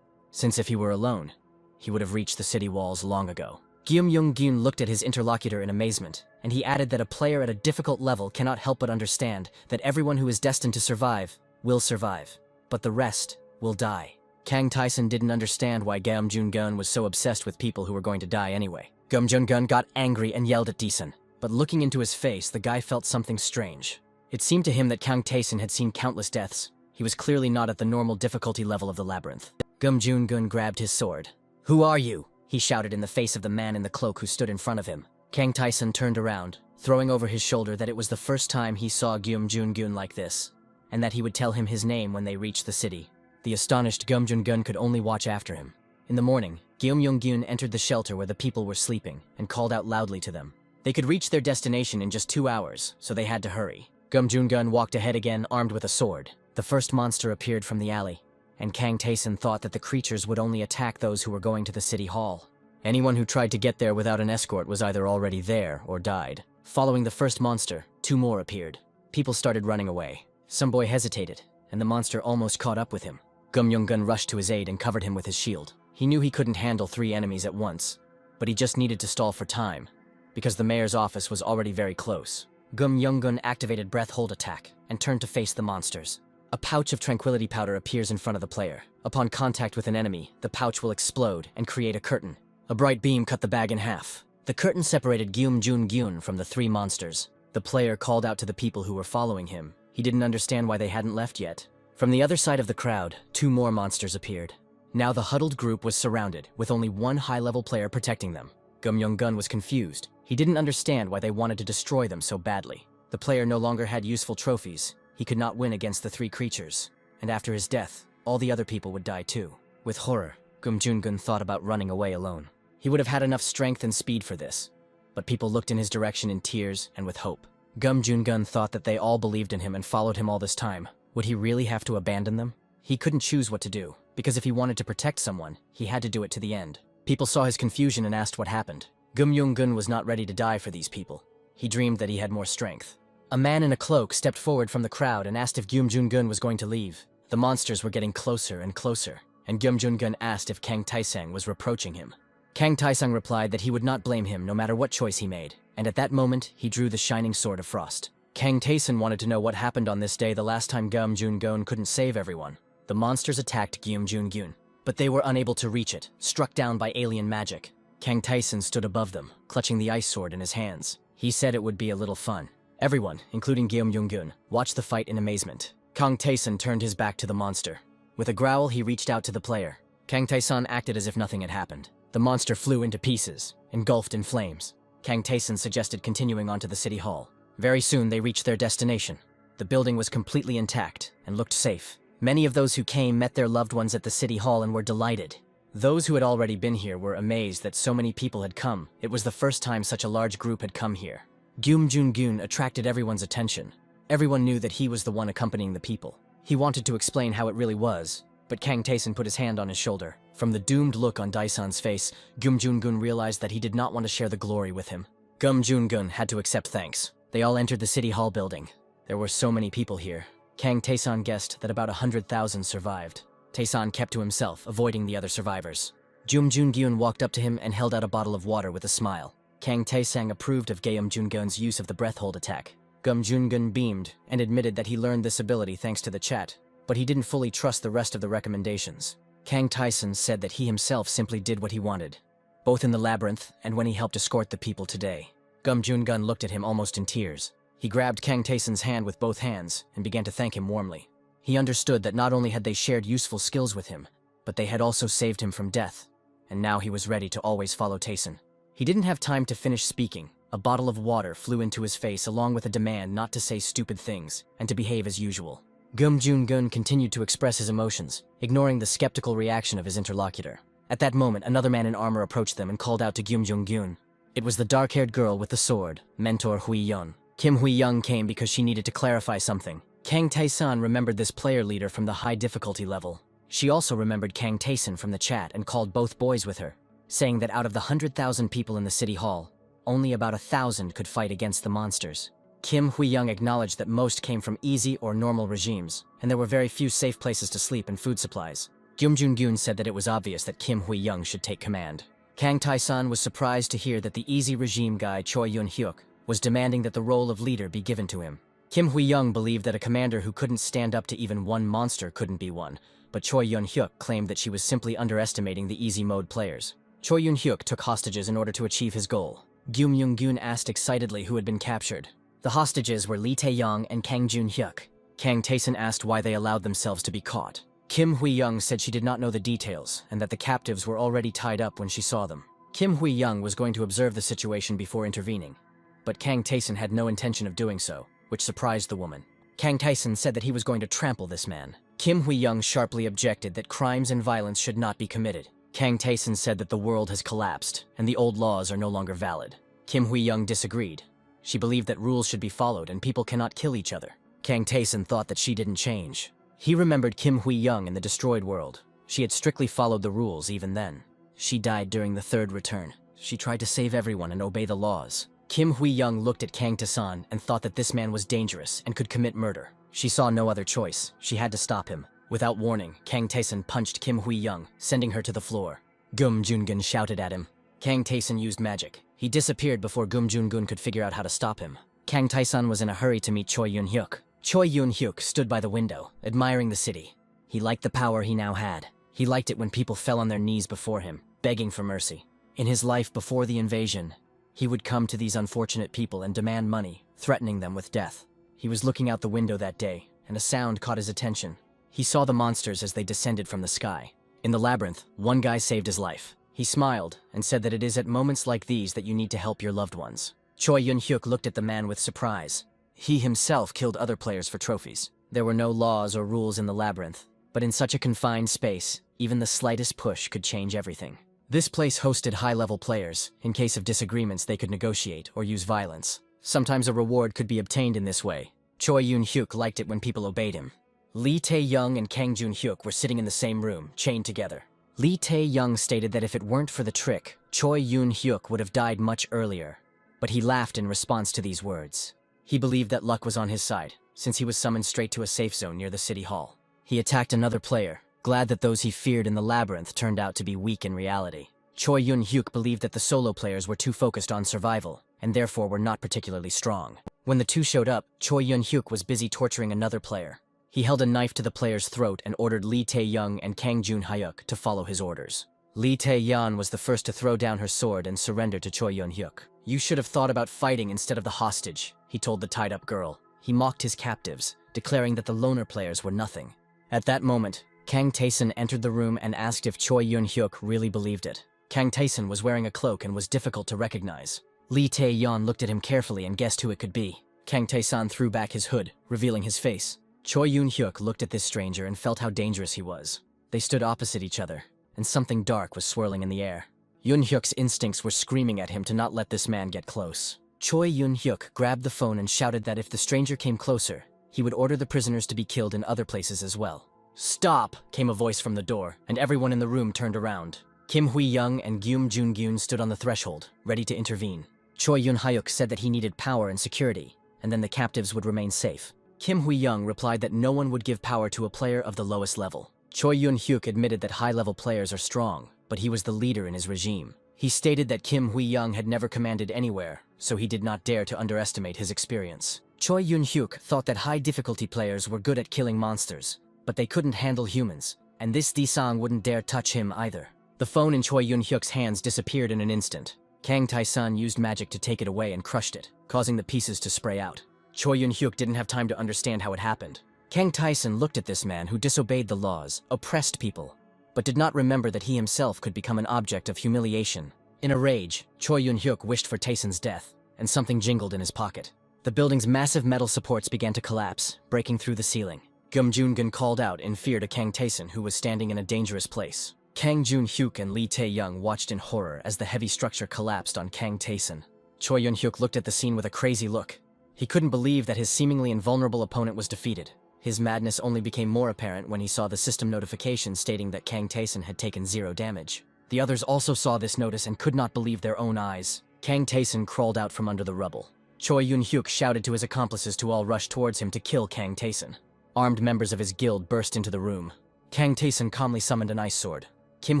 since if he were alone, he would have reached the city walls long ago. Gyum Young-gyun looked at his interlocutor in amazement, and he added that a player at a difficult level cannot help but understand that everyone who is destined to survive will survive, but the rest will die. Kang Taeson didn't understand why Gum Jun-gun was so obsessed with people who were going to die anyway. Gum Jun-gun got angry and yelled at Taeson. But looking into his face, the guy felt something strange. It seemed to him that Kang Tae-sun had seen countless deaths. He was clearly not at the normal difficulty level of the labyrinth. Gum Jun-gun grabbed his sword. "Who are you?" he shouted in the face of the man in the cloak who stood in front of him. Kang Tae-sun turned around, throwing over his shoulder that it was the first time he saw Gum Jun-gun like this, and that he would tell him his name when they reached the city. The astonished Gum Jun-gun could only watch after him. In the morning, Gyeom Yong-gun entered the shelter where the people were sleeping and called out loudly to them. They could reach their destination in just 2 hours, so they had to hurry. Gum Jun-gun walked ahead again, armed with a sword. The first monster appeared from the alley, and Kang Tae-sun thought that the creatures would only attack those who were going to the city hall. Anyone who tried to get there without an escort was either already there or died. Following the first monster, 2 more appeared. People started running away. Some boy hesitated, and the monster almost caught up with him. Gum Yong-gun rushed to his aid and covered him with his shield. He knew he couldn't handle 3 enemies at once, but he just needed to stall for time, because the mayor's office was already very close. Gum Yong-gun activated Breath Hold attack and turned to face the monsters. A pouch of tranquility powder appears in front of the player. Upon contact with an enemy, the pouch will explode and create a curtain. A bright beam cut the bag in half. The curtain separated Gyeom Jun-gun from the 3 monsters. The player called out to the people who were following him. He didn't understand why they hadn't left yet. From the other side of the crowd, 2 more monsters appeared. Now the huddled group was surrounded, with only 1 high-level player protecting them. Gum Yong-gun was confused. He didn't understand why they wanted to destroy them so badly. The player no longer had useful trophies. He could not win against the 3 creatures. And after his death, all the other people would die too. With horror, Gum Jun-gun thought about running away alone. He would have had enough strength and speed for this. But people looked in his direction in tears and with hope. Gum Jun-gun thought that they all believed in him and followed him all this time. Would he really have to abandon them? He couldn't choose what to do, because if he wanted to protect someone, he had to do it to the end. People saw his confusion and asked what happened. Gum Yong-gun was not ready to die for these people. He dreamed that he had more strength. A man in a cloak stepped forward from the crowd and asked if Gyeom Jun-gun was going to leave. The monsters were getting closer and closer, and Gyeom Jun-gun asked if Kang Tae-sun was reproaching him. Kang Tae-sun replied that he would not blame him no matter what choice he made, and at that moment, he drew the shining sword of frost. Kang Tae-sun wanted to know what happened on this day the last time Gyeom Jun-gun couldn't save everyone. The monsters attacked Gyeom Jun-gun, but they were unable to reach it, struck down by alien magic. Kang Tae-sun stood above them, clutching the ice sword in his hands. He said it would be a little fun. Everyone, including Gyeom Jun-gun, watched the fight in amazement. Kang Tae-sun turned his back to the monster. With a growl, he reached out to the player. Kang Tae-sun acted as if nothing had happened. The monster flew into pieces, engulfed in flames. Kang Tae-sun suggested continuing on to the city hall. Very soon, they reached their destination. The building was completely intact and looked safe. Many of those who came met their loved ones at the city hall and were delighted. Those who had already been here were amazed that so many people had come. It was the first time such a large group had come here. Gyeom Jun-gun attracted everyone's attention. Everyone knew that he was the one accompanying the people. He wanted to explain how it really was, but Kang Tae-sun put his hand on his shoulder. From the doomed look on Dae-san's face, Gyeom Jun-gun realized that he did not want to share the glory with him. Gyeom Jun-gun had to accept thanks. They all entered the city hall building. There were so many people here. Kang Tae-sun guessed that about 100,000 survived. Tae-sun kept to himself, avoiding the other survivors. Gyeom Jun-gun walked up to him and held out a bottle of water with a smile. Kang Tae-sun approved of Gyeom Jun-gun's use of the breath hold attack. Gyeom Jun-gun beamed and admitted that he learned this ability thanks to the chat, but he didn't fully trust the rest of the recommendations. Kang Tae-sun said that he himself simply did what he wanted, both in the labyrinth and when he helped escort the people today. Gyeom Jun-gun looked at him almost in tears. He grabbed Kang Tae-sun's hand with both hands and began to thank him warmly. He understood that not only had they shared useful skills with him, but they had also saved him from death, and now he was ready to always follow Tae-sun. He didn't have time to finish speaking. A bottle of water flew into his face along with a demand not to say stupid things and to behave as usual. Gyeom Jun-gun continued to express his emotions, ignoring the skeptical reaction of his interlocutor. At that moment, another man in armor approached them and called out to Gyeom Jun-gun. It was the dark-haired girl with the sword, Mentor Hui-yeon. Kim Hui-yeon came because she needed to clarify something. Kang Tae-sun remembered this player leader from the high difficulty level. She also remembered Kang Tae-sun from the chat and called both boys with her, saying that out of the 100,000 people in the city hall, only about 1,000 could fight against the monsters. Kim Hui-yeon acknowledged that most came from easy or normal regimes, and there were very few safe places to sleep and food supplies. Gyeom Jun-gun said that it was obvious that Kim Hui-yeon should take command. Kang Tae-sun was surprised to hear that the easy regime guy Choi Yun-hyuk was demanding that the role of leader be given to him. Kim Hui-yeon believed that a commander who couldn't stand up to even one monster couldn't be one, but Choi Yun-hyuk claimed that she was simply underestimating the easy mode players. Choi Yun-hyuk took hostages in order to achieve his goal. Gyum Young-gun asked excitedly who had been captured. The hostages were Lee Tae-young and Kang Jun-hyuk. Kang Tae-sun asked why they allowed themselves to be caught. Kim Hui-young said she did not know the details and that the captives were already tied up when she saw them. Kim Hui-young was going to observe the situation before intervening, but Kang Tae-sun had no intention of doing so, which surprised the woman. Kang Tae-sun said that he was going to trample this man. Kim Hui-young sharply objected that crimes and violence should not be committed. Kang Tae-sun said that the world has collapsed and the old laws are no longer valid. Kim Hui-young disagreed. She believed that rules should be followed and people cannot kill each other. Kang Tae-sun thought that she didn't change. He remembered Kim Hui-young in the destroyed world. She had strictly followed the rules even then. She died during the third return. She tried to save everyone and obey the laws. Kim Hui-young looked at Kang Tae-sun and thought that this man was dangerous and could commit murder. She saw no other choice. She had to stop him. Without warning, Kang Tae-sun punched Kim Hui-young, sending her to the floor. Gum Jun-gun shouted at him. Kang Tae-sun used magic. He disappeared before Gum Jun-gun could figure out how to stop him. Kang Tae-sun was in a hurry to meet Choi Yun-hyuk. Choi Yun-hyuk stood by the window, admiring the city. He liked the power he now had. He liked it when people fell on their knees before him, begging for mercy. In his life before the invasion, he would come to these unfortunate people and demand money, threatening them with death. He was looking out the window that day, and a sound caught his attention. He saw the monsters as they descended from the sky. In the labyrinth, one guy saved his life. He smiled and said that it is at moments like these that you need to help your loved ones. Choi Yun-hyuk looked at the man with surprise. He himself killed other players for trophies. There were no laws or rules in the labyrinth, but in such a confined space, even the slightest push could change everything. This place hosted high-level players. In case of disagreements, they could negotiate or use violence. Sometimes a reward could be obtained in this way. Choi Yun-hyuk liked it when people obeyed him. Lee Tae-young and Kang Jun-hyuk were sitting in the same room, chained together. Lee Tae-young stated that if it weren't for the trick, Choi Yun-hyuk would have died much earlier. But he laughed in response to these words. He believed that luck was on his side, since he was summoned straight to a safe zone near the city hall. He attacked another player, glad that those he feared in the labyrinth turned out to be weak in reality. Choi Yun-hyuk believed that the solo players were too focused on survival, and therefore were not particularly strong. When the two showed up, Choi Yun-hyuk was busy torturing another player. He held a knife to the player's throat and ordered Lee Tae-young and Kang Jun-hyuk to follow his orders. Lee Tae-yeon was the first to throw down her sword and surrender to Choi Yun-hyuk. "You should have thought about fighting instead of the hostage," he told the tied-up girl. He mocked his captives, declaring that the loner players were nothing. At that moment, Kang Tae-sun entered the room and asked if Choi Yun-hyuk really believed it. Kang Tae-sun was wearing a cloak and was difficult to recognize. Lee Tae-yeon looked at him carefully and guessed who it could be. Kang Tae-sun threw back his hood, revealing his face. Choi Yun-hyuk looked at this stranger and felt how dangerous he was. They stood opposite each other, and something dark was swirling in the air. Yun-hyuk's instincts were screaming at him to not let this man get close. Choi Yun-hyuk grabbed the phone and shouted that if the stranger came closer, he would order the prisoners to be killed in other places as well. "Stop!" came a voice from the door, and everyone in the room turned around. Kim Hui-young and Gyum Jun-gyun stood on the threshold, ready to intervene. Choi Yun-hyuk said that he needed power and security, and then the captives would remain safe. Kim Hui-young replied that no one would give power to a player of the lowest level. Choi Yun-hyuk admitted that high-level players are strong, but he was the leader in his regime. He stated that Kim Hui-young had never commanded anywhere, so he did not dare to underestimate his experience. Choi Yun-hyuk thought that high-difficulty players were good at killing monsters, but they couldn't handle humans, and this Di-sang wouldn't dare touch him either. The phone in Choi Yun-hyuk's hands disappeared in an instant. Kang Tae-sun used magic to take it away and crushed it, causing the pieces to spray out. Choi Yun-hyuk didn't have time to understand how it happened. Kang Tae-sun looked at this man who disobeyed the laws, oppressed people, but did not remember that he himself could become an object of humiliation. In a rage, Choi Yun-hyuk wished for Tae-sun's death, and something jingled in his pocket. The building's massive metal supports began to collapse, breaking through the ceiling. Gum Jun-gun called out in fear to Kang Tae-sun, who was standing in a dangerous place. Kang Jun-hyuk and Lee Tae-young watched in horror as the heavy structure collapsed on Kang Tae-sun. Choi Yun-hyuk looked at the scene with a crazy look. He couldn't believe that his seemingly invulnerable opponent was defeated. His madness only became more apparent when he saw the system notification stating that Kang Tae-sun had taken 0 damage. The others also saw this notice and could not believe their own eyes. Kang Tae-sun crawled out from under the rubble. Choi Yun-hyuk shouted to his accomplices to all rush towards him to kill Kang Tae-sun. Armed members of his guild burst into the room. Kang Tae-sun calmly summoned an ice sword. Kim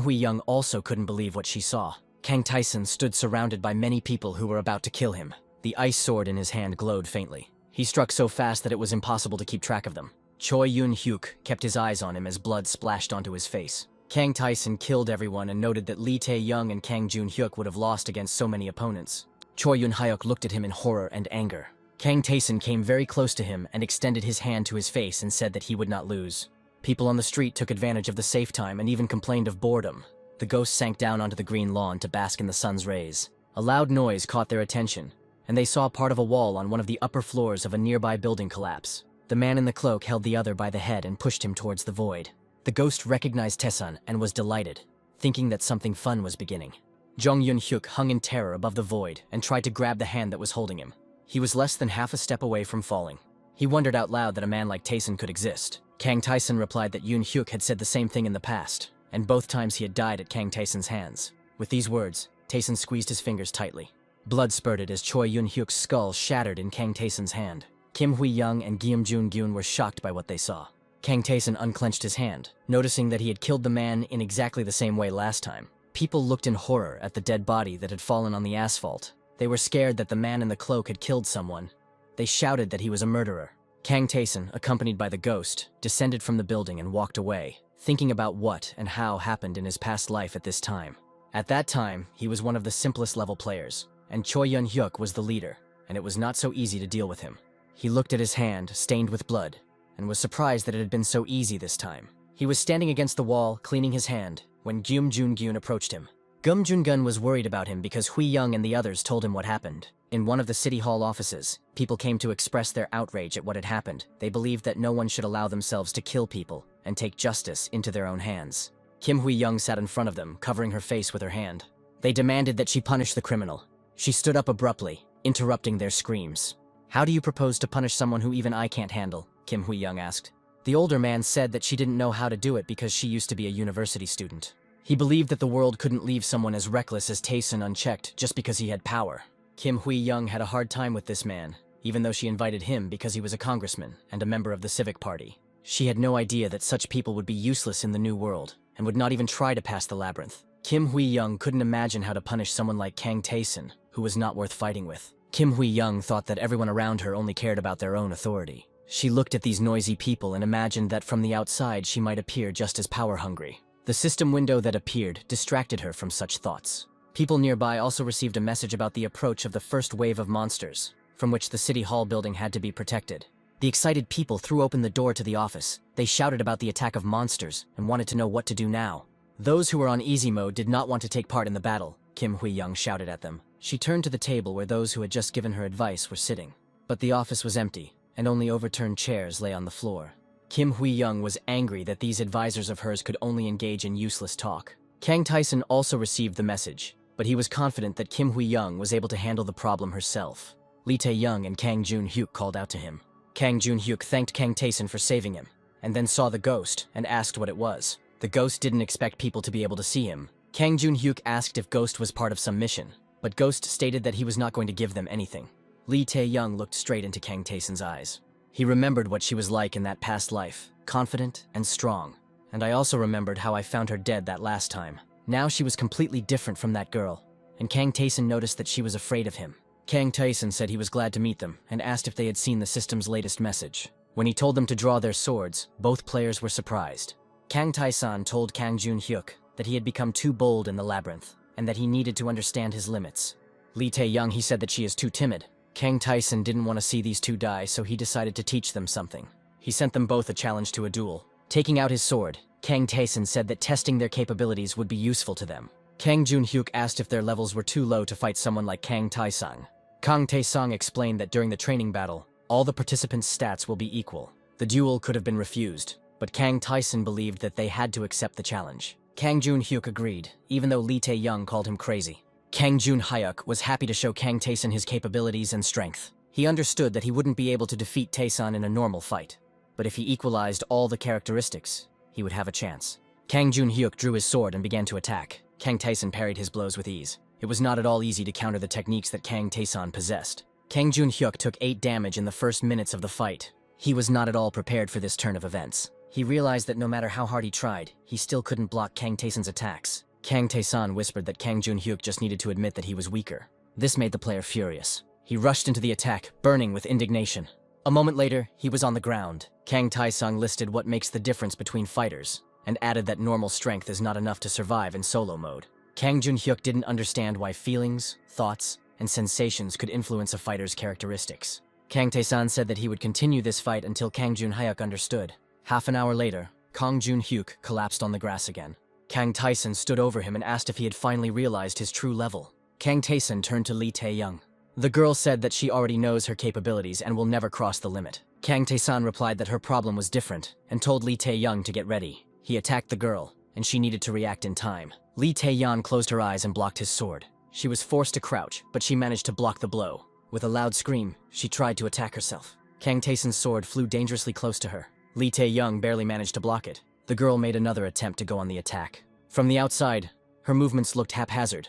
Hui-young also couldn't believe what she saw. Kang Tae-sun stood surrounded by many people who were about to kill him. The ice sword in his hand glowed faintly. He struck so fast that it was impossible to keep track of them. Choi Yun-hyuk kept his eyes on him as blood splashed onto his face. Kang Tae-sun killed everyone and noted that Lee Tae-young and Kang Jun-hyuk would have lost against so many opponents. Choi Yun-hyuk looked at him in horror and anger. Kang Tae-sun came very close to him and extended his hand to his face and said that he would not lose. People on the street took advantage of the safe time and even complained of boredom. The ghost sank down onto the green lawn to bask in the sun's rays. A loud noise caught their attention, and they saw part of a wall on one of the upper floors of a nearby building collapse. The man in the cloak held the other by the head and pushed him towards the void. The ghost recognized Tae-sun and was delighted, thinking that something fun was beginning. Jong Yun-hyuk hung in terror above the void and tried to grab the hand that was holding him. He was less than half a step away from falling. He wondered out loud that a man like Tae-sun could exist. Kang Tae-sun replied that Yun-hyuk had said the same thing in the past, and both times he had died at Kang Tae-sun's hands. With these words, Tae-sun squeezed his fingers tightly. Blood spurted as Choi Yun-hyuk's skull shattered in Kang Tae-sun's hand. Kim Hui-young and Guillaume Jun-gyun were shocked by what they saw. Kang Tae-sun unclenched his hand, noticing that he had killed the man in exactly the same way last time. People looked in horror at the dead body that had fallen on the asphalt. They were scared that the man in the cloak had killed someone. They shouted that he was a murderer. Kang Tae-sun, accompanied by the ghost, descended from the building and walked away, thinking about what and how happened in his past life at this time. At that time, he was one of the simplest level players, and Choi Yun-hyuk was the leader, and it was not so easy to deal with him. He looked at his hand, stained with blood, and was surprised that it had been so easy this time. He was standing against the wall, cleaning his hand, when Guillaume Jun-gyun approached him. Guillaume Jun-gyun was worried about him because Hui-young and the others told him what happened. In one of the city hall offices, people came to express their outrage at what had happened. They believed that no one should allow themselves to kill people and take justice into their own hands. Kim Hui-young sat in front of them, covering her face with her hand. They demanded that she punish the criminal. She stood up abruptly, interrupting their screams. "How do you propose to punish someone who even I can't handle?" Kim Hui-young asked. The older man said that she didn't know how to do it because she used to be a university student. He believed that the world couldn't leave someone as reckless as Tae-sun unchecked just because he had power. Kim Hui-young had a hard time with this man, even though she invited him because he was a congressman and a member of the Civic Party. She had no idea that such people would be useless in the new world and would not even try to pass the labyrinth. Kim Hui-young couldn't imagine how to punish someone like Kang Tae-sun, who was not worth fighting with. Kim Hui-young thought that everyone around her only cared about their own authority. She looked at these noisy people and imagined that from the outside she might appear just as power-hungry. The system window that appeared distracted her from such thoughts. People nearby also received a message about the approach of the first wave of monsters, from which the City Hall building had to be protected. The excited people threw open the door to the office. They shouted about the attack of monsters and wanted to know what to do now. Those who were on easy mode did not want to take part in the battle, Kim Hui-young shouted at them. She turned to the table where those who had just given her advice were sitting. But the office was empty, and only overturned chairs lay on the floor. Kim Hui-young was angry that these advisors of hers could only engage in useless talk. Kang Tae-sun also received the message, but he was confident that Kim Hui-young was able to handle the problem herself. Lee Tae-young and Kang Jun-hyuk called out to him. Kang Jun-hyuk thanked Kang Tae-sun for saving him, and then saw the ghost and asked what it was. The ghost didn't expect people to be able to see him. Kang Jun-hyuk asked if Ghost was part of some mission, but Ghost stated that he was not going to give them anything. Lee Tae-young looked straight into Kang Tae-sun's eyes. He remembered what she was like in that past life, confident and strong. And I also remembered how I found her dead that last time. Now she was completely different from that girl, and Kang Tae-sun noticed that she was afraid of him. Kang Tae-sun said he was glad to meet them and asked if they had seen the system's latest message. When he told them to draw their swords, both players were surprised. Kang Tae-sun told Kang Jun-hyuk that he had become too bold in the labyrinth and that he needed to understand his limits. Lee Tae-young, he said that she is too timid. Kang Tae-sun didn't want to see these two die, so he decided to teach them something. He sent them both a challenge to a duel. Taking out his sword, Kang Tae-sun said that testing their capabilities would be useful to them. Kang Jun-hyuk asked if their levels were too low to fight someone like Kang Tae-sun. Kang Tae-sun explained that during the training battle, all the participants' stats will be equal. The duel could have been refused, but Kang Tae-sun believed that they had to accept the challenge. Kang Jun-hyuk agreed, even though Lee Tae-young called him crazy. Kang Jun-hyuk was happy to show Kang Tae-sun his capabilities and strength. He understood that he wouldn't be able to defeat Tae-sun in a normal fight, but if he equalized all the characteristics, he would have a chance. Kang Jun-hyuk drew his sword and began to attack. Kang Tae-sun parried his blows with ease. It was not at all easy to counter the techniques that Kang Tae-sun possessed. Kang Jun-hyuk took 8 damage in the first minutes of the fight. He was not at all prepared for this turn of events. He realized that no matter how hard he tried, he still couldn't block Kang Tae-sun's attacks. Kang Tae-sun whispered that Kang Jun-hyuk just needed to admit that he was weaker. This made the player furious. He rushed into the attack, burning with indignation. A moment later, he was on the ground. Kang Tae-sun listed what makes the difference between fighters, and added that normal strength is not enough to survive in solo mode. Kang Jun-hyuk didn't understand why feelings, thoughts, and sensations could influence a fighter's characteristics. Kang Tae-san said that he would continue this fight until Kang Jun-hyuk understood. Half an hour later, Kang Jun-hyuk collapsed on the grass again. Kang Tae-san stood over him and asked if he had finally realized his true level. Kang Tae-san turned to Lee Tae-young. The girl said that she already knows her capabilities and will never cross the limit. Kang Tae-san replied that her problem was different and told Lee Tae-young to get ready. He attacked the girl, and she needed to react in time. Lee Tae-young closed her eyes and blocked his sword. She was forced to crouch, but she managed to block the blow. With a loud scream, she tried to attack herself. Kang Tae-san's sword flew dangerously close to her. Lee Tae-young barely managed to block it. The girl made another attempt to go on the attack. From the outside, her movements looked haphazard,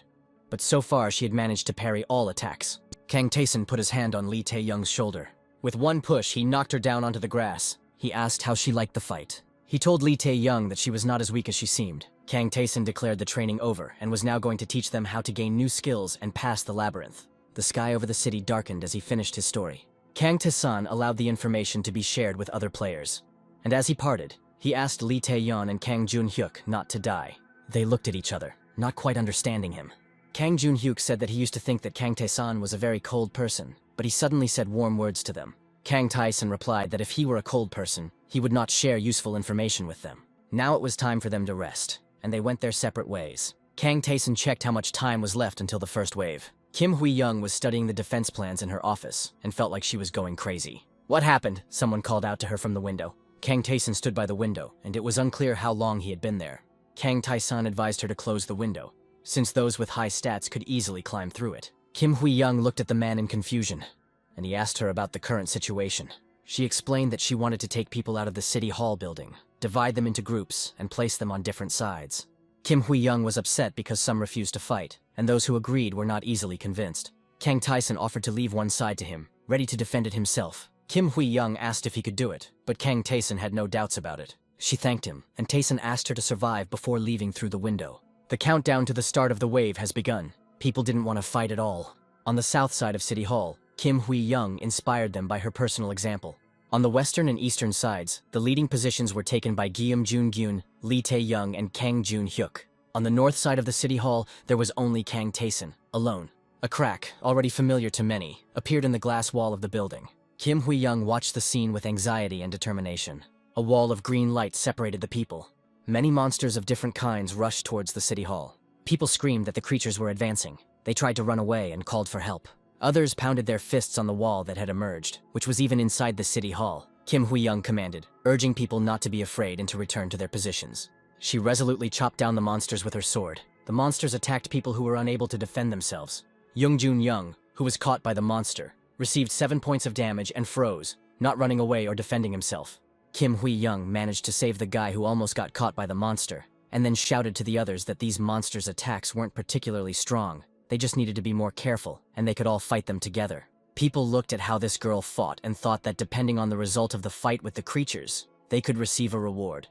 but so far she had managed to parry all attacks. Kang Tae-san put his hand on Lee Tae-young's shoulder. With one push, he knocked her down onto the grass. He asked how she liked the fight. He told Lee Tae-young that she was not as weak as she seemed. Kang Tae-san declared the training over and was now going to teach them how to gain new skills and pass the labyrinth. The sky over the city darkened as he finished his story. Kang Tae-san allowed the information to be shared with other players. And as he parted, he asked Lee Tae-yeon and Kang Jun-hyuk not to die. They looked at each other, not quite understanding him. Kang Jun-hyuk said that he used to think that Kang Tae-san was a very cold person, but he suddenly said warm words to them. Kang Tae-san replied that if he were a cold person, he would not share useful information with them. Now it was time for them to rest, and they went their separate ways. Kang Tae-san checked how much time was left until the first wave. Kim Hui-young was studying the defense plans in her office and felt like she was going crazy. "What happened?" someone called out to her from the window. Kang Tae-san stood by the window, and it was unclear how long he had been there. Kang Tae-san advised her to close the window, since those with high stats could easily climb through it. Kim Hui-young looked at the man in confusion, and he asked her about the current situation. She explained that she wanted to take people out of the City Hall building, divide them into groups, and place them on different sides. Kim Hui-young was upset because some refused to fight, and those who agreed were not easily convinced. Kang Tae-san offered to leave one side to him, ready to defend it himself. Kim Hui-young asked if he could do it, but Kang Tae-san had no doubts about it. She thanked him, and Tae-san asked her to survive before leaving through the window. The countdown to the start of the wave has begun. People didn't want to fight at all. On the south side of City Hall, Kim Hui-young inspired them by her personal example. On the western and eastern sides, the leading positions were taken by Guillaume Jun-gyun, Lee Tae-young, and Kang Jun-hyuk. On the north side of the City Hall, there was only Kang Tae-san, alone. A crack, already familiar to many, appeared in the glass wall of the building. Kim Hui-young watched the scene with anxiety and determination. A wall of green light separated the people. Many monsters of different kinds rushed towards the City Hall. People screamed that the creatures were advancing. They tried to run away and called for help. Others pounded their fists on the wall that had emerged, which was even inside the City Hall. Kim Hui-young commanded, urging people not to be afraid and to return to their positions. She resolutely chopped down the monsters with her sword. The monsters attacked people who were unable to defend themselves. Young Jun-young, who was caught by the monster, received 7 points of damage and froze, not running away or defending himself. Kim Hui-young managed to save the guy who almost got caught by the monster, and then shouted to the others that these monsters' attacks weren't particularly strong. They just needed to be more careful, and they could all fight them together. People looked at how this girl fought and thought that depending on the result of the fight with the creatures, they could receive a reward.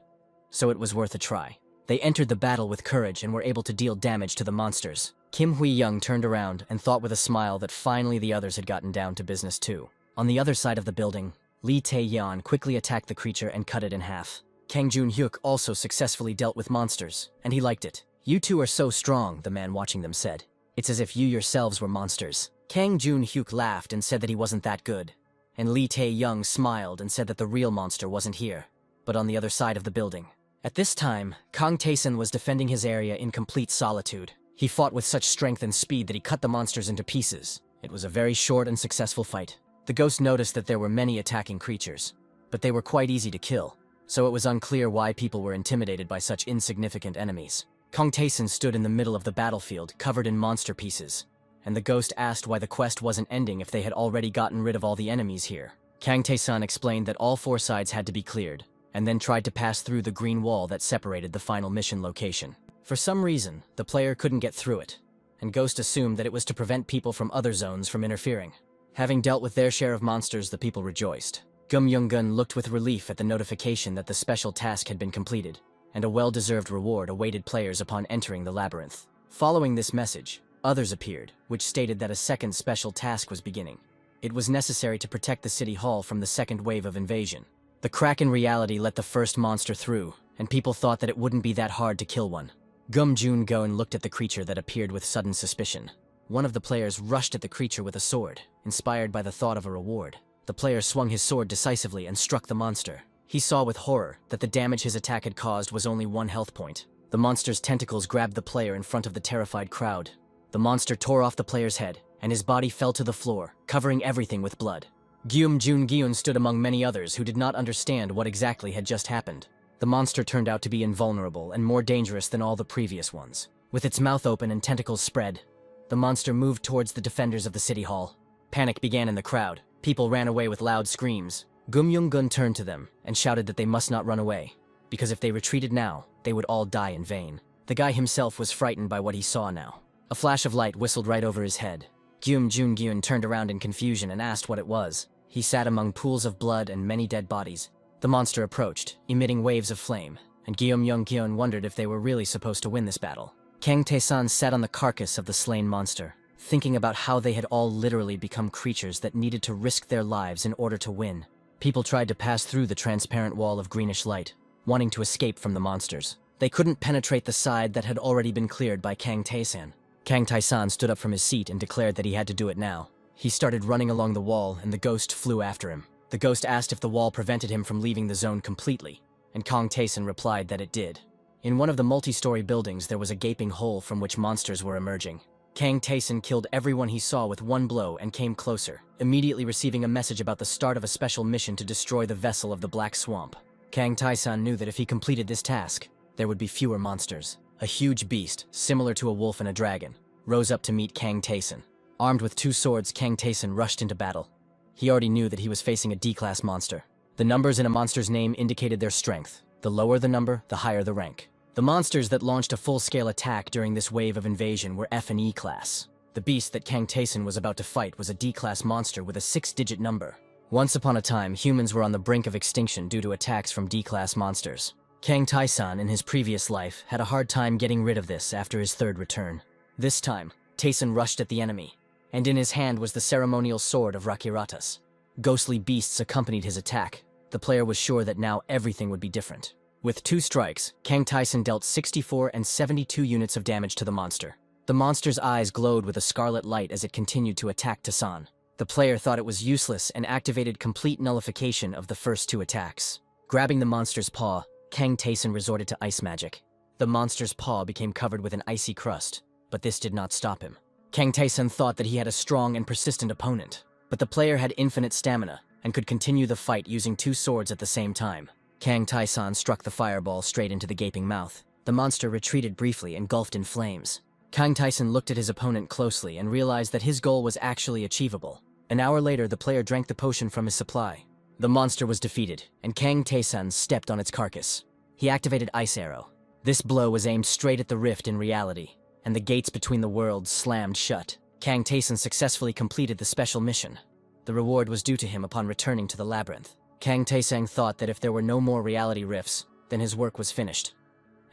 So it was worth a try. They entered the battle with courage and were able to deal damage to the monsters. Kim Hui-young turned around and thought with a smile that finally the others had gotten down to business too. On the other side of the building, Lee Tae-yeon quickly attacked the creature and cut it in half. Kang Jun-hyuk also successfully dealt with monsters, and he liked it. "You two are so strong," the man watching them said. "It's as if you yourselves were monsters." Kang Jun-hyuk laughed and said that he wasn't that good. And Lee Tae-young smiled and said that the real monster wasn't here, but on the other side of the building. At this time, Kang Tae-san was defending his area in complete solitude. He fought with such strength and speed that he cut the monsters into pieces. It was a very short and successful fight. The ghost noticed that there were many attacking creatures, but they were quite easy to kill, so it was unclear why people were intimidated by such insignificant enemies. Kang Tae-san stood in the middle of the battlefield, covered in monster pieces, and the ghost asked why the quest wasn't ending if they had already gotten rid of all the enemies here. Kang Tae-san explained that all 4 sides had to be cleared, and then tried to pass through the green wall that separated the final mission location. For some reason, the player couldn't get through it, and Ghost assumed that it was to prevent people from other zones from interfering. Having dealt with their share of monsters, the people rejoiced. Gum Young-gun looked with relief at the notification that the special task had been completed, and a well-deserved reward awaited players upon entering the labyrinth. Following this message, others appeared, which stated that a second special task was beginning. It was necessary to protect the City Hall from the second wave of invasion. The crack in reality let the first monster through, and people thought that it wouldn't be that hard to kill one. Gum Jun-gun looked at the creature that appeared with sudden suspicion. One of the players rushed at the creature with a sword, inspired by the thought of a reward. The player swung his sword decisively and struck the monster. He saw with horror that the damage his attack had caused was only 1 health point. The monster's tentacles grabbed the player in front of the terrified crowd. The monster tore off the player's head, and his body fell to the floor, covering everything with blood. Gyun stood among many others who did not understand what exactly had just happened. The monster turned out to be invulnerable and more dangerous than all the previous ones. With its mouth open and tentacles spread, the monster moved towards the defenders of the city hall. Panic began in the crowd. People ran away with loud screams. Gun turned to them and shouted that they must not run away, because if they retreated now, they would all die in vain. The guy himself was frightened by what he saw now. A flash of light whistled right over his head. Gyun turned around in confusion and asked what it was. He sat among pools of blood and many dead bodies. The monster approached, emitting waves of flame, and Gyun wondered if they were really supposed to win this battle. Kang Tae-san sat on the carcass of the slain monster, thinking about how they had all literally become creatures that needed to risk their lives in order to win. People tried to pass through the transparent wall of greenish light, wanting to escape from the monsters. They couldn't penetrate the side that had already been cleared by Kang Tae-san. Kang Tae-san stood up from his seat and declared that he had to do it now. He started running along the wall, and the ghost flew after him. The ghost asked if the wall prevented him from leaving the zone completely, and Kang Tae-san replied that it did. In one of the multi-story buildings, there was a gaping hole from which monsters were emerging. Kang Tae-san killed everyone he saw with one blow and came closer, immediately receiving a message about the start of a special mission to destroy the vessel of the Black Swamp. Kang Tae-san knew that if he completed this task, there would be fewer monsters. A huge beast, similar to a wolf and a dragon, rose up to meet Kang Tae-san. Armed with 2 swords, Kang Tae-san rushed into battle. He already knew that he was facing a D-class monster. The numbers in a monster's name indicated their strength. The lower the number, the higher the rank. The monsters that launched a full-scale attack during this wave of invasion were F and E class. The beast that Kang Tae-san was about to fight was a D-class monster with a 6-digit number. Once upon a time, humans were on the brink of extinction due to attacks from D-class monsters. Kang Tae-san, in his previous life, had a hard time getting rid of this after his 3rd return. This time, Tae-san rushed at the enemy, and in his hand was the ceremonial sword of Rakiratas. Ghostly beasts accompanied his attack. The player was sure that now everything would be different. With 2 strikes, Kang Tae-san dealt 64 and 72 units of damage to the monster. The monster's eyes glowed with a scarlet light as it continued to attack Tae-san. The player thought it was useless and activated complete nullification of the first 2 attacks. Grabbing the monster's paw, Kang Tae-san resorted to ice magic. The monster's paw became covered with an icy crust, but this did not stop him. Kang Tae-san thought that he had a strong and persistent opponent, but the player had infinite stamina and could continue the fight using 2 swords at the same time. Kang Tae-san struck the fireball straight into the gaping mouth. The monster retreated briefly, engulfed in flames. Kang Tae-san looked at his opponent closely and realized that his goal was actually achievable. An hour later, the player drank the potion from his supply. The monster was defeated, and Kang Tae-san stepped on its carcass. He activated Ice Arrow. This blow was aimed straight at the rift in reality, and the gates between the worlds slammed shut. Kang Tae-san successfully completed the special mission. The reward was due to him upon returning to the labyrinth. Kang Tae-san thought that if there were no more reality rifts, then his work was finished.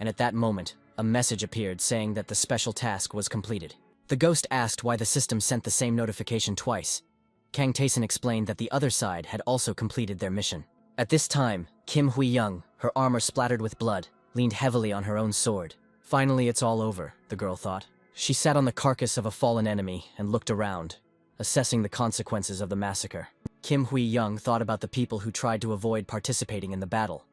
And at that moment, a message appeared saying that the special task was completed. The ghost asked why the system sent the same notification twice. Kang Tae-san explained that the other side had also completed their mission. At this time, Kim Hui-young, her armor splattered with blood, leaned heavily on her own sword. Finally, it's all over, the girl thought. She sat on the carcass of a fallen enemy and looked around, assessing the consequences of the massacre. Kim Hui-young thought about the people who tried to avoid participating in the battle.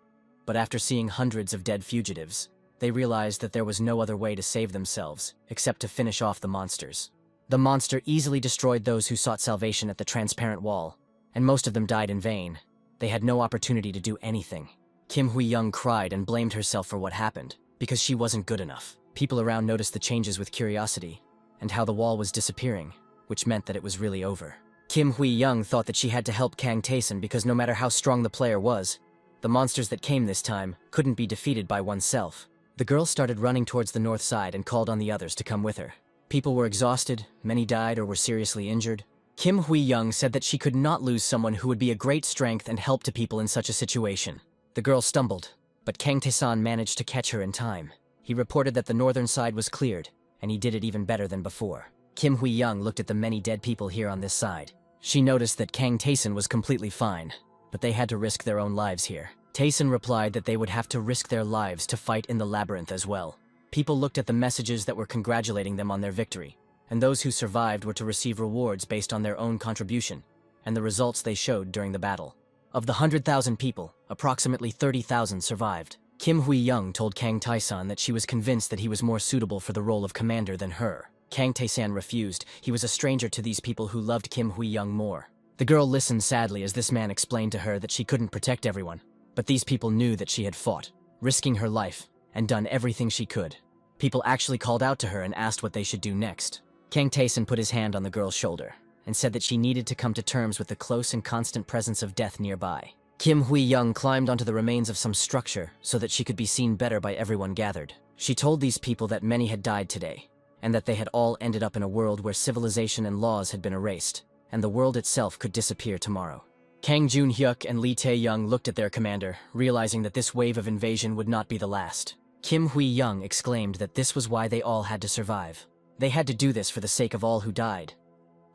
But after seeing hundreds of dead fugitives, they realized that there was no other way to save themselves, except to finish off the monsters. The monster easily destroyed those who sought salvation at the transparent wall, and most of them died in vain. They had no opportunity to do anything. Kim Hui-young cried and blamed herself for what happened, because she wasn't good enough. People around noticed the changes with curiosity, and how the wall was disappearing, which meant that it was really over. Kim Hui-young thought that she had to help Kang Tae-san because no matter how strong the player was, the monsters that came this time couldn't be defeated by oneself. The girl started running towards the north side and called on the others to come with her. People were exhausted, many died or were seriously injured. Kim Hui-young said that she could not lose someone who would be a great strength and help to people in such a situation. The girl stumbled, but Kang Tae-san managed to catch her in time. He reported that the northern side was cleared, and he did it even better than before. Kim Hui-young looked at the many dead people here on this side. She noticed that Kang Tae-san was completely fine, but they had to risk their own lives here. Tae-san replied that they would have to risk their lives to fight in the labyrinth as well. People looked at the messages that were congratulating them on their victory, and those who survived were to receive rewards based on their own contribution and the results they showed during the battle. Of the 100,000 people, approximately 30,000 survived. Kim Hui-young told Kang Tae-san that she was convinced that he was more suitable for the role of commander than her. Kang Tae-san refused. He was a stranger to these people who loved Kim Hui-young more. The girl listened sadly as this man explained to her that she couldn't protect everyone, but these people knew that she had fought, risking her life, and done everything she could. People actually called out to her and asked what they should do next. Kang Tae-san put his hand on the girl's shoulder and said that she needed to come to terms with the close and constant presence of death nearby. Kim Hui-young climbed onto the remains of some structure so that she could be seen better by everyone gathered. She told these people that many had died today, and that they had all ended up in a world where civilization and laws had been erased, and the world itself could disappear tomorrow. Kang Jun-hyuk and Lee Tae-young looked at their commander, realizing that this wave of invasion would not be the last. Kim Hui-young exclaimed that this was why they all had to survive. They had to do this for the sake of all who died,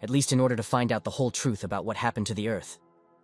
at least in order to find out the whole truth about what happened to the Earth.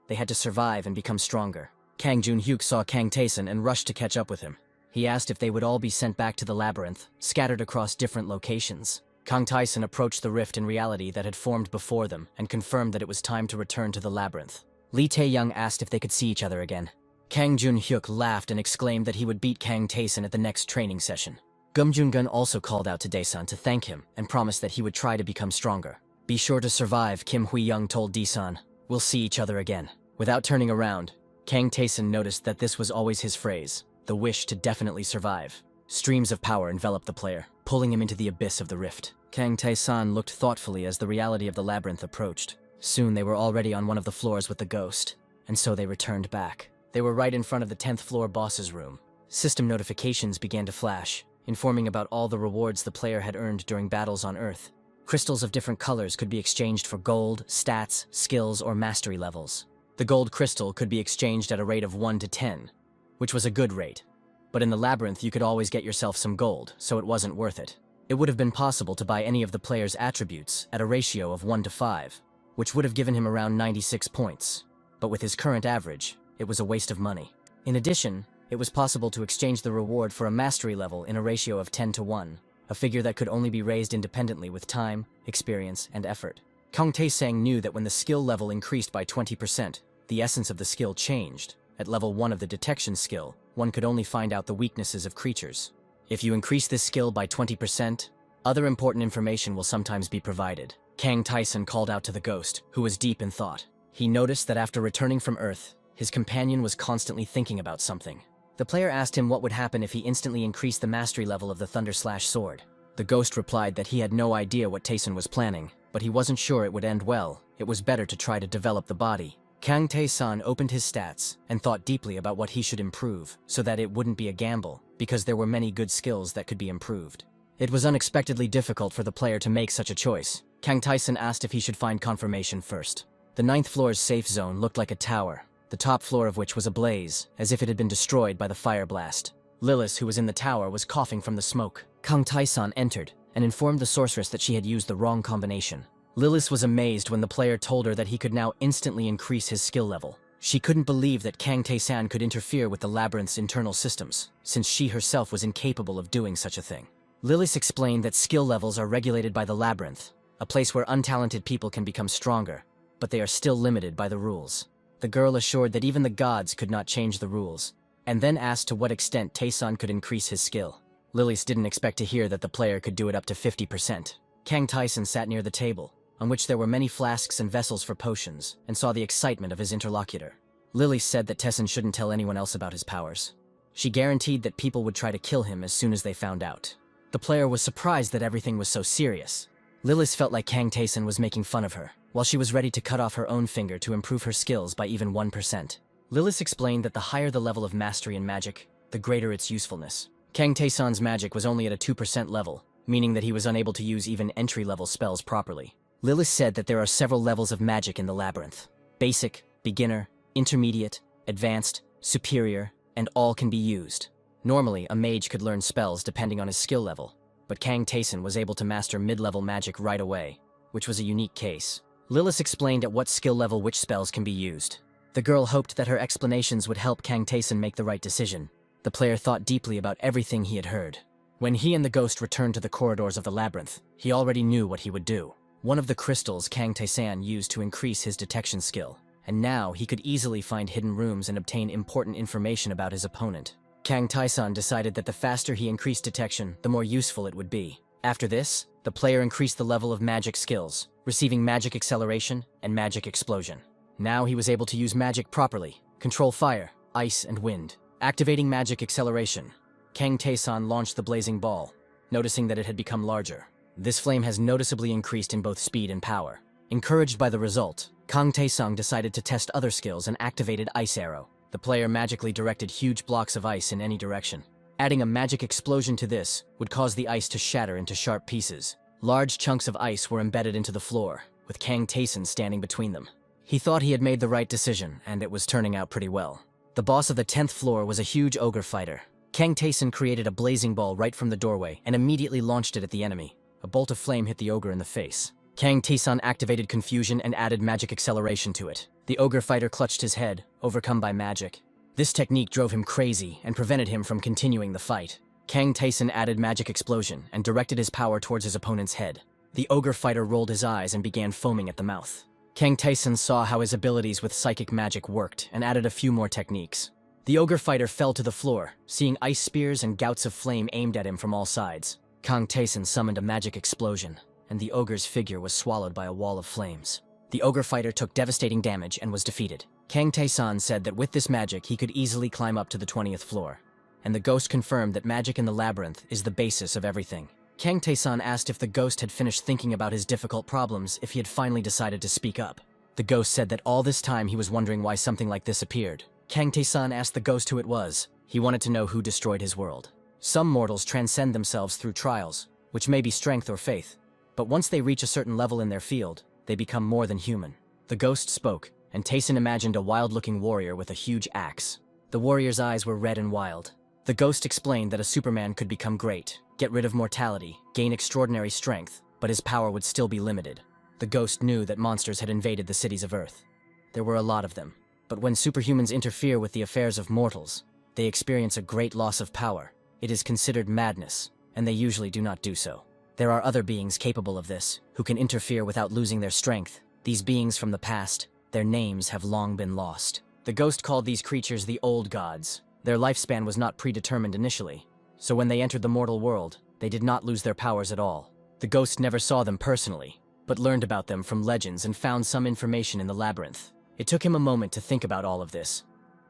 They had to survive and become stronger. Kang Jun-hyuk saw Kang Tae-san and rushed to catch up with him. He asked if they would all be sent back to the labyrinth, scattered across different locations. Kang Tae-san approached the rift in reality that had formed before them and confirmed that it was time to return to the labyrinth. Lee Tae-young asked if they could see each other again. Kang Jun-hyuk laughed and exclaimed that he would beat Kang Tae-san at the next training session. Gum Jun-gun also called out to Dae-san to thank him and promised that he would try to become stronger. "Be sure to survive," Kim Hui-young told Dae-san. "We'll see each other again." Without turning around, Kang Tae-san noticed that this was always his phrase, the wish to definitely survive. Streams of power enveloped the player, pulling him into the abyss of the rift. Kang Tae-san looked thoughtfully as the reality of the labyrinth approached. Soon they were already on one of the floors with the ghost, and so they returned back. They were right in front of the 10th floor boss's room. System notifications began to flash, informing about all the rewards the player had earned during battles on Earth. Crystals of different colors could be exchanged for gold, stats, skills, or mastery levels. The gold crystal could be exchanged at a rate of 1 to 10, which was a good rate. But in the labyrinth you could always get yourself some gold, so it wasn't worth it. It would have been possible to buy any of the player's attributes at a ratio of 1 to 5, which would have given him around 96 points. But with his current average, it was a waste of money. In addition, it was possible to exchange the reward for a mastery level in a ratio of 10 to 1, a figure that could only be raised independently with time, experience, and effort. Kang Tae-sang knew that when the skill level increased by 20%, the essence of the skill changed. At level 1 of the detection skill, one could only find out the weaknesses of creatures. If you increase this skill by 20%, other important information will sometimes be provided. Kang Tae-san called out to the ghost, who was deep in thought. He noticed that after returning from Earth, his companion was constantly thinking about something. The player asked him what would happen if he instantly increased the mastery level of the Thunder Slash sword. The ghost replied that he had no idea what Tae-san was planning, but he wasn't sure it would end well. It was better to try to develop the body. Kang Tae-san opened his stats and thought deeply about what he should improve so that it wouldn't be a gamble, because there were many good skills that could be improved. It was unexpectedly difficult for the player to make such a choice. Kang Tae-san asked if he should find confirmation first. The 9th floor's safe zone looked like a tower, the top floor of which was ablaze, as if it had been destroyed by the fire blast. Lilith, who was in the tower, was coughing from the smoke. Kang Tae-san entered and informed the sorceress that she had used the wrong combination. Lilith was amazed when the player told her that he could now instantly increase his skill level. She couldn't believe that Kang Tae-san could interfere with the labyrinth's internal systems, since she herself was incapable of doing such a thing. Lilith explained that skill levels are regulated by the labyrinth, a place where untalented people can become stronger, but they are still limited by the rules. The girl assured that even the gods could not change the rules, and then asked to what extent Tae-san could increase his skill. Lilith didn't expect to hear that the player could do it up to 50%. Kang Tae-san sat near the table, on which there were many flasks and vessels for potions, and saw the excitement of his interlocutor. Lilith said that Tae-san shouldn't tell anyone else about his powers. She guaranteed that people would try to kill him as soon as they found out. The player was surprised that everything was so serious. Lilith felt like Kang Tae-san was making fun of her, while she was ready to cut off her own finger to improve her skills by even 1%. Lilith explained that the higher the level of mastery in magic, the greater its usefulness. Kang Tae-san's magic was only at a 2% level, meaning that he was unable to use even entry-level spells properly. Lilith said that there are several levels of magic in the labyrinth. Basic, beginner, intermediate, advanced, superior, and all can be used. Normally, a mage could learn spells depending on his skill level, but Kang Tae-san was able to master mid-level magic right away, which was a unique case. Lilith explained at what skill level which spells can be used. The girl hoped that her explanations would help Kang Tae-san make the right decision. The player thought deeply about everything he had heard. When he and the ghost returned to the corridors of the labyrinth, he already knew what he would do. One of the crystals Kang Tae-san used to increase his detection skill, and now he could easily find hidden rooms and obtain important information about his opponent. Kang Tae-san decided that the faster he increased detection, the more useful it would be. After this, the player increased the level of magic skills, receiving magic acceleration and magic explosion. Now he was able to use magic properly, control fire, ice, and wind. Activating magic acceleration, Kang Tae-san launched the blazing ball, noticing that it had become larger. This flame has noticeably increased in both speed and power. Encouraged by the result, Kang Tae-san decided to test other skills and activated Ice Arrow. The player magically directed huge blocks of ice in any direction. Adding a magic explosion to this would cause the ice to shatter into sharp pieces. Large chunks of ice were embedded into the floor, with Kang Tae-san standing between them. He thought he had made the right decision, and it was turning out pretty well. The boss of the 10th floor was a huge ogre fighter. Kang Tae-san created a blazing ball right from the doorway and immediately launched it at the enemy. A bolt of flame hit the ogre in the face. Kang Tae-san activated confusion and added magic acceleration to it. The ogre fighter clutched his head, overcome by magic. This technique drove him crazy and prevented him from continuing the fight. Kang Tae-san added magic explosion and directed his power towards his opponent's head. The ogre fighter rolled his eyes and began foaming at the mouth. Kang Tae-san saw how his abilities with psychic magic worked and added a few more techniques. The ogre fighter fell to the floor, seeing ice spears and gouts of flame aimed at him from all sides. Kang Tae-san summoned a magic explosion, and the ogre's figure was swallowed by a wall of flames. The ogre fighter took devastating damage and was defeated. Kang Tae-san said that with this magic he could easily climb up to the 20th floor, and the ghost confirmed that magic in the labyrinth is the basis of everything. Kang Tae-san asked if the ghost had finished thinking about his difficult problems if he had finally decided to speak up. The ghost said that all this time he was wondering why something like this appeared. Kang Tae-san asked the ghost who it was. He wanted to know who destroyed his world. Some mortals transcend themselves through trials, which may be strength or faith, but once they reach a certain level in their field, they become more than human. The ghost spoke, and Tae-san imagined a wild-looking warrior with a huge axe. The warrior's eyes were red and wild. The ghost explained that a Superman could become great, get rid of mortality, gain extraordinary strength, but his power would still be limited. The ghost knew that monsters had invaded the cities of Earth. There were a lot of them. But when superhumans interfere with the affairs of mortals, they experience a great loss of power. It is considered madness, and they usually do not do so. There are other beings capable of this, who can interfere without losing their strength. These beings from the past, their names have long been lost. The ghost called these creatures the Old Gods. Their lifespan was not predetermined initially, so when they entered the mortal world, they did not lose their powers at all. The ghost never saw them personally, but learned about them from legends and found some information in the labyrinth. It took him a moment to think about all of this,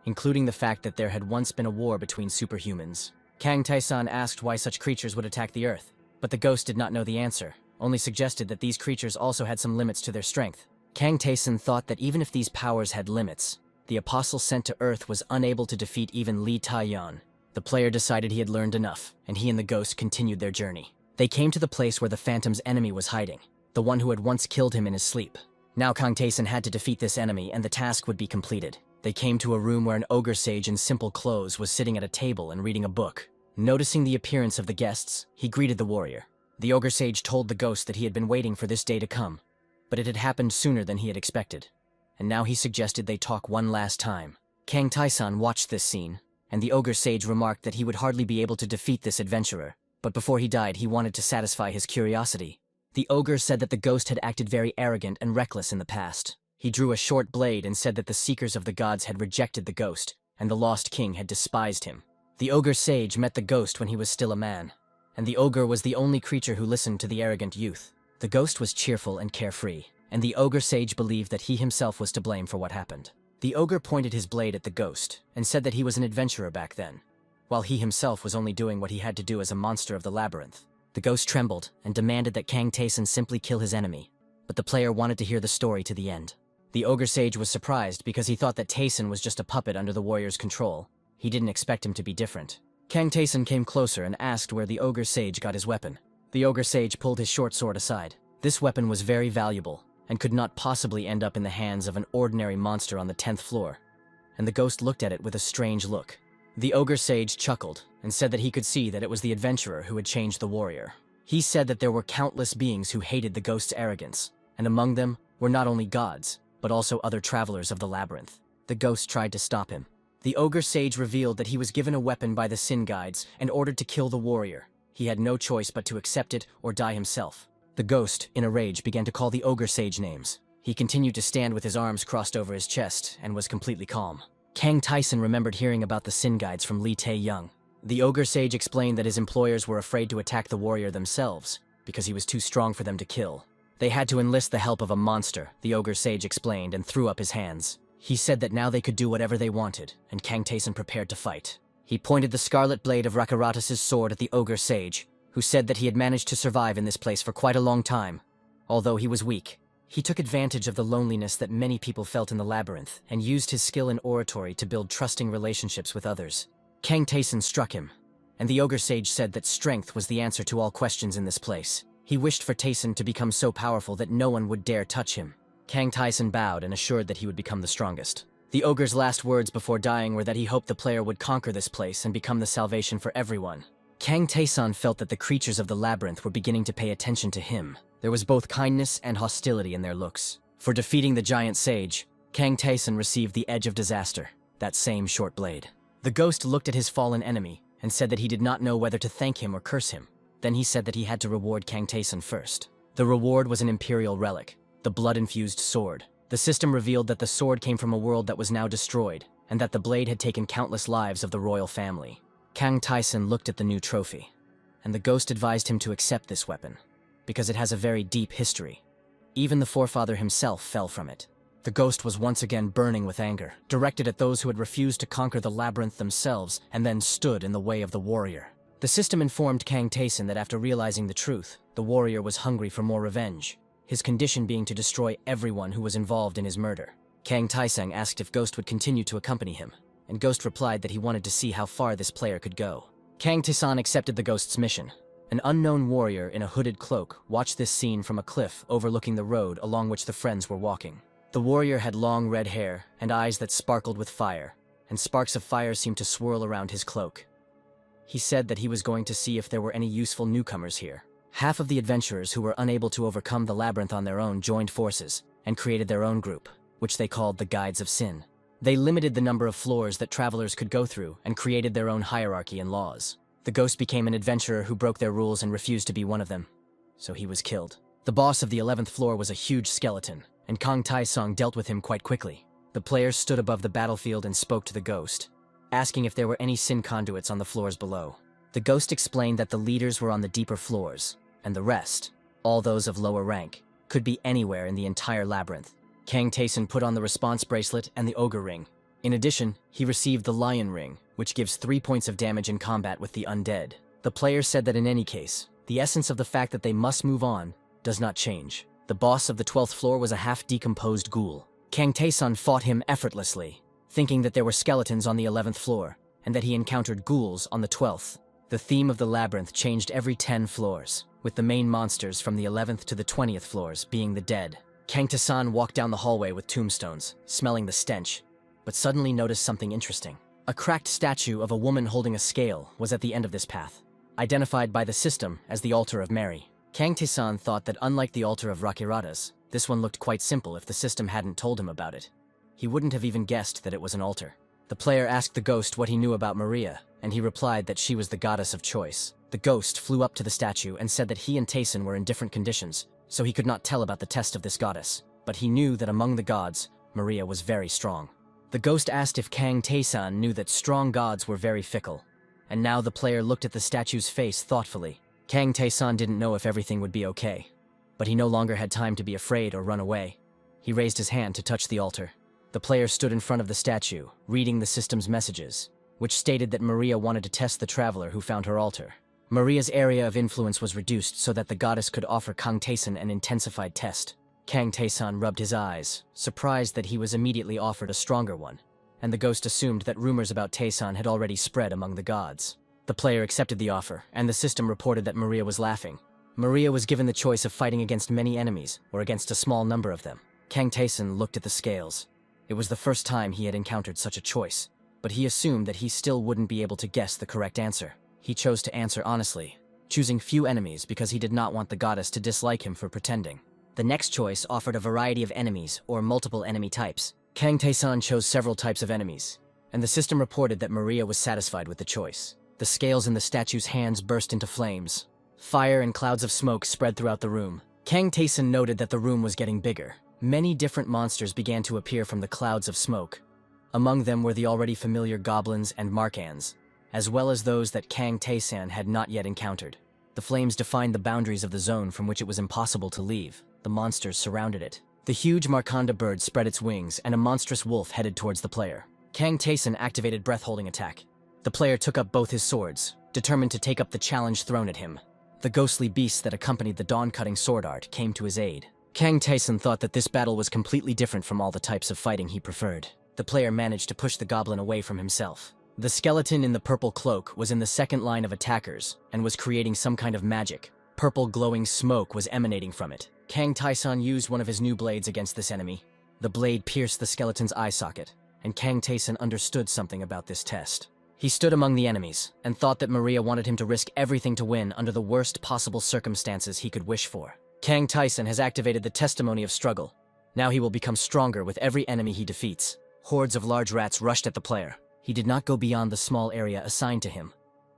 including the fact that there had once been a war between superhumans. Kang Tae-san asked why such creatures would attack the Earth, but the ghost did not know the answer, only suggested that these creatures also had some limits to their strength. Kang Tae-san thought that even if these powers had limits, the apostle sent to Earth was unable to defeat even Lee Tae-yeon. The player decided he had learned enough, and he and the ghost continued their journey. They came to the place where the Phantom's enemy was hiding, the one who had once killed him in his sleep. Now Kang Tae-san had to defeat this enemy, and the task would be completed. They came to a room where an ogre sage in simple clothes was sitting at a table and reading a book. Noticing the appearance of the guests, he greeted the warrior. The ogre sage told the ghost that he had been waiting for this day to come, but it had happened sooner than he had expected, and now he suggested they talk one last time. Kang Tae-san watched this scene, and the ogre sage remarked that he would hardly be able to defeat this adventurer, but before he died he wanted to satisfy his curiosity. The ogre said that the ghost had acted very arrogant and reckless in the past. He drew a short blade and said that the seekers of the gods had rejected the ghost, and the lost king had despised him. The ogre sage met the ghost when he was still a man, and the ogre was the only creature who listened to the arrogant youth. The ghost was cheerful and carefree, and the ogre sage believed that he himself was to blame for what happened. The ogre pointed his blade at the ghost, and said that he was an adventurer back then, while he himself was only doing what he had to do as a monster of the labyrinth. The ghost trembled and demanded that Kang Tae-san simply kill his enemy, but the player wanted to hear the story to the end. The ogre sage was surprised because he thought that Tae-san was just a puppet under the warrior's control. He didn't expect him to be different. Kang Tae-san came closer and asked where the ogre sage got his weapon. The ogre sage pulled his short sword aside. This weapon was very valuable, and could not possibly end up in the hands of an ordinary monster on the 10th floor, and the ghost looked at it with a strange look. The ogre sage chuckled and said that he could see that it was the adventurer who had changed the warrior. He said that there were countless beings who hated the ghost's arrogance, and among them were not only gods, but also other travelers of the labyrinth. The ghost tried to stop him. The ogre sage revealed that he was given a weapon by the Sin Guides and ordered to kill the warrior. He had no choice but to accept it or die himself. The ghost, in a rage, began to call the ogre sage names. He continued to stand with his arms crossed over his chest and was completely calm. Kang Tyson remembered hearing about the sin guides from Lee Tae-young. The ogre sage explained that his employers were afraid to attack the warrior themselves because he was too strong for them to kill. They had to enlist the help of a monster, the ogre sage explained, and threw up his hands. He said that now they could do whatever they wanted, and Kang Taeson prepared to fight. He pointed the scarlet blade of Rakaratas' sword at the ogre sage, who said that he had managed to survive in this place for quite a long time, although he was weak. He took advantage of the loneliness that many people felt in the labyrinth and used his skill in oratory to build trusting relationships with others. Kang Taeson struck him, and the ogre sage said that strength was the answer to all questions in this place. He wished for Taeson to become so powerful that no one would dare touch him. Kang Taeson bowed and assured that he would become the strongest. The ogre's last words before dying were that he hoped the player would conquer this place and become the salvation for everyone. Kang Taeson felt that the creatures of the labyrinth were beginning to pay attention to him. There was both kindness and hostility in their looks. For defeating the giant sage, Kang Taeson received the Edge of Disaster, that same short blade. The ghost looked at his fallen enemy and said that he did not know whether to thank him or curse him. Then he said that he had to reward Kang Taeson first. The reward was an imperial relic, the blood-infused sword. The system revealed that the sword came from a world that was now destroyed, and that the blade had taken countless lives of the royal family. Kang Taeson looked at the new trophy, and the ghost advised him to accept this weapon, because it has a very deep history. Even the forefather himself fell from it. The ghost was once again burning with anger, directed at those who had refused to conquer the labyrinth themselves and then stood in the way of the warrior. The system informed Kang Taeson that after realizing the truth, the warrior was hungry for more revenge, his condition being to destroy everyone who was involved in his murder. Kang Taesang asked if Ghost would continue to accompany him, and Ghost replied that he wanted to see how far this player could go. Kang Taesan accepted the Ghost's mission. An unknown warrior in a hooded cloak watched this scene from a cliff overlooking the road along which the friends were walking. The warrior had long red hair and eyes that sparkled with fire, and sparks of fire seemed to swirl around his cloak. He said that he was going to see if there were any useful newcomers here. Half of the adventurers who were unable to overcome the labyrinth on their own joined forces and created their own group, which they called the Guides of Sin. They limited the number of floors that travelers could go through and created their own hierarchy and laws. The ghost became an adventurer who broke their rules and refused to be one of them, so he was killed. The boss of the 11th floor was a huge skeleton, and Kang Taesong dealt with him quite quickly. The players stood above the battlefield and spoke to the ghost, asking if there were any sin conduits on the floors below. The ghost explained that the leaders were on the deeper floors, and the rest, all those of lower rank, could be anywhere in the entire labyrinth. Kang Taeson put on the response bracelet and the ogre ring. In addition, he received the lion ring, which gives 3 points of damage in combat with the undead. The players said that in any case, the essence of the fact that they must move on does not change. The boss of the 12th floor was a half-decomposed ghoul. Kang Taeson fought him effortlessly, thinking that there were skeletons on the 11th floor, and that he encountered ghouls on the 12th. The theme of the labyrinth changed every 10 floors, with the main monsters from the 11th to the 20th floors being the dead. Kang Taeson walked down the hallway with tombstones, smelling the stench, but suddenly noticed something interesting. A cracked statue of a woman holding a scale was at the end of this path, identified by the system as the Altar of Mary. Kang Taeson thought that unlike the Altar of Rakiratas, this one looked quite simple if the system hadn't told him about it. He wouldn't have even guessed that it was an altar. The player asked the ghost what he knew about Maria, and he replied that she was the goddess of choice. The ghost flew up to the statue and said that he and Taeson were in different conditions, so he could not tell about the test of this goddess, but he knew that among the gods, Maria was very strong. The ghost asked if Kang Taeson knew that strong gods were very fickle, and now the player looked at the statue's face thoughtfully. Kang Taeson didn't know if everything would be okay, but he no longer had time to be afraid or run away. He raised his hand to touch the altar. The player stood in front of the statue, reading the system's messages, which stated that Maria wanted to test the traveler who found her altar. Maria's area of influence was reduced so that the goddess could offer Kang Taeson an intensified test. Kang Taeson rubbed his eyes, surprised that he was immediately offered a stronger one, and the ghost assumed that rumors about Taeson had already spread among the gods. The player accepted the offer, and the system reported that Maria was laughing. Maria was given the choice of fighting against many enemies or against a small number of them. Kang Taeson looked at the scales. It was the first time he had encountered such a choice, but he assumed that he still wouldn't be able to guess the correct answer. He chose to answer honestly, choosing few enemies because he did not want the goddess to dislike him for pretending. The next choice offered a variety of enemies or multiple enemy types. Kang Taeson chose several types of enemies, and the system reported that Maria was satisfied with the choice. The scales in the statue's hands burst into flames. Fire and clouds of smoke spread throughout the room. Kang Taesun noted that the room was getting bigger. Many different monsters began to appear from the clouds of smoke. Among them were the already familiar goblins and markans, as well as those that Kang Taesun had not yet encountered. The flames defined the boundaries of the zone from which it was impossible to leave. The monsters surrounded it. The huge Marconda bird spread its wings, and a monstrous wolf headed towards the player. Kang Taesun activated breath-holding attack. The player took up both his swords, determined to take up the challenge thrown at him. The ghostly beasts that accompanied the dawn-cutting sword art came to his aid. Kang Taesun thought that this battle was completely different from all the types of fighting he preferred. The player managed to push the goblin away from himself. The skeleton in the purple cloak was in the second line of attackers and was creating some kind of magic. Purple glowing smoke was emanating from it. Kang Taesun used one of his new blades against this enemy. The blade pierced the skeleton's eye socket, and Kang Taesun understood something about this test. He stood among the enemies and thought that Maria wanted him to risk everything to win under the worst possible circumstances he could wish for. Kang Taesun has activated the testimony of struggle. Now he will become stronger with every enemy he defeats. Hordes of large rats rushed at the player. He did not go beyond the small area assigned to him,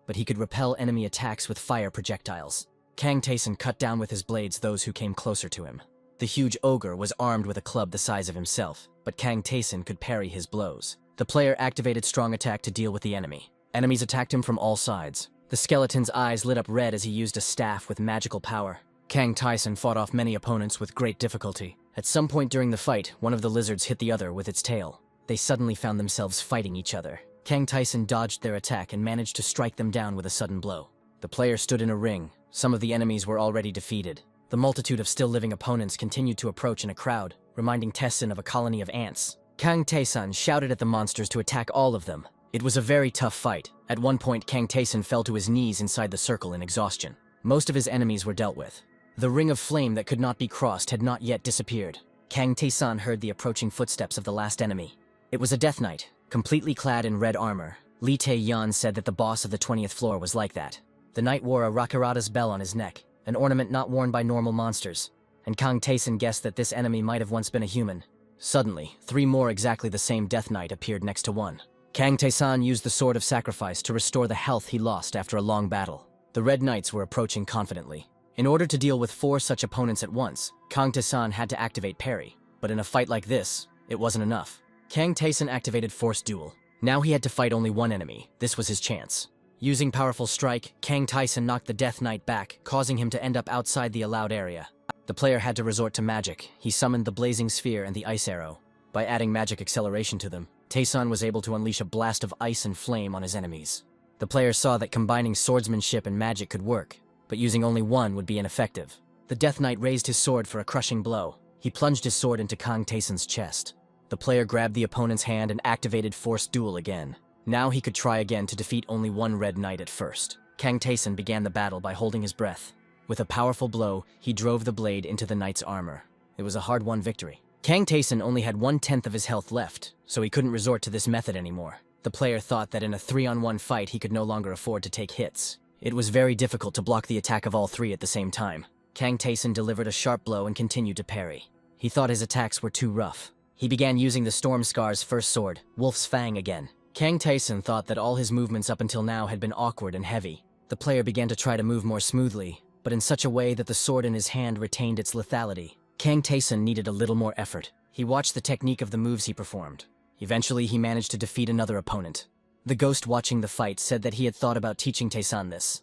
but he could repel enemy attacks with fire projectiles. Kang Taesun cut down with his blades those who came closer to him. The huge ogre was armed with a club the size of himself, but Kang Taesun could parry his blows. The player activated strong attack to deal with the enemy. Enemies attacked him from all sides. The skeleton's eyes lit up red as he used a staff with magical power. Kang Taesun fought off many opponents with great difficulty. At some point during the fight, one of the lizards hit the other with its tail. They suddenly found themselves fighting each other. Kang Taesun dodged their attack and managed to strike them down with a sudden blow. The player stood in a ring. Some of the enemies were already defeated. The multitude of still living opponents continued to approach in a crowd, reminding Taesun of a colony of ants. Kang Taesun shouted at the monsters to attack all of them. It was a very tough fight. At one point, Kang Taesun fell to his knees inside the circle in exhaustion. Most of his enemies were dealt with. The ring of flame that could not be crossed had not yet disappeared. Kang Taesun heard the approaching footsteps of the last enemy. It was a Death Knight, completely clad in red armor. Lee Tae-yeon said that the boss of the 20th floor was like that. The knight wore a Rakarada's bell on his neck, an ornament not worn by normal monsters, and Kang Taesun guessed that this enemy might have once been a human. Suddenly, 3 more exactly the same Death Knight appeared next to one. Kang Taesun used the Sword of Sacrifice to restore the health he lost after a long battle. The Red Knights were approaching confidently. In order to deal with 4 such opponents at once, Kang Taesun had to activate parry. But in a fight like this, it wasn't enough. Kang Taesun activated Force Duel. Now he had to fight only one enemy. This was his chance. Using Powerful Strike, Kang Taesun knocked the Death Knight back, causing him to end up outside the allowed area. The player had to resort to magic. He summoned the Blazing Sphere and the Ice Arrow. By adding magic acceleration to them, Taesun was able to unleash a blast of ice and flame on his enemies. The player saw that combining swordsmanship and magic could work, but using only one would be ineffective. The Death Knight raised his sword for a crushing blow. He plunged his sword into Kang Taesun's chest. The player grabbed the opponent's hand and activated Force Duel again. Now he could try again to defeat only one Red Knight at first. Kang Taesun began the battle by holding his breath. With a powerful blow, he drove the blade into the knight's armor. It was a hard-won victory. Kang Taesun only had 1/10 of his health left, so he couldn't resort to this method anymore. The player thought that in a 3-on-1 fight he could no longer afford to take hits. It was very difficult to block the attack of all 3 at the same time. Kang Taesun delivered a sharp blow and continued to parry. He thought his attacks were too rough. He began using the Storm Scar's first sword, Wolf's Fang again. Kang Taesun thought that all his movements up until now had been awkward and heavy. The player began to try to move more smoothly, but in such a way that the sword in his hand retained its lethality. Kang Taesun needed a little more effort. He watched the technique of the moves he performed. Eventually, he managed to defeat another opponent. The ghost watching the fight said that he had thought about teaching Taesun this,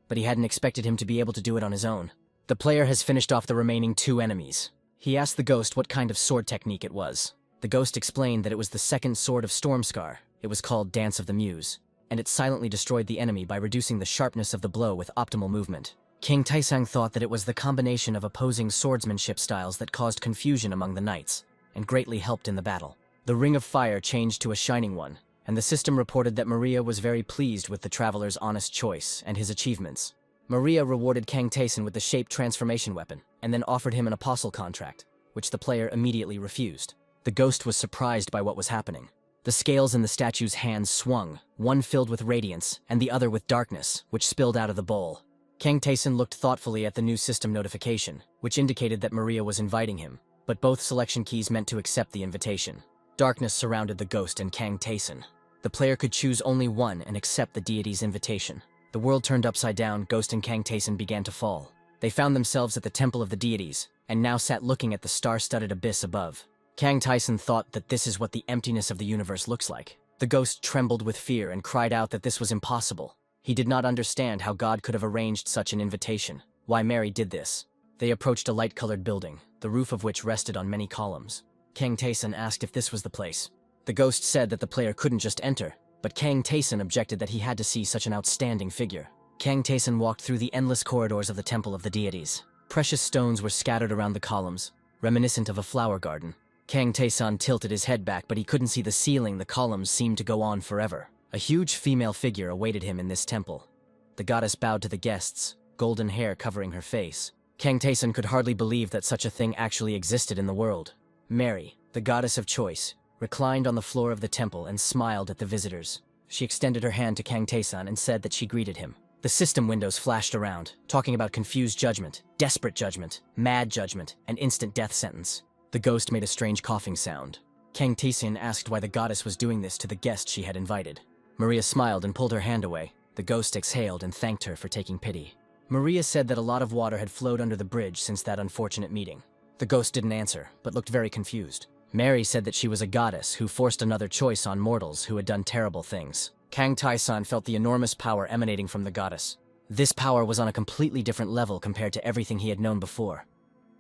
but he hadn't expected him to be able to do it on his own. The player has finished off the remaining 2 enemies. He asked the ghost what kind of sword technique it was. The ghost explained that it was the second sword of Stormscar. It was called Dance of the Muse, and it silently destroyed the enemy by reducing the sharpness of the blow with optimal movement. King Taesung thought that it was the combination of opposing swordsmanship styles that caused confusion among the knights, and greatly helped in the battle. The Ring of Fire changed to a shining one, and the system reported that Maria was very pleased with the traveler's honest choice and his achievements. Maria rewarded Kang Taesun with the Shape Transformation weapon, and then offered him an apostle contract, which the player immediately refused. The ghost was surprised by what was happening. The scales in the statue's hands swung, one filled with radiance, and the other with darkness, which spilled out of the bowl. Kang Taesun looked thoughtfully at the new system notification, which indicated that Maria was inviting him, but both selection keys meant to accept the invitation. Darkness surrounded the ghost and Kang Taesun. The player could choose only one and accept the deity's invitation. The world turned upside down, Ghost and Kang Taeson began to fall. They found themselves at the temple of the deities, and now sat looking at the star-studded abyss above. Kang Taeson thought that this is what the emptiness of the universe looks like. The ghost trembled with fear and cried out that this was impossible. He did not understand how God could have arranged such an invitation, why Mary did this. They approached a light-colored building, the roof of which rested on many columns. Kang Taeson asked if this was the place. The ghost said that the player couldn't just enter, but Kang Taeson objected that he had to see such an outstanding figure. Kang Taeson walked through the endless corridors of the temple of the deities. Precious stones were scattered around the columns, reminiscent of a flower garden. Kang Taeson tilted his head back, but he couldn't see the ceiling. The columns seemed to go on forever. A huge female figure awaited him in this temple. The goddess bowed to the guests, golden hair covering her face. Kang Taeson could hardly believe that such a thing actually existed in the world. Mary, the goddess of choice, reclined on the floor of the temple and smiled at the visitors. She extended her hand to Kang Taeson and said that she greeted him. The system windows flashed around, talking about confused judgment, desperate judgment, mad judgment, and instant death sentence. The ghost made a strange coughing sound. Kang Taeson asked why the goddess was doing this to the guest she had invited. Maria smiled and pulled her hand away. The ghost exhaled and thanked her for taking pity. Maria said that a lot of water had flowed under the bridge since that unfortunate meeting. The ghost didn't answer, but looked very confused. Mary said that she was a goddess who forced another choice on mortals who had done terrible things. Kang Taeson felt the enormous power emanating from the goddess. This power was on a completely different level compared to everything he had known before.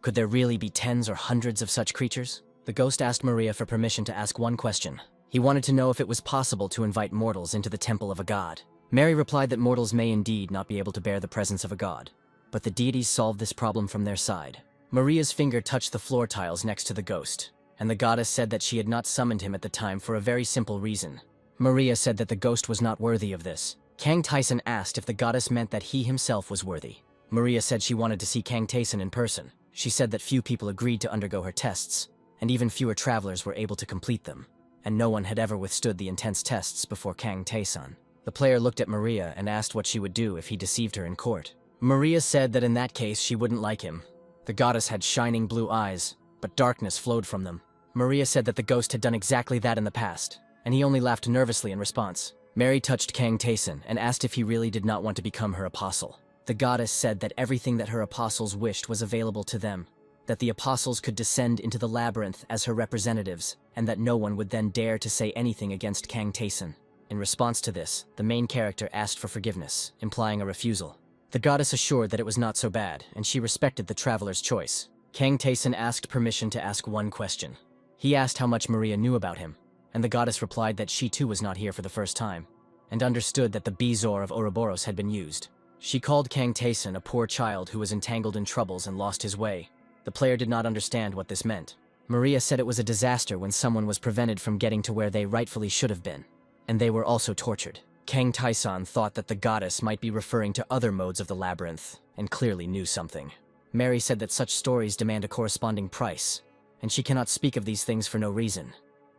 Could there really be tens or hundreds of such creatures? The ghost asked Maria for permission to ask one question. He wanted to know if it was possible to invite mortals into the temple of a god. Mary replied that mortals may indeed not be able to bear the presence of a god, but the deities solved this problem from their side. Maria's finger touched the floor tiles next to the ghost, and the goddess said that she had not summoned him at the time for a very simple reason. Maria said that the ghost was not worthy of this. Kang Taeson asked if the goddess meant that he himself was worthy. Maria said she wanted to see Kang Taeson in person. She said that few people agreed to undergo her tests, and even fewer travelers were able to complete them, and no one had ever withstood the intense tests before Kang Taeson. The player looked at Maria and asked what she would do if he deceived her in court. Maria said that in that case she wouldn't like him. The goddess had shining blue eyes, but darkness flowed from them. Maria said that the ghost had done exactly that in the past, and he only laughed nervously in response. Mary touched Kang Taeson and asked if he really did not want to become her apostle. The goddess said that everything that her apostles wished was available to them, that the apostles could descend into the labyrinth as her representatives, and that no one would then dare to say anything against Kang Taeson. In response to this, the main character asked for forgiveness, implying a refusal. The goddess assured that it was not so bad, and she respected the traveler's choice. Kang Taeson asked permission to ask one question. He asked how much Maria knew about him, and the goddess replied that she too was not here for the first time, and understood that the Bezoar of Ouroboros had been used. She called Kang Taeson a poor child who was entangled in troubles and lost his way. The player did not understand what this meant. Maria said it was a disaster when someone was prevented from getting to where they rightfully should have been, and they were also tortured. Kang Taeson thought that the goddess might be referring to other modes of the labyrinth, and clearly knew something. Mary said that such stories demand a corresponding price, and she cannot speak of these things for no reason,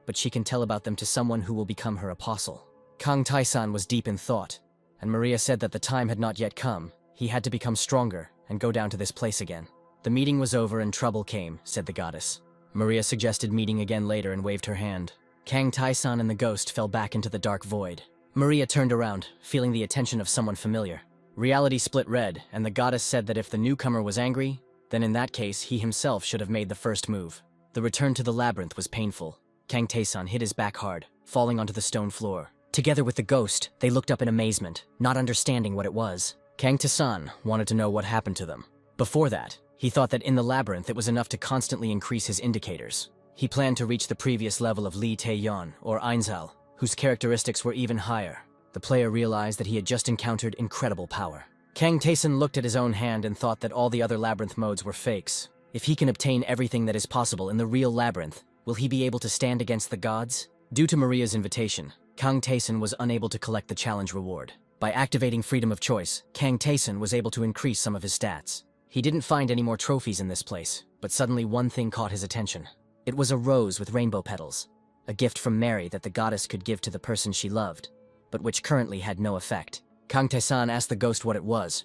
but she can tell about them to someone who will become her apostle. Kang Taeson was deep in thought, and Maria said that the time had not yet come. He had to become stronger and go down to this place again. The meeting was over and trouble came, said the goddess. Maria suggested meeting again later and waved her hand. Kang Taeson and the ghost fell back into the dark void. Maria turned around, feeling the attention of someone familiar. Reality split red, and the goddess said that if the newcomer was angry, then in that case he himself should have made the first move. The return to the labyrinth was painful. Kang Taeson hit his back hard, falling onto the stone floor. Together with the ghost, they looked up in amazement, not understanding what it was. Kang Taeson wanted to know what happened to them. Before that, he thought that in the labyrinth it was enough to constantly increase his indicators. He planned to reach the previous level of Lee Taeyeon, or Ainzal, whose characteristics were even higher. The player realized that he had just encountered incredible power. Kang Taeson looked at his own hand and thought that all the other labyrinth modes were fakes. If he can obtain everything that is possible in the real labyrinth, will he be able to stand against the gods? Due to Maria's invitation, Kang Taeson was unable to collect the challenge reward. By activating freedom of choice, Kang Taeson was able to increase some of his stats. He didn't find any more trophies in this place, but suddenly one thing caught his attention. It was a rose with rainbow petals, a gift from Mary that the goddess could give to the person she loved, but which currently had no effect. Kang Taeson asked the ghost what it was,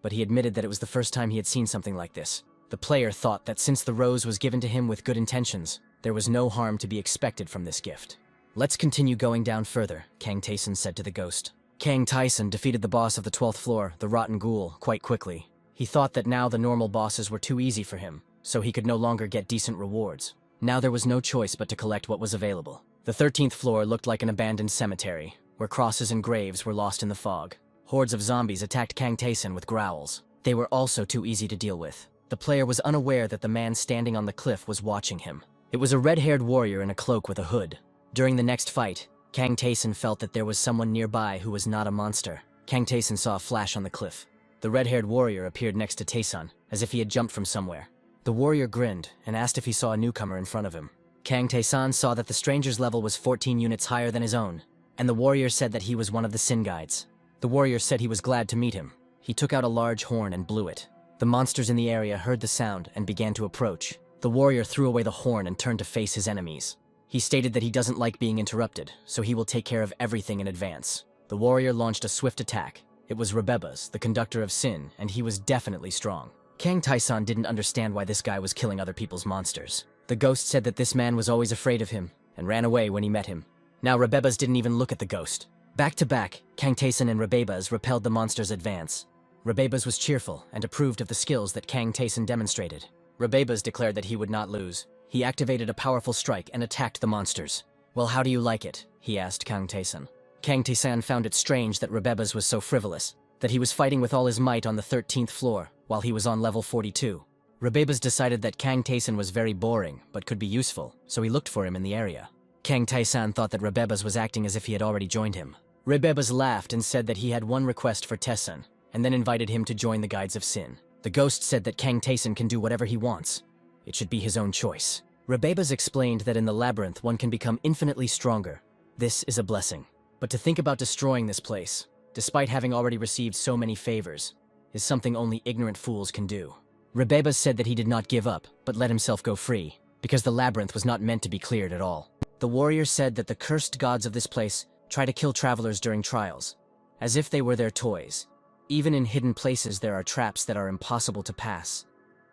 but he admitted that it was the first time he had seen something like this. The player thought that since the rose was given to him with good intentions, there was no harm to be expected from this gift. Let's continue going down further, Kang Taeson said to the ghost. Kang Taeson defeated the boss of the 12th floor, the Rotten Ghoul, quite quickly. He thought that now the normal bosses were too easy for him, so he could no longer get decent rewards. Now there was no choice but to collect what was available. The 13th floor looked like an abandoned cemetery, where crosses and graves were lost in the fog. Hordes of zombies attacked Kang Taeson with growls. They were also too easy to deal with. The player was unaware that the man standing on the cliff was watching him. It was a red-haired warrior in a cloak with a hood. During the next fight, Kang Taeson felt that there was someone nearby who was not a monster. Kang Taeson saw a flash on the cliff. The red-haired warrior appeared next to Taeson, as if he had jumped from somewhere. The warrior grinned and asked if he saw a newcomer in front of him. Kang Taeson saw that the stranger's level was 14 units higher than his own, and the warrior said that he was one of the Sin Guides. The warrior said he was glad to meet him. He took out a large horn and blew it. The monsters in the area heard the sound and began to approach. The warrior threw away the horn and turned to face his enemies. He stated that he doesn't like being interrupted, so he will take care of everything in advance. The warrior launched a swift attack. It was Rebebas, the conductor of sin, and he was definitely strong. Kang Taeson didn't understand why this guy was killing other people's monsters. The ghost said that this man was always afraid of him, and ran away when he met him. Now Rebebas didn't even look at the ghost. Back to back, Kang Taeson and Rebebas repelled the monster's advance. Rebebas was cheerful and approved of the skills that Kang Taeson demonstrated. Rebebas declared that he would not lose. He activated a powerful strike and attacked the monsters. "Well, how do you like it?" he asked Kang Taeson. Kang Taeson found it strange that Rebebas was so frivolous, that he was fighting with all his might on the 13th floor, while he was on level 42. Rebebas decided that Kang Taeson was very boring, but could be useful, so he looked for him in the area. Kang Taeson thought that Rebebas was acting as if he had already joined him. Rebebas laughed and said that he had one request for Taeson, and then invited him to join the Guides of Sin. The ghost said that Kang Taeson can do whatever he wants. It should be his own choice. Rebebas explained that in the labyrinth one can become infinitely stronger. This is a blessing. But to think about destroying this place, despite having already received so many favors, is something only ignorant fools can do. Rebebas said that he did not give up, but let himself go free, because the labyrinth was not meant to be cleared at all. The warrior said that the cursed gods of this place try to kill travelers during trials, as if they were their toys. Even in hidden places there are traps that are impossible to pass,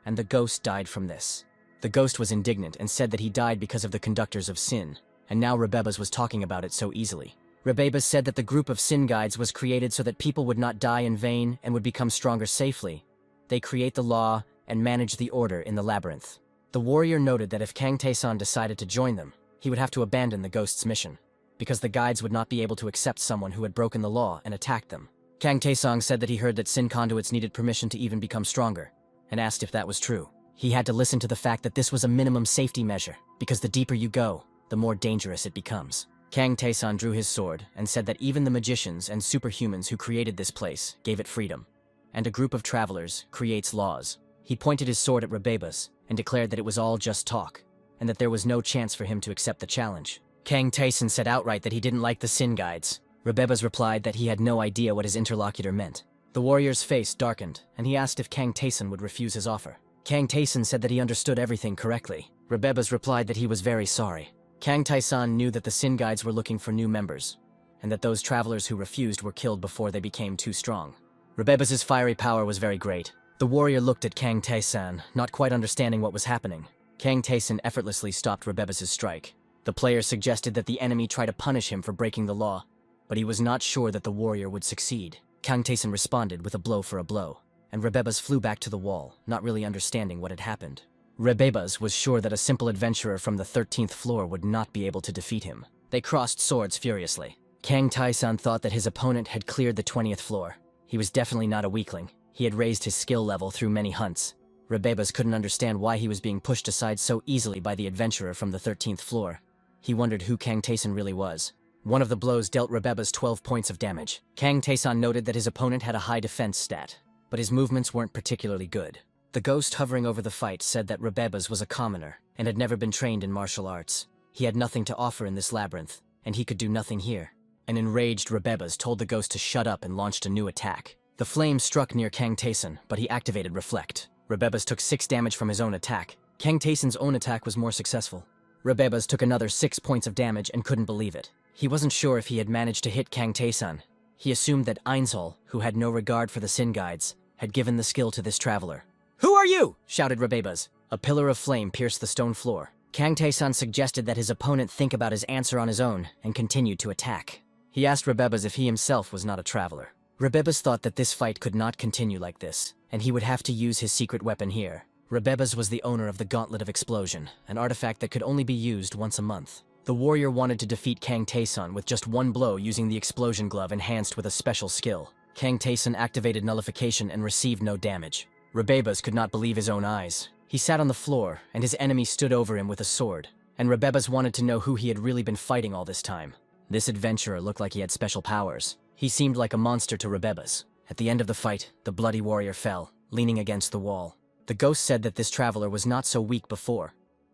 and the ghost died from this. The ghost was indignant and said that he died because of the conductors of sin, and now Rebebas was talking about it so easily. Rebebas said that the group of sin guides was created so that people would not die in vain and would become stronger safely. They create the law and manage the order in the labyrinth. The warrior noted that if Kang Taeson decided to join them, he would have to abandon the ghost's mission, because the guides would not be able to accept someone who had broken the law and attacked them. Kang Taesong said that he heard that sin conduits needed permission to even become stronger, and asked if that was true. He had to listen to the fact that this was a minimum safety measure, because the deeper you go, the more dangerous it becomes. Kang Taeson drew his sword and said that even the magicians and superhumans who created this place gave it freedom, and a group of travelers creates laws. He pointed his sword at Rebebas and declared that it was all just talk, and that there was no chance for him to accept the challenge. Kang Taeson said outright that he didn't like the Sin Guides. Rebebas replied that he had no idea what his interlocutor meant. The warrior's face darkened, and he asked if Kang Taeson would refuse his offer. Kang Taeson said that he understood everything correctly. Rebebas replied that he was very sorry. Kang Taeson knew that the Sin Guides were looking for new members, and that those travelers who refused were killed before they became too strong. Rebebas' fiery power was very great. The warrior looked at Kang Taeson, not quite understanding what was happening. Kang Taeson effortlessly stopped Rebebas' strike. The player suggested that the enemy try to punish him for breaking the law, but he was not sure that the warrior would succeed. Kang Taeson responded with a blow for a blow, and Rebebas flew back to the wall, not really understanding what had happened. Rebebas was sure that a simple adventurer from the 13th floor would not be able to defeat him. They crossed swords furiously. Kang Taeson thought that his opponent had cleared the 20th floor. He was definitely not a weakling. He had raised his skill level through many hunts. Rebebas couldn't understand why he was being pushed aside so easily by the adventurer from the 13th floor. He wondered who Kang Taeson really was. One of the blows dealt Rebebas 12 points of damage. Kang Taeson noted that his opponent had a high defense stat, but his movements weren't particularly good. The ghost hovering over the fight said that Rebebas was a commoner and had never been trained in martial arts. He had nothing to offer in this labyrinth, and he could do nothing here. An enraged Rebebas told the ghost to shut up and launched a new attack. The flame struck near Kang Taeson, but he activated Reflect. Rebebas took 6 damage from his own attack. Kang Taeson's own attack was more successful. Rebebas took another 6 points of damage and couldn't believe it. He wasn't sure if he had managed to hit Kang Taeson. He assumed that Einzol, who had no regard for the Sin Guides, had given the skill to this traveler. "Who are you?" shouted Rebebas. A pillar of flame pierced the stone floor. Kang Tae-san suggested that his opponent think about his answer on his own and continued to attack. He asked Rebebas if he himself was not a traveler. Rebebas thought that this fight could not continue like this, and he would have to use his secret weapon here. Rebebas was the owner of the Gauntlet of Explosion, an artifact that could only be used once a month. The warrior wanted to defeat Kang Tae-san with just one blow using the explosion glove enhanced with a special skill. Kang Tae-san activated nullification and received no damage. Rebebas could not believe his own eyes. He sat on the floor, and his enemy stood over him with a sword, and Rebebas wanted to know who he had really been fighting all this time. This adventurer looked like he had special powers. He seemed like a monster to Rebebas. At the end of the fight, the bloody warrior fell, leaning against the wall. The ghost said that this traveler was not so weak before,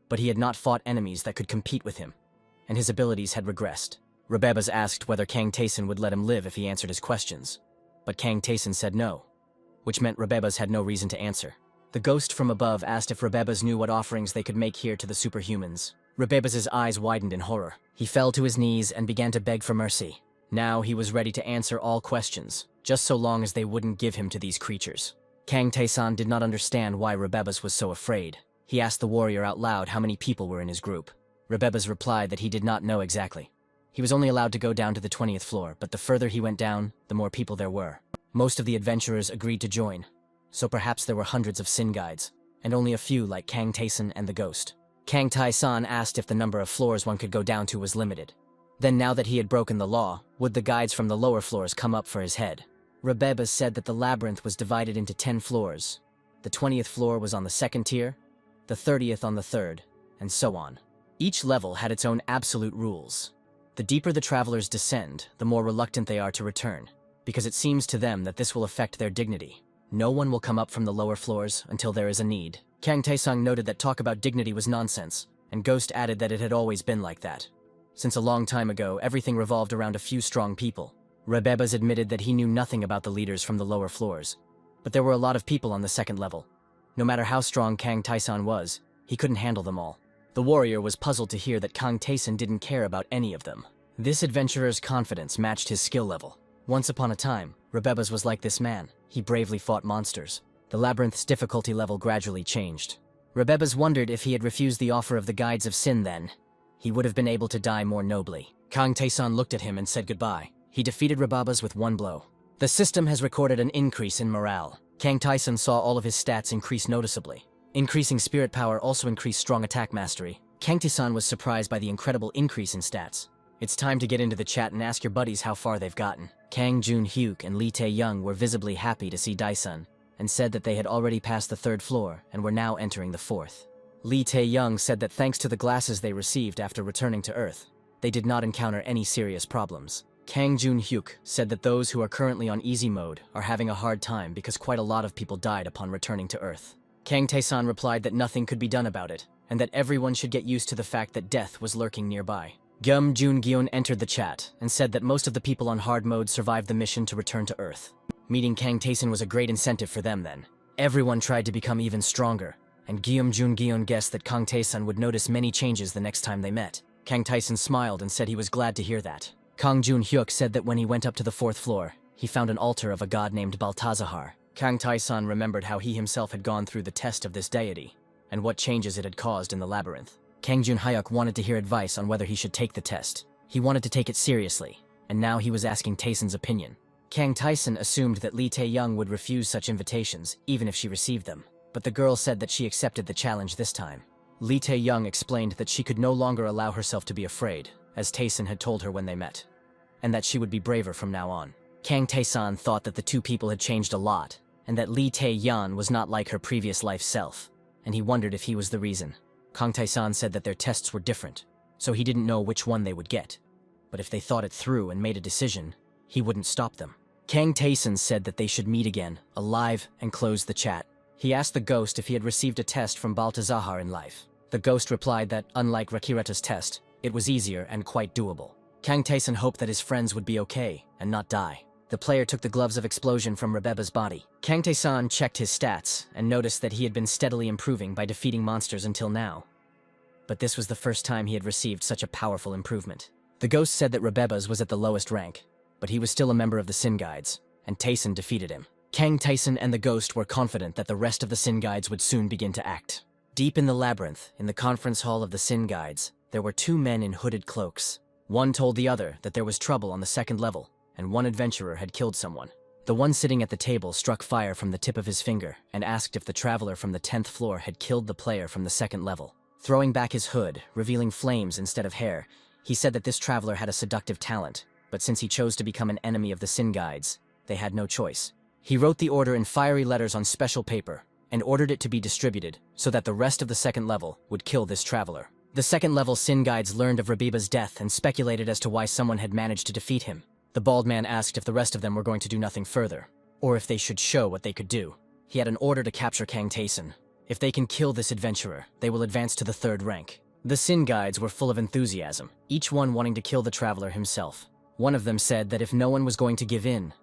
but he had not fought enemies that could compete with him, and his abilities had regressed. Rebebas asked whether Kang Tae-san would let him live if he answered his questions, but Kang Tae-san said no, which meant Rebebas had no reason to answer. The ghost from above asked if Rebebas knew what offerings they could make here to the superhumans. Rebebas' eyes widened in horror. He fell to his knees and began to beg for mercy. Now he was ready to answer all questions, just so long as they wouldn't give him to these creatures. Kang Tae-san did not understand why Rebebas was so afraid. He asked the warrior out loud how many people were in his group. Rebebas replied that he did not know exactly. He was only allowed to go down to the 20th floor, but the further he went down, the more people there were. Most of the adventurers agreed to join, so perhaps there were hundreds of Sin guides, and only a few like Kang Tae-san and the ghost. Kang Tae-san asked if the number of floors one could go down to was limited. Then now that he had broken the law, would the guides from the lower floors come up for his head? Rebebas said that the labyrinth was divided into 10 floors. The 20th floor was on the 2nd tier, the 30th on the 3rd, and so on. Each level had its own absolute rules. The deeper the travelers descend, the more reluctant they are to return, because it seems to them that this will affect their dignity. No one will come up from the lower floors until there is a need. Kang Tae-san noted that talk about dignity was nonsense, and Ghost added that it had always been like that. Since a long time ago, everything revolved around a few strong people. Rebebas admitted that he knew nothing about the leaders from the lower floors, but there were a lot of people on the 2nd level. No matter how strong Kang Tae-san was, he couldn't handle them all. The warrior was puzzled to hear that Kang Tae-san didn't care about any of them. This adventurer's confidence matched his skill level. Once upon a time, Rebebas was like this man. He bravely fought monsters. The labyrinth's difficulty level gradually changed. Rebebas wondered if he had refused the offer of the Guides of Sin then, he would have been able to die more nobly. Kang Tae-san looked at him and said goodbye. He defeated Rebebas with one blow. The system has recorded an increase in morale. Kang Tae-san saw all of his stats increase noticeably. Increasing spirit power also increased strong attack mastery. Kang Tae-san was surprised by the incredible increase in stats. It's time to get into the chat and ask your buddies how far they've gotten. Kang Jun-hyuk and Lee Tae-young were visibly happy to see Dae-sun, and said that they had already passed the 3rd floor and were now entering the 4th. Lee Tae-young said that thanks to the glasses they received after returning to Earth, they did not encounter any serious problems. Kang Jun-hyuk said that those who are currently on easy mode are having a hard time because quite a lot of people died upon returning to Earth. Kang Tae-san replied that nothing could be done about it, and that everyone should get used to the fact that death was lurking nearby. Gum Jun-gyeon entered the chat and said that most of the people on hard mode survived the mission to return to Earth. Meeting Kang Tae-san was a great incentive for them then. Everyone tried to become even stronger, and Gyeom Jun-gyeon guessed that Kang Tae-san would notice many changes the next time they met. Kang Tae-san smiled and said he was glad to hear that. Kang Jun-hyuk said that when he went up to the 4th floor, he found an altar of a god named Baltazar. Kang Tae-san remembered how he himself had gone through the test of this deity, and what changes it had caused in the labyrinth. Kang Jun-hyuk wanted to hear advice on whether he should take the test. He wanted to take it seriously, and now he was asking Tae-san's opinion. Kang Tae-san assumed that Lee Tae-young would refuse such invitations, even if she received them, but the girl said that she accepted the challenge this time. Lee Tae-young explained that she could no longer allow herself to be afraid, as Tae-san had told her when they met, and that she would be braver from now on. Kang Tae-san thought that the two people had changed a lot, and that Lee Tae-yeon was not like her previous life self, and he wondered if he was the reason. Kang Tae-san said that their tests were different, so he didn't know which one they would get. But if they thought it through and made a decision, he wouldn't stop them. Kang Tae-san said that they should meet again, alive, and close the chat. He asked the ghost if he had received a test from Baltazar in life. The ghost replied that, unlike Rakireta's test, it was easier and quite doable. Kang Tae-san hoped that his friends would be okay and not die. The player took the gloves of explosion from Rebeba's body. Kang Tae-san checked his stats and noticed that he had been steadily improving by defeating monsters until now. But this was the first time he had received such a powerful improvement. The ghost said that Rebeba's was at the lowest rank, but he was still a member of the Sin Guides, and Tae-san defeated him. Kang Tae-san and the ghost were confident that the rest of the Sin Guides would soon begin to act. Deep in the labyrinth, in the conference hall of the Sin Guides, there were two men in hooded cloaks. One told the other that there was trouble on the second level, and one adventurer had killed someone. The one sitting at the table struck fire from the tip of his finger and asked if the traveler from the 10th floor had killed the player from the second level. Throwing back his hood, revealing flames instead of hair, he said that this traveler had a seductive talent, but since he chose to become an enemy of the Sin Guides, they had no choice. He wrote the order in fiery letters on special paper and ordered it to be distributed so that the rest of the second level would kill this traveler. The second level Sin Guides learned of Rabiba's death and speculated as to why someone had managed to defeat him. The bald man asked if the rest of them were going to do nothing further, or if they should show what they could do. He had an order to capture Kang Taeson. If they can kill this adventurer, they will advance to the 3rd rank. The Sin Guides were full of enthusiasm, each one wanting to kill the traveler himself. One of them said that if no one was going to give in,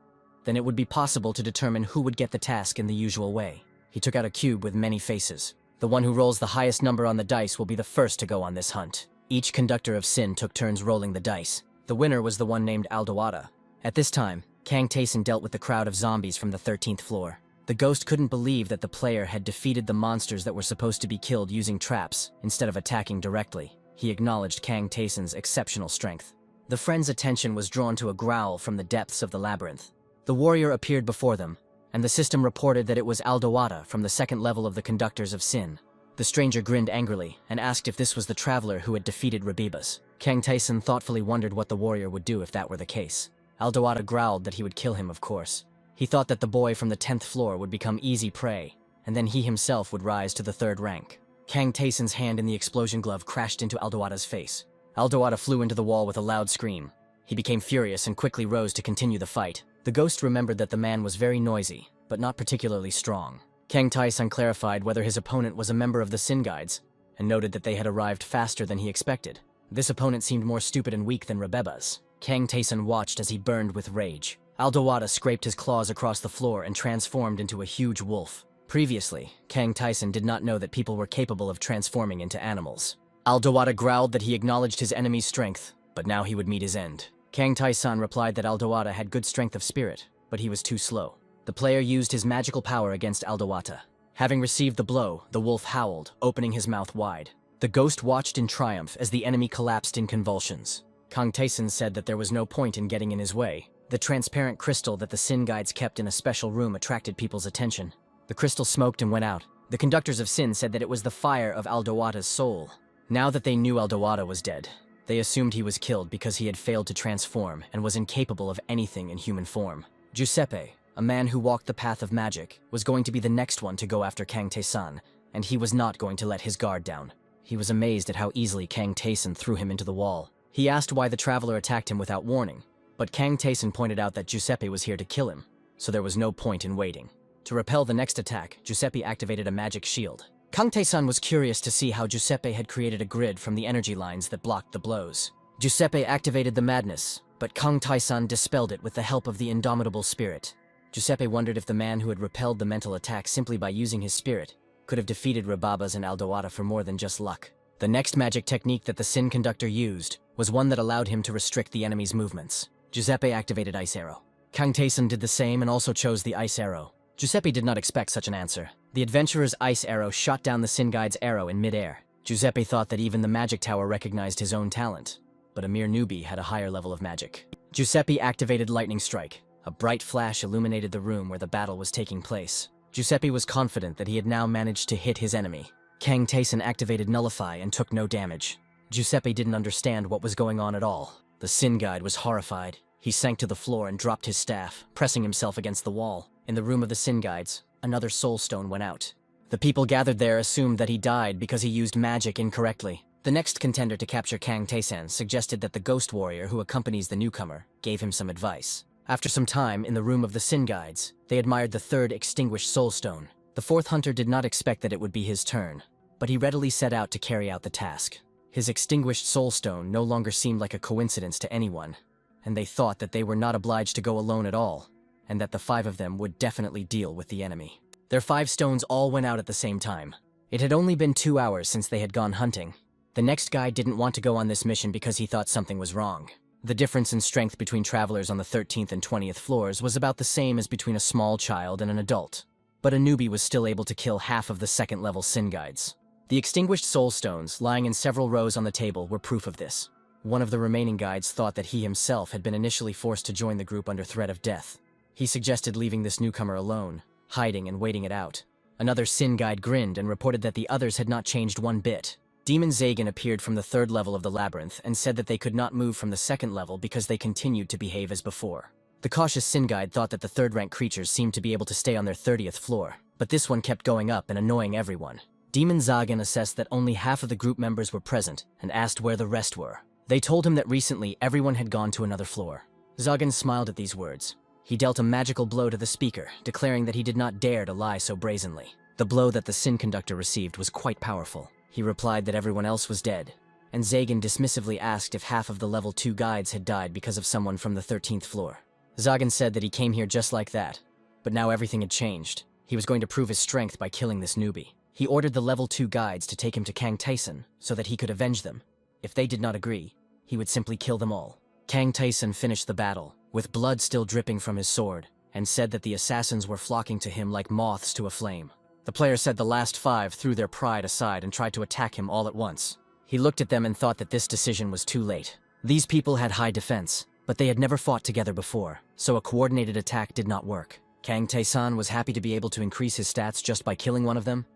then it would be possible to determine who would get the task in the usual way. He took out a cube with many faces. The one who rolls the highest number on the dice will be the first to go on this hunt. Each conductor of Sin took turns rolling the dice. The winner was the one named Aldawada. At this time, Kang Taeson dealt with the crowd of zombies from the 13th floor. The ghost couldn't believe that the player had defeated the monsters that were supposed to be killed using traps instead of attacking directly. He acknowledged Kang Taeson's exceptional strength. The friend's attention was drawn to a growl from the depths of the labyrinth. The warrior appeared before them, and the system reported that it was Aldawada from the 2nd level of the Conductors of Sin. The stranger grinned angrily and asked if this was the traveler who had defeated Rabibas. Kang Taeson thoughtfully wondered what the warrior would do if that were the case. Aldawada growled that he would kill him, of course. He thought that the boy from the 10th floor would become easy prey, and then he himself would rise to the 3rd rank. Kang Taeson's hand in the explosion glove crashed into Aldawada's face. Aldawada flew into the wall with a loud scream. He became furious and quickly rose to continue the fight. The ghost remembered that the man was very noisy, but not particularly strong. Kang Taeson clarified whether his opponent was a member of the Sin Guides, and noted that they had arrived faster than he expected. This opponent seemed more stupid and weak than Rabeba's. Kang Taeson watched as he burned with rage. Aldawada scraped his claws across the floor and transformed into a huge wolf. Previously, Kang Taeson did not know that people were capable of transforming into animals. Aldawada growled that he acknowledged his enemy's strength, but now he would meet his end. Kang Taeson replied that Aldawada had good strength of spirit, but he was too slow. The player used his magical power against Aldawada. Having received the blow, the wolf howled, opening his mouth wide. The ghost watched in triumph as the enemy collapsed in convulsions. Kang Taeson said that there was no point in getting in his way. The transparent crystal that the Sin Guides kept in a special room attracted people's attention. The crystal smoked and went out. The Conductors of Sin said that it was the fire of Aldawada's soul. Now that they knew Aldawada was dead, they assumed he was killed because he had failed to transform and was incapable of anything in human form. Giuseppe, a man who walked the path of magic, was going to be the next one to go after Kang Taeson, and he was not going to let his guard down. He was amazed at how easily Kang Taeson threw him into the wall. He asked why the traveler attacked him without warning, but Kang Taeson pointed out that Giuseppe was here to kill him, so there was no point in waiting. To repel the next attack, Giuseppe activated a magic shield. Kang Taeson was curious to see how Giuseppe had created a grid from the energy lines that blocked the blows. Giuseppe activated the madness, but Kang Taeson dispelled it with the help of the indomitable spirit. Giuseppe wondered if the man who had repelled the mental attack simply by using his spirit could have defeated Rababas and Aldawada for more than just luck. The next magic technique that the Sin Conductor used was one that allowed him to restrict the enemy's movements. Giuseppe activated Ice Arrow. Kang Taeson did the same and also chose the Ice Arrow. Giuseppe did not expect such an answer. The adventurer's Ice Arrow shot down the Sin Guide's arrow in midair. Giuseppe thought that even the magic tower recognized his own talent, but a mere newbie had a higher level of magic. Giuseppe activated Lightning Strike. A bright flash illuminated the room where the battle was taking place. Giuseppe was confident that he had now managed to hit his enemy. Kang Taeson activated Nullify and took no damage. Giuseppe didn't understand what was going on at all. The Sin Guide was horrified. He sank to the floor and dropped his staff, pressing himself against the wall. In the room of the Sin Guides, another soul stone went out. The people gathered there assumed that he died because he used magic incorrectly. The next contender to capture Kang Taeson suggested that the ghost warrior who accompanies the newcomer gave him some advice. After some time in the room of the Sin Guides, they admired the 3rd extinguished soul stone. The 4th hunter did not expect that it would be his turn, but he readily set out to carry out the task. His extinguished soul stone no longer seemed like a coincidence to anyone, and they thought that they were not obliged to go alone at all, and that the 5 of them would definitely deal with the enemy. Their 5 stones all went out at the same time. It had only been 2 hours since they had gone hunting. The next guy didn't want to go on this mission because he thought something was wrong. The difference in strength between travelers on the 13th and 20th floors was about the same as between a small child and an adult, but a newbie was still able to kill half of the 2nd level Sin Guides. The extinguished soul stones, lying in several rows on the table, were proof of this. One of the remaining guides thought that he himself had been initially forced to join the group under threat of death. He suggested leaving this newcomer alone, hiding and waiting it out. Another Sin guide grinned and reported that the others had not changed one bit. Demon Zagan appeared from the third level of the labyrinth and said that they could not move from the second level because they continued to behave as before. The cautious Sin guide thought that the third-rank creatures seemed to be able to stay on their 30th floor, but this one kept going up and annoying everyone. Demon Zagan assessed that only half of the group members were present and asked where the rest were. They told him that recently everyone had gone to another floor. Zagan smiled at these words. He dealt a magical blow to the speaker, declaring that he did not dare to lie so brazenly. The blow that the Sin conductor received was quite powerful. He replied that everyone else was dead, and Zagan dismissively asked if half of the level 2 guides had died because of someone from the 13th floor. Zagan said that he came here just like that, but now everything had changed. He was going to prove his strength by killing this newbie. He ordered the level 2 guides to take him to Kang Tyson so that he could avenge them. If they did not agree, he would simply kill them all. Kang Tyson finished the battle, with blood still dripping from his sword, and said that the assassins were flocking to him like moths to a flame. The player said the last 5 threw their pride aside and tried to attack him all at once. He looked at them and thought that this decision was too late. These people had high defense, but they had never fought together before, so a coordinated attack did not work. Kang Tae-san was happy to be able to increase his stats just by killing one of them.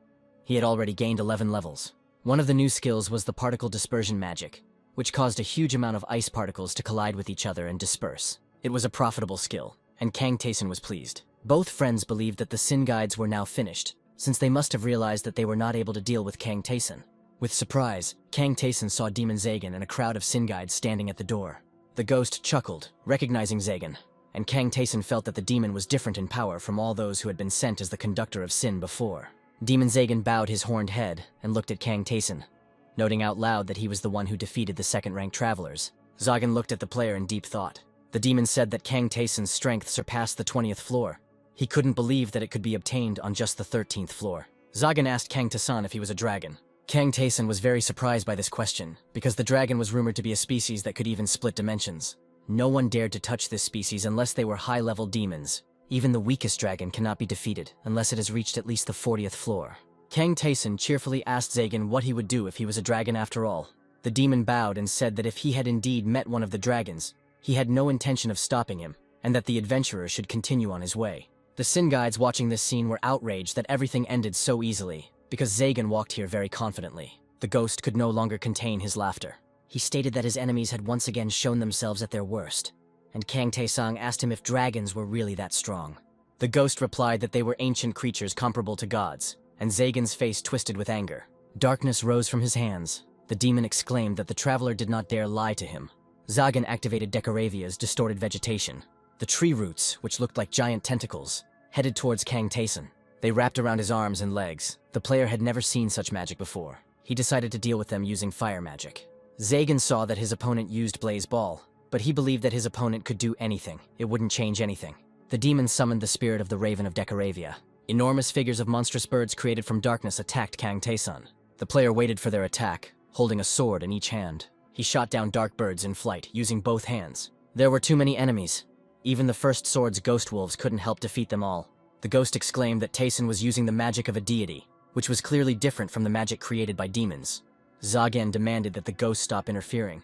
He had already gained 11 levels. One of the new skills was the particle dispersion magic, which caused a huge amount of ice particles to collide with each other and disperse. It was a profitable skill, and Kang Tae-san was pleased. Both friends believed that the Sin guides were now finished, since they must have realized that they were not able to deal with Kang Tae-san. With surprise, Kang Tae-san saw Demon Zagan and a crowd of Sin guides standing at the door. The ghost chuckled, recognizing Zagan, and Kang Tae-san felt that the demon was different in power from all those who had been sent as the conductor of Sin before. Demon Zagan bowed his horned head and looked at Kang Tae-san, noting out loud that he was the one who defeated the second-rank travelers. Zagan looked at the player in deep thought. The demon said that Kang Tae-san's strength surpassed the 20th floor. He couldn't believe that it could be obtained on just the 13th floor. Zagan asked Kang Tae-san if he was a dragon. Kang Tae-san was very surprised by this question, because the dragon was rumored to be a species that could even split dimensions. No one dared to touch this species unless they were high-level demons. Even the weakest dragon cannot be defeated unless it has reached at least the 40th floor. Kang Tae-san cheerfully asked Zagan what he would do if he was a dragon after all. The demon bowed and said that if he had indeed met one of the dragons, he had no intention of stopping him, and that the adventurer should continue on his way. The Sin guides watching this scene were outraged that everything ended so easily, because Zagan walked here very confidently. The ghost could no longer contain his laughter. He stated that his enemies had once again shown themselves at their worst, and Kang Tae-sang asked him if dragons were really that strong. The ghost replied that they were ancient creatures comparable to gods, and Zagan's face twisted with anger. Darkness rose from his hands. The demon exclaimed that the traveler did not dare lie to him. Zagan activated Decaravia's distorted vegetation. The tree roots, which looked like giant tentacles, headed towards Kang Tae-san. They wrapped around his arms and legs. The player had never seen such magic before. He decided to deal with them using fire magic. Zagan saw that his opponent used Blaze Ball, but he believed that his opponent could do anything. It wouldn't change anything. The demon summoned the spirit of the Raven of Decaravia. Enormous figures of monstrous birds created from darkness attacked Kang Tae-san. The player waited for their attack, holding a sword in each hand. He shot down dark birds in flight, using both hands. There were too many enemies. Even the first sword's ghost wolves couldn't help defeat them all. The ghost exclaimed that Tae-san was using the magic of a deity, which was clearly different from the magic created by demons. Zagan demanded that the ghost stop interfering.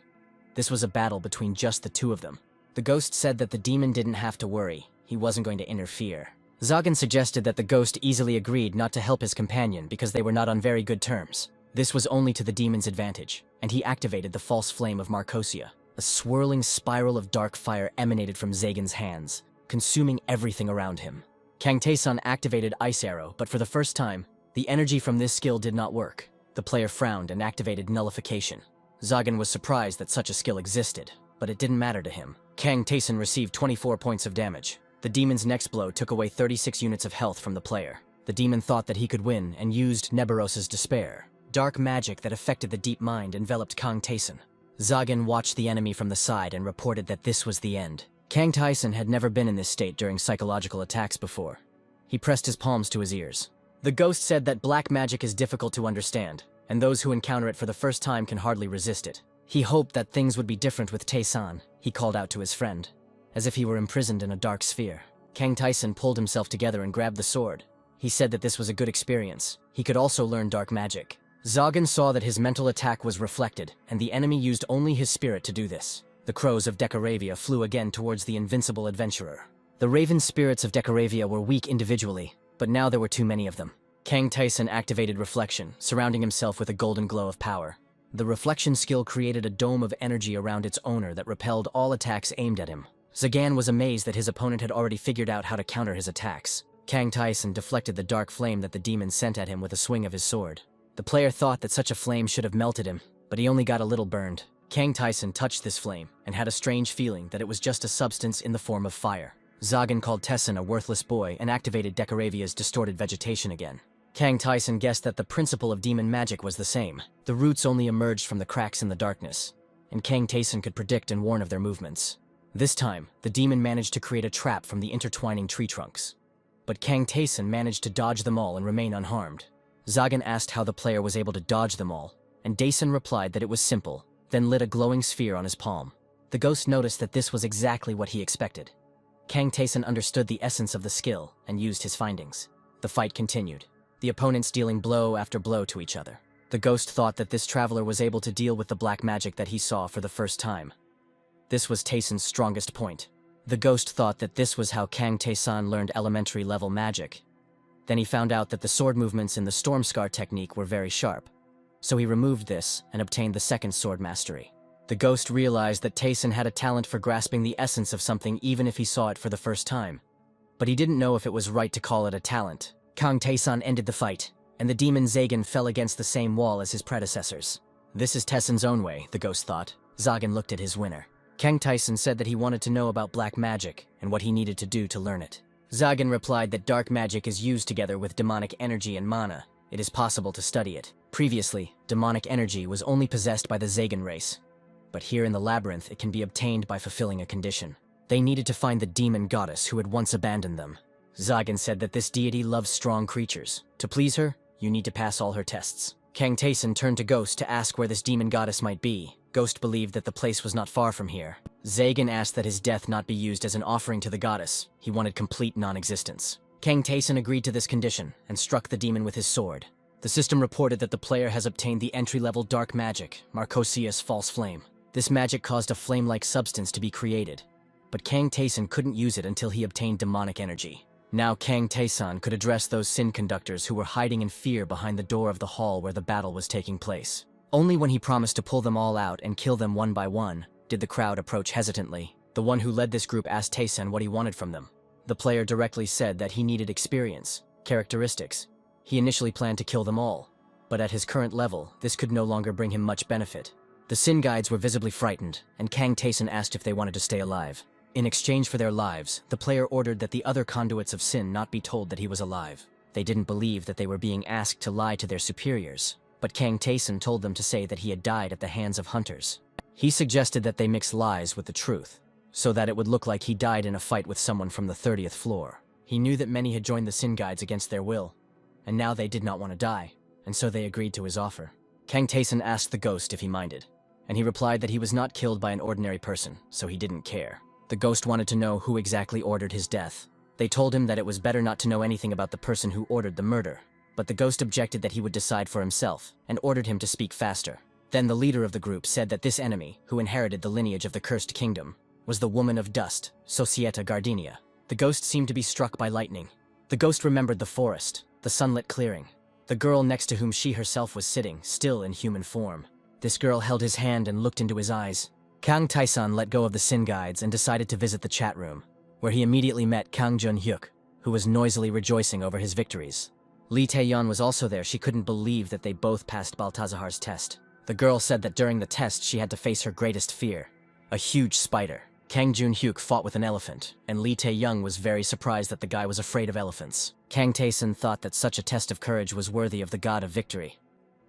This was a battle between just the two of them. The ghost said that the demon didn't have to worry. He wasn't going to interfere. Zagan suggested that the ghost easily agreed not to help his companion because they were not on very good terms. This was only to the demon's advantage, and he activated the false flame of Marcosia. A swirling spiral of dark fire emanated from Zagan's hands, consuming everything around him. Kang Tae-san activated Ice Arrow, but for the first time, the energy from this skill did not work. The player frowned and activated Nullification. Zagan was surprised that such a skill existed, but it didn't matter to him. Kang Tae-san received 24 points of damage. The demon's next blow took away 36 units of health from the player. The demon thought that he could win and used Neberos's Despair. Dark magic that affected the deep mind enveloped Kang Tae-san. Zagan watched the enemy from the side and reported that this was the end. Kang Tae-san had never been in this state during psychological attacks before. He pressed his palms to his ears. The ghost said that black magic is difficult to understand, and those who encounter it for the first time can hardly resist it. He hoped that things would be different with Tae-san, he called out to his friend, as if he were imprisoned in a dark sphere. Kang Tae-san pulled himself together and grabbed the sword. He said that this was a good experience. He could also learn dark magic. Zagan saw that his mental attack was reflected, and the enemy used only his spirit to do this. The crows of Decoravia flew again towards the invincible adventurer. The raven spirits of Decoravia were weak individually, but now there were too many of them. Kang Tyson activated Reflection, surrounding himself with a golden glow of power. The Reflection skill created a dome of energy around its owner that repelled all attacks aimed at him. Zagan was amazed that his opponent had already figured out how to counter his attacks. Kang Tyson deflected the dark flame that the demon sent at him with a swing of his sword. The player thought that such a flame should have melted him, but he only got a little burned. Kang Tyson touched this flame and had a strange feeling that it was just a substance in the form of fire. Zagan called Tessin a worthless boy and activated Decoravia's distorted vegetation again. Kang Tyson guessed that the principle of demon magic was the same. The roots only emerged from the cracks in the darkness, and Kang Tyson could predict and warn of their movements. This time, the demon managed to create a trap from the intertwining tree trunks. But Kang Tyson managed to dodge them all and remain unharmed. Zagan asked how the player was able to dodge them all, and Dason replied that it was simple, then lit a glowing sphere on his palm. The ghost noticed that this was exactly what he expected. Kang Tyson understood the essence of the skill and used his findings. The fight continued, the opponents dealing blow after blow to each other. The ghost thought that this traveler was able to deal with the black magic that he saw for the first time. This was Tayson's strongest point. The ghost thought that this was how Kang Tyson learned elementary level magic. Then he found out that the sword movements in the Storm Scar technique were very sharp. So he removed this and obtained the second sword mastery. The ghost realized that Tayson had a talent for grasping the essence of something even if he saw it for the first time. But he didn't know if it was right to call it a talent. Kang Tyson ended the fight, and the demon Zagan fell against the same wall as his predecessors. This is Tesson's own way, the ghost thought. Zagan looked at his winner. Kang Tyson said that he wanted to know about black magic and what he needed to do to learn it. Zagan replied that dark magic is used together with demonic energy and mana. It is possible to study it. Previously, demonic energy was only possessed by the Zagan race. But here in the labyrinth, it can be obtained by fulfilling a condition. They needed to find the demon goddess who had once abandoned them. Zagan said that this deity loves strong creatures. To please her, you need to pass all her tests. Kang Tyson turned to Ghost to ask where this demon goddess might be. Ghost believed that the place was not far from here. Zagan asked that his death not be used as an offering to the goddess. He wanted complete non-existence. Kang Tyson agreed to this condition and struck the demon with his sword. The system reported that the player has obtained the entry-level dark magic, Marcosia's False Flame. This magic caused a flame-like substance to be created, but Kang Tyson couldn't use it until he obtained demonic energy. Now Kang Tyson could address those sin conductors who were hiding in fear behind the door of the hall where the battle was taking place. Only when he promised to pull them all out and kill them one by one did the crowd approach hesitantly. The one who led this group asked Tyson what he wanted from them. The player directly said that he needed experience, characteristics. He initially planned to kill them all, but at his current level, this could no longer bring him much benefit. The Sin Guides were visibly frightened, and Kang Tyson asked if they wanted to stay alive. In exchange for their lives, the player ordered that the other conduits of sin not be told that he was alive. They didn't believe that they were being asked to lie to their superiors, but Kang Tyson told them to say that he had died at the hands of hunters. He suggested that they mix lies with the truth, so that it would look like he died in a fight with someone from the 30th floor. He knew that many had joined the Sin Guides against their will, and now they did not want to die, and so they agreed to his offer. Kang Tyson asked the ghost if he minded, and he replied that he was not killed by an ordinary person, so he didn't care. The ghost wanted to know who exactly ordered his death. They told him that it was better not to know anything about the person who ordered the murder, but the ghost objected that he would decide for himself, and ordered him to speak faster. Then the leader of the group said that this enemy, who inherited the lineage of the Cursed Kingdom, was the Woman of Dust, Societa Gardenia. The ghost seemed to be struck by lightning. The ghost remembered the forest, the sunlit clearing, the girl next to whom she herself was sitting, still in human form. This girl held his hand and looked into his eyes. Kang Tyson let go of the Sin Guides and decided to visit the chat room, where he immediately met Kang Jun-hyuk, who was noisily rejoicing over his victories. Lee Tae-yeon was also there. She couldn't believe that they both passed Baltazar's test. The girl said that during the test she had to face her greatest fear, a huge spider. Kang Jun-hyuk fought with an elephant, and Lee Tae-young was very surprised that the guy was afraid of elephants. Kang Tyson thought that such a test of courage was worthy of the god of victory.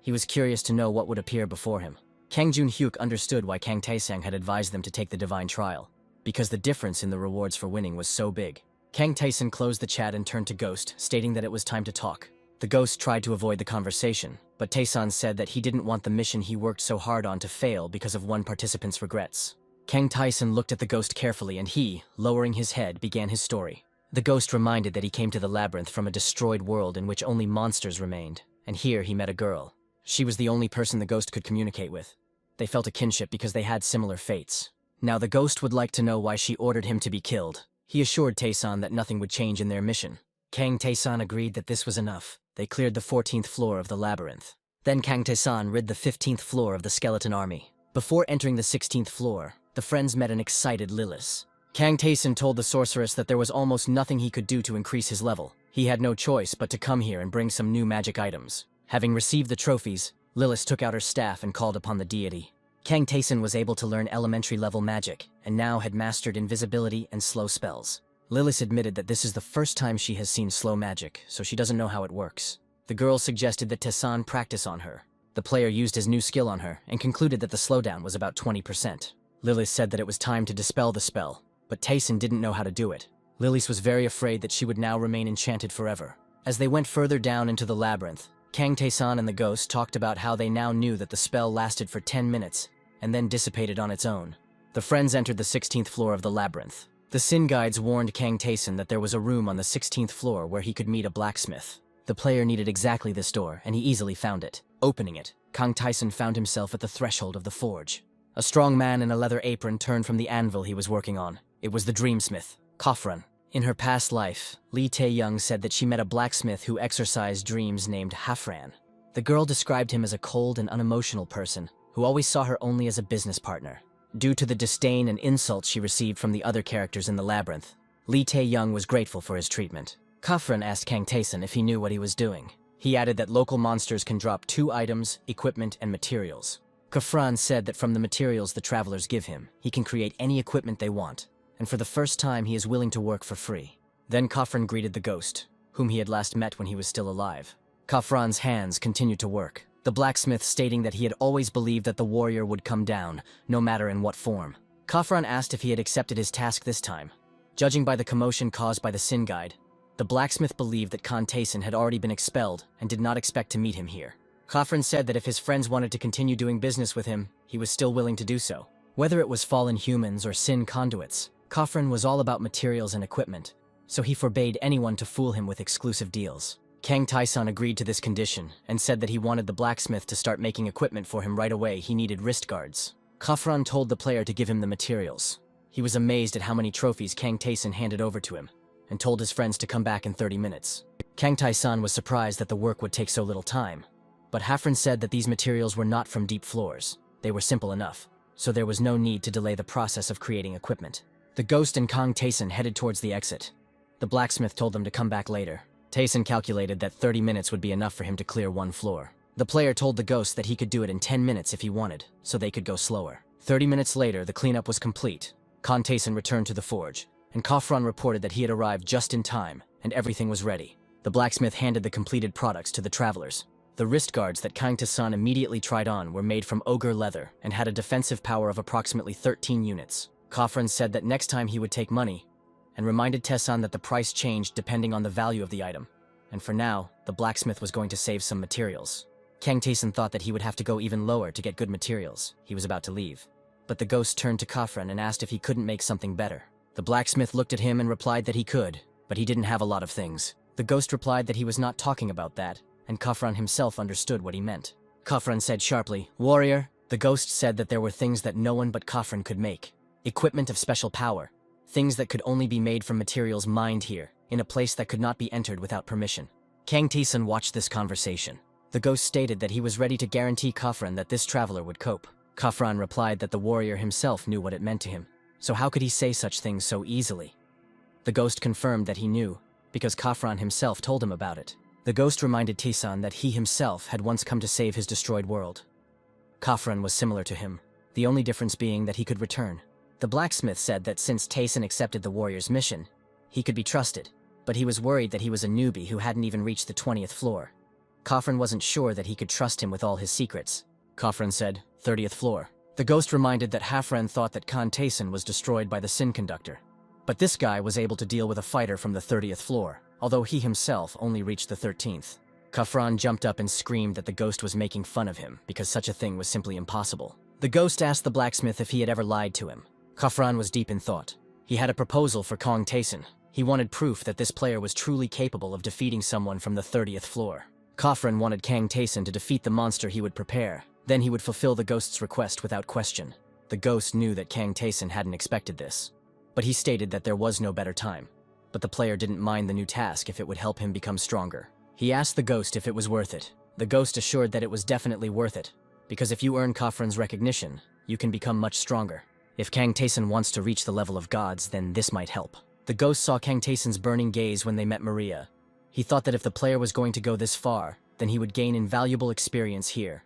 He was curious to know what would appear before him. Kang Jun-hyuk understood why Kang Taesang had advised them to take the divine trial, because the difference in the rewards for winning was so big. Kang Tyson closed the chat and turned to Ghost, stating that it was time to talk. The Ghost tried to avoid the conversation, but Taesan said that he didn't want the mission he worked so hard on to fail because of one participant's regrets. Kang Tyson looked at the Ghost carefully and he, lowering his head, began his story. The Ghost reminded that he came to the labyrinth from a destroyed world in which only monsters remained, and here he met a girl. She was the only person the ghost could communicate with. They felt a kinship because they had similar fates. Now the ghost would like to know why she ordered him to be killed. He assured Tae-san that nothing would change in their mission. Kang Tae-san agreed that this was enough. They cleared the 14th floor of the labyrinth. Then Kang Tae-san rid the 15th floor of the skeleton army. Before entering the 16th floor, the friends met an excited Lilith. Kang Tae-san told the sorceress that there was almost nothing he could do to increase his level. He had no choice but to come here and bring some new magic items. Having received the trophies, Lilith took out her staff and called upon the deity. Kang Tae-san was able to learn elementary level magic, and now had mastered invisibility and slow spells. Lilith admitted that this is the first time she has seen slow magic, so she doesn't know how it works. The girl suggested that Tae-san practice on her. The player used his new skill on her, and concluded that the slowdown was about 20%. Lilith said that it was time to dispel the spell, but Tae-san didn't know how to do it. Lilith was very afraid that she would now remain enchanted forever. As they went further down into the labyrinth, Kang Tae-san and the ghost talked about how they now knew that the spell lasted for 10 minutes, and then dissipated on its own. The friends entered the 16th floor of the labyrinth. The Sin Guides warned Kang Tae-san that there was a room on the 16th floor where he could meet a blacksmith. The player needed exactly this door, and he easily found it. Opening it, Kang Tae-san found himself at the threshold of the forge. A strong man in a leather apron turned from the anvil he was working on. It was the dreamsmith, Kofran. In her past life, Lee Tae-young said that she met a blacksmith who exorcised dreams named Hafran. The girl described him as a cold and unemotional person who always saw her only as a business partner. Due to the disdain and insults she received from the other characters in the labyrinth, Lee Tae-young was grateful for his treatment. Kofran asked Kang Tae-san if he knew what he was doing. He added that local monsters can drop 2 items, equipment, and materials. Kofran said that from the materials the travelers give him, he can create any equipment they want, and for the first time he is willing to work for free. Then Kofran greeted the ghost, whom he had last met when he was still alive. Kofran's hands continued to work, the blacksmith stating that he had always believed that the warrior would come down, no matter in what form. Kofran asked if he had accepted his task this time. Judging by the commotion caused by the Sin Guide, the blacksmith believed that Kang Tae-san had already been expelled and did not expect to meet him here. Kofran said that if his friends wanted to continue doing business with him, he was still willing to do so. Whether it was fallen humans or sin conduits, Kofran was all about materials and equipment, so he forbade anyone to fool him with exclusive deals. Kang Tae-san agreed to this condition and said that he wanted the blacksmith to start making equipment for him right away. He needed wrist guards. Kofran told the player to give him the materials. He was amazed at how many trophies Kang Tae-san handed over to him, and told his friends to come back in 30 minutes. Kang Tae-san was surprised that the work would take so little time, but Hafran said that these materials were not from deep floors. They were simple enough, so there was no need to delay the process of creating equipment. The ghost and Kang Tae-san headed towards the exit. The blacksmith told them to come back later. Tae-san calculated that 30 minutes would be enough for him to clear 1 floor. The player told the ghost that he could do it in 10 minutes if he wanted, so they could go slower. 30 minutes later, the cleanup was complete. Kang Tae-san returned to the forge, and Kofran reported that he had arrived just in time, and everything was ready. The blacksmith handed the completed products to the travelers. The wrist guards that Kang Tae-san immediately tried on were made from ogre leather and had a defensive power of approximately 13 units. Kofran said that next time he would take money, and reminded Tae-san that the price changed depending on the value of the item. And for now, the blacksmith was going to save some materials. Kang Tae-san thought that he would have to go even lower to get good materials. He was about to leave. But the ghost turned to Kofran and asked if he couldn't make something better. The blacksmith looked at him and replied that he could, but he didn't have a lot of things. The ghost replied that he was not talking about that, and Kofran himself understood what he meant. Kofran said sharply, "Warrior." The ghost said that there were things that no one but Kofran could make. Equipment of special power. Things that could only be made from materials mined here, in a place that could not be entered without permission. Kang Tae-san watched this conversation. The ghost stated that he was ready to guarantee Kofran that this traveler would cope. Kofran replied that the warrior himself knew what it meant to him. So how could he say such things so easily? The ghost confirmed that he knew, because Kofran himself told him about it. The ghost reminded Tae-san that he himself had once come to save his destroyed world. Kofran was similar to him, the only difference being that he could return. The blacksmith said that since Tae-san accepted the warrior's mission, he could be trusted, but he was worried that he was a newbie who hadn't even reached the 20th floor. Kofran wasn't sure that he could trust him with all his secrets. Kofran said, 30th floor. The ghost reminded that Hafran thought that Kang Tae-san was destroyed by the Sin Conductor. But this guy was able to deal with a fighter from the 30th floor, although he himself only reached the 13th. Kofran jumped up and screamed that the ghost was making fun of him because such a thing was simply impossible. The ghost asked the blacksmith if he had ever lied to him. Kofran was deep in thought. He had a proposal for Kang Tae-san. He wanted proof that this player was truly capable of defeating someone from the 30th floor. Khafran wanted Kang Taeson to defeat the monster he would prepare. Then he would fulfill the ghost's request without question. The ghost knew that Kang Taeson hadn't expected this, but he stated that there was no better time. But the player didn't mind the new task if it would help him become stronger. He asked the ghost if it was worth it. The ghost assured that it was definitely worth it, because if you earn Khafran's recognition, you can become much stronger. If Kang Taeson wants to reach the level of gods, then this might help. The ghost saw Kang Taeson's burning gaze when they met Maria. He thought that if the player was going to go this far, then he would gain invaluable experience here.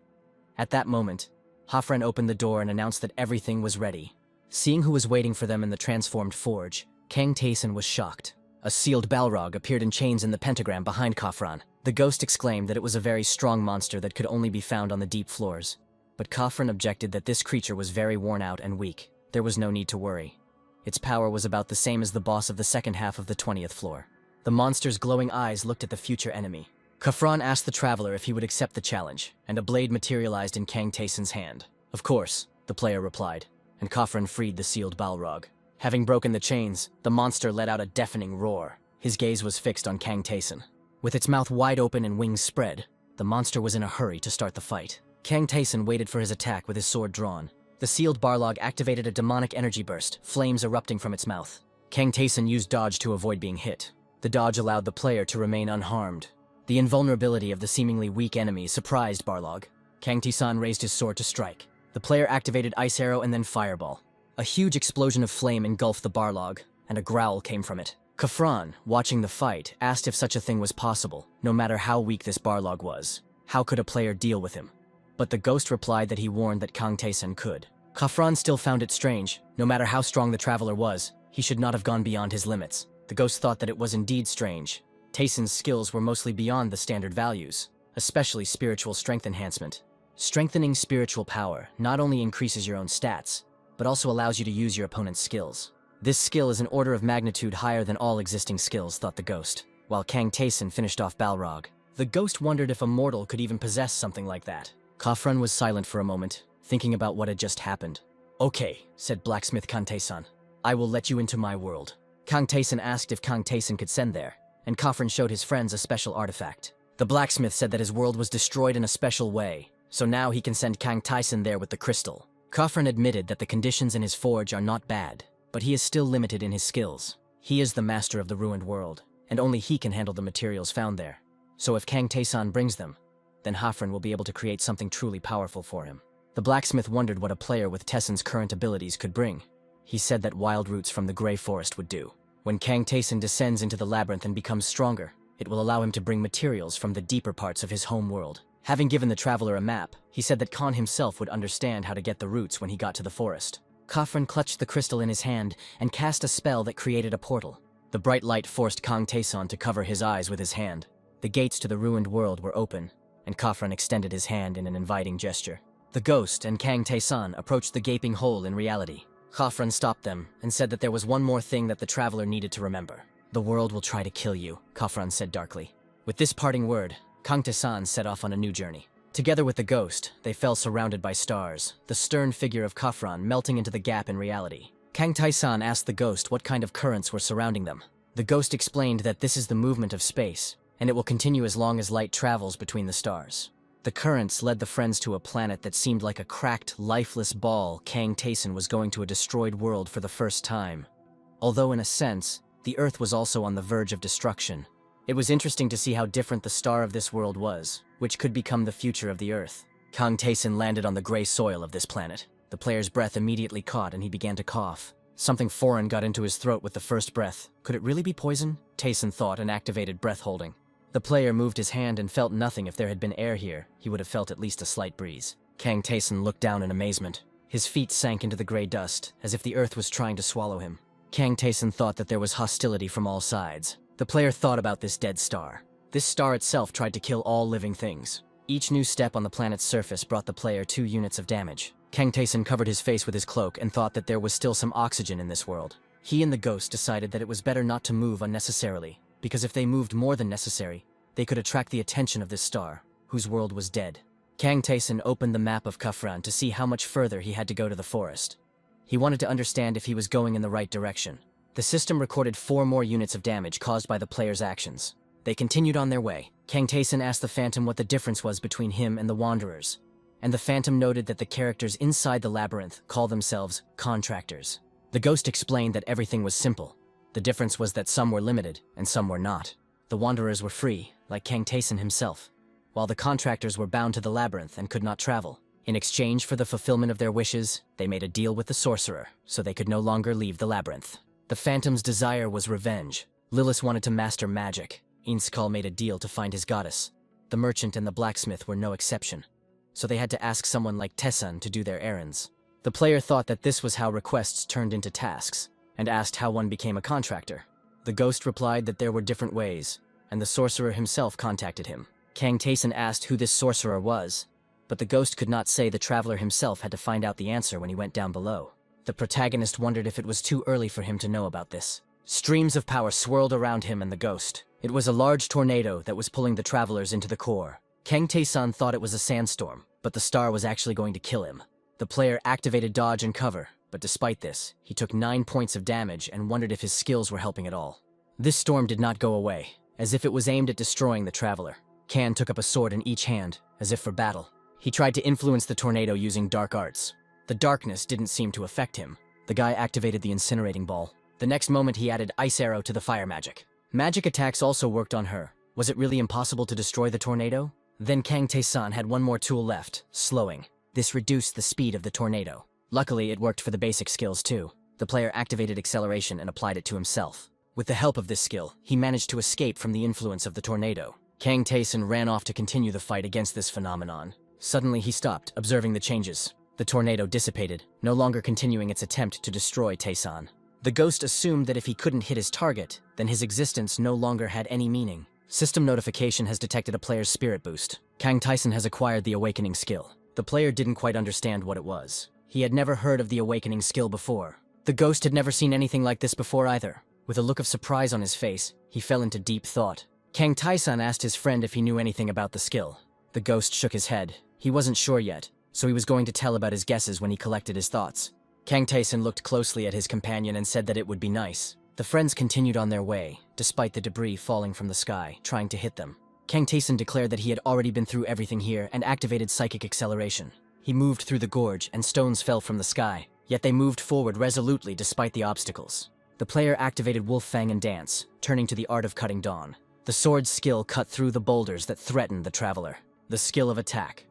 At that moment, Khafran opened the door and announced that everything was ready. Seeing who was waiting for them in the transformed forge, Kang Taeson was shocked. A sealed Balrog appeared in chains in the pentagram behind Khafran. The ghost exclaimed that it was a very strong monster that could only be found on the deep floors. But Khafran objected that this creature was very worn out and weak. There was no need to worry. Its power was about the same as the boss of the second half of the 20th floor. The monster's glowing eyes looked at the future enemy. Khafran asked the traveler if he would accept the challenge, and a blade materialized in Kang Taeson's hand. Of course, the player replied, and Khafran freed the sealed Balrog. Having broken the chains, the monster let out a deafening roar. His gaze was fixed on Kang Taeson. With its mouth wide open and wings spread, the monster was in a hurry to start the fight. Kang Taeson waited for his attack with his sword drawn. The sealed Balrog activated a demonic energy burst, flames erupting from its mouth. Kang Taeson used dodge to avoid being hit. The dodge allowed the player to remain unharmed. The invulnerability of the seemingly weak enemy surprised Balrog. Kang Taeson raised his sword to strike. The player activated Ice Arrow and then Fireball. A huge explosion of flame engulfed the Balrog, and a growl came from it. Khafran, watching the fight, asked if such a thing was possible, no matter how weak this Balrog was. How could a player deal with him? But the ghost replied that he warned that Kang Taeson could. Khafran still found it strange. No matter how strong the traveler was, he should not have gone beyond his limits. The ghost thought that it was indeed strange. Taeson's skills were mostly beyond the standard values, especially spiritual strength enhancement. Strengthening spiritual power not only increases your own stats, but also allows you to use your opponent's skills. This skill is an order of magnitude higher than all existing skills, thought the ghost, while Kang Taeson finished off Balrog. The ghost wondered if a mortal could even possess something like that. Khafran was silent for a moment, thinking about what had just happened. Okay, said blacksmith Kang Taeson. I will let you into my world. Kang Taeson asked if Kang Taeson could send there, and Khafran showed his friends a special artifact. The blacksmith said that his world was destroyed in a special way, so now he can send Kang Taeson there with the crystal. Khafran admitted that the conditions in his forge are not bad, but he is still limited in his skills. He is the master of the ruined world, and only he can handle the materials found there. So if Kang Taeson brings them, then Khafran will be able to create something truly powerful for him. The blacksmith wondered what a player with Taeson's current abilities could bring. He said that wild roots from the Grey Forest would do. When Kang Taeson descends into the labyrinth and becomes stronger, it will allow him to bring materials from the deeper parts of his home world. Having given the traveler a map, he said that Khan himself would understand how to get the roots when he got to the forest. Khafran clutched the crystal in his hand and cast a spell that created a portal. The bright light forced Kang Taeson to cover his eyes with his hand. The gates to the ruined world were open, and Khafran extended his hand in an inviting gesture. The ghost and Kang Taeson approached the gaping hole in reality. Khafran stopped them and said that there was one more thing that the traveler needed to remember. The world will try to kill you, Khafran said darkly. With this parting word, Kang Taeson set off on a new journey. Together with the ghost, they fell surrounded by stars, the stern figure of Khafran melting into the gap in reality. Kang Taeson asked the ghost what kind of currents were surrounding them. The ghost explained that this is the movement of space, and it will continue as long as light travels between the stars. The currents led the friends to a planet that seemed like a cracked, lifeless ball. Kang Taeson was going to a destroyed world for the first time. Although in a sense, the Earth was also on the verge of destruction. It was interesting to see how different the star of this world was, which could become the future of the Earth. Kang Taeson landed on the gray soil of this planet. The player's breath immediately caught and he began to cough. Something foreign got into his throat with the first breath. Could it really be poison? Taeson thought and activated breath holding. The player moved his hand and felt nothing. If there had been air here, he would have felt at least a slight breeze. Kang Taeson looked down in amazement. His feet sank into the gray dust, as if the earth was trying to swallow him. Kang Taeson thought that there was hostility from all sides. The player thought about this dead star. This star itself tried to kill all living things. Each new step on the planet's surface brought the player 2 units of damage. Kang Taeson covered his face with his cloak and thought that there was still some oxygen in this world. He and the ghost decided that it was better not to move unnecessarily, because if they moved more than necessary, they could attract the attention of this star, whose world was dead. Kang Taeson opened the map of Khafran to see how much further he had to go to the forest. He wanted to understand if he was going in the right direction. The system recorded 4 more units of damage caused by the player's actions. They continued on their way. Kang Taeson asked the Phantom what the difference was between him and the Wanderers, and the Phantom noted that the characters inside the labyrinth call themselves contractors. The ghost explained that everything was simple. The difference was that some were limited and some were not. The Wanderers were free, like Kang Taeson himself, while the contractors were bound to the labyrinth and could not travel. In exchange for the fulfillment of their wishes, they made a deal with the sorcerer, so they could no longer leave the labyrinth. The Phantom's desire was revenge. Lilith wanted to master magic. Inskal made a deal to find his goddess. The merchant and the blacksmith were no exception, so they had to ask someone like Taeson to do their errands. The player thought that this was how requests turned into tasks, and asked how one became a contractor. The ghost replied that there were different ways, and the sorcerer himself contacted him. Kang Taeson asked who this sorcerer was, but the ghost could not say. The traveler himself had to find out the answer when he went down below. The protagonist wondered if it was too early for him to know about this. Streams of power swirled around him and the ghost. It was a large tornado that was pulling the travelers into the core. Kang Taeson thought it was a sandstorm, but the star was actually going to kill him. The player activated dodge and cover, but despite this, he took 9 points of damage and wondered if his skills were helping at all. This storm did not go away, as if it was aimed at destroying the traveler. Kan took up a sword in each hand, as if for battle. He tried to influence the tornado using dark arts. The darkness didn't seem to affect him. The guy activated the incinerating ball. The next moment he added ice arrow to the fire magic. Magic attacks also worked on her. Was it really impossible to destroy the tornado? Then Kang Taeson had one more tool left, slowing. This reduced the speed of the tornado. Luckily, it worked for the basic skills too. The player activated acceleration and applied it to himself. With the help of this skill, he managed to escape from the influence of the tornado. Kang Taeson ran off to continue the fight against this phenomenon. Suddenly he stopped, observing the changes. The tornado dissipated, no longer continuing its attempt to destroy Taeson. The ghost assumed that if he couldn't hit his target, then his existence no longer had any meaning. System notification has detected a player's spirit boost. Kang Taeson has acquired the awakening skill. The player didn't quite understand what it was. He had never heard of the awakening skill before. The ghost had never seen anything like this before either. With a look of surprise on his face, he fell into deep thought. Kang Taeson asked his friend if he knew anything about the skill. The ghost shook his head. He wasn't sure yet, so he was going to tell about his guesses when he collected his thoughts. Kang Taeson looked closely at his companion and said that it would be nice. The friends continued on their way, despite the debris falling from the sky, trying to hit them. Kang Taeson declared that he had already been through everything here and activated psychic acceleration. He moved through the gorge and stones fell from the sky, yet they moved forward resolutely despite the obstacles. The player activated Wolf Fang and Dance, turning to the art of cutting dawn. The sword's skill cut through the boulders that threatened the traveler. The skill of attack,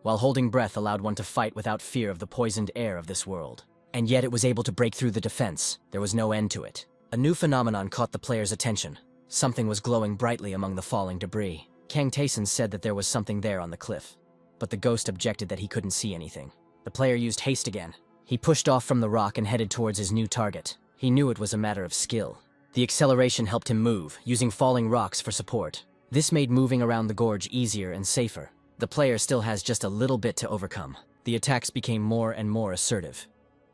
while holding breath, allowed one to fight without fear of the poisoned air of this world. And yet it was able to break through the defense. There was no end to it. A new phenomenon caught the player's attention. Something was glowing brightly among the falling debris. Kang Taeson said that there was something there on the cliff, but the ghost objected that he couldn't see anything. The player used haste again. He pushed off from the rock and headed towards his new target. He knew it was a matter of skill. The acceleration helped him move, using falling rocks for support. This made moving around the gorge easier and safer. The player still has just a little bit to overcome. The attacks became more and more assertive.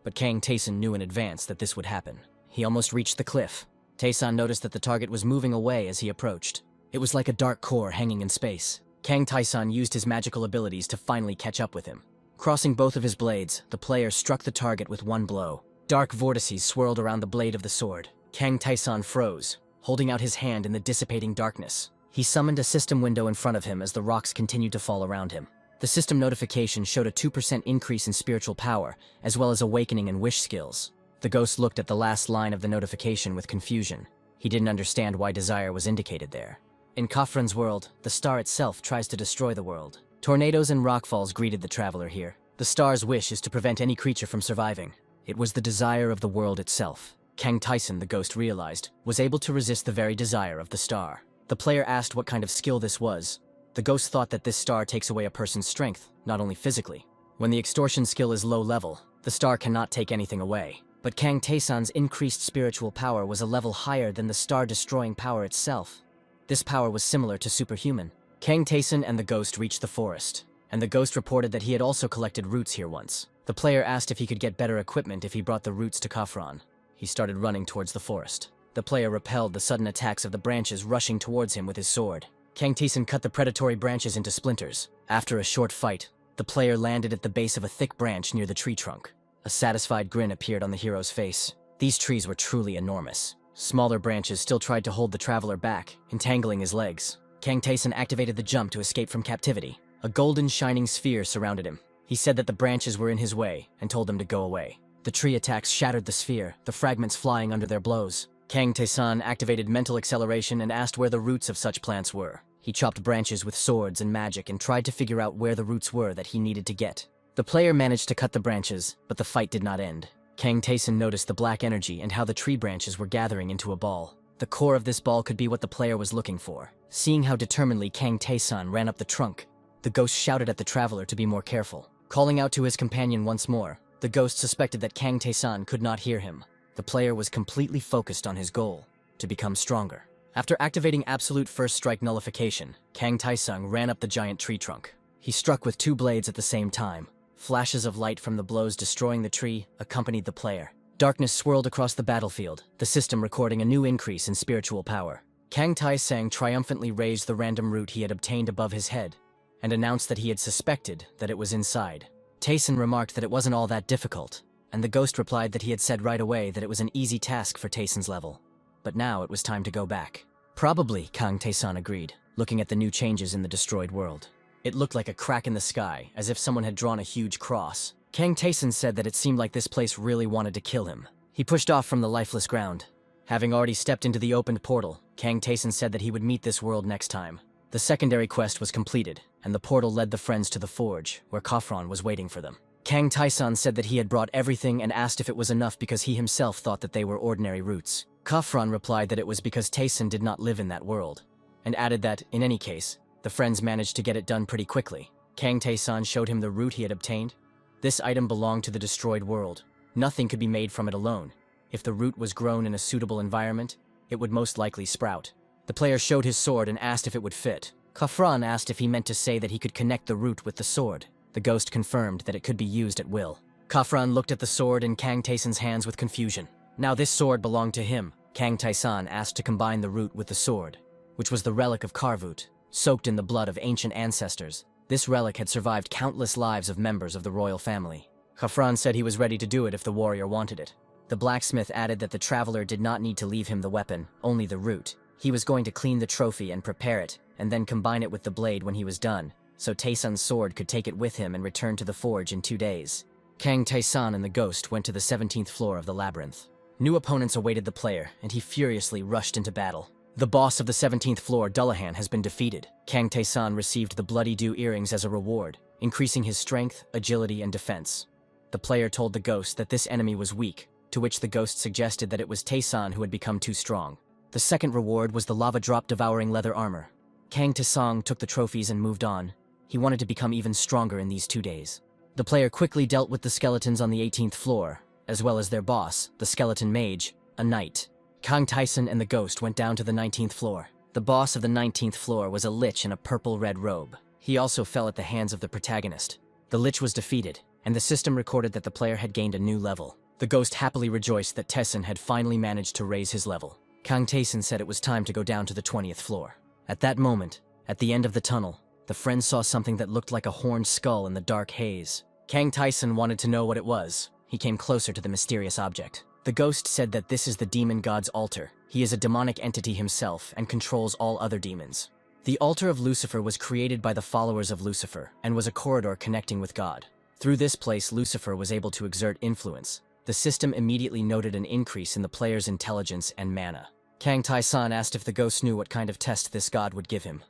But Kang Taeson knew in advance that this would happen. He almost reached the cliff. Taeson noticed that the target was moving away as he approached. It was like a dark core hanging in space. Kang Taeson used his magical abilities to finally catch up with him. Crossing both of his blades, the player struck the target with one blow. Dark vortices swirled around the blade of the sword. Kang Taeson froze, holding out his hand in the dissipating darkness. He summoned a system window in front of him as the rocks continued to fall around him. The system notification showed a 2% increase in spiritual power, as well as awakening and wish skills. The ghost looked at the last line of the notification with confusion. He didn't understand why desire was indicated there. In Khafran's world, the star itself tries to destroy the world. Tornadoes and rockfalls greeted the traveler here. The star's wish is to prevent any creature from surviving. It was the desire of the world itself. Kang Taeson, the ghost realized, was able to resist the very desire of the star. The player asked what kind of skill this was. The ghost thought that this star takes away a person's strength, not only physically. When the extortion skill is low level, the star cannot take anything away. But Kang Taeson's increased spiritual power was a level higher than the star-destroying power itself. This power was similar to superhuman. Kang Taeson and the ghost reached the forest, and the ghost reported that he had also collected roots here once. The player asked if he could get better equipment if he brought the roots to Khafran. He started running towards the forest. The player repelled the sudden attacks of the branches rushing towards him with his sword. Kang Taeson cut the predatory branches into splinters. After a short fight, the player landed at the base of a thick branch near the tree trunk. A satisfied grin appeared on the hero's face. These trees were truly enormous. Smaller branches still tried to hold the traveler back, entangling his legs. Kang Taesun activated the jump to escape from captivity. A golden shining sphere surrounded him. He said that the branches were in his way and told them to go away. The tree attacks shattered the sphere, the fragments flying under their blows. Kang Taesun activated mental acceleration and asked where the roots of such plants were. He chopped branches with swords and magic and tried to figure out where the roots were that he needed to get. The player managed to cut the branches, but the fight did not end. Kang Taesun noticed the black energy and how the tree branches were gathering into a ball. The core of this ball could be what the player was looking for. Seeing how determinedly Kang Taesun ran up the trunk, the ghost shouted at the traveler to be more careful. Calling out to his companion once more, the ghost suspected that Kang Taesun could not hear him. The player was completely focused on his goal, to become stronger. After activating absolute first strike nullification, Kang Taesung ran up the giant tree trunk. He struck with 2 blades at the same time. Flashes of light from the blows destroying the tree accompanied the player. Darkness swirled across the battlefield, the system recording a new increase in spiritual power. Kang Taesung triumphantly raised the random root he had obtained above his head, and announced that he had suspected that it was inside. Taesun remarked that it wasn't all that difficult, and the ghost replied that he had said right away that it was an easy task for Taesun's level. But now it was time to go back. Probably, Kang Taesun agreed, looking at the new changes in the destroyed world. It looked like a crack in the sky, as if someone had drawn a huge cross. Kang Taesun said that it seemed like this place really wanted to kill him. He pushed off from the lifeless ground. Having already stepped into the opened portal, Kang Taesun said that he would meet this world next time. The secondary quest was completed, and the portal led the friends to the forge, where Khafran was waiting for them. Kang Taesun said that he had brought everything and asked if it was enough because he himself thought that they were ordinary roots. Khafran replied that it was because Taesun did not live in that world, and added that, in any case, the friends managed to get it done pretty quickly. Kang Taesun showed him the root he had obtained. This item belonged to the destroyed world. Nothing could be made from it alone. If the root was grown in a suitable environment, it would most likely sprout. The player showed his sword and asked if it would fit. Khafran asked if he meant to say that he could connect the root with the sword. The ghost confirmed that it could be used at will. Khafran looked at the sword in Kang Taesun's hands with confusion. Now this sword belonged to him. Kang Taesun asked to combine the root with the sword, which was the relic of Karvut, soaked in the blood of ancient ancestors. This relic had survived countless lives of members of the royal family. Khafran said he was ready to do it if the warrior wanted it. The blacksmith added that the traveler did not need to leave him the weapon, only the root. He was going to clean the trophy and prepare it, and then combine it with the blade when he was done, so Taesun's sword could take it with him and return to the forge in 2 days. Kang Taesun and the ghost went to the 17th floor of the labyrinth. New opponents awaited the player, and he furiously rushed into battle. The boss of the 17th floor, Dullahan, has been defeated. Kang Taesun received the Bloody Dew earrings as a reward, increasing his strength, agility, and defense. The player told the ghost that this enemy was weak, to which the ghost suggested that it was Taesun who had become too strong. The second reward was the lava drop devouring leather armor. Kang Taesung took the trophies and moved on. He wanted to become even stronger in these 2 days. The player quickly dealt with the skeletons on the 18th floor, as well as their boss, the skeleton mage, a knight. Kang Taesun and the ghost went down to the 19th floor. The boss of the 19th floor was a lich in a purple-red robe. He also fell at the hands of the protagonist. The lich was defeated, and the system recorded that the player had gained a new level. The ghost happily rejoiced that Taesun had finally managed to raise his level. Kang Taesun said it was time to go down to the 20th floor. At that moment, at the end of the tunnel, the friends saw something that looked like a horned skull in the dark haze. Kang Taesun wanted to know what it was. He came closer to the mysterious object. The ghost said that this is the demon god's altar. He is a demonic entity himself and controls all other demons. The altar of Lucifer was created by the followers of Lucifer and was a corridor connecting with God. Through this place, Lucifer was able to exert influence. The system immediately noted an increase in the player's intelligence and mana. Kang Taesun asked if the ghost knew what kind of test this god would give him.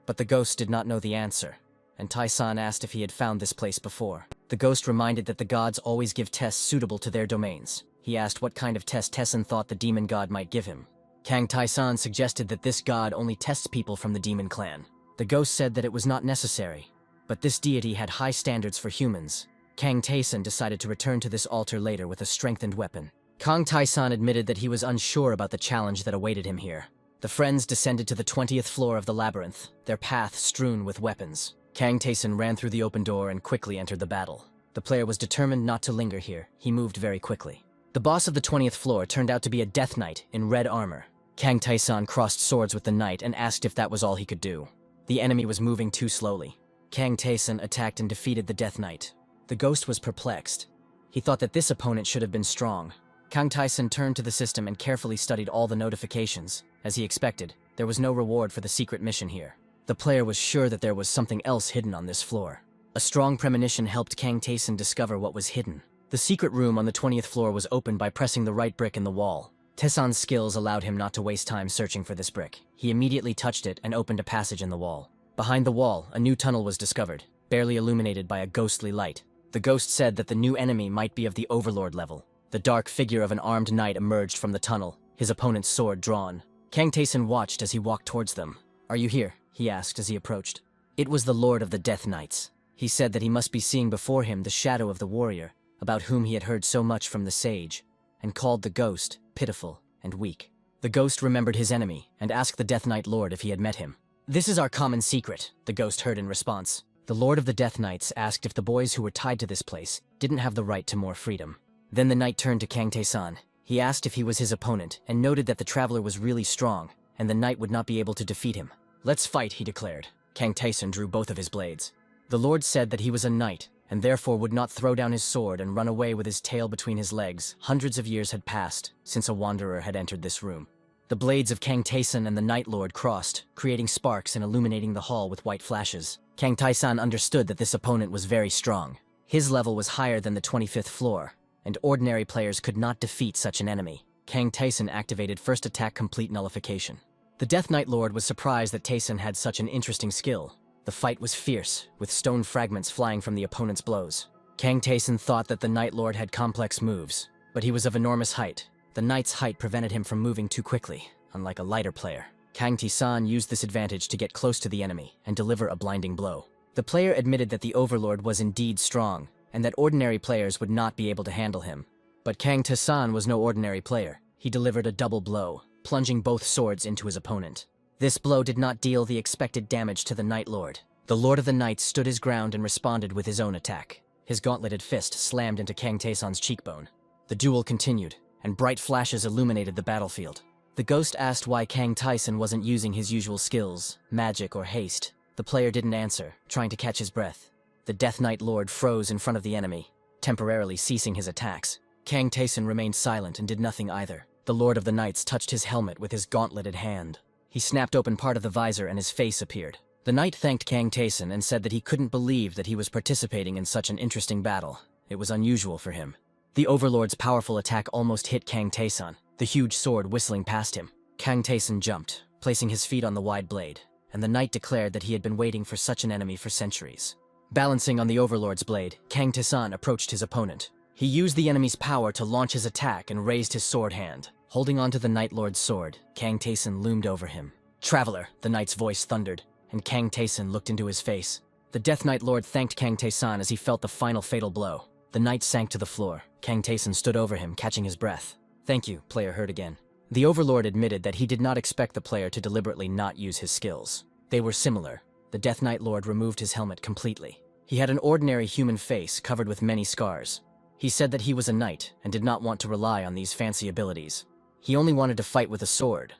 But the ghost did not know the answer, and Taesun asked if he had found this place before. The ghost reminded that the gods always give tests suitable to their domains. He asked what kind of test Taesun thought the demon god might give him. Kang Taesun suggested that this god only tests people from the demon clan. The ghost said that it was not necessary, but this deity had high standards for humans. Kang Taesun decided to return to this altar later with a strengthened weapon. Kang Taesun admitted that he was unsure about the challenge that awaited him here. The friends descended to the 20th floor of the labyrinth, their path strewn with weapons. Kang Taesun ran through the open door and quickly entered the battle. The player was determined not to linger here. He moved very quickly. The boss of the 20th floor turned out to be a death knight in red armor. Kang Taesun crossed swords with the knight and asked if that was all he could do. The enemy was moving too slowly. Kang Taesun attacked and defeated the death knight. The ghost was perplexed. He thought that this opponent should have been strong, Kang Tae-sun turned to the system and carefully studied all the notifications. As he expected, there was no reward for the secret mission here. The player was sure that there was something else hidden on this floor. A strong premonition helped Kang Tae-sun discover what was hidden. The secret room on the 20th floor was opened by pressing the right brick in the wall. Tae-sun's skills allowed him not to waste time searching for this brick. He immediately touched it and opened a passage in the wall. Behind the wall, a new tunnel was discovered, barely illuminated by a ghostly light. The ghost said that the new enemy might be of the Overlord level. The dark figure of an armed knight emerged from the tunnel, his opponent's sword drawn. Kang Tae-sun watched as he walked towards them. "Are you here?" he asked as he approached. It was the Lord of the Death Knights. He said that he must be seeing before him the shadow of the warrior, about whom he had heard so much from the sage, and called the ghost pitiful and weak. The ghost remembered his enemy and asked the Death Knight Lord if he had met him. "This is our common secret," the ghost heard in response. The Lord of the Death Knights asked if the boys who were tied to this place didn't have the right to more freedom. Then the knight turned to Kang Tae-sun. He asked if he was his opponent and noted that the traveler was really strong and the knight would not be able to defeat him. "Let's fight," he declared. Kang Tae-sun drew both of his blades. The Lord said that he was a knight and therefore would not throw down his sword and run away with his tail between his legs. Hundreds of years had passed since a wanderer had entered this room. The blades of Kang Tae-sun and the Night Lord crossed, creating sparks and illuminating the hall with white flashes. Kang Tae-sun understood that this opponent was very strong. His level was higher than the 25th floor, and ordinary players could not defeat such an enemy. Kang Tae-sun activated First Attack Complete Nullification. The Death Knight Lord was surprised that Tae-sun had such an interesting skill. The fight was fierce, with stone fragments flying from the opponent's blows. Kang Tae-sun thought that the Night Lord had complex moves, but he was of enormous height. The knight's height prevented him from moving too quickly, unlike a lighter player. Kang Tae-sun used this advantage to get close to the enemy and deliver a blinding blow. The player admitted that the Overlord was indeed strong, and that ordinary players would not be able to handle him. But Kang Tae-sun was no ordinary player. He delivered a double blow, plunging both swords into his opponent. This blow did not deal the expected damage to the Night Lord. The Lord of the Knights stood his ground and responded with his own attack. His gauntleted fist slammed into Kang Tae-sun's cheekbone. The duel continued, and bright flashes illuminated the battlefield. The ghost asked why Kang Tae-sun wasn't using his usual skills, magic or haste. The player didn't answer, trying to catch his breath. The Death Knight Lord froze in front of the enemy, temporarily ceasing his attacks. Kang Tae-sun remained silent and did nothing either. The Lord of the Knights touched his helmet with his gauntleted hand. He snapped open part of the visor and his face appeared. The knight thanked Kang Tae-sun and said that he couldn't believe that he was participating in such an interesting battle. It was unusual for him. The Overlord's powerful attack almost hit Kang Tae-sun, the huge sword whistling past him. Kang Tae-sun jumped, placing his feet on the wide blade, and the knight declared that he had been waiting for such an enemy for centuries. Balancing on the Overlord's blade, Kang Tae-sun approached his opponent. He used the enemy's power to launch his attack and raised his sword hand. Holding onto the Night Lord's sword, Kang Tae-sun loomed over him. "Traveler," the knight's voice thundered, and Kang Tae-sun looked into his face. The Death Knight Lord thanked Kang Tae-sun as he felt the final fatal blow. The knight sank to the floor. Kang Tae-sun stood over him, catching his breath. "Thank you," player heard again. The Overlord admitted that he did not expect the player to deliberately not use his skills. They were similar. The Death Knight Lord removed his helmet completely. He had an ordinary human face covered with many scars. He said that he was a knight and did not want to rely on these fancy abilities. He only wanted to fight with a sword,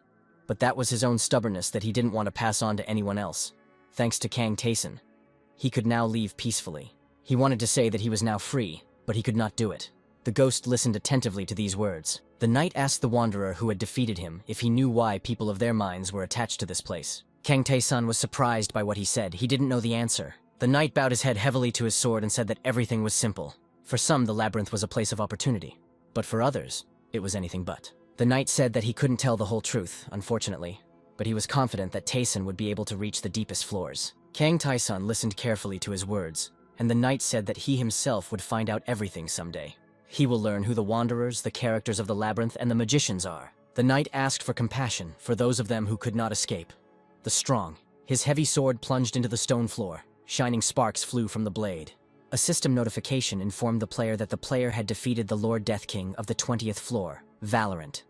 but that was his own stubbornness that he didn't want to pass on to anyone else. Thanks to Kang Tae-sun, he could now leave peacefully. He wanted to say that he was now free, but he could not do it. The ghost listened attentively to these words. The knight asked the wanderer who had defeated him if he knew why people of their minds were attached to this place. Kang Tae-sun was surprised by what he said. He didn't know the answer. The knight bowed his head heavily to his sword and said that everything was simple. For some, the labyrinth was a place of opportunity, but for others, it was anything but. The knight said that he couldn't tell the whole truth, unfortunately, but he was confident that Tae-sun would be able to reach the deepest floors. Kang Tae-sun listened carefully to his words, and the knight said that he himself would find out everything someday. He will learn who the wanderers, the characters of the labyrinth, and the magicians are. The knight asked for compassion for those of them who could not escape. The strong. His heavy sword plunged into the stone floor. Shining sparks flew from the blade. A system notification informed the player that the player had defeated the Lord Death King of the 20th floor, Valorant.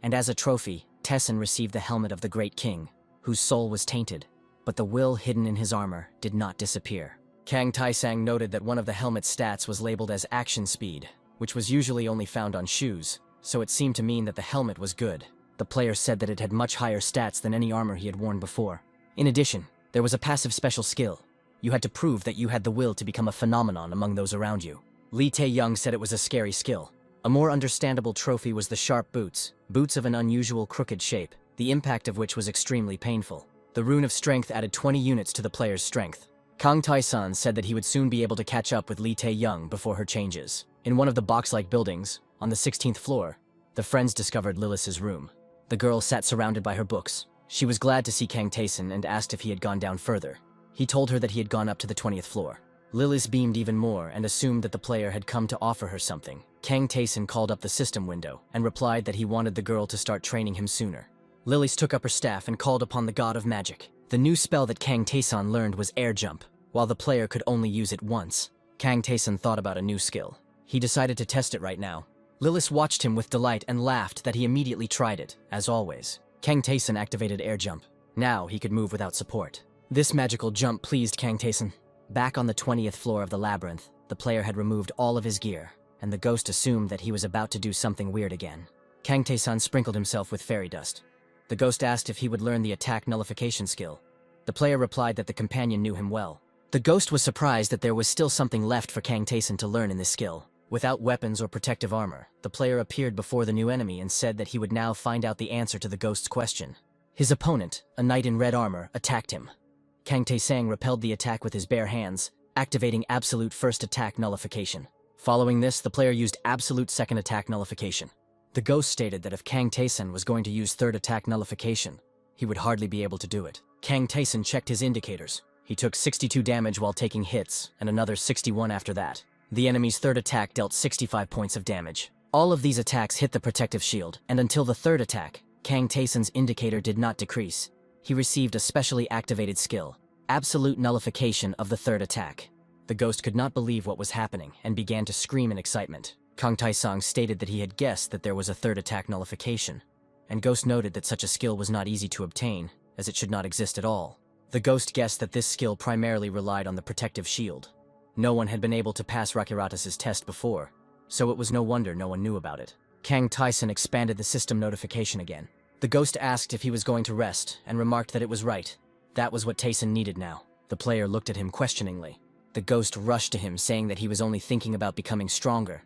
And as a trophy, Tae-sun received the helmet of the Great King, whose soul was tainted, but the will hidden in his armor did not disappear. Kang Tae-sun noted that one of the helmet's stats was labeled as action speed, which was usually only found on shoes, so it seemed to mean that the helmet was good. The player said that it had much higher stats than any armor he had worn before. In addition, there was a passive special skill. You had to prove that you had the will to become a phenomenon among those around you. Lee Tae-young said it was a scary skill. A more understandable trophy was the sharp boots, boots of an unusual crooked shape, the impact of which was extremely painful. The rune of strength added 20 units to the player's strength. Kang Tai-san said that he would soon be able to catch up with Lee Tae-young before her changes. In one of the box-like buildings, on the 16th floor, the friends discovered Lilith's room. The girl sat surrounded by her books. She was glad to see Kang Tae-san and asked if he had gone down further. He told her that he had gone up to the 20th floor. Lilith beamed even more and assumed that the player had come to offer her something. Kang Tae-san called up the system window and replied that he wanted the girl to start training him sooner. Lilith took up her staff and called upon the god of magic. The new spell that Kang Tae-san learned was air jump, while the player could only use it once. Kang Tae-san thought about a new skill. He decided to test it right now. Lilith watched him with delight and laughed that he immediately tried it, as always. Kang Tae-san activated air jump. Now he could move without support. This magical jump pleased Kang Tae-san. Back on the 20th floor of the labyrinth, the player had removed all of his gear, and the ghost assumed that he was about to do something weird again. Kang Tae-san sprinkled himself with fairy dust. The ghost asked if he would learn the attack nullification skill. The player replied that the companion knew him well. The ghost was surprised that there was still something left for Kang Tae-san to learn in this skill. Without weapons or protective armor, the player appeared before the new enemy and said that he would now find out the answer to the ghost's question. His opponent, a knight in red armor, attacked him. Kang Tae-sang repelled the attack with his bare hands, activating absolute first attack nullification. Following this, the player used absolute second attack nullification. The ghost stated that if Kang Tae-san was going to use third attack nullification, he would hardly be able to do it. Kang Tae-san checked his indicators. He took 62 damage while taking hits, and another 61 after that. The enemy's third attack dealt 65 points of damage. All of these attacks hit the protective shield, and until the third attack, Kang Tae-san's indicator did not decrease. He received a specially activated skill, absolute nullification of the third attack. The ghost could not believe what was happening and began to scream in excitement. Kang Tae-sang stated that he had guessed that there was a third attack nullification, and Ghost noted that such a skill was not easy to obtain, as it should not exist at all. The ghost guessed that this skill primarily relied on the protective shield. No one had been able to pass Rakiratas' test before, so it was no wonder no one knew about it. Kang Tae-san expanded the system notification again. The ghost asked if he was going to rest, and remarked that it was right. That was what Tae-san needed now. The player looked at him questioningly. The ghost rushed to him, saying that he was only thinking about becoming stronger,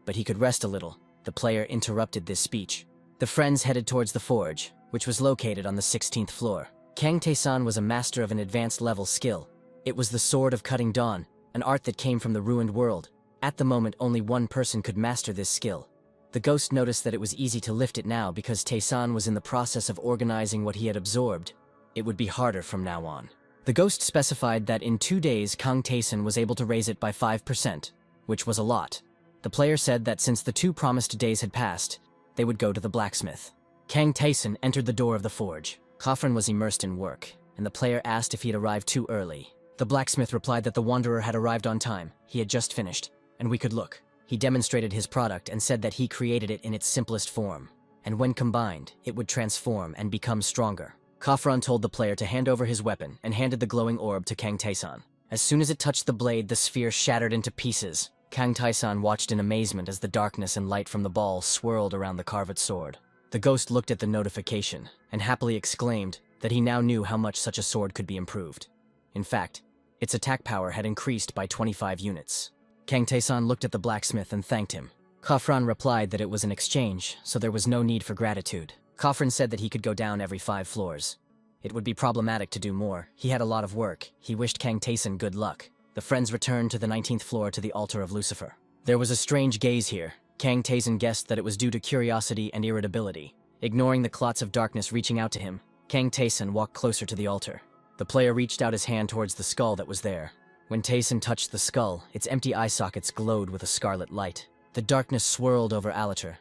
but he could rest a little. The player interrupted this speech. The friends headed towards the forge, which was located on the 16th floor. Kang Tae-san was a master of an advanced level skill. It was the Sword of Cutting Dawn, an art that came from the ruined world. At the moment, only one person could master this skill. The ghost noticed that it was easy to lift it now because Tae-san was in the process of organizing what he had absorbed. It would be harder from now on. The ghost specified that in 2 days, Kang Tae-san was able to raise it by 5%, which was a lot. The player said that since the 2 promised days had passed, they would go to the blacksmith. Kang Tae-san entered the door of the forge. Khafren was immersed in work, and the player asked if he had arrived too early. The blacksmith replied that the wanderer had arrived on time. He had just finished, and we could look. He demonstrated his product and said that he created it in its simplest form, and when combined, it would transform and become stronger. Khafren told the player to hand over his weapon and handed the glowing orb to Kang Tae-san. As soon as it touched the blade, the sphere shattered into pieces. Kang Tae-san watched in amazement as the darkness and light from the ball swirled around the carved sword. The ghost looked at the notification and happily exclaimed that he now knew how much such a sword could be improved. In fact, its attack power had increased by 25 units. Kang Tae-san looked at the blacksmith and thanked him. Khafren replied that it was an exchange, so there was no need for gratitude. Khafren said that he could go down every 5 floors. It would be problematic to do more. He had a lot of work. He wished Kang Tae-san good luck. The friends returned to the 19th floor to the altar of Lucifer. There was a strange gaze here. Kang Tae-san guessed that it was due to curiosity and irritability. Ignoring the clots of darkness reaching out to him, Kang Tae-san walked closer to the altar. The player reached out his hand towards the skull that was there. When Tae-san touched the skull, its empty eye sockets glowed with a scarlet light. The darkness swirled over Alatar,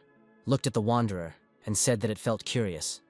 looked at the Wanderer, and said that it felt curious,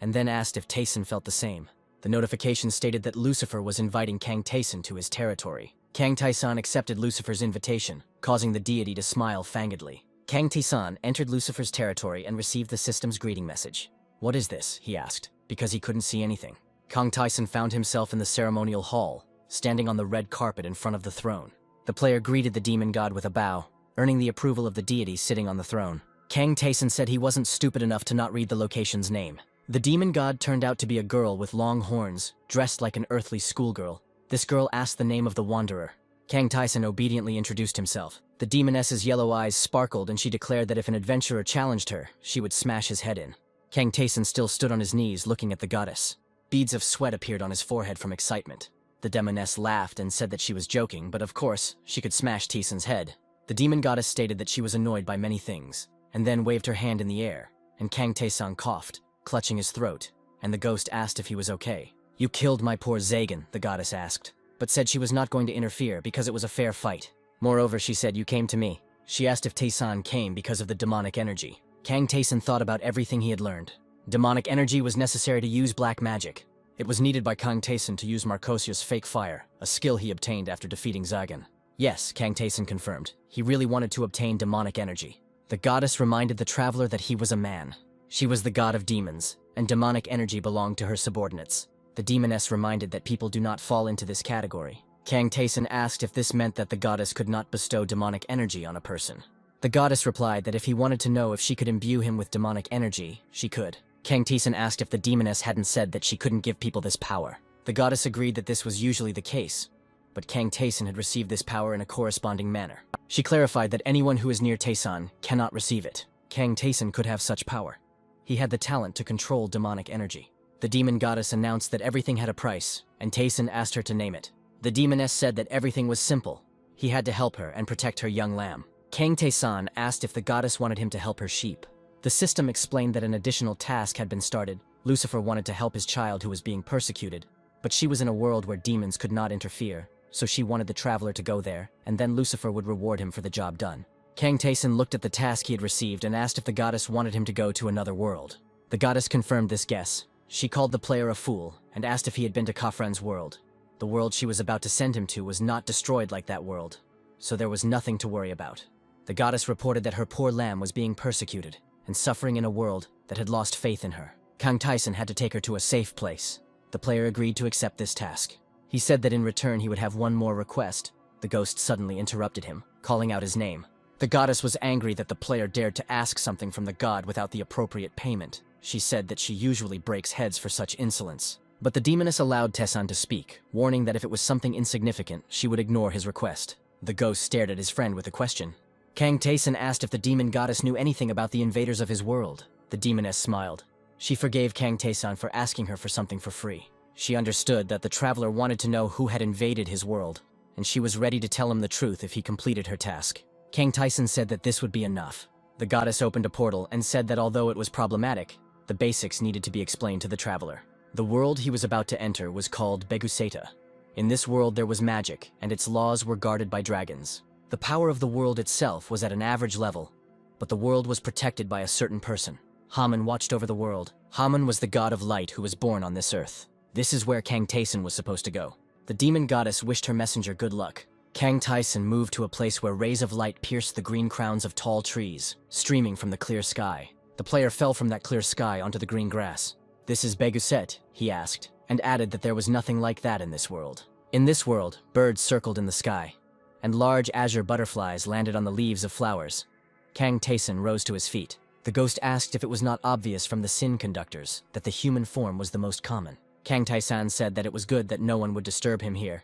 and then asked if Tae-san felt the same. The notification stated that Lucifer was inviting Kang Tae-san to his territory. Kang Tae-san accepted Lucifer's invitation, causing the deity to smile fangedly. Kang Tae-san entered Lucifer's territory and received the system's greeting message. "What is this?" he asked, because he couldn't see anything. Kang Tae-san found himself in the ceremonial hall, standing on the red carpet in front of the throne. The player greeted the demon god with a bow, earning the approval of the deity sitting on the throne. Kang Tae-san said he wasn't stupid enough to not read the location's name. The demon god turned out to be a girl with long horns, dressed like an earthly schoolgirl. This girl asked the name of the Wanderer. Kang Tae-san obediently introduced himself. The demoness's yellow eyes sparkled and she declared that if an adventurer challenged her, she would smash his head in. Kang Taeson still stood on his knees looking at the goddess. Beads of sweat appeared on his forehead from excitement. The demoness laughed and said that she was joking, but of course, she could smash Taeson's head. The demon goddess stated that she was annoyed by many things, and then waved her hand in the air, and Kang Taeson coughed, clutching his throat, and the ghost asked if he was okay. "You killed my poor Zagan," the goddess asked, but said she was not going to interfere because it was a fair fight. Moreover, she said, "You came to me." She asked if Taeson came because of the demonic energy. Kang Taeson thought about everything he had learned. Demonic energy was necessary to use black magic. It was needed by Kang Taeson to use Marcosia's fake fire, a skill he obtained after defeating Zagan. Yes, Kang Taeson confirmed. He really wanted to obtain demonic energy. The goddess reminded the traveler that he was a man. She was the god of demons, and demonic energy belonged to her subordinates. The demoness reminded that people do not fall into this category. Kang Taeson asked if this meant that the goddess could not bestow demonic energy on a person. The goddess replied that if he wanted to know if she could imbue him with demonic energy, she could. Kang Taeson asked if the demoness hadn't said that she couldn't give people this power. The goddess agreed that this was usually the case, but Kang Taeson had received this power in a corresponding manner. She clarified that anyone who is near Taeson cannot receive it. Kang Taeson could have such power. He had the talent to control demonic energy. The demon goddess announced that everything had a price, and Taeson asked her to name it. The demoness said that everything was simple. He had to help her and protect her young lamb. Kang Taeson asked if the goddess wanted him to help her sheep. The system explained that an additional task had been started. Lucifer wanted to help his child who was being persecuted, but she was in a world where demons could not interfere, so she wanted the traveler to go there, and then Lucifer would reward him for the job done. Kang Taeson looked at the task he had received and asked if the goddess wanted him to go to another world. The goddess confirmed this guess. She called the player a fool and asked if he had been to Kafran's world. The world she was about to send him to was not destroyed like that world, so there was nothing to worry about. The goddess reported that her poor lamb was being persecuted and suffering in a world that had lost faith in her. Kang Taeson had to take her to a safe place. The player agreed to accept this task. He said that in return he would have one more request. The ghost suddenly interrupted him, calling out his name. The goddess was angry that the player dared to ask something from the god without the appropriate payment. She said that she usually breaks heads for such insolence. But the demoness allowed Taeson to speak, warning that if it was something insignificant, she would ignore his request. The ghost stared at his friend with a question. Kang Taeson asked if the demon goddess knew anything about the invaders of his world. The demoness smiled. She forgave Kang Taeson for asking her for something for free. She understood that the traveler wanted to know who had invaded his world, and she was ready to tell him the truth if he completed her task. Kang Taeson said that this would be enough. The goddess opened a portal and said that although it was problematic, the basics needed to be explained to the traveler. The world he was about to enter was called Beguseta. In this world there was magic, and its laws were guarded by dragons. The power of the world itself was at an average level, but the world was protected by a certain person. Haman watched over the world. Haman was the god of light who was born on this earth. This is where Kang Taeson was supposed to go. The demon goddess wished her messenger good luck. Kang Taeson moved to a place where rays of light pierced the green crowns of tall trees, streaming from the clear sky. The player fell from that clear sky onto the green grass. "This is Beguset?" he asked, and added that there was nothing like that in this world. In this world, birds circled in the sky, and large azure butterflies landed on the leaves of flowers. Kang Taeson rose to his feet. The ghost asked if it was not obvious from the sin conductors that the human form was the most common. Kang Taeson said that it was good that no one would disturb him here.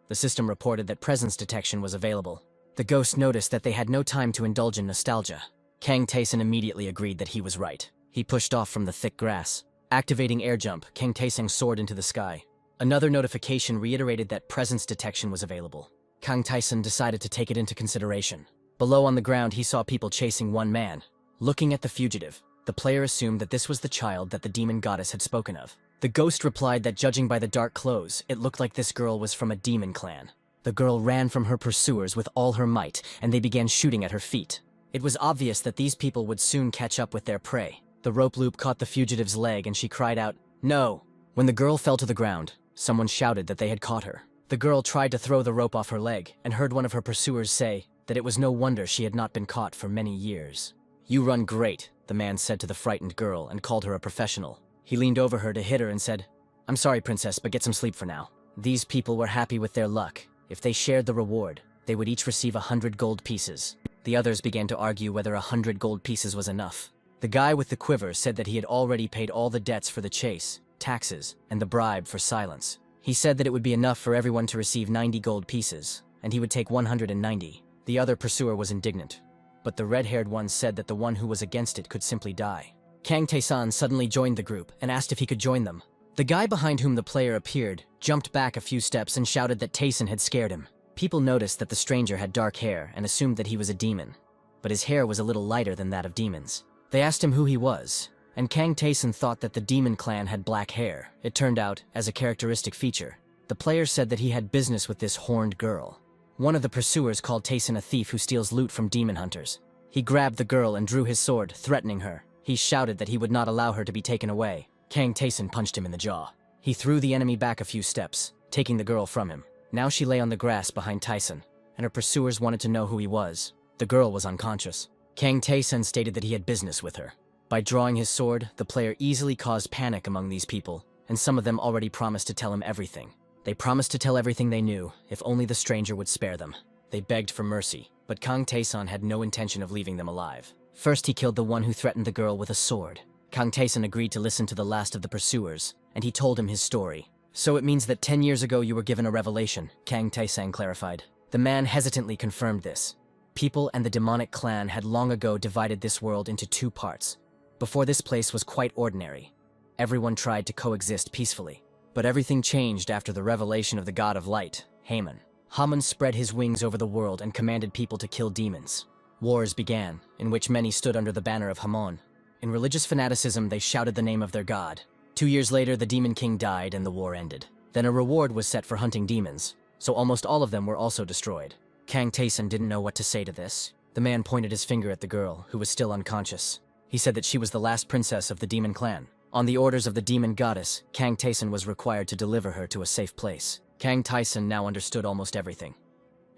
The system reported that presence detection was available. The ghost noticed that they had no time to indulge in nostalgia. Kang Taeson immediately agreed that he was right. He pushed off from the thick grass. Activating air jump, Kang Taeson soared into the sky. Another notification reiterated that presence detection was available. Kang Taeson decided to take it into consideration. Below on the ground, he saw people chasing one man. Looking at the fugitive, the player assumed that this was the child that the demon goddess had spoken of. The ghost replied that judging by the dark clothes, it looked like this girl was from a demon clan. The girl ran from her pursuers with all her might, and they began shooting at her feet. It was obvious that these people would soon catch up with their prey. The rope loop caught the fugitive's leg and she cried out, "No!" When the girl fell to the ground, someone shouted that they had caught her. The girl tried to throw the rope off her leg and heard one of her pursuers say that it was no wonder she had not been caught for many years. "You run great," the man said to the frightened girl and called her a professional. He leaned over her to hit her and said, "I'm sorry, princess, but get some sleep for now." These people were happy with their luck. If they shared the reward, they would each receive 100 gold pieces. The others began to argue whether 100 gold pieces was enough. The guy with the quiver said that he had already paid all the debts for the chase, taxes, and the bribe for silence. He said that it would be enough for everyone to receive 90 gold pieces, and he would take 190. The other pursuer was indignant, but the red-haired one said that the one who was against it could simply die. Kang Tae-san suddenly joined the group and asked if he could join them. The guy behind whom the player appeared jumped back a few steps and shouted that Tae-san had scared him. People noticed that the stranger had dark hair and assumed that he was a demon, but his hair was a little lighter than that of demons. They asked him who he was, and Kang Tae-san thought that the demon clan had black hair. It turned out as a characteristic feature. The player said that he had business with this horned girl. One of the pursuers called Tae-san a thief who steals loot from demon hunters. He grabbed the girl and drew his sword, threatening her. He shouted that he would not allow her to be taken away. Kang Tae-san punched him in the jaw. He threw the enemy back a few steps, taking the girl from him. Now she lay on the grass behind Tae-san, and her pursuers wanted to know who he was. The girl was unconscious. Kang Tae-san stated that he had business with her. By drawing his sword, the player easily caused panic among these people, and some of them already promised to tell him everything. They promised to tell everything they knew, if only the stranger would spare them. They begged for mercy, but Kang Tae-san had no intention of leaving them alive. First, he killed the one who threatened the girl with a sword. Kang Tae-san agreed to listen to the last of the pursuers, and he told him his story. So it means that 10 years ago you were given a revelation, Kang Tae-san clarified. The man hesitantly confirmed this. People and the demonic clan had long ago divided this world into two parts. Before, this place was quite ordinary. Everyone tried to coexist peacefully. But everything changed after the revelation of the god of light, Haman. Haman spread his wings over the world and commanded people to kill demons. Wars began, in which many stood under the banner of Haman. In religious fanaticism, they shouted the name of their god. 2 years later, the Demon King died and the war ended. Then a reward was set for hunting demons, so almost all of them were also destroyed. Kang Tae-san didn't know what to say to this. The man pointed his finger at the girl, who was still unconscious. He said that she was the last princess of the demon clan. On the orders of the demon goddess, Kang Tae-san was required to deliver her to a safe place. Kang Tae-san now understood almost everything,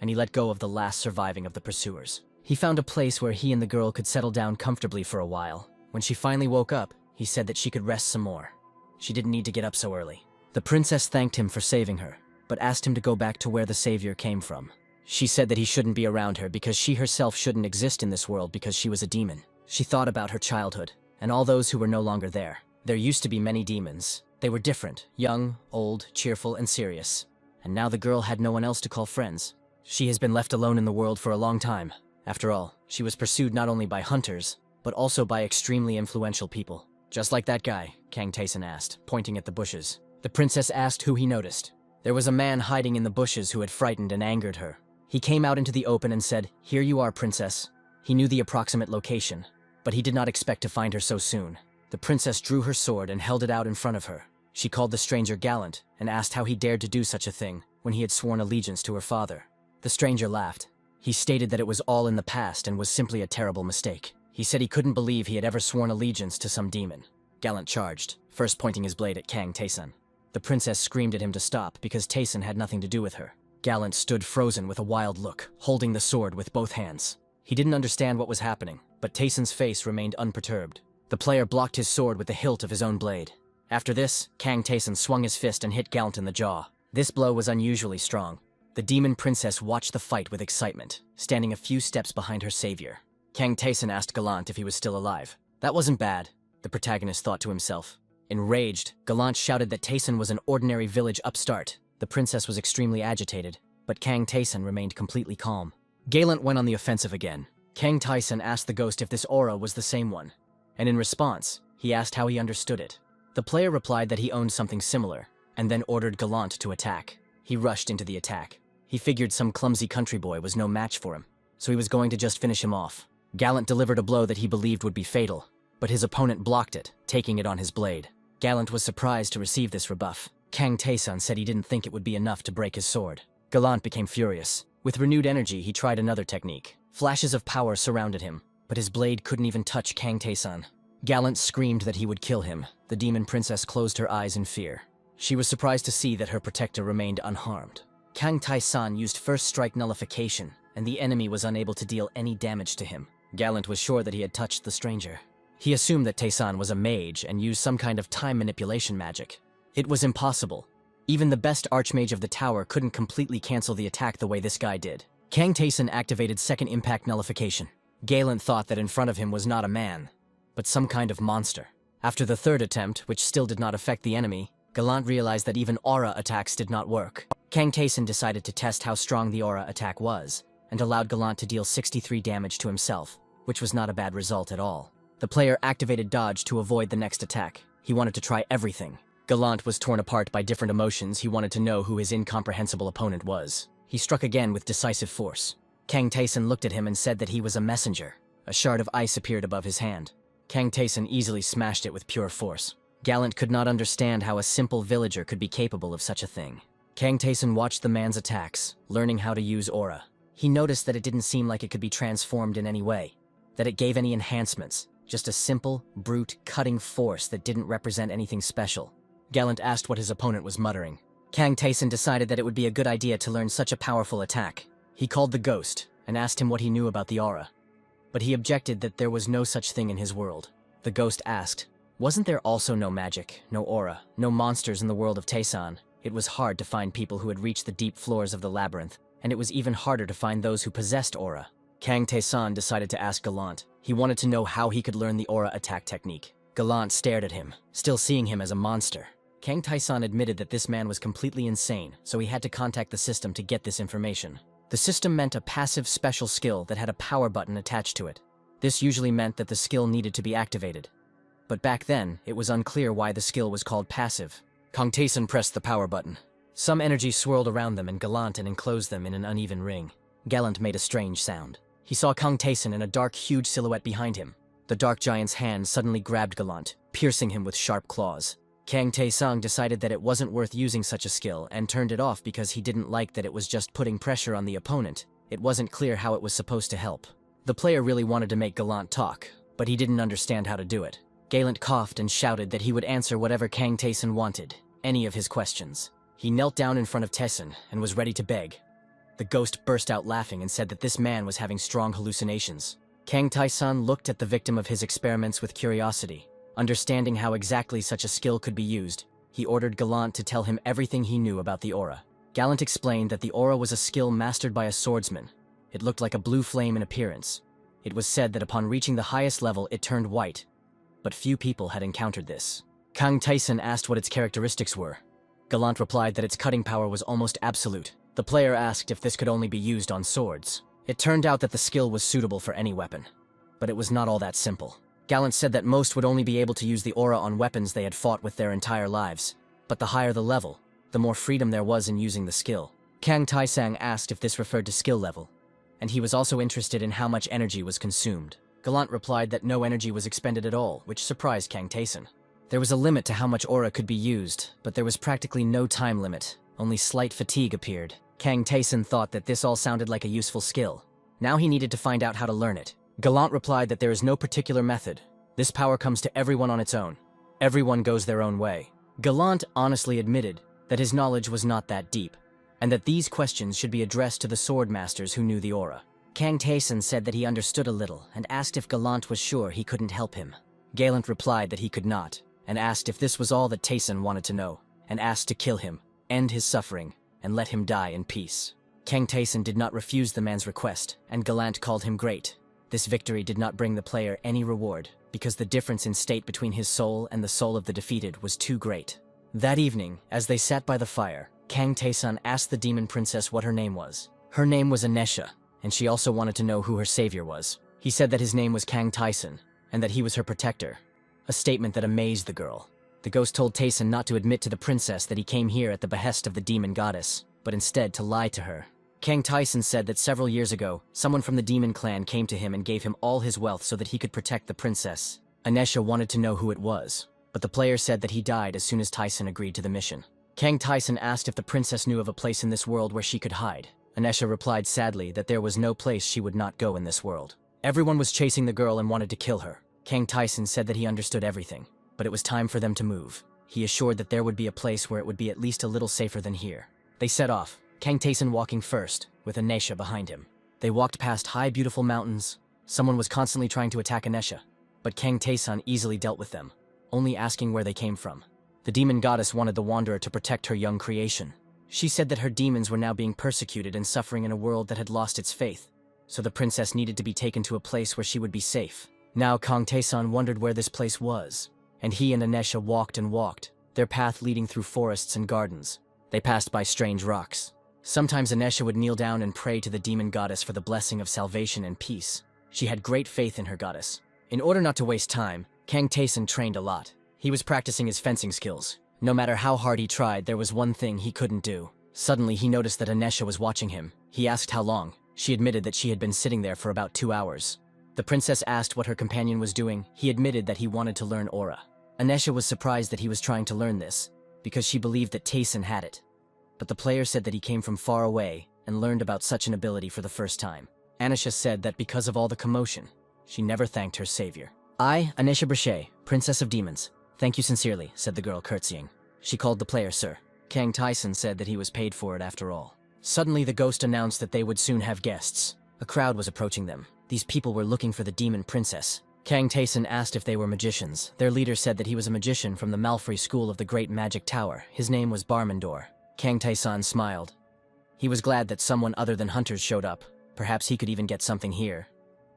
and he let go of the last surviving of the pursuers. He found a place where he and the girl could settle down comfortably for a while. When she finally woke up, he said that she could rest some more. She didn't need to get up so early. The princess thanked him for saving her, but asked him to go back to where the savior came from. She said that he shouldn't be around her because she herself shouldn't exist in this world because she was a demon. She thought about her childhood, and all those who were no longer there. There used to be many demons. They were different, young, old, cheerful, and serious. And now the girl had no one else to call friends. She has been left alone in the world for a long time. After all, she was pursued not only by hunters, but also by extremely influential people. Just like that guy, Kang Tae-san asked, pointing at the bushes. The princess asked who he noticed. There was a man hiding in the bushes who had frightened and angered her. He came out into the open and said, "Here you are, princess." He knew the approximate location, but he did not expect to find her so soon. The princess drew her sword and held it out in front of her. She called the stranger gallant and asked how he dared to do such a thing when he had sworn allegiance to her father. The stranger laughed. He stated that it was all in the past and was simply a terrible mistake. He said he couldn't believe he had ever sworn allegiance to some demon. Gallant charged, first pointing his blade at Kang Tae-san. The princess screamed at him to stop because Tae-san had nothing to do with her. Gallant stood frozen with a wild look, holding the sword with both hands. He didn't understand what was happening, but Tae-san's face remained unperturbed. The player blocked his sword with the hilt of his own blade. After this, Kang Tae-san swung his fist and hit Gallant in the jaw. This blow was unusually strong. The demon princess watched the fight with excitement, standing a few steps behind her savior. Kang Tae-san asked Gallant if he was still alive. That wasn't bad, the protagonist thought to himself. Enraged, Gallant shouted that Tae-san was an ordinary village upstart. The princess was extremely agitated, but Kang Tae-san remained completely calm. Gallant went on the offensive again. Kang Tae-san asked the ghost if this aura was the same one, and in response, he asked how he understood it. The player replied that he owned something similar, and then ordered Gallant to attack. He rushed into the attack. He figured some clumsy country boy was no match for him, so he was going to just finish him off. Gallant delivered a blow that he believed would be fatal, but his opponent blocked it, taking it on his blade. Gallant was surprised to receive this rebuff. Kang Tae-san said he didn't think it would be enough to break his sword. Gallant became furious. With renewed energy, he tried another technique. Flashes of power surrounded him, but his blade couldn't even touch Kang Tae-san. Gallant screamed that he would kill him. The demon princess closed her eyes in fear. She was surprised to see that her protector remained unharmed. Kang Tae-san used first strike nullification, and the enemy was unable to deal any damage to him. Gallant was sure that he had touched the stranger. He assumed that Tae-san was a mage and used some kind of time manipulation magic. It was impossible. Even the best archmage of the tower couldn't completely cancel the attack the way this guy did. Kang Tae-san activated second impact nullification. Gallant thought that in front of him was not a man, but some kind of monster. After the third attempt, which still did not affect the enemy, Gallant realized that even aura attacks did not work. Kang Tae-san decided to test how strong the aura attack was. and allowed Gallant to deal 63 damage to himself, which was not a bad result at all. The player activated dodge to avoid the next attack. He wanted to try everything. Gallant was torn apart by different emotions. He wanted to know who his incomprehensible opponent was. He struck again with decisive force. Kang Taeson looked at him and said that he was a messenger. A shard of ice appeared above his hand. Kang Taeson easily smashed it with pure force. Gallant could not understand how a simple villager could be capable of such a thing. Kang Taeson watched the man's attacks, learning how to use aura. He noticed that it didn't seem like it could be transformed in any way, that it gave any enhancements, just a simple, brute, cutting force that didn't represent anything special. Gallant asked what his opponent was muttering. Kang Taeson decided that it would be a good idea to learn such a powerful attack. He called the ghost and asked him what he knew about the aura. But he objected that there was no such thing in his world. The ghost asked, wasn't there also no magic, no aura, no monsters in the world of Taesan? It was hard to find people who had reached the deep floors of the labyrinth, and it was even harder to find those who possessed aura. Kang Taeson decided to ask Gallant. He wanted to know how he could learn the aura attack technique. Gallant stared at him, still seeing him as a monster. Kang Taeson admitted that this man was completely insane, so he had to contact the system to get this information. The system meant a passive special skill that had a power button attached to it. This usually meant that the skill needed to be activated. But back then, it was unclear why the skill was called passive. Kang Taeson pressed the power button. Some energy swirled around them and Gallant and enclosed them in an uneven ring. Gallant made a strange sound. He saw Kang Taeson in a dark, huge silhouette behind him. The dark giant's hand suddenly grabbed Gallant, piercing him with sharp claws. Kang Taeson decided that it wasn't worth using such a skill and turned it off because he didn't like that it was just putting pressure on the opponent. It wasn't clear how it was supposed to help. The player really wanted to make Gallant talk, but he didn't understand how to do it. Gallant coughed and shouted that he would answer whatever Kang Taeson wanted, any of his questions. He knelt down in front of Taeson and was ready to beg. The ghost burst out laughing and said that this man was having strong hallucinations. Kang Taeson looked at the victim of his experiments with curiosity. Understanding how exactly such a skill could be used, he ordered Gallant to tell him everything he knew about the aura. Gallant explained that the aura was a skill mastered by a swordsman. It looked like a blue flame in appearance. It was said that upon reaching the highest level, it turned white. But few people had encountered this. Kang Taeson asked what its characteristics were. Gallant replied that its cutting power was almost absolute. The player asked if this could only be used on swords. It turned out that the skill was suitable for any weapon. But it was not all that simple. Gallant said that most would only be able to use the aura on weapons they had fought with their entire lives. But the higher the level, the more freedom there was in using the skill. Kang Taeson asked if this referred to skill level, and he was also interested in how much energy was consumed. Gallant replied that no energy was expended at all, which surprised Kang Taeson. There was a limit to how much aura could be used, but there was practically no time limit. Only slight fatigue appeared. Kang Taeson thought that this all sounded like a useful skill. Now he needed to find out how to learn it. Gallant replied that there is no particular method. This power comes to everyone on its own. Everyone goes their own way. Gallant honestly admitted that his knowledge was not that deep, and that these questions should be addressed to the sword masters who knew the aura. Kang Taeson said that he understood a little and asked if Gallant was sure he couldn't help him. Gallant replied that he could not, and asked if this was all that Taeson wanted to know, and asked to kill him, end his suffering, and let him die in peace. Kang Taeson did not refuse the man's request, and Gallant called him great. This victory did not bring the player any reward, because the difference in state between his soul and the soul of the defeated was too great. That evening, as they sat by the fire, Kang Taeson asked the demon princess what her name was. Her name was Anesha, and she also wanted to know who her savior was. He said that his name was Kang Taeson, and that he was her protector, a statement that amazed the girl. The ghost told Taeson not to admit to the princess that he came here at the behest of the demon goddess, but instead to lie to her. Kang Taeson said that several years ago, someone from the demon clan came to him and gave him all his wealth so that he could protect the princess. Anesha wanted to know who it was, but the player said that he died as soon as Taeson agreed to the mission. Kang Taeson asked if the princess knew of a place in this world where she could hide. Anesha replied sadly that there was no place she would not go in this world. Everyone was chasing the girl and wanted to kill her. Kang Taeson said that he understood everything, but it was time for them to move. He assured that there would be a place where it would be at least a little safer than here. They set off, Kang Taeson walking first, with Anesha behind him. They walked past high, beautiful mountains. Someone was constantly trying to attack Anesha, but Kang Taeson easily dealt with them, only asking where they came from. The demon goddess wanted the wanderer to protect her young creation. She said that her demons were now being persecuted and suffering in a world that had lost its faith, so the princess needed to be taken to a place where she would be safe. Now Kang Taeson wondered where this place was, and he and Anesha walked and walked, their path leading through forests and gardens. They passed by strange rocks. Sometimes Anesha would kneel down and pray to the demon goddess for the blessing of salvation and peace. She had great faith in her goddess. In order not to waste time, Kang Taesun trained a lot. He was practicing his fencing skills. No matter how hard he tried, there was one thing he couldn't do. Suddenly, he noticed that Anesha was watching him. He asked how long. She admitted that she had been sitting there for about 2 hours. The princess asked what her companion was doing. He admitted that he wanted to learn aura. Anesha was surprised that he was trying to learn this, because she believed that Taesun had it. But the player said that he came from far away and learned about such an ability for the first time. Anesha said that because of all the commotion, she never thanked her savior. "I, Anesha Brachet, Princess of Demons, thank you sincerely," said the girl, curtsying. She called the player sir. Kang Taesun said that he was paid for it after all. Suddenly, the ghost announced that they would soon have guests. A crowd was approaching them. These people were looking for the demon princess. Kang Taesun asked if they were magicians. Their leader said that he was a magician from the Malfrey School of the Great Magic Tower. His name was Barmandor. Kang Taesun smiled. He was glad that someone other than hunters showed up. Perhaps he could even get something here.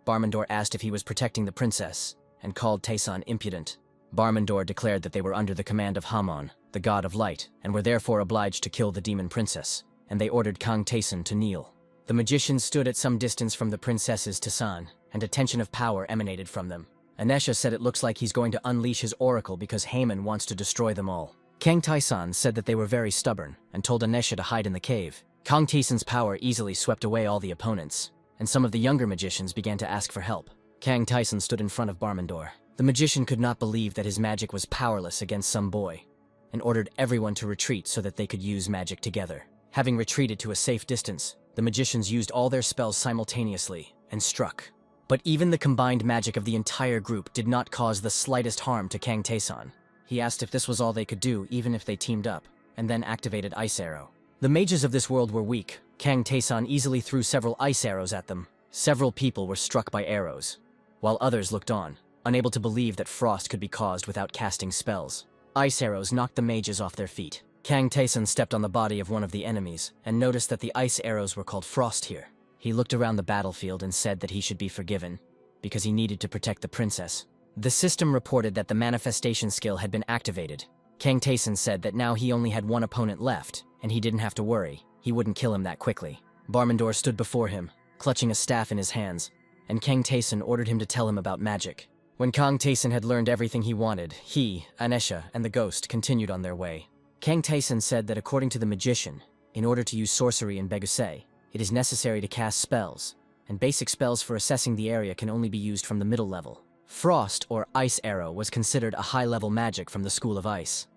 Barmandor asked if he was protecting the princess, and called Taesun impudent. Barmandor declared that they were under the command of Hamon, the god of light, and were therefore obliged to kill the demon princess, and they ordered Kang Taesun to kneel. The magicians stood at some distance from the princesses Taesun, and a tension of power emanated from them. Anesha said it looks like he's going to unleash his oracle because Haman wants to destroy them all. Kang Taesun said that they were very stubborn, and told Anesha to hide in the cave. Kang Taesun's power easily swept away all the opponents, and some of the younger magicians began to ask for help. Kang Taesun stood in front of Barmandor. The magician could not believe that his magic was powerless against some boy, and ordered everyone to retreat so that they could use magic together. Having retreated to a safe distance, the magicians used all their spells simultaneously and struck. But even the combined magic of the entire group did not cause the slightest harm to Kang Taesun. He asked if this was all they could do, even if they teamed up, and then activated Ice Arrow. The mages of this world were weak. Kang Taesun easily threw several ice arrows at them. Several people were struck by arrows, while others looked on, unable to believe that frost could be caused without casting spells. Ice arrows knocked the mages off their feet. Kang Taesun stepped on the body of one of the enemies and noticed that the ice arrows were called frost here. He looked around the battlefield and said that he should be forgiven because he needed to protect the princess. The system reported that the manifestation skill had been activated. Kang Taesun said that now he only had one opponent left, and he didn't have to worry. He wouldn't kill him that quickly. Barmandor stood before him, clutching a staff in his hands, and Kang Taesun ordered him to tell him about magic. When Kang Taesun had learned everything he wanted, he, Anesha, and the ghost continued on their way. Kang Taesun said that according to the magician, in order to use sorcery in Begusei, it is necessary to cast spells, and basic spells for assessing the area can only be used from the middle level. Frost, or Ice Arrow, was considered a high-level magic from the School of Ice.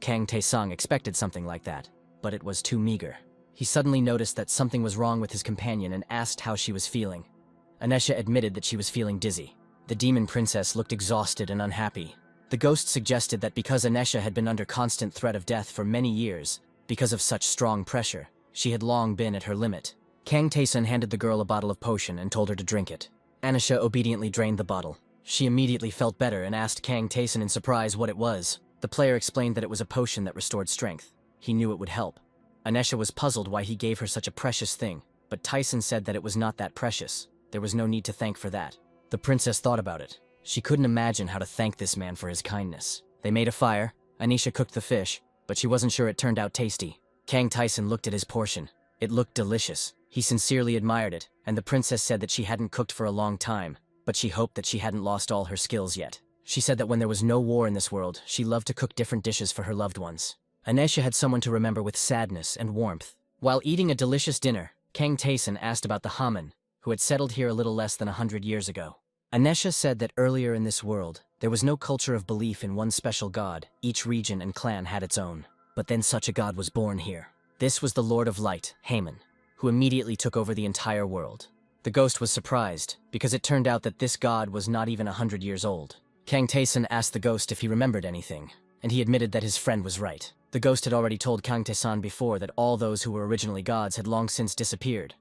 Kang Taesun expected something like that, but it was too meager. He suddenly noticed that something was wrong with his companion and asked how she was feeling. Anesha admitted that she was feeling dizzy. The demon princess looked exhausted and unhappy. The ghost suggested that because Anesha had been under constant threat of death for many years, because of such strong pressure, she had long been at her limit. Kang Taesun handed the girl a bottle of potion and told her to drink it. Anesha obediently drained the bottle. She immediately felt better and asked Kang Taesun in surprise what it was. The player explained that it was a potion that restored strength. He knew it would help. Anesha was puzzled why he gave her such a precious thing, but Taesun said that it was not that precious. There was no need to thank for that. The princess thought about it. She couldn't imagine how to thank this man for his kindness. They made a fire. Anisha cooked the fish, but she wasn't sure it turned out tasty. Kang Taesun looked at his portion. It looked delicious. He sincerely admired it, and the princess said that she hadn't cooked for a long time, but she hoped that she hadn't lost all her skills yet. She said that when there was no war in this world, she loved to cook different dishes for her loved ones. Anesha had someone to remember with sadness and warmth. While eating a delicious dinner, Kang Taesun asked about the Haman, who had settled here a little less than 100 years ago. Anesha said that earlier in this world, there was no culture of belief in one special god. Each region and clan had its own. But then such a god was born here. This was the Lord of Light, Haman, who immediately took over the entire world. The ghost was surprised, because it turned out that this god was not even 100 years old. Kang Taesun asked the ghost if he remembered anything, and he admitted that his friend was right. The ghost had already told Kang Taesun before that all those who were originally gods had long since disappeared,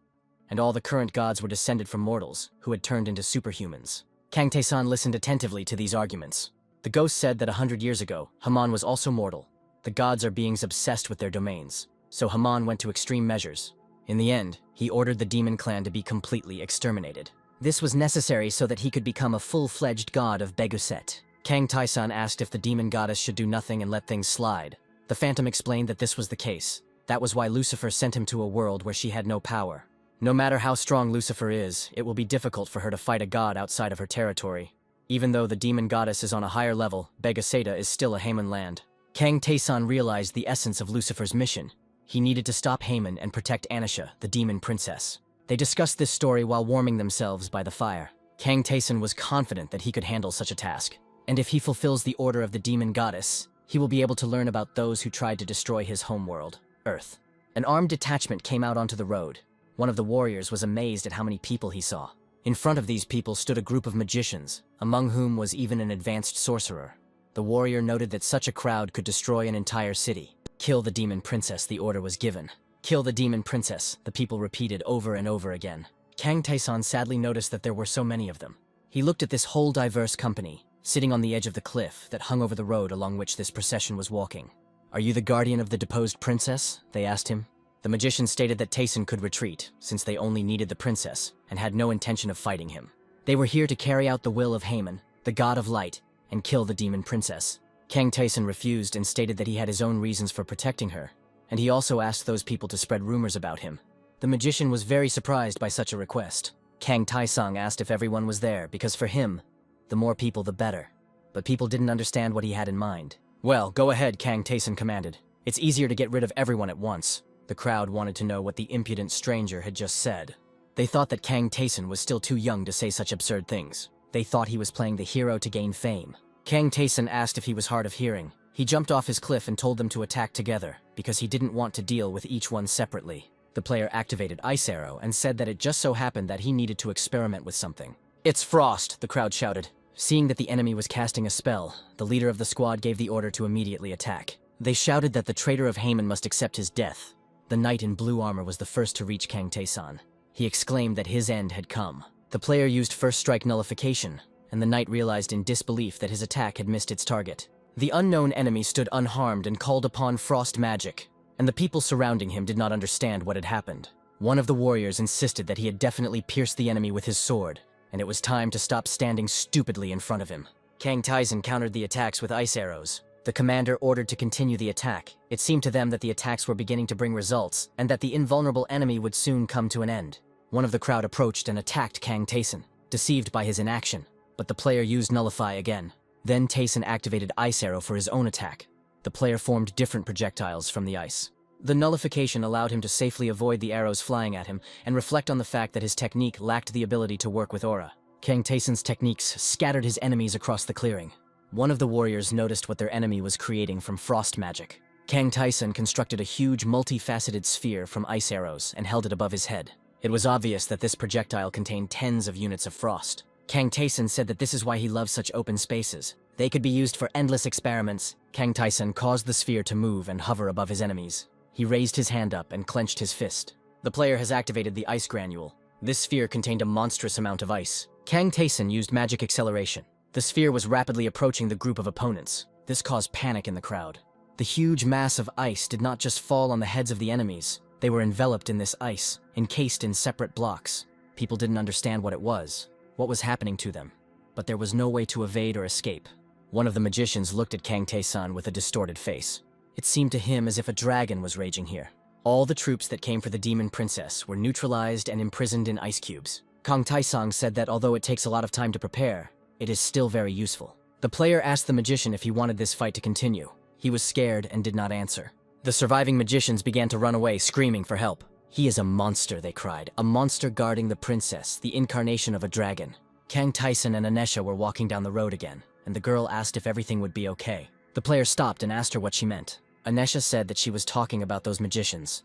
and all the current gods were descended from mortals, who had turned into superhumans. Kang Taesun listened attentively to these arguments. The ghost said that 100 years ago, Haman was also mortal. The gods are beings obsessed with their domains, so Haman went to extreme measures. In the end, he ordered the demon clan to be completely exterminated. This was necessary so that he could become a full-fledged god of Beguset. Kang Taesun asked if the demon goddess should do nothing and let things slide. The phantom explained that this was the case. That was why Lucifer sent him to a world where she had no power. No matter how strong Lucifer is, it will be difficult for her to fight a god outside of her territory. Even though the demon goddess is on a higher level, Begaseta is still a Haman land. Kang Taesan realized the essence of Lucifer's mission. He needed to stop Haman and protect Anisha, the demon princess. They discussed this story while warming themselves by the fire. Kang Taesan was confident that he could handle such a task. And if he fulfills the order of the demon goddess, he will be able to learn about those who tried to destroy his homeworld, Earth. An armed detachment came out onto the road. One of the warriors was amazed at how many people he saw. In front of these people stood a group of magicians, among whom was even an advanced sorcerer. The warrior noted that such a crowd could destroy an entire city. Kill the demon princess, the order was given. Kill the demon princess, the people repeated over and over again. Kang Taesan sadly noticed that there were so many of them. He looked at this whole diverse company, sitting on the edge of the cliff that hung over the road along which this procession was walking. "Are you the guardian of the deposed princess?" they asked him. The magician stated that Taesan could retreat, since they only needed the princess, and had no intention of fighting him. They were here to carry out the will of Haman, the god of light, and kill the demon princess. Kang Taesan refused and stated that he had his own reasons for protecting her, and he also asked those people to spread rumors about him. The magician was very surprised by such a request. Kang Taesang asked if everyone was there, because for him, the more people the better. But people didn't understand what he had in mind. "Well, go ahead," Kang Taesan commanded. "It's easier to get rid of everyone at once." The crowd wanted to know what the impudent stranger had just said. They thought that Kang Taesan was still too young to say such absurd things. They thought he was playing the hero to gain fame. Kang Taesan asked if he was hard of hearing. He jumped off his cliff and told them to attack together, because he didn't want to deal with each one separately. The player activated Ice Arrow and said that it just so happened that he needed to experiment with something. "It's Frost!" the crowd shouted. Seeing that the enemy was casting a spell, the leader of the squad gave the order to immediately attack. They shouted that the traitor of Haman must accept his death. The knight in blue armor was the first to reach Kang Taesan. He exclaimed that his end had come. The player used first strike nullification, and the knight realized in disbelief that his attack had missed its target. The unknown enemy stood unharmed and called upon frost magic, and the people surrounding him did not understand what had happened. One of the warriors insisted that he had definitely pierced the enemy with his sword, and it was time to stop standing stupidly in front of him. Kang Taesan countered the attacks with ice arrows. The commander ordered to continue the attack. It seemed to them that the attacks were beginning to bring results, and that the invulnerable enemy would soon come to an end. One of the crowd approached and attacked Kang Taesan, deceived by his inaction, but the player used Nullify again. Then Taesan activated Ice Arrow for his own attack. The player formed different projectiles from the ice. The nullification allowed him to safely avoid the arrows flying at him and reflect on the fact that his technique lacked the ability to work with aura. Kang Taesan's techniques scattered his enemies across the clearing. One of the warriors noticed what their enemy was creating from frost magic. Kang Taesan constructed a huge multifaceted sphere from ice arrows and held it above his head. It was obvious that this projectile contained tens of units of frost. Kang Taesan said that this is why he loves such open spaces. They could be used for endless experiments. Kang Taesan caused the sphere to move and hover above his enemies. He raised his hand up and clenched his fist. The player has activated the ice granule. This sphere contained a monstrous amount of ice. Kang Taesan used magic acceleration. The sphere was rapidly approaching the group of opponents. This caused panic in the crowd. The huge mass of ice did not just fall on the heads of the enemies. They were enveloped in this ice, encased in separate blocks. People didn't understand what it was, what was happening to them. But there was no way to evade or escape. One of the magicians looked at Kang Taesan with a distorted face. It seemed to him as if a dragon was raging here. All the troops that came for the demon princess were neutralized and imprisoned in ice cubes. Kang Taesang said that although it takes a lot of time to prepare, it is still very useful. The player asked the magician if he wanted this fight to continue. He was scared and did not answer. The surviving magicians began to run away, screaming for help. "He is a monster," they cried. "A monster guarding the princess, the incarnation of a dragon." Kang Taesan and Anisha were walking down the road again, and the girl asked if everything would be okay. The player stopped and asked her what she meant. Anisha said that she was talking about those magicians,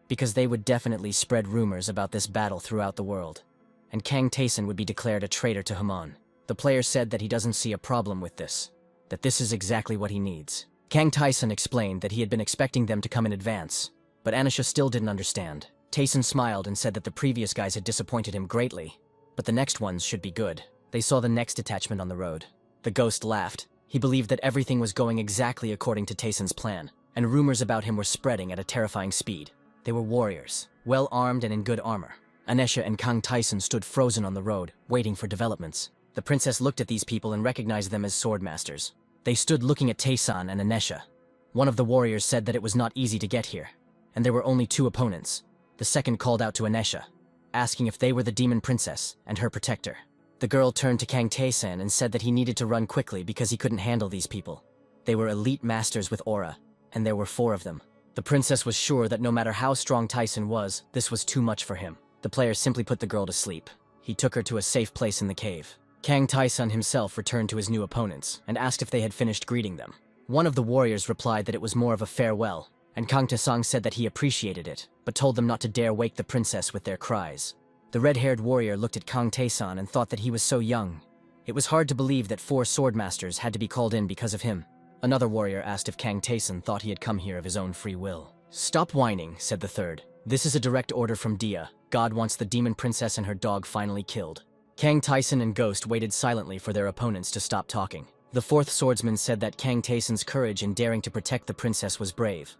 because they would definitely spread rumors about this battle throughout the world, and Kang Taesan would be declared a traitor to Haman. The player said that he doesn't see a problem with this, that this is exactly what he needs. Kang Taesan explained that he had been expecting them to come in advance, but Anisha still didn't understand. Taesan smiled and said that the previous guys had disappointed him greatly, but the next ones should be good. They saw the next detachment on the road. The ghost laughed. He believed that everything was going exactly according to Taesan's plan, and rumors about him were spreading at a terrifying speed. They were warriors, well-armed and in good armor. Anisha and Kang Taesan stood frozen on the road, waiting for developments. The princess looked at these people and recognized them as swordmasters. They stood looking at Taesan and Anisha. One of the warriors said that it was not easy to get here, and there were only two opponents. The second called out to Anesha, asking if they were the demon princess and her protector. The girl turned to Kang Tae-san and said that he needed to run quickly because he couldn't handle these people. They were elite masters with aura, and there were 4 of them. The princess was sure that no matter how strong Tyson was, this was too much for him. The player simply put the girl to sleep. He took her to a safe place in the cave. Kang Tae-san himself returned to his new opponents and asked if they had finished greeting them. One of the warriors replied that it was more of a farewell, and Kang Tae-sang said that he appreciated it, but told them not to dare wake the princess with their cries. The red-haired warrior looked at Kang Tae-san and thought that he was so young. It was hard to believe that 4 swordmasters had to be called in because of him. Another warrior asked if Kang Tae-san thought he had come here of his own free will. "Stop whining," said the third. "This is a direct order from Dia. God wants the demon princess and her dog finally killed." Kang Tae-san and Ghost waited silently for their opponents to stop talking. The 4th swordsman said that Kang Tae-san's courage in daring to protect the princess was brave,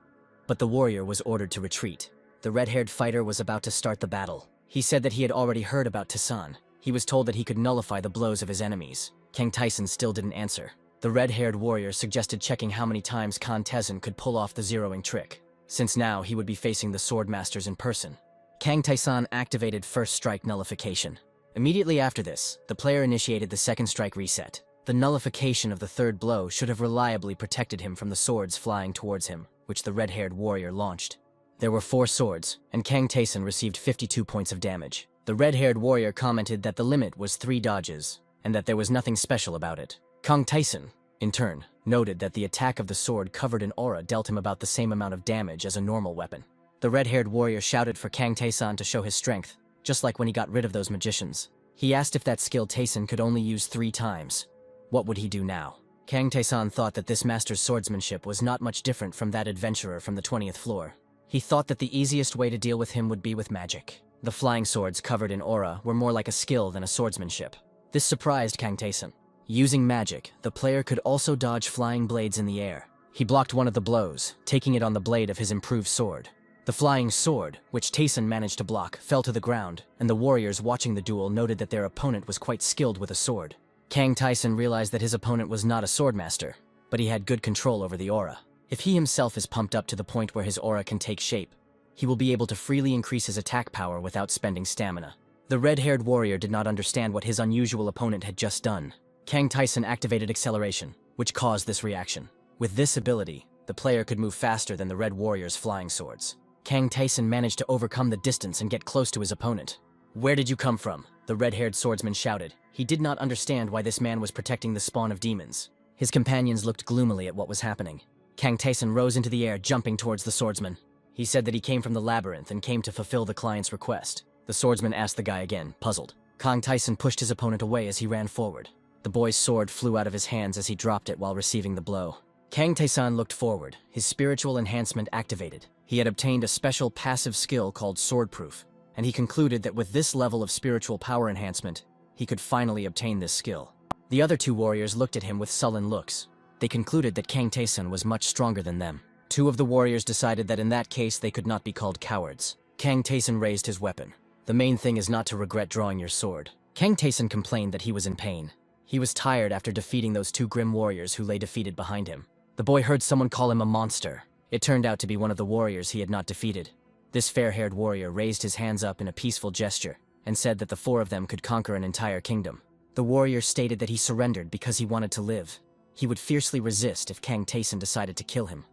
but the warrior was ordered to retreat. The red-haired fighter was about to start the battle. He said that he had already heard about Tae-san. He was told that he could nullify the blows of his enemies. Kang Tae-san still didn't answer. The red-haired warrior suggested checking how many times Kang Tae-san could pull off the zeroing trick, since now he would be facing the swordmasters in person. Kang Tae-san activated first strike nullification. Immediately after this, the player initiated the second strike reset. The nullification of the third blow should have reliably protected him from the swords flying towards him, which the red-haired warrior launched. There were 4 swords, and Kang Tae-san received 52 points of damage. The red-haired warrior commented that the limit was 3 dodges, and that there was nothing special about it. Kang Tae-san, in turn, noted that the attack of the sword covered in aura dealt him about the same amount of damage as a normal weapon. The red-haired warrior shouted for Kang Tae-san to show his strength, just like when he got rid of those magicians. He asked if that skill Tae-san could only use 3 times. What would he do now? Kang Tae-san thought that this master's swordsmanship was not much different from that adventurer from the 20th floor. He thought that the easiest way to deal with him would be with magic. The flying swords covered in aura were more like a skill than a swordsmanship. This surprised Kang Tae-san. Using magic, the player could also dodge flying blades in the air. He blocked one of the blows, taking it on the blade of his improved sword. The flying sword, which Tae-san managed to block, fell to the ground, and the warriors watching the duel noted that their opponent was quite skilled with a sword. Kang Tae-san realized that his opponent was not a swordmaster, but he had good control over the aura. If he himself is pumped up to the point where his aura can take shape, he will be able to freely increase his attack power without spending stamina. The red-haired warrior did not understand what his unusual opponent had just done. Kang Tae-san activated acceleration, which caused this reaction. With this ability, the player could move faster than the red warrior's flying swords. Kang Tae-san managed to overcome the distance and get close to his opponent. "Where did you come from?" the red-haired swordsman shouted. He did not understand why this man was protecting the spawn of demons. His companions looked gloomily at what was happening. Kang Tae-san rose into the air, jumping towards the swordsman. He said that he came from the labyrinth and came to fulfill the client's request. The swordsman asked the guy again, puzzled. Kang Tae-san pushed his opponent away as he ran forward. The boy's sword flew out of his hands as he dropped it while receiving the blow. Kang Tae-san looked forward, his spiritual enhancement activated. He had obtained a special passive skill called Swordproof, and he concluded that with this level of spiritual power enhancement, he could finally obtain this skill. The other 2 warriors looked at him with sullen looks. They concluded that Kang Tae-san was much stronger than them. 2 of the warriors decided that in that case they could not be called cowards. Kang Tae-san raised his weapon. "The main thing is not to regret drawing your sword." Kang Tae-san complained that he was in pain. He was tired after defeating those 2 grim warriors who lay defeated behind him. The boy heard someone call him a monster. It turned out to be one of the warriors he had not defeated. This fair-haired warrior raised his hands up in a peaceful gesture and said that the 4 of them could conquer an entire kingdom. The warrior stated that he surrendered because he wanted to live. He would fiercely resist if Kang Tae-san decided to kill him.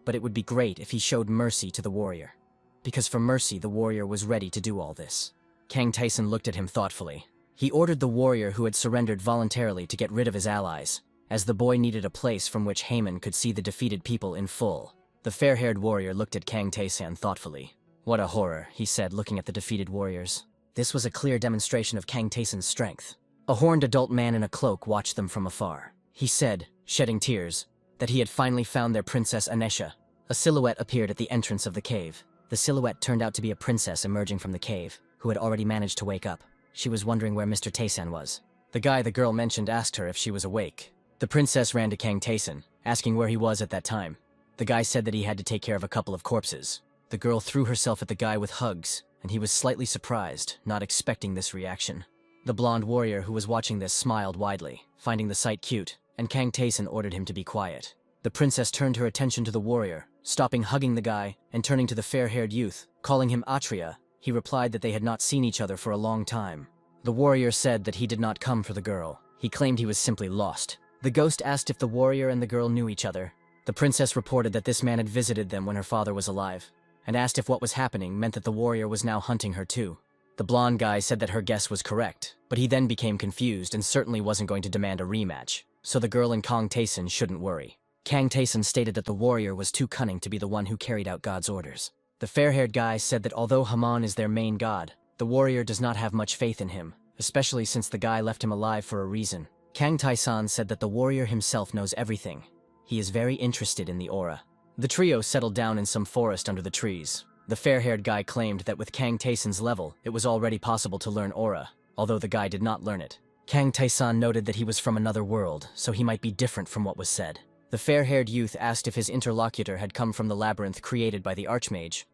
But it would be great if he showed mercy to the warrior, because for mercy the warrior was ready to do all this. Kang Tae-san looked at him thoughtfully. He ordered the warrior who had surrendered voluntarily to get rid of his allies, as the boy needed a place from which Haman could see the defeated people in full. The fair-haired warrior looked at Kang Tae-san thoughtfully. "What a horror," he said, looking at the defeated warriors. This was a clear demonstration of Kang Tae-san's strength. A horned adult man in a cloak watched them from afar. He said, shedding tears, that he had finally found their princess Anesha. A silhouette appeared at the entrance of the cave. The silhouette turned out to be a princess emerging from the cave, who had already managed to wake up. She was wondering where Mr. Tae-san was. The guy the girl mentioned asked her if she was awake. The princess ran to Kang Tae-san, asking where he was at that time. The guy said that he had to take care of a couple of corpses. The girl threw herself at the guy with hugs, and he was slightly surprised, not expecting this reaction. The blonde warrior who was watching this smiled widely, finding the sight cute, and Kang Tae-san ordered him to be quiet. The princess turned her attention to the warrior, stopping hugging the guy and turning to the fair-haired youth, calling him Atria. He replied that they had not seen each other for a long time. The warrior said that he did not come for the girl. He claimed he was simply lost. The ghost asked if the warrior and the girl knew each other. The princess reported that this man had visited them when her father was alive, and asked if what was happening meant that the warrior was now hunting her too. The blonde guy said that her guess was correct, but he then became confused and certainly wasn't going to demand a rematch, so the girl and Kang Taesun shouldn't worry. Kang Taesun stated that the warrior was too cunning to be the one who carried out God's orders. The fair-haired guy said that although Haman is their main god, the warrior does not have much faith in him, especially since the guy left him alive for a reason. Kang Taesun said that the warrior himself knows everything. He is very interested in the aura. The trio settled down in some forest under the trees. The fair-haired guy claimed that with Kang Taesun's level, it was already possible to learn aura, although the guy did not learn it. Kang Taesun noted that he was from another world, so he might be different from what was said. The fair-haired youth asked if his interlocutor had come from the labyrinth created by the Archmage.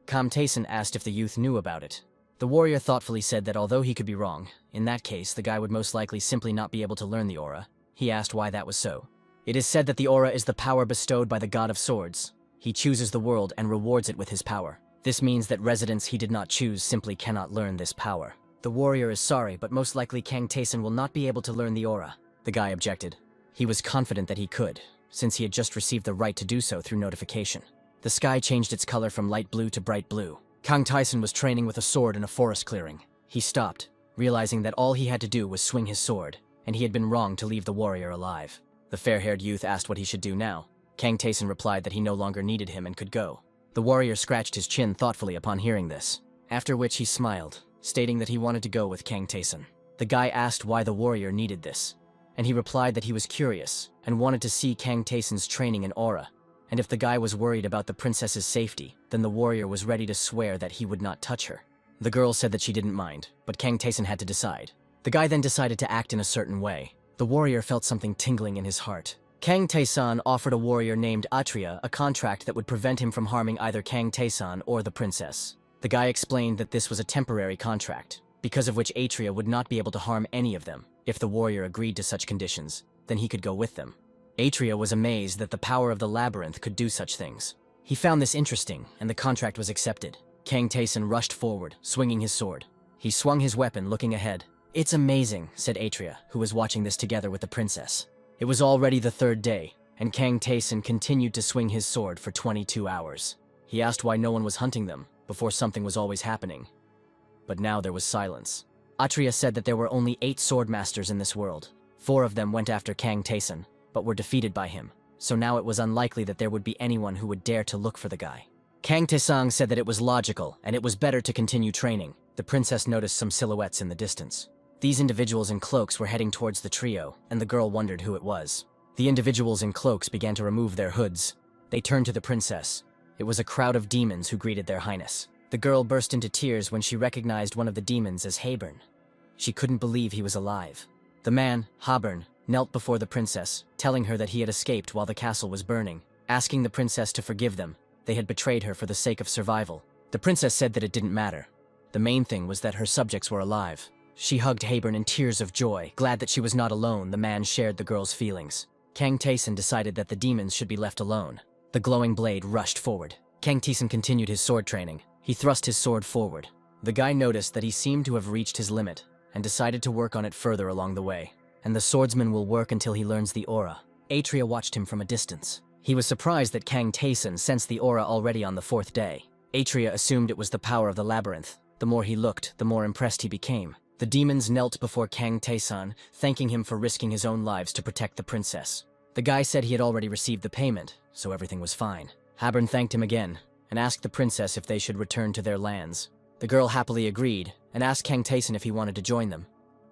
Kang Taesun asked if the youth knew about it. The warrior thoughtfully said that although he could be wrong, in that case the guy would most likely simply not be able to learn the aura. He asked why that was so. It is said that the aura is the power bestowed by the God of Swords. He chooses the world and rewards it with his power. This means that residents he did not choose simply cannot learn this power. The warrior is sorry, but most likely Kang Taesun will not be able to learn the aura. The guy objected. He was confident that he could, since he had just received the right to do so through notification. The sky changed its color from light blue to bright blue. Kang Taesun was training with a sword in a forest clearing. He stopped, realizing that all he had to do was swing his sword, and he had been wrong to leave the warrior alive. The fair-haired youth asked what he should do now. Kang Taesun replied that he no longer needed him and could go. The warrior scratched his chin thoughtfully upon hearing this, after which he smiled, stating that he wanted to go with Kang Taesun. The guy asked why the warrior needed this, and he replied that he was curious and wanted to see Kang Taesun's training in aura, and if the guy was worried about the princess's safety, then the warrior was ready to swear that he would not touch her. The girl said that she didn't mind, but Kang Taesun had to decide. The guy then decided to act in a certain way. The warrior felt something tingling in his heart. Kang Taesun offered a warrior named Atria a contract that would prevent him from harming either Kang Taesun or the princess. The guy explained that this was a temporary contract, because of which Atria would not be able to harm any of them. If the warrior agreed to such conditions, then he could go with them. Atria was amazed that the power of the labyrinth could do such things. He found this interesting, and the contract was accepted. Kang Taesun rushed forward, swinging his sword. He swung his weapon, looking ahead. "It's amazing," said Atria, who was watching this together with the princess. It was already the third day, and Kang Taesun continued to swing his sword for 22 hours. He asked why no one was hunting them, before something was always happening. But now there was silence. Atria said that there were only 8 sword masters in this world. 4 of them went after Kang Taesun, but were defeated by him, so now it was unlikely that there would be anyone who would dare to look for the guy. Kang Taesun said that it was logical, and it was better to continue training. The princess noticed some silhouettes in the distance. These individuals in cloaks were heading towards the trio, and the girl wondered who it was. The individuals in cloaks began to remove their hoods. They turned to the princess. It was a crowd of demons who greeted their highness. The girl burst into tears when she recognized one of the demons as Habern. She couldn't believe he was alive. The man, Habern, knelt before the princess, telling her that he had escaped while the castle was burning, asking the princess to forgive them. They had betrayed her for the sake of survival. The princess said that it didn't matter. The main thing was that her subjects were alive. She hugged Habern in tears of joy, glad that she was not alone. The man shared the girl's feelings. Kang Taesun decided that the demons should be left alone. The glowing blade rushed forward. Kang Taesun continued his sword training. He thrust his sword forward. The guy noticed that he seemed to have reached his limit, and decided to work on it further along the way. And the swordsman will work until he learns the aura. Atria watched him from a distance. He was surprised that Kang Taesun sensed the aura already on the 4th day. Atria assumed it was the power of the labyrinth. The more he looked, the more impressed he became. The demons knelt before Kang Taesun, thanking him for risking his own lives to protect the princess. The guy said he had already received the payment, so everything was fine. Habern thanked him again, and asked the princess if they should return to their lands. The girl happily agreed, and asked Kang Taesun if he wanted to join them.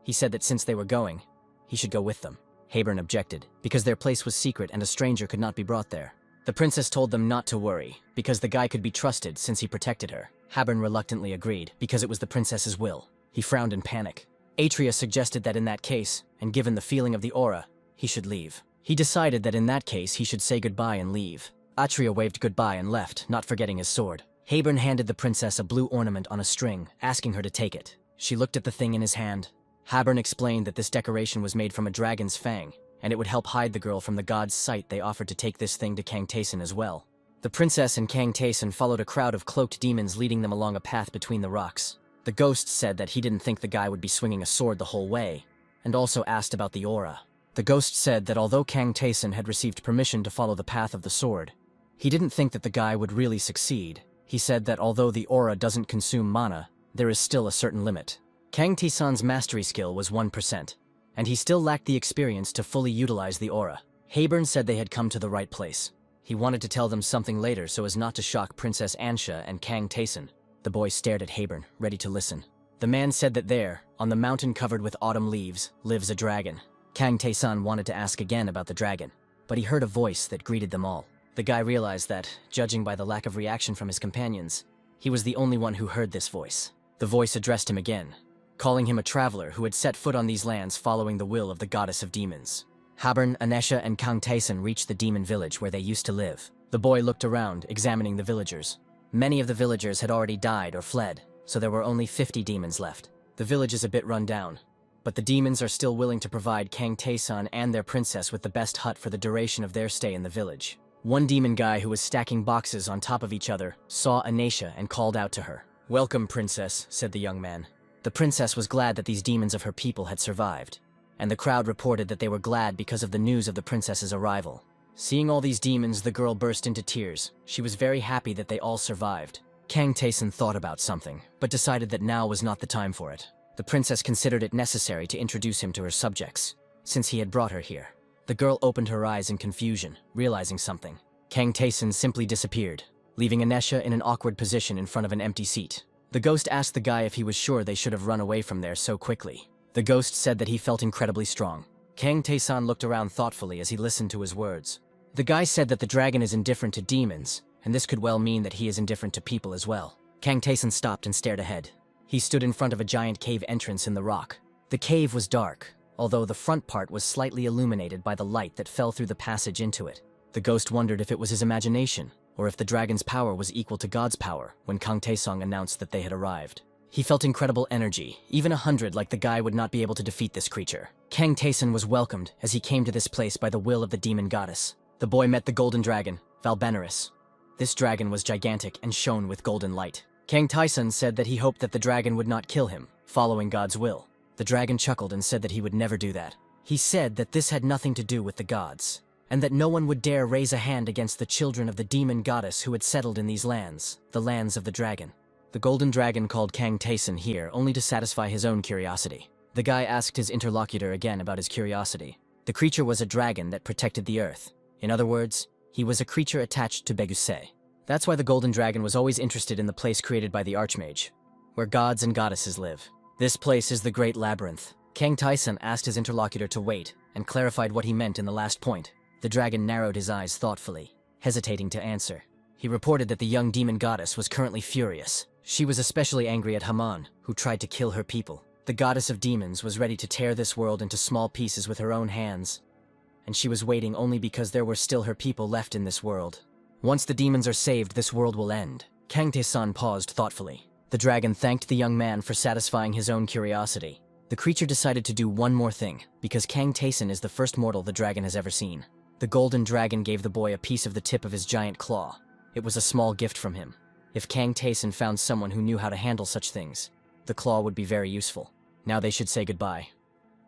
He said that since they were going, he should go with them. Habern objected, because their place was secret and a stranger could not be brought there. The princess told them not to worry, because the guy could be trusted since he protected her. Habern reluctantly agreed, because it was the princess's will. He frowned in panic. Atria suggested that in that case, and given the feeling of the aura, he should leave. He decided that in that case he should say goodbye and leave. Atria waved goodbye and left, not forgetting his sword. Habern handed the princess a blue ornament on a string, asking her to take it. She looked at the thing in his hand. Habern explained that this decoration was made from a dragon's fang, and it would help hide the girl from the god's sight. They offered to take this thing to Kang Taeson as well. The princess and Kang Taeson followed a crowd of cloaked demons leading them along a path between the rocks. The ghost said that he didn't think the guy would be swinging a sword the whole way, and also asked about the aura. The ghost said that although Kang Taeson had received permission to follow the path of the sword, he didn't think that the guy would really succeed. He said that although the aura doesn't consume mana, there is still a certain limit. Kang Taeson's mastery skill was 1%, and he still lacked the experience to fully utilize the aura. Haburn said they had come to the right place. He wanted to tell them something later so as not to shock Princess Ansha and Kang Taeson. The boy stared at Haburn, ready to listen. The man said that there, on the mountain covered with autumn leaves, lives a dragon. Kang Taeson wanted to ask again about the dragon, but he heard a voice that greeted them all. The guy realized that, judging by the lack of reaction from his companions, he was the only one who heard this voice. The voice addressed him again, calling him a traveler who had set foot on these lands following the will of the goddess of demons. Haburn, Anesha, and Kang Taeson reached the demon village where they used to live. The boy looked around, examining the villagers. Many of the villagers had already died or fled, so there were only 50 demons left. The village is a bit run down, but the demons are still willing to provide Kang Taeson and their princess with the best hut for the duration of their stay in the village. One demon guy who was stacking boxes on top of each other saw Anesha and called out to her. "Welcome, princess," said the young man. The princess was glad that these demons of her people had survived, and the crowd reported that they were glad because of the news of the princess's arrival. Seeing all these demons, the girl burst into tears. She was very happy that they all survived. Kang Taeson thought about something, but decided that now was not the time for it. The princess considered it necessary to introduce him to her subjects, since he had brought her here. The girl opened her eyes in confusion, realizing something. Kang Taeson simply disappeared, leaving Anesha in an awkward position in front of an empty seat. The ghost asked the guy if he was sure they should have run away from there so quickly. The ghost said that he felt incredibly strong. Kang Taeson looked around thoughtfully as he listened to his words. The guy said that the dragon is indifferent to demons, and this could well mean that he is indifferent to people as well. Kang Taeson stopped and stared ahead. He stood in front of a giant cave entrance in the rock. The cave was dark, although the front part was slightly illuminated by the light that fell through the passage into it. The ghost wondered if it was his imagination, or if the dragon's power was equal to God's power when Kang Taeson announced that they had arrived. He felt incredible energy. Even 100 like the guy would not be able to defeat this creature. Kang Taeson was welcomed as he came to this place by the will of the demon goddess. The boy met the golden dragon, Valbenaris. This dragon was gigantic and shone with golden light. Kang Taeson said that he hoped that the dragon would not kill him, following God's will. The dragon chuckled and said that he would never do that. He said that this had nothing to do with the gods, and that no one would dare raise a hand against the children of the demon goddess who had settled in these lands, the lands of the dragon. The golden dragon called Kang Taeson here only to satisfy his own curiosity. The guy asked his interlocutor again about his curiosity. The creature was a dragon that protected the earth. In other words, he was a creature attached to Begusei. That's why the golden dragon was always interested in the place created by the Archmage, where gods and goddesses live. This place is the Great Labyrinth. Kang Taeson asked his interlocutor to wait, and clarified what he meant in the last point. The dragon narrowed his eyes thoughtfully, hesitating to answer. He reported that the young demon goddess was currently furious. She was especially angry at Haman, who tried to kill her people. The goddess of demons was ready to tear this world into small pieces with her own hands, and she was waiting only because there were still her people left in this world. Once the demons are saved, this world will end. Kang Taeson paused thoughtfully. The dragon thanked the young man for satisfying his own curiosity. The creature decided to do one more thing, because Kang Taeson is the first mortal the dragon has ever seen. The golden dragon gave the boy a piece of the tip of his giant claw. It was a small gift from him. If Kang Taeson found someone who knew how to handle such things, the claw would be very useful. Now they should say goodbye.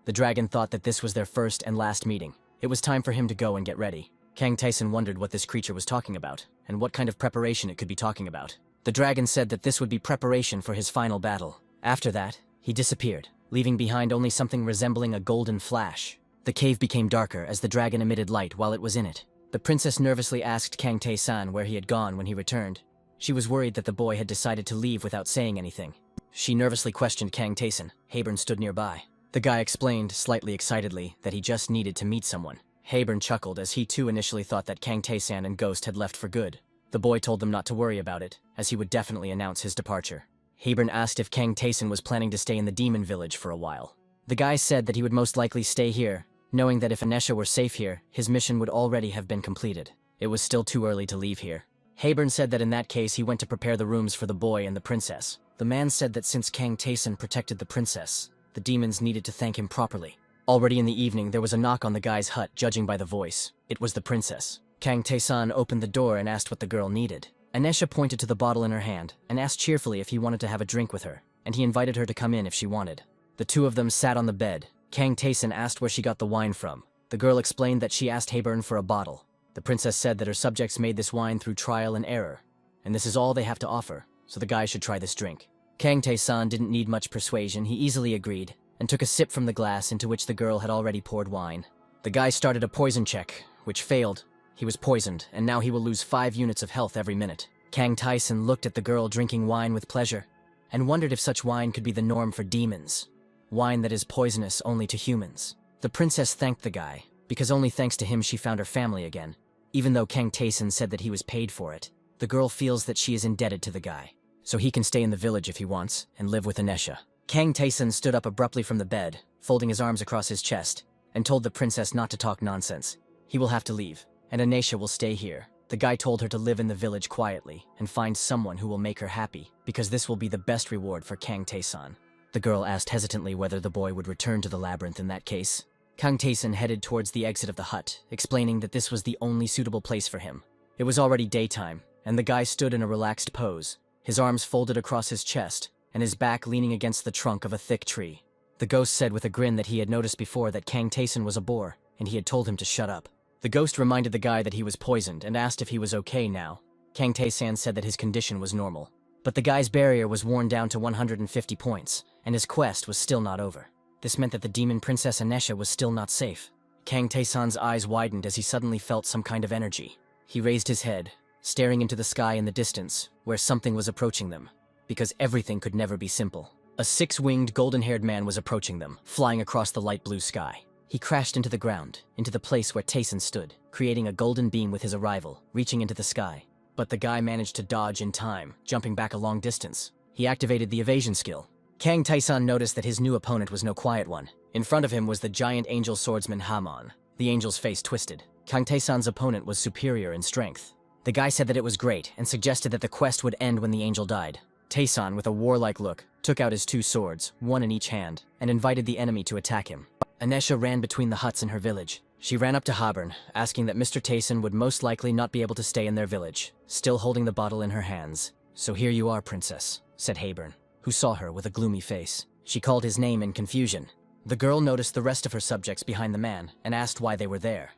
The dragon thought that this was their first and last meeting. It was time for him to go and get ready. Kang Taeson wondered what this creature was talking about, and what kind of preparation it could be talking about. The dragon said that this would be preparation for his final battle. After that, he disappeared, leaving behind only something resembling a golden flash. The cave became darker as the dragon emitted light while it was in it. The princess nervously asked Kang Taeson where he had gone when he returned. She was worried that the boy had decided to leave without saying anything. She nervously questioned Kang Taeson. Haburn stood nearby. The guy explained, slightly excitedly, that he just needed to meet someone. Haburn chuckled as he too initially thought that Kang Taeson and Ghost had left for good. The boy told them not to worry about it, as he would definitely announce his departure. Haburn asked if Kang Taeson was planning to stay in the demon village for a while. The guy said that he would most likely stay here, knowing that if Anesha were safe here, his mission would already have been completed. It was still too early to leave here. Haburn said that in that case he went to prepare the rooms for the boy and the princess. The man said that since Kang Taeson protected the princess, the demons needed to thank him properly. Already in the evening, there was a knock on the guy's hut, judging by the voice. It was the princess. Kang Tae-san opened the door and asked what the girl needed. Anesha pointed to the bottle in her hand and asked cheerfully if he wanted to have a drink with her, and he invited her to come in if she wanted. The two of them sat on the bed. Kang Tae-san asked where she got the wine from. The girl explained that she asked Haburn for a bottle. The princess said that her subjects made this wine through trial and error, and this is all they have to offer, so the guy should try this drink. Kang Tae-san didn't need much persuasion. He easily agreed, and took a sip from the glass into which the girl had already poured wine. The guy started a poison check, which failed. He was poisoned, and now he will lose 5 units of health every minute. Kang Tae-san looked at the girl drinking wine with pleasure, and wondered if such wine could be the norm for demons. Wine that is poisonous only to humans. The princess thanked the guy, because only thanks to him she found her family again. Even though Kang Tae-san said that he was paid for it, the girl feels that she is indebted to the guy, so he can stay in the village if he wants, and live with Anesha. Kang Tae-san stood up abruptly from the bed, folding his arms across his chest, and told the princess not to talk nonsense. He will have to leave, and Anesha will stay here. The guy told her to live in the village quietly, and find someone who will make her happy, because this will be the best reward for Kang Tae-san. The girl asked hesitantly whether the boy would return to the labyrinth in that case. Kang Tae-san headed towards the exit of the hut, explaining that this was the only suitable place for him. It was already daytime, and the guy stood in a relaxed pose, his arms folded across his chest, and his back leaning against the trunk of a thick tree. The ghost said with a grin that he had noticed before that Kang Tae-san was a bore, and he had told him to shut up. The ghost reminded the guy that he was poisoned and asked if he was okay now. Kang Tae-san said that his condition was normal. But the guy's barrier was worn down to 150 points, and his quest was still not over. This meant that the demon princess Anesha was still not safe. Kang Tae-san's eyes widened as he suddenly felt some kind of energy. He raised his head, staring into the sky in the distance, where something was approaching them. Because everything could never be simple. A 6-winged, golden-haired man was approaching them, flying across the light blue sky. He crashed into the ground, into the place where Tae-san stood, creating a golden beam with his arrival, reaching into the sky. But the guy managed to dodge in time, jumping back a long distance. He activated the evasion skill. Kang Tae-san noticed that his new opponent was no quiet one. In front of him was the giant angel swordsman Hamon. The angel's face twisted. Kang Tae-san's opponent was superior in strength. The guy said that it was great, and suggested that the quest would end when the angel died. Tae-san, with a warlike look, took out his 2 swords, one in each hand, and invited the enemy to attack him. Anesha ran between the huts in her village. She ran up to Haburn, asking that Mr. Tae-san would most likely not be able to stay in their village, still holding the bottle in her hands. "So here you are, princess," said Haburn, who saw her with a gloomy face. She called his name in confusion. The girl noticed the rest of her subjects behind the man and asked why they were there.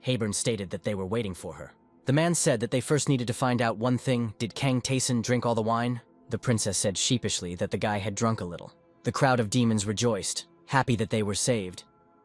Haburn stated that they were waiting for her. The man said that they first needed to find out one thing: did Kang Tae-san drink all the wine? The princess said sheepishly that the guy had drunk a little. The crowd of demons rejoiced, happy that they were saved.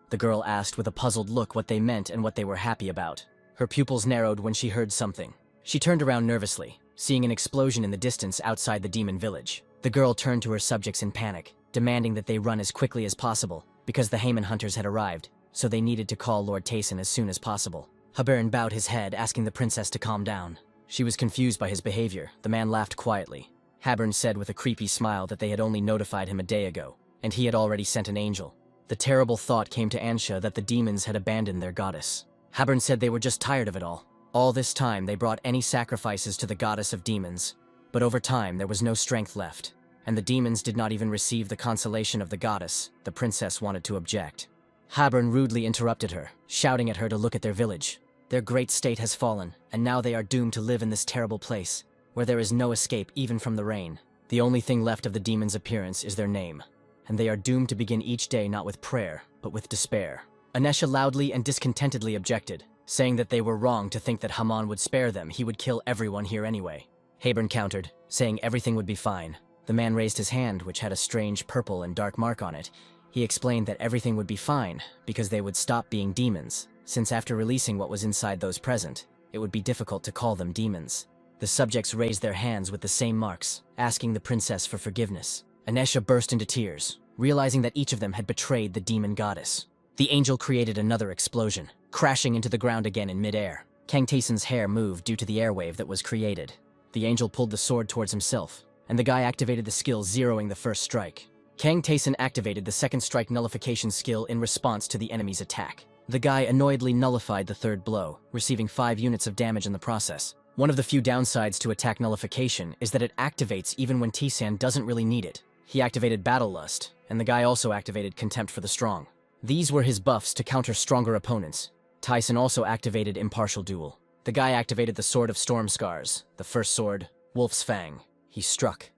The girl asked with a puzzled look what they meant and what they were happy about. Her pupils narrowed when she heard something. She turned around nervously, seeing an explosion in the distance outside the demon village. The girl turned to her subjects in panic, demanding that they run as quickly as possible, because the Haemon hunters had arrived, so they needed to call Lord Tae-san as soon as possible. Haburn bowed his head, asking the princess to calm down. She was confused by his behavior. The man laughed quietly. Haburn said with a creepy smile that they had only notified him a day ago, and he had already sent an angel. The terrible thought came to Ansha that the demons had abandoned their goddess. Haburn said they were just tired of it all. All this time they brought any sacrifices to the goddess of demons, but over time there was no strength left, and the demons did not even receive the consolation of the goddess. The princess wanted to object. Haburn rudely interrupted her, shouting at her to look at their village. Their great state has fallen, and now they are doomed to live in this terrible place, where there is no escape even from the rain. The only thing left of the demons' appearance is their name, and they are doomed to begin each day not with prayer, but with despair. Anesha loudly and discontentedly objected, saying that they were wrong to think that Haman would spare them. He would kill everyone here anyway. Haburn countered, saying everything would be fine. The man raised his hand, which had a strange purple and dark mark on it. He explained that everything would be fine, because they would stop being demons, since after releasing what was inside those present, it would be difficult to call them demons. The subjects raised their hands with the same marks, asking the princess for forgiveness. Anesha burst into tears, realizing that each of them had betrayed the demon goddess. The angel created another explosion, crashing into the ground again in midair. Kang Tae-san's hair moved due to the airwave that was created. The angel pulled the sword towards himself, and the guy activated the skill zeroing the first strike. Kang Tae-san activated the second strike nullification skill in response to the enemy's attack. The guy annoyedly nullified the third blow, receiving 5 units of damage in the process. One of the few downsides to attack nullification is that it activates even when Tae-san doesn't really need it. He activated Battle Lust, and the guy also activated Contempt for the Strong. These were his buffs to counter stronger opponents. Tyson also activated Impartial Duel. The guy activated the Sword of Storm Scars, the first sword, Wolf's Fang. He struck,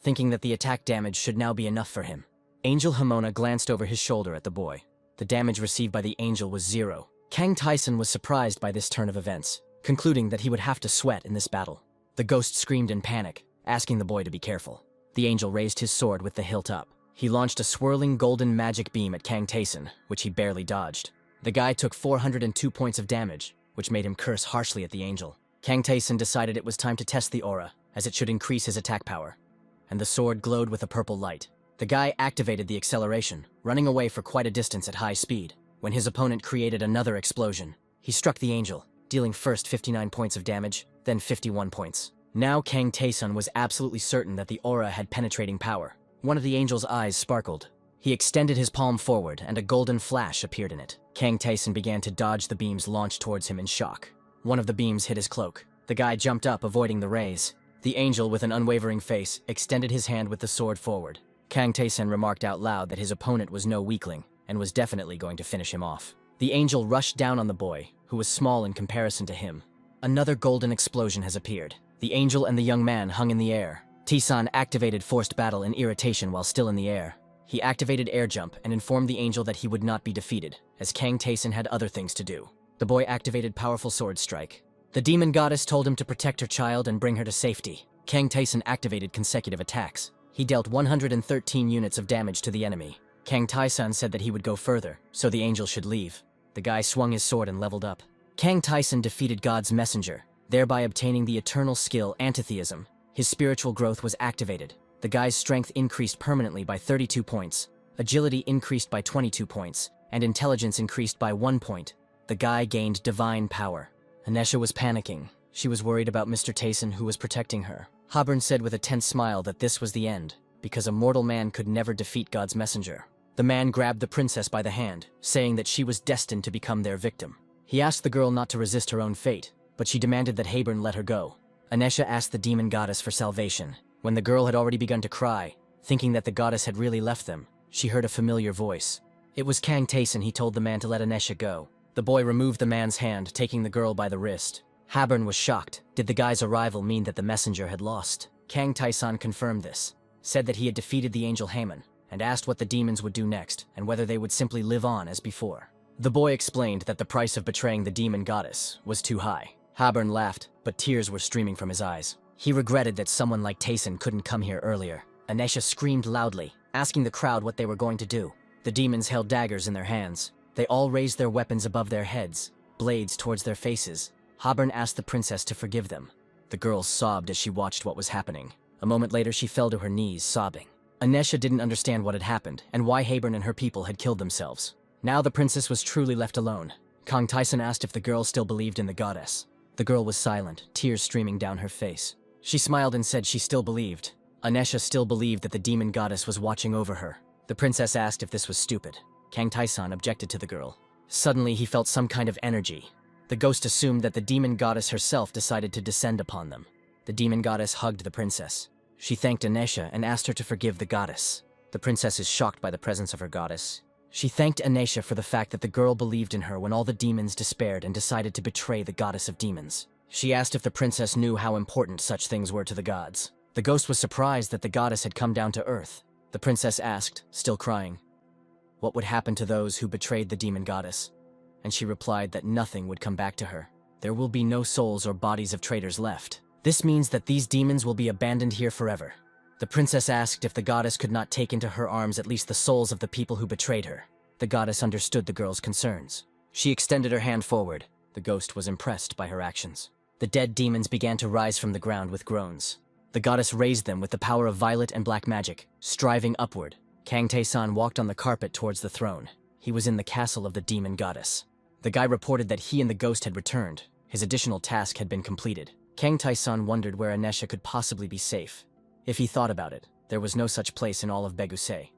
thinking that the attack damage should now be enough for him. Angel Hamona glanced over his shoulder at the boy. The damage received by the angel was 0. Kang Tyson was surprised by this turn of events, concluding that he would have to sweat in this battle. The ghost screamed in panic, asking the boy to be careful. The angel raised his sword with the hilt up. He launched a swirling golden magic beam at Kang Tyson, which he barely dodged. The guy took 402 points of damage, which made him curse harshly at the angel. Kang Tyson decided it was time to test the aura, as it should increase his attack power. And the sword glowed with a purple light. The guy activated the acceleration, running away for quite a distance at high speed. When his opponent created another explosion, he struck the angel, dealing first 59 points of damage, then 51 points. Now Kang Tyson was absolutely certain that the aura had penetrating power. One of the angel's eyes sparkled. He extended his palm forward, and a golden flash appeared in it. Kang Tyson began to dodge the beams launched towards him in shock. One of the beams hit his cloak. The guy jumped up, avoiding the rays. The angel, with an unwavering face, extended his hand with the sword forward. Kang Tyson remarked out loud that his opponent was no weakling, and was definitely going to finish him off. The angel rushed down on the boy, who was small in comparison to him. Another golden explosion has appeared. The angel and the young man hung in the air. Tyson activated Forced Battle in irritation while still in the air. He activated Air Jump and informed the angel that he would not be defeated, as Kang Tyson had other things to do. The boy activated Powerful Sword Strike. The demon goddess told him to protect her child and bring her to safety. Kang Tyson activated consecutive attacks. He dealt 113 units of damage to the enemy. Kang Tyson said that he would go further, so the angel should leave. The guy swung his sword and leveled up. Kang Tyson defeated God's messenger, thereby obtaining the eternal skill Antitheism. His spiritual growth was activated. The guy's strength increased permanently by 32 points, agility increased by 22 points, and intelligence increased by 1 point. The guy gained divine power. Anisha was panicking. She was worried about Mr. Tyson, who was protecting her. Habern said with a tense smile that this was the end, because a mortal man could never defeat God's messenger. The man grabbed the princess by the hand, saying that she was destined to become their victim. He asked the girl not to resist her own fate, but she demanded that Habern let her go. Anisha asked the demon goddess for salvation. When the girl had already begun to cry, thinking that the goddess had really left them, she heard a familiar voice. It was Kang Tyson. He told the man to let Anisha go. The boy removed the man's hand, taking the girl by the wrist. Habern was shocked. Did the guy's arrival mean that the messenger had lost? Kang Tyson confirmed this, said that he had defeated the angel Haman, and asked what the demons would do next, and whether they would simply live on as before. The boy explained that the price of betraying the demon goddess was too high. Habern laughed, but tears were streaming from his eyes. He regretted that someone like Tyson couldn't come here earlier. Anisha screamed loudly, asking the crowd what they were going to do. The demons held daggers in their hands. They all raised their weapons above their heads, blades towards their faces. Habern asked the princess to forgive them. The girl sobbed as she watched what was happening. A moment later, she fell to her knees, sobbing. Anisha didn't understand what had happened, and why Habern and her people had killed themselves. Now the princess was truly left alone. Kang Tyson asked if the girl still believed in the goddess. The girl was silent, tears streaming down her face. She smiled and said she still believed. Anisha still believed that the demon goddess was watching over her. The princess asked if this was stupid. Kang Tyson objected to the girl. Suddenly, he felt some kind of energy. The ghost assumed that the demon goddess herself decided to descend upon them. The demon goddess hugged the princess. She thanked Anisha and asked her to forgive the goddess. The princess is shocked by the presence of her goddess. She thanked Anisha for the fact that the girl believed in her when all the demons despaired and decided to betray the goddess of demons. She asked if the princess knew how important such things were to the gods. The ghost was surprised that the goddess had come down to earth. The princess asked, still crying, what would happen to those who betrayed the demon goddess? And she replied that nothing would come back to her. There will be no souls or bodies of traitors left. This means that these demons will be abandoned here forever. The princess asked if the goddess could not take into her arms at least the souls of the people who betrayed her. The goddess understood the girl's concerns. She extended her hand forward. The ghost was impressed by her actions. The dead demons began to rise from the ground with groans. The goddess raised them with the power of violet and black magic, striving upward. Kang Tyson walked on the carpet towards the throne. He was in the castle of the demon goddess. The guy reported that he and the ghost had returned. His additional task had been completed. Kang Tyson wondered where Anisha could possibly be safe. If he thought about it, there was no such place in all of Begusei.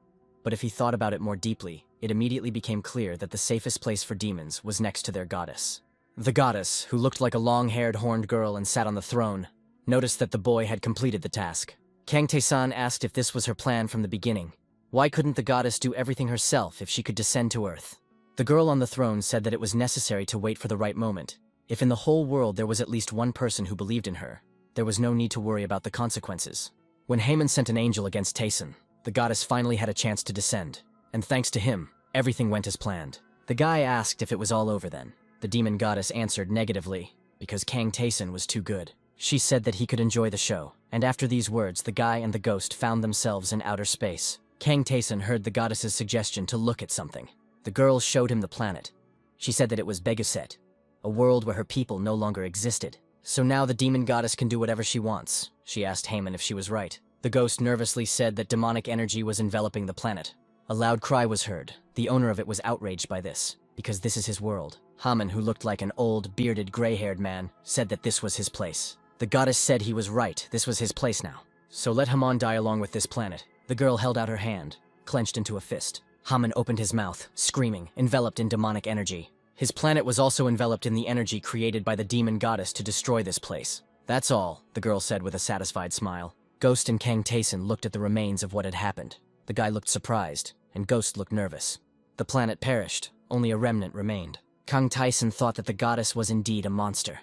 But if he thought about it more deeply, it immediately became clear that the safest place for demons was next to their goddess. The goddess, who looked like a long-haired horned girl and sat on the throne, noticed that the boy had completed the task. Kang Tyson asked if this was her plan from the beginning. Why couldn't the goddess do everything herself if she could descend to Earth? The girl on the throne said that it was necessary to wait for the right moment. If in the whole world there was at least one person who believed in her, there was no need to worry about the consequences. When Haman sent an angel against Tayson, the goddess finally had a chance to descend, and thanks to him, everything went as planned. The guy asked if it was all over then. The demon goddess answered negatively, because Kang Tayson was too good. She said that he could enjoy the show, and after these words, the guy and the ghost found themselves in outer space. Kang Tayson heard the goddess's suggestion to look at something. The girl showed him the planet. She said that it was Beguset, a world where her people no longer existed. So now the demon goddess can do whatever she wants. She asked Haman if she was right. The ghost nervously said that demonic energy was enveloping the planet. A loud cry was heard. The owner of it was outraged by this, because this is his world. Haman, who looked like an old, bearded, gray-haired man, said that this was his place. The goddess said he was right, this was his place now. So let Haman die along with this planet. The girl held out her hand, clenched into a fist. Haman opened his mouth, screaming, enveloped in demonic energy. His planet was also enveloped in the energy created by the demon goddess to destroy this place. That's all, the girl said with a satisfied smile. Ghost and Kang Tayson looked at the remains of what had happened. The guy looked surprised, and Ghost looked nervous. The planet perished, only a remnant remained. Kang Tayson thought that the goddess was indeed a monster.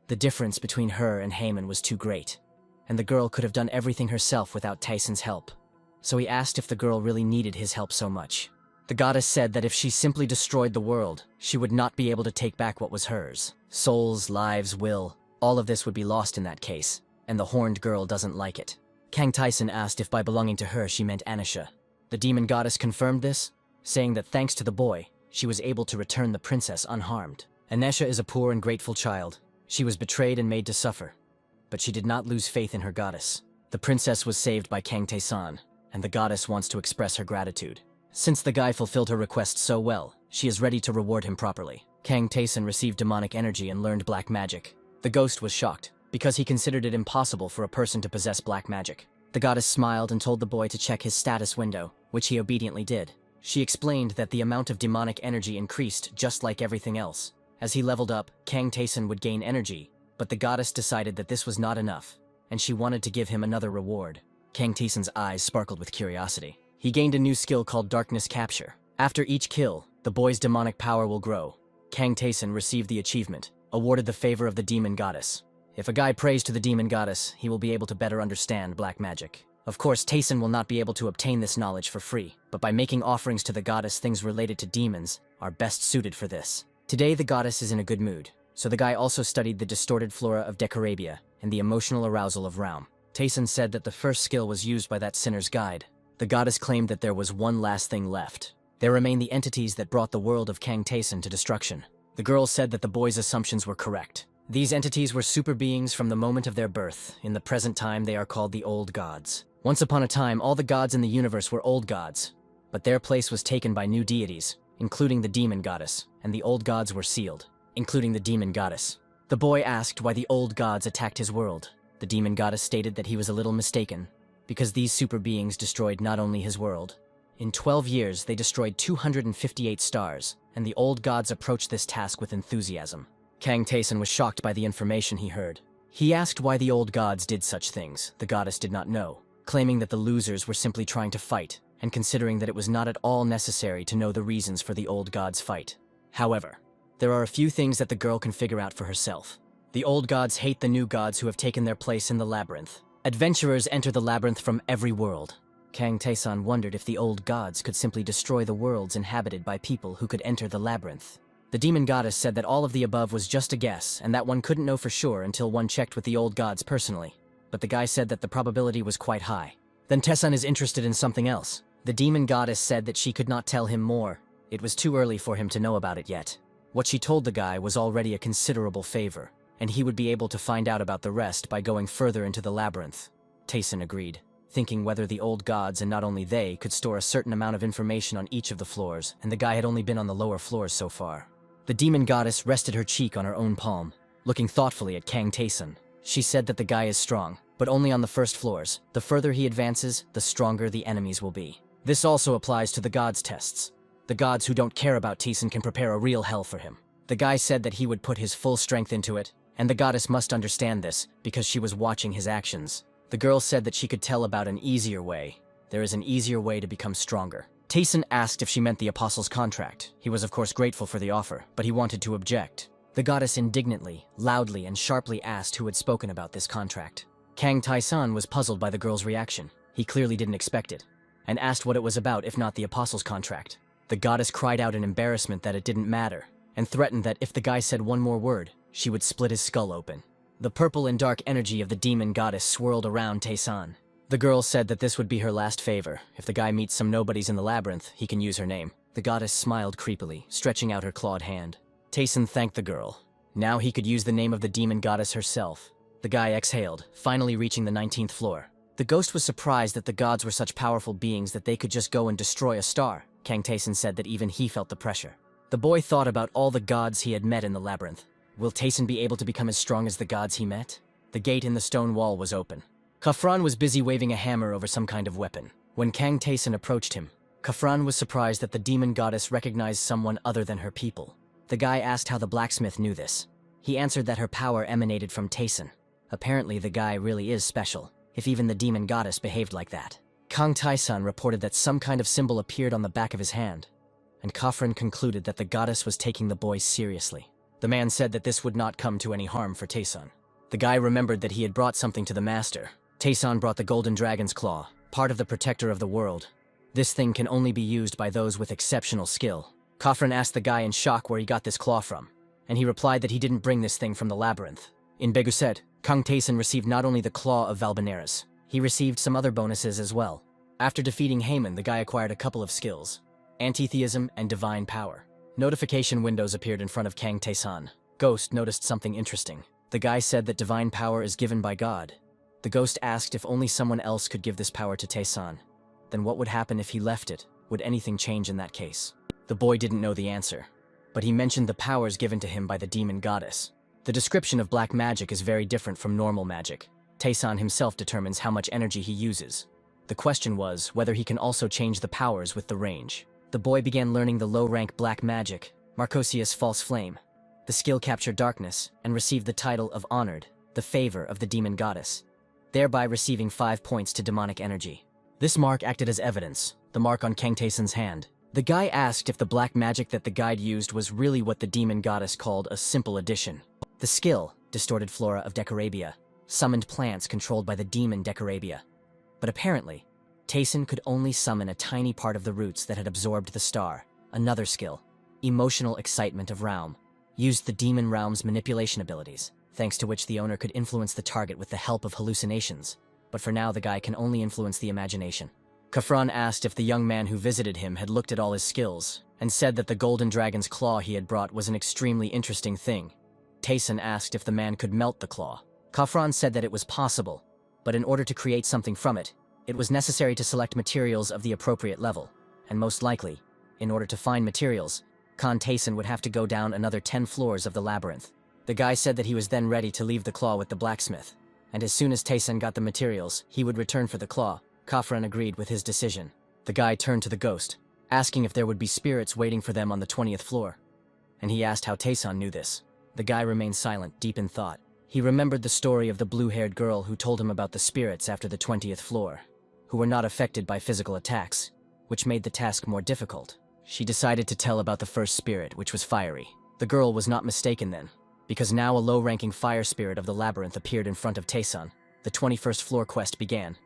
The difference between her and Haman was too great, and the girl could have done everything herself without Tayson's help. So he asked if the girl really needed his help so much. The goddess said that if she simply destroyed the world, she would not be able to take back what was hers. Souls, lives, will, all of this would be lost in that case, and the horned girl doesn't like it. Kang Tayson asked if by belonging to her she meant Anisha. The demon goddess confirmed this, saying that thanks to the boy, she was able to return the princess unharmed. Anisha is a poor and grateful child. She was betrayed and made to suffer, but she did not lose faith in her goddess. The princess was saved by Kang Tayson, and the goddess wants to express her gratitude. Since the guy fulfilled her request so well, she is ready to reward him properly. Kang Tayson received demonic energy and learned black magic. The ghost was shocked, because he considered it impossible for a person to possess black magic. The goddess smiled and told the boy to check his status window, which he obediently did. She explained that the amount of demonic energy increased just like everything else. As he leveled up, Kang Tayson would gain energy, but the goddess decided that this was not enough, and she wanted to give him another reward. Kang Tayson's eyes sparkled with curiosity. He gained a new skill called Darkness Capture. After each kill, the boy's demonic power will grow. Kang Tayson received the achievement, awarded the favor of the demon goddess. If a guy prays to the demon goddess, he will be able to better understand black magic. Of course, Tayson will not be able to obtain this knowledge for free, but by making offerings to the goddess, things related to demons are best suited for this. Today, the goddess is in a good mood, so the guy also studied the distorted flora of Decorabia and the emotional arousal of Raum. Tayson said that the first skill was used by that sinner's guide. The goddess claimed that there was one last thing left. There remained the entities that brought the world of Kang Tayson to destruction. The girl said that the boy's assumptions were correct. These entities were super beings from the moment of their birth. In the present time, they are called the Old Gods. Once upon a time, all the gods in the universe were old gods, but their place was taken by new deities, including the demon goddess, and the old gods were sealed, including the demon goddess. The boy asked why the old gods attacked his world. The demon goddess stated that he was a little mistaken, because these super beings destroyed not only his world. In 12 years, they destroyed 258 stars, and the old gods approached this task with enthusiasm. Kang Tayson was shocked by the information he heard. He asked why the old gods did such things. The goddess did not know, claiming that the losers were simply trying to fight, and considering that it was not at all necessary to know the reasons for the old gods' fight. However, there are a few things that the girl can figure out for herself. The old gods hate the new gods who have taken their place in the labyrinth. Adventurers enter the labyrinth from every world. Kang Tayson wondered if the old gods could simply destroy the worlds inhabited by people who could enter the labyrinth. The demon goddess said that all of the above was just a guess, and that one couldn't know for sure until one checked with the old gods personally. But the guy said that the probability was quite high. Then Tayson is interested in something else. The demon goddess said that she could not tell him more. It was too early for him to know about it yet. What she told the guy was already a considerable favor, and he would be able to find out about the rest by going further into the labyrinth. Tayson agreed, thinking whether the old gods and not only they could store a certain amount of information on each of the floors, and the guy had only been on the lower floors so far. The demon goddess rested her cheek on her own palm, looking thoughtfully at Kang Tayson. She said that the guy is strong, but only on the first floors. The further he advances, the stronger the enemies will be. This also applies to the gods' tests. The gods who don't care about Tayson can prepare a real hell for him. The guy said that he would put his full strength into it, and the goddess must understand this because she was watching his actions. The girl said that she could tell about an easier way. there is an easier way to become stronger. Tayson asked if she meant the apostle's contract. He was of course grateful for the offer, but he wanted to object. The goddess indignantly, loudly, and sharply asked who had spoken about this contract. Kang Tae-san was puzzled by the girl's reaction. He clearly didn't expect it, and asked what it was about if not the apostle's contract. The goddess cried out in embarrassment that it didn't matter, and threatened that if the guy said one more word, she would split his skull open. The purple and dark energy of the demon goddess swirled around Tae-san. The girl said that this would be her last favor. If the guy meets some nobodies in the labyrinth, he can use her name. The goddess smiled creepily, stretching out her clawed hand. Tayson thanked the girl. Now he could use the name of the demon goddess herself. The guy exhaled, finally reaching the 19th floor. The ghost was surprised that the gods were such powerful beings that they could just go and destroy a star. Kang Tayson said that even he felt the pressure. The boy thought about all the gods he had met in the labyrinth. Will Tayson be able to become as strong as the gods he met? The gate in the stone wall was open. Khafran was busy waving a hammer over some kind of weapon. When Kang Tayson approached him, Khafran was surprised that the demon goddess recognized someone other than her people. The guy asked how the blacksmith knew this. He answered that her power emanated from Tayson. Apparently the guy really is special, if even the demon goddess behaved like that. Kang Tae-san reported that some kind of symbol appeared on the back of his hand, and Khafran concluded that the goddess was taking the boy seriously. The man said that this would not come to any harm for Tae-san. The guy remembered that he had brought something to the master. Tae-san brought the golden dragon's claw, part of the protector of the world. This thing can only be used by those with exceptional skill. Khafran asked the guy in shock where he got this claw from, and he replied that he didn't bring this thing from the labyrinth. In Beguset, Kang Tae-san received not only the claw of Valbenares, he received some other bonuses as well. After defeating Haman, the guy acquired a couple of skills: antitheism and divine power. Notification windows appeared in front of Kang Tae-san. Ghost noticed something interesting. The guy said that divine power is given by God. The ghost asked if only someone else could give this power to Tae-san. Then what would happen if he left it? Would anything change in that case? The boy didn't know the answer, but he mentioned the powers given to him by the demon goddess. The description of black magic is very different from normal magic. Tae-san himself determines how much energy he uses. The question was whether he can also change the powers with the range. The boy began learning the low-rank black magic, Marcosius False Flame. The skill captured darkness and received the title of Honored, the favor of the demon goddess, thereby receiving 5 points to demonic energy. This mark acted as evidence, the mark on Kang Tae-san's hand. The guy asked if the black magic that the guide used was really what the demon goddess called a simple addition. The skill, Distorted Flora of Decorabia, summoned plants controlled by the demon Decorabia. But apparently, Tae-san could only summon a tiny part of the roots that had absorbed the star. Another skill, Emotional Excitement of Realm, used the demon realm's manipulation abilities, thanks to which the owner could influence the target with the help of hallucinations. But for now the guy can only influence the imagination. Khafran asked if the young man who visited him had looked at all his skills, and said that the golden dragon's claw he had brought was an extremely interesting thing. Tae-san asked if the man could melt the claw. Khafran said that it was possible, but in order to create something from it, it was necessary to select materials of the appropriate level, and most likely, in order to find materials, Kang Tae-san would have to go down another 10 floors of the labyrinth. The guy said that he was then ready to leave the claw with the blacksmith, and as soon as Tae-san got the materials, he would return for the claw. Khafran agreed with his decision. The guy turned to the ghost, asking if there would be spirits waiting for them on the 20th floor, and he asked how Tae-san knew this. The guy remained silent, deep in thought. He remembered the story of the blue-haired girl who told him about the spirits after the 20th floor, who were not affected by physical attacks, which made the task more difficult. She decided to tell about the first spirit, which was fiery. The girl was not mistaken then, because now a low-ranking fire spirit of the labyrinth appeared in front of Tae-san. The 21st floor quest began,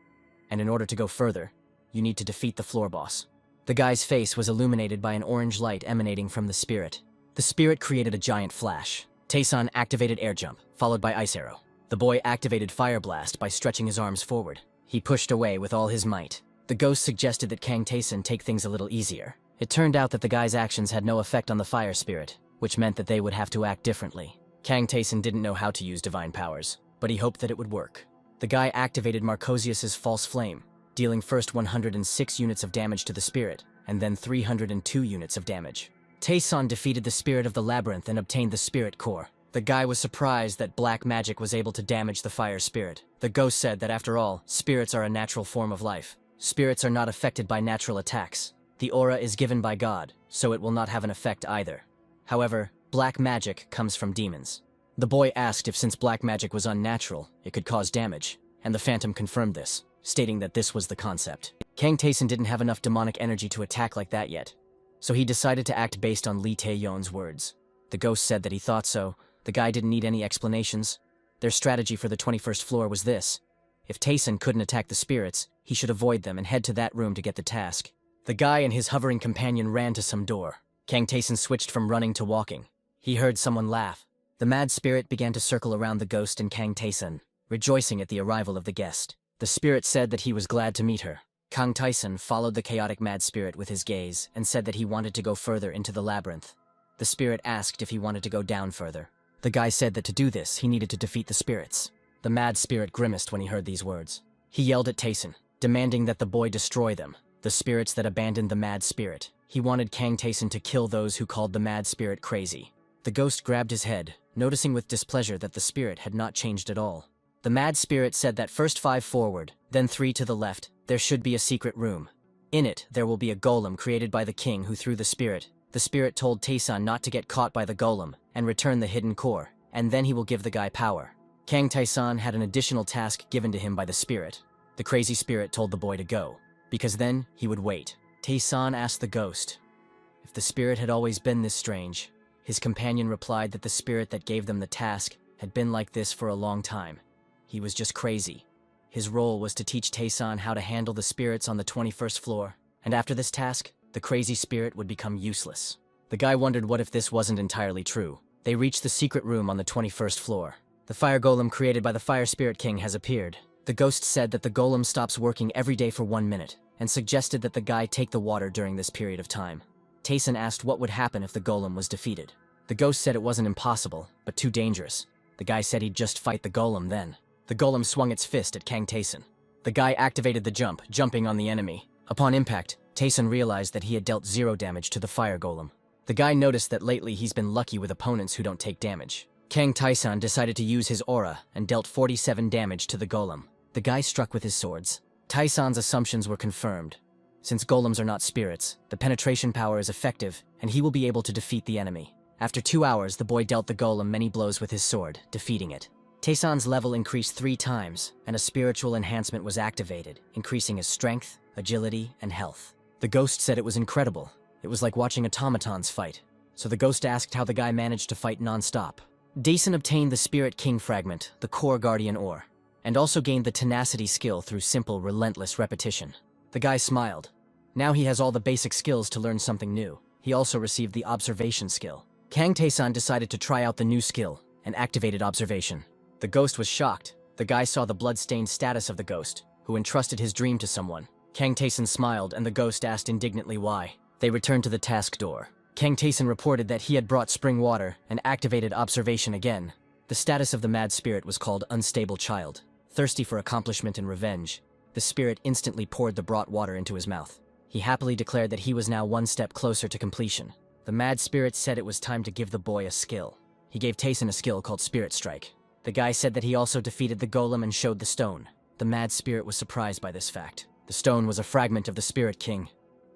and in order to go further, you need to defeat the floor boss. The guy's face was illuminated by an orange light emanating from the spirit. The spirit created a giant flash. Tae-san activated air jump, followed by ice arrow. The boy activated fire blast by stretching his arms forward. He pushed away with all his might. The ghost suggested that Kang Tae-san take things a little easier. It turned out that the guy's actions had no effect on the fire spirit, which meant that they would have to act differently. Kang Tae-san didn't know how to use divine powers, but he hoped that it would work. The guy activated Marcosius's False Flame, dealing first 106 units of damage to the spirit, and then 302 units of damage. Tae-san defeated the spirit of the labyrinth and obtained the spirit core. The guy was surprised that black magic was able to damage the fire spirit. The ghost said that after all, spirits are a natural form of life. Spirits are not affected by natural attacks. The aura is given by God, so it will not have an effect either. However, black magic comes from demons. The boy asked if since black magic was unnatural, it could cause damage, and the Phantom confirmed this, stating that this was the concept. Kang Taeson didn't have enough demonic energy to attack like that yet, so he decided to act based on Lee Tae-yeon's words. The ghost said that he thought so. The guy didn't need any explanations. Their strategy for the 21st floor was this. If Taeson couldn't attack the spirits, he should avoid them and head to that room to get the task. The guy and his hovering companion ran to some door. Kang Taeson switched from running to walking. He heard someone laugh. The mad spirit began to circle around the ghost and Kang Taeson, rejoicing at the arrival of the guest. The spirit said that he was glad to meet her. Kang Taeson followed the chaotic mad spirit with his gaze and said that he wanted to go further into the labyrinth. The spirit asked if he wanted to go down further. The guy said that to do this, he needed to defeat the spirits. The mad spirit grimaced when he heard these words. He yelled at Taeson, demanding that the boy destroy them, the spirits that abandoned the mad spirit. He wanted Kang Taeson to kill those who called the mad spirit crazy. The ghost grabbed his head, noticing with displeasure that the spirit had not changed at all. The mad spirit said that first 5 forward, then 3 to the left, there should be a secret room. In it, there will be a golem created by the king who threw the spirit. The spirit told Taeson not to get caught by the golem and return the hidden core, and then he will give the guy power. Kang Taeson had an additional task given to him by the spirit. The crazy spirit told the boy to go, because then he would wait. Taeson asked the ghost if the spirit had always been this strange. His companion replied that the spirit that gave them the task had been like this for a long time. He was just crazy. His role was to teach Taeson how to handle the spirits on the 21st floor, and after this task, the crazy spirit would become useless. The guy wondered what if this wasn't entirely true. They reached the secret room on the 21st floor. The fire golem created by the Fire Spirit King has appeared. The ghost said that the golem stops working every day for 1 minute, and suggested that the guy take the water during this period of time. Taeson asked what would happen if the golem was defeated. The ghost said it wasn't impossible, but too dangerous. The guy said he'd just fight the golem then. The golem swung its fist at Kang Taeson. The guy activated the jump, jumping on the enemy. Upon impact, Taeson realized that he had dealt 0 damage to the fire golem. The guy noticed that lately he's been lucky with opponents who don't take damage. Kang Taeson decided to use his aura and dealt 47 damage to the golem. The guy struck with his swords. Taeson's assumptions were confirmed. Since golems are not spirits, the penetration power is effective, and he will be able to defeat the enemy. After 2 hours, the boy dealt the golem many blows with his sword, defeating it. Taeson's level increased 3 times, and a spiritual enhancement was activated, increasing his strength, agility, and health. The ghost said it was incredible. It was like watching automatons fight. So the ghost asked how the guy managed to fight non-stop. Taeson obtained the Spirit King fragment, the Core Guardian Ore, and also gained the Tenacity skill through simple, relentless repetition. The guy smiled. Now he has all the basic skills to learn something new. He also received the Observation skill. Kang Taeson decided to try out the new skill, and activated Observation. The ghost was shocked. The guy saw the blood-stained status of the ghost, who entrusted his dream to someone. Kang Taeson smiled, and the ghost asked indignantly why. They returned to the task door. Kang Taeson reported that he had brought spring water and activated Observation again. The status of the mad spirit was called Unstable Child. Thirsty for accomplishment and revenge, the spirit instantly poured the brought water into his mouth. He happily declared that he was now 1 step closer to completion. The mad spirit said it was time to give the boy a skill. He gave Taeson a skill called Spirit Strike. The guy said that he also defeated the golem and showed the stone. The mad spirit was surprised by this fact. The stone was a fragment of the Spirit King,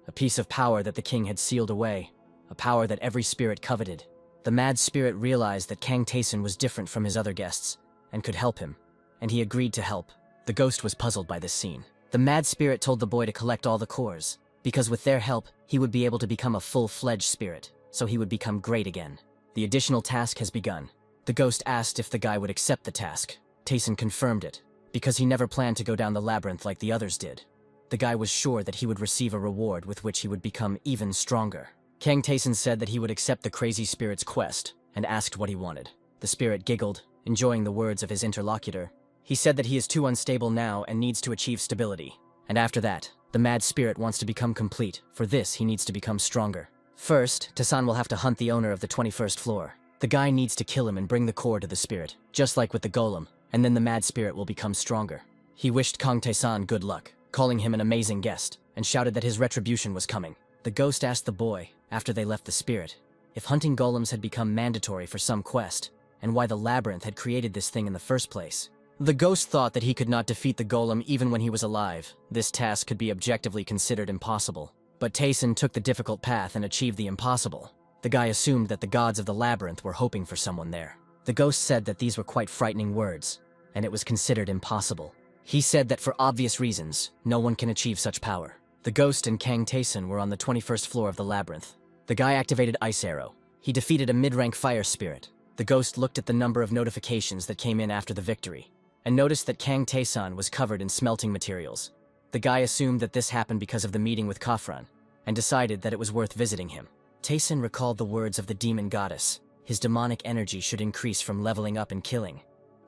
a piece of power that the king had sealed away, a power that every spirit coveted. The mad spirit realized that Kang Taeson was different from his other guests, and could help him, and he agreed to help. The ghost was puzzled by this scene. The mad spirit told the boy to collect all the cores, because with their help, he would be able to become a full-fledged spirit, so he would become great again. The additional task has begun. The ghost asked if the guy would accept the task. Taeson confirmed it, because he never planned to go down the labyrinth like the others did. The guy was sure that he would receive a reward with which he would become even stronger. Kang Taeson said that he would accept the crazy spirit's quest, and asked what he wanted. The spirit giggled, enjoying the words of his interlocutor. He said that he is too unstable now and needs to achieve stability. And after that, the mad spirit wants to become complete. For this, he needs to become stronger. First, Taeson will have to hunt the owner of the 21st floor. The guy needs to kill him and bring the core to the spirit, just like with the golem, and then the mad spirit will become stronger. He wished Kang Taeson good luck, calling him an amazing guest, and shouted that his retribution was coming. The ghost asked the boy, after they left the spirit, if hunting golems had become mandatory for some quest, and why the labyrinth had created this thing in the first place. The ghost thought that he could not defeat the golem even when he was alive. This task could be objectively considered impossible. But Taeson took the difficult path and achieved the impossible. The guy assumed that the gods of the labyrinth were hoping for someone there. The ghost said that these were quite frightening words, and it was considered impossible. He said that for obvious reasons, no one can achieve such power. The ghost and Kang Taesun were on the 21st floor of the labyrinth. The guy activated Ice Arrow. He defeated a mid-rank fire spirit. The ghost looked at the number of notifications that came in after the victory, and noticed that Kang Taesun was covered in smelting materials. The guy assumed that this happened because of the meeting with Khafran, and decided that it was worth visiting him. Taesun recalled the words of the demon goddess. His demonic energy should increase from leveling up and killing.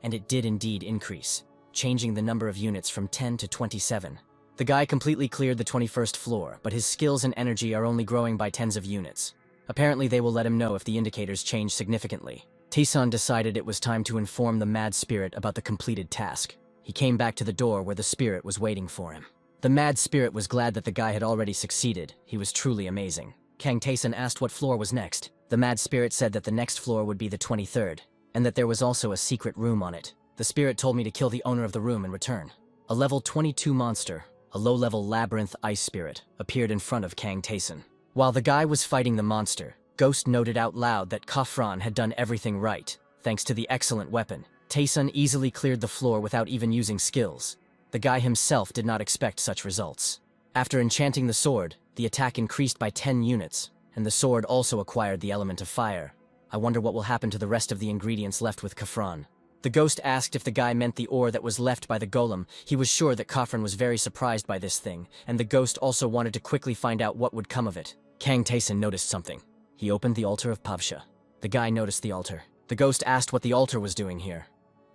And it did indeed increase, changing the number of units from 10 to 27. The guy completely cleared the 21st floor, but his skills and energy are only growing by tens of units. Apparently they will let him know if the indicators change significantly. Taesun decided it was time to inform the mad spirit about the completed task. He came back to the door where the spirit was waiting for him. The mad spirit was glad that the guy had already succeeded. He was truly amazing. Kang Taesun asked what floor was next. The mad spirit said that the next floor would be the 23rd, and that there was also a secret room on it. The spirit told me to kill the owner of the room and return. A level 22 monster, a low-level labyrinth ice spirit, appeared in front of Kang Taesun. While the guy was fighting the monster, Ghost noted out loud that Khafran had done everything right, thanks to the excellent weapon. Taesun easily cleared the floor without even using skills. The guy himself did not expect such results. After enchanting the sword, the attack increased by 10 units, and the sword also acquired the element of fire. I wonder what will happen to the rest of the ingredients left with Khafran. The ghost asked if the guy meant the ore that was left by the golem. He was sure that Khafran was very surprised by this thing, and the ghost also wanted to quickly find out what would come of it. Kang Taesun noticed something. He opened the altar of Pavsha. The guy noticed the altar. The ghost asked what the altar was doing here.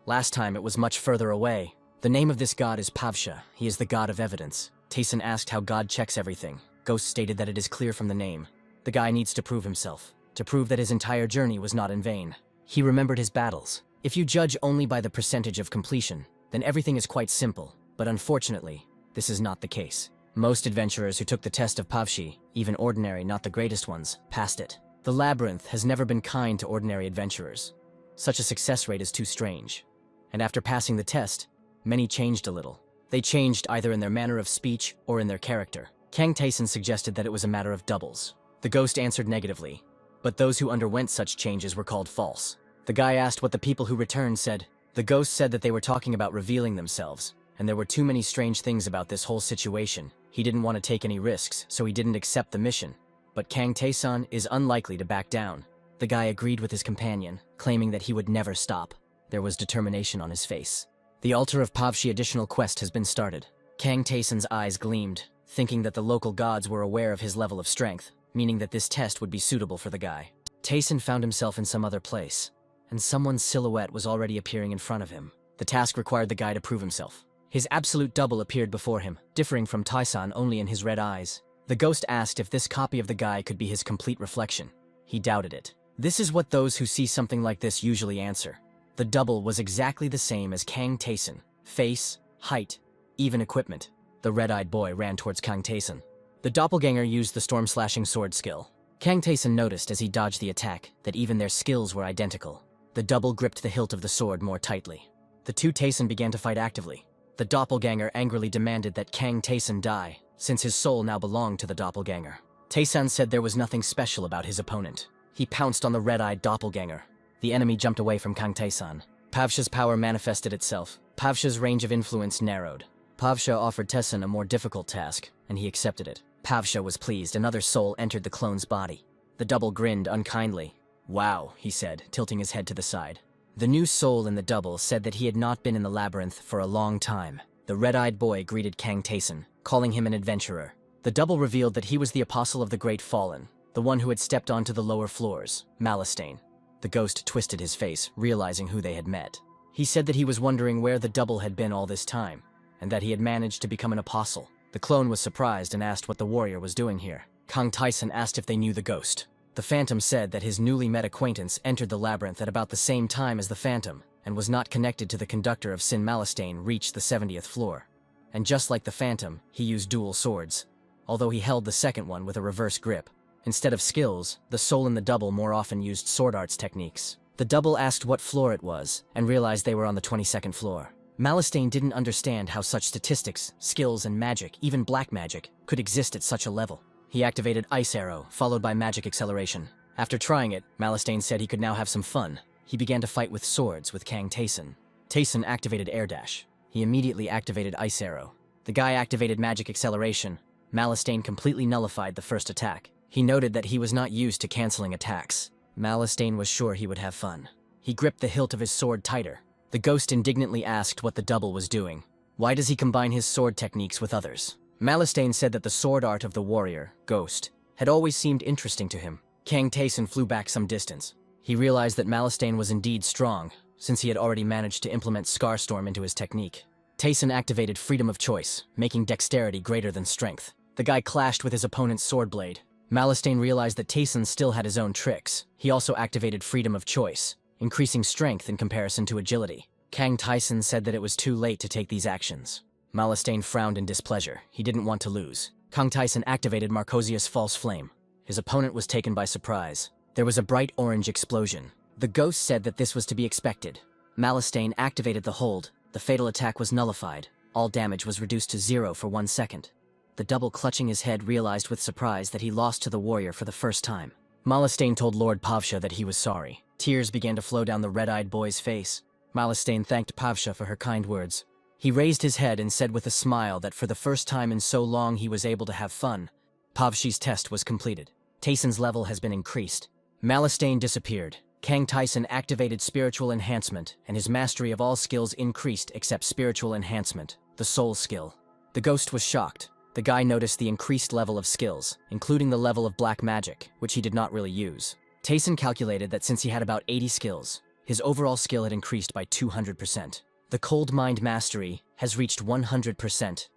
Last time it was much further away. The name of this god is Pavsha. He is the god of evidence. Taesun asked how God checks everything. Ghost stated that it is clear from the name. The guy needs to prove himself, to prove that his entire journey was not in vain. He remembered his battles. If you judge only by the percentage of completion, then everything is quite simple. But unfortunately, this is not the case. Most adventurers who took the test of Pavshi, even ordinary, not the greatest ones, passed it. The labyrinth has never been kind to ordinary adventurers. Such a success rate is too strange. And after passing the test, many changed a little. They changed either in their manner of speech or in their character. Kang Taesun suggested that it was a matter of doubles. The ghost answered negatively, but those who underwent such changes were called false. The guy asked what the people who returned said. The ghost said that they were talking about revealing themselves, and there were too many strange things about this whole situation. He didn't want to take any risks, so he didn't accept the mission. But Kang Taesun is unlikely to back down. The guy agreed with his companion, claiming that he would never stop. There was determination on his face. The altar of Pavshi additional quest has been started. Kang Taesun's eyes gleamed, thinking that the local gods were aware of his level of strength, meaning that this test would be suitable for the guy. Taesun found himself in some other place, and someone's silhouette was already appearing in front of him. The task required the guy to prove himself. His absolute double appeared before him, differing from Taesun only in his red eyes. The ghost asked if this copy of the guy could be his complete reflection. He doubted it. This is what those who see something like this usually answer. The double was exactly the same as Kang Taesun. Face, height, even equipment. The red-eyed boy ran towards Kang Taesun. The doppelganger used the storm-slashing sword skill. Kang Taesun noticed as he dodged the attack that even their skills were identical. The double gripped the hilt of the sword more tightly. The two Taesun began to fight actively. The doppelganger angrily demanded that Kang Taesun die, since his soul now belonged to the doppelganger. Taesun said there was nothing special about his opponent. He pounced on the red-eyed doppelganger. The enemy jumped away from Kang Taesun. Pavsha's power manifested itself. Pavsha's range of influence narrowed. Pavsha offered Taesun a more difficult task, and he accepted it. Pavsha was pleased. Another soul entered the clone's body. The double grinned unkindly. "Wow," he said, tilting his head to the side. The new soul in the double said that he had not been in the labyrinth for a long time. The red-eyed boy greeted Kang Taesun, calling him an adventurer. The double revealed that he was the apostle of the Great Fallen, the one who had stepped onto the lower floors, Malastane. The ghost twisted his face, realizing who they had met. He said that he was wondering where the double had been all this time, and that he had managed to become an apostle. The clone was surprised and asked what the warrior was doing here. Kang Taesun asked if they knew the ghost. The Phantom said that his newly met acquaintance entered the labyrinth at about the same time as the Phantom, and was not connected to the conductor of Sin Malastane reached the 70th floor. And just like the Phantom, he used dual swords, although he held the second one with a reverse grip. Instead of skills, the soul in the double more often used sword arts techniques. The double asked what floor it was, and realized they were on the 22nd floor. Malastane didn't understand how such statistics, skills, and magic, even black magic, could exist at such a level. He activated Ice Arrow, followed by Magic Acceleration. After trying it, Malastane said he could now have some fun. He began to fight with swords with Kang Taesun. Taesun activated Air Dash. He immediately activated Ice Arrow. The guy activated Magic Acceleration. Malastane completely nullified the first attack. He noted that he was not used to canceling attacks. Malastane was sure he would have fun. He gripped the hilt of his sword tighter. The ghost indignantly asked what the double was doing. Why does he combine his sword techniques with others? Malastane said that the sword art of the warrior, Ghost, had always seemed interesting to him. Kang Taeson flew back some distance. He realized that Malastane was indeed strong, since he had already managed to implement Scarstorm into his technique. Taeson activated Freedom of Choice, making dexterity greater than strength. The guy clashed with his opponent's sword blade. Malastane realized that Taeson still had his own tricks. He also activated Freedom of Choice, increasing strength in comparison to agility. Kang Taeson said that it was too late to take these actions. Malastane frowned in displeasure. He didn't want to lose. Kang Taeson activated Marcosia's False Flame. His opponent was taken by surprise. There was a bright orange explosion. The ghost said that this was to be expected. Malastane activated the hold. The fatal attack was nullified. All damage was reduced to 0 for 1 second. The double clutching his head realized with surprise that he lost to the warrior for the first time. Malastane told Lord Pavsha that he was sorry. Tears began to flow down the red-eyed boy's face. Malastane thanked Pavsha for her kind words. He raised his head and said with a smile that for the first time in so long he was able to have fun. Pavshi's test was completed. Taeson's level has been increased. Malastane disappeared. Kang Taeson activated Spiritual Enhancement, and his mastery of all skills increased except Spiritual Enhancement, the soul skill. The ghost was shocked. The guy noticed the increased level of skills, including the level of black magic, which he did not really use. Taeson calculated that since he had about 80 skills, his overall skill had increased by 200%. The Cold Mind Mastery has reached 100%.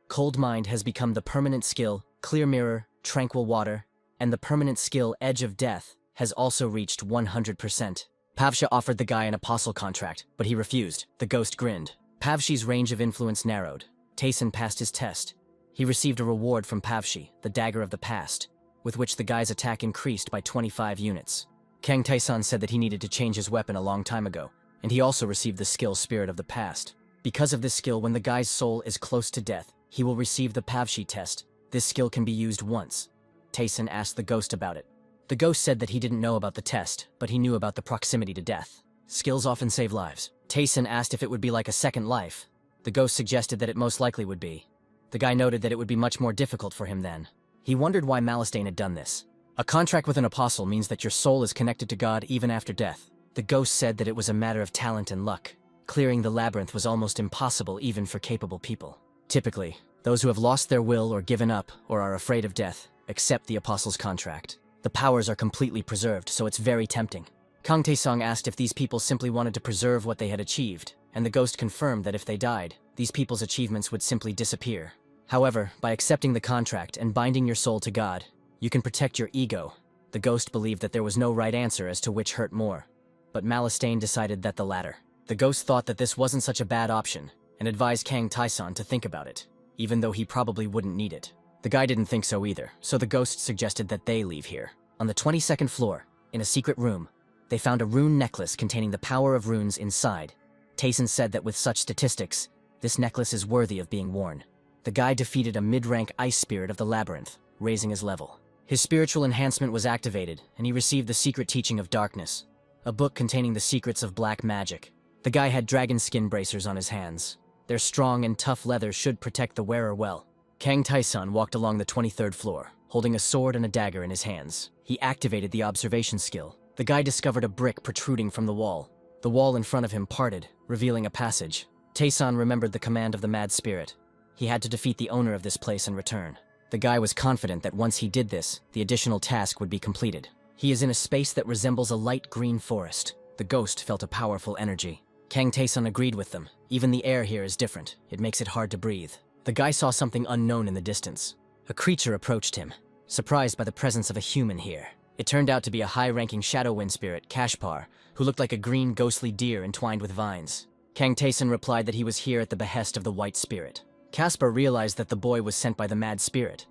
Cold Mind has become the permanent skill, Clear Mirror, Tranquil Water, and the permanent skill, Edge of Death, has also reached 100%. Pavsha offered the guy an apostle contract, but he refused. The ghost grinned. Pavshi's range of influence narrowed. Taeson passed his test. He received a reward from Pavshi, the Dagger of the Past, with which the guy's attack increased by 25 units. Kang Taeson said that he needed to change his weapon a long time ago, and he also received the skill Spirit of the Past. Because of this skill, when the guy's soul is close to death, he will receive the Pavshi test. This skill can be used once. Taeson asked the ghost about it. The ghost said that he didn't know about the test, but he knew about the proximity to death. Skills often save lives. Taeson asked if it would be like a second life. The ghost suggested that it most likely would be. The guy noted that it would be much more difficult for him then. He wondered why Malastane had done this. A contract with an apostle means that your soul is connected to God even after death. The ghost said that it was a matter of talent and luck. Clearing the labyrinth was almost impossible even for capable people. Typically, those who have lost their will or given up or are afraid of death accept the apostle's contract. The powers are completely preserved, so it's very tempting. Kang Taesong asked if these people simply wanted to preserve what they had achieved, and the ghost confirmed that if they died, these people's achievements would simply disappear. However, by accepting the contract and binding your soul to God, you can protect your ego. The ghost believed that there was no right answer as to which hurt more, but Malastane decided that the latter. The ghost thought that this wasn't such a bad option, and advised Kang Taeson to think about it, even though he probably wouldn't need it. The guy didn't think so either, so the ghost suggested that they leave here. On the 22nd floor, in a secret room, they found a rune necklace containing the power of runes inside. Taeson said that with such statistics, this necklace is worthy of being worn. The guy defeated a mid-rank ice spirit of the labyrinth, raising his level. His spiritual enhancement was activated, and he received the Secret Teaching of Darkness, a book containing the secrets of black magic. The guy had dragon skin bracers on his hands. Their strong and tough leather should protect the wearer well. Kang Taeson walked along the 23rd floor, holding a sword and a dagger in his hands. He activated the observation skill. The guy discovered a brick protruding from the wall. The wall in front of him parted, revealing a passage. Taeson remembered the command of the mad spirit. He had to defeat the owner of this place and return. The guy was confident that once he did this, the additional task would be completed. He is in a space that resembles a light green forest. The ghost felt a powerful energy. Kang Taeson agreed with them. Even the air here is different. It makes it hard to breathe. The guy saw something unknown in the distance. A creature approached him, surprised by the presence of a human here. It turned out to be a high-ranking shadow wind spirit, Kashpar, who looked like a green ghostly deer entwined with vines. Kang Taeson replied that he was here at the behest of the white spirit. Caspar realized that the boy was sent by the mad spirit,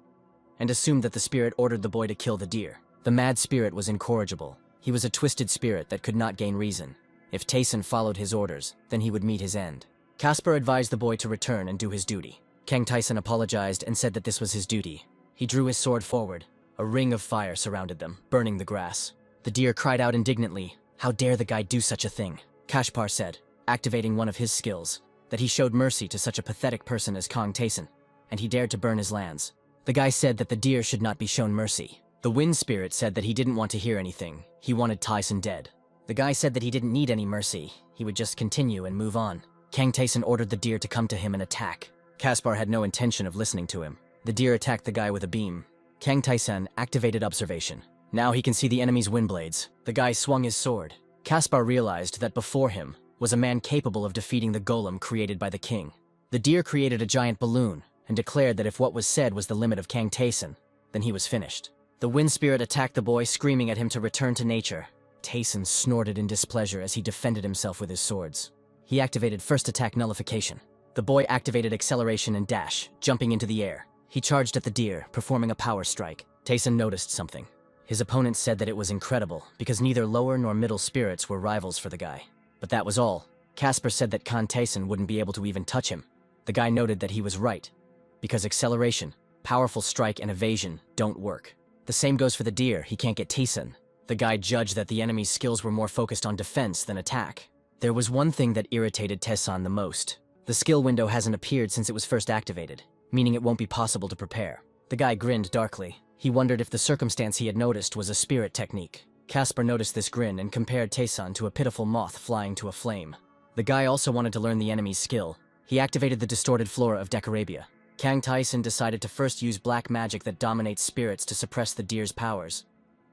and assumed that the spirit ordered the boy to kill the deer. The mad spirit was incorrigible. He was a twisted spirit that could not gain reason. If Taeson followed his orders, then he would meet his end. Caspar advised the boy to return and do his duty. Kang Taeson apologized and said that this was his duty. He drew his sword forward. A ring of fire surrounded them, burning the grass. The deer cried out indignantly. How dare the guy do such a thing? Kashpar said, activating one of his skills. that he showed mercy to such a pathetic person as Kang Taeson, and he dared to burn his lands. The guy said that the deer should not be shown mercy. The wind spirit said that he didn't want to hear anything. He wanted Taeson dead. The guy said that he didn't need any mercy. He would just continue and move on. Kang Taeson ordered the deer to come to him and attack. Caspar had no intention of listening to him. The deer attacked the guy with a beam. Kang Taeson activated observation. Now he can see the enemy's wind blades. The guy swung his sword. Caspar realized that before him was a man capable of defeating the golem created by the king. The deer created a giant balloon and declared that if what was said was the limit of Kang Taeson, then he was finished. The wind spirit attacked the boy, screaming at him to return to nature. Taeson snorted in displeasure as he defended himself with his swords. He activated first attack nullification. The boy activated acceleration and dash, jumping into the air. He charged at the deer, performing a power strike. Taeson noticed something. His opponent said that it was incredible, because neither lower nor middle spirits were rivals for the guy. But that was all. Caspar said that Kang Taeson wouldn't be able to even touch him. The guy noted that he was right, because acceleration, powerful strike, and evasion don't work. The same goes for the deer. He can't get Taeson. The guy judged that the enemy's skills were more focused on defense than attack. There was one thing that irritated Taeson the most. The skill window hasn't appeared since it was first activated, meaning it won't be possible to prepare. The guy grinned darkly. He wondered if the circumstance he had noticed was a spirit technique. Caspar noticed this grin and compared Taeson to a pitiful moth flying to a flame. The guy also wanted to learn the enemy's skill. He activated the distorted flora of Decarabia. Kang Taeson decided to first use black magic that dominates spirits to suppress the deer's powers.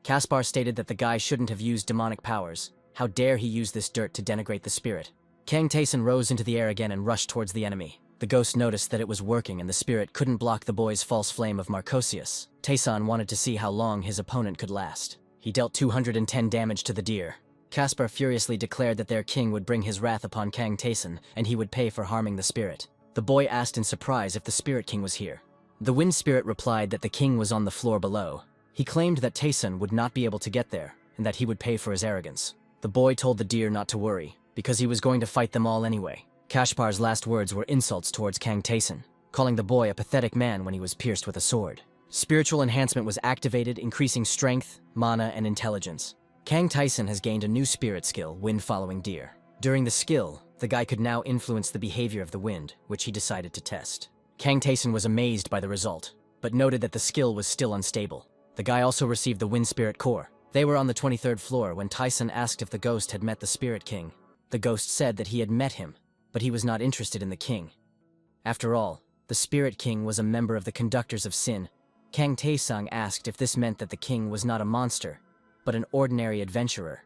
Caspar stated that the guy shouldn't have used demonic powers. How dare he use this dirt to denigrate the spirit? Kang Taeson rose into the air again and rushed towards the enemy. The ghost noticed that it was working and the spirit couldn't block the boy's false flame of Marcosius. Taeson wanted to see how long his opponent could last. He dealt 210 damage to the deer. Caspar furiously declared that their king would bring his wrath upon Kang Taeson, and he would pay for harming the spirit. The boy asked in surprise if the spirit king was here. The wind spirit replied that the king was on the floor below. He claimed that Taeson would not be able to get there, and that he would pay for his arrogance. The boy told the deer not to worry, because he was going to fight them all anyway. Caspar's last words were insults towards Kang Taeson, calling the boy a pathetic man when he was pierced with a sword. Spiritual enhancement was activated, increasing strength, mana, and intelligence. Kang Taeson has gained a new spirit skill, Wind Following Deer. During the skill, the guy could now influence the behavior of the wind, which he decided to test. Kang Taeson was amazed by the result, but noted that the skill was still unstable. The guy also received the Wind Spirit Core. They were on the 23rd floor when Taeson asked if the ghost had met the Spirit King. The ghost said that he had met him, but he was not interested in the king. After all, the Spirit King was a member of the Conductors of Sin. Kang Taeson asked if this meant that the king was not a monster, but an ordinary adventurer.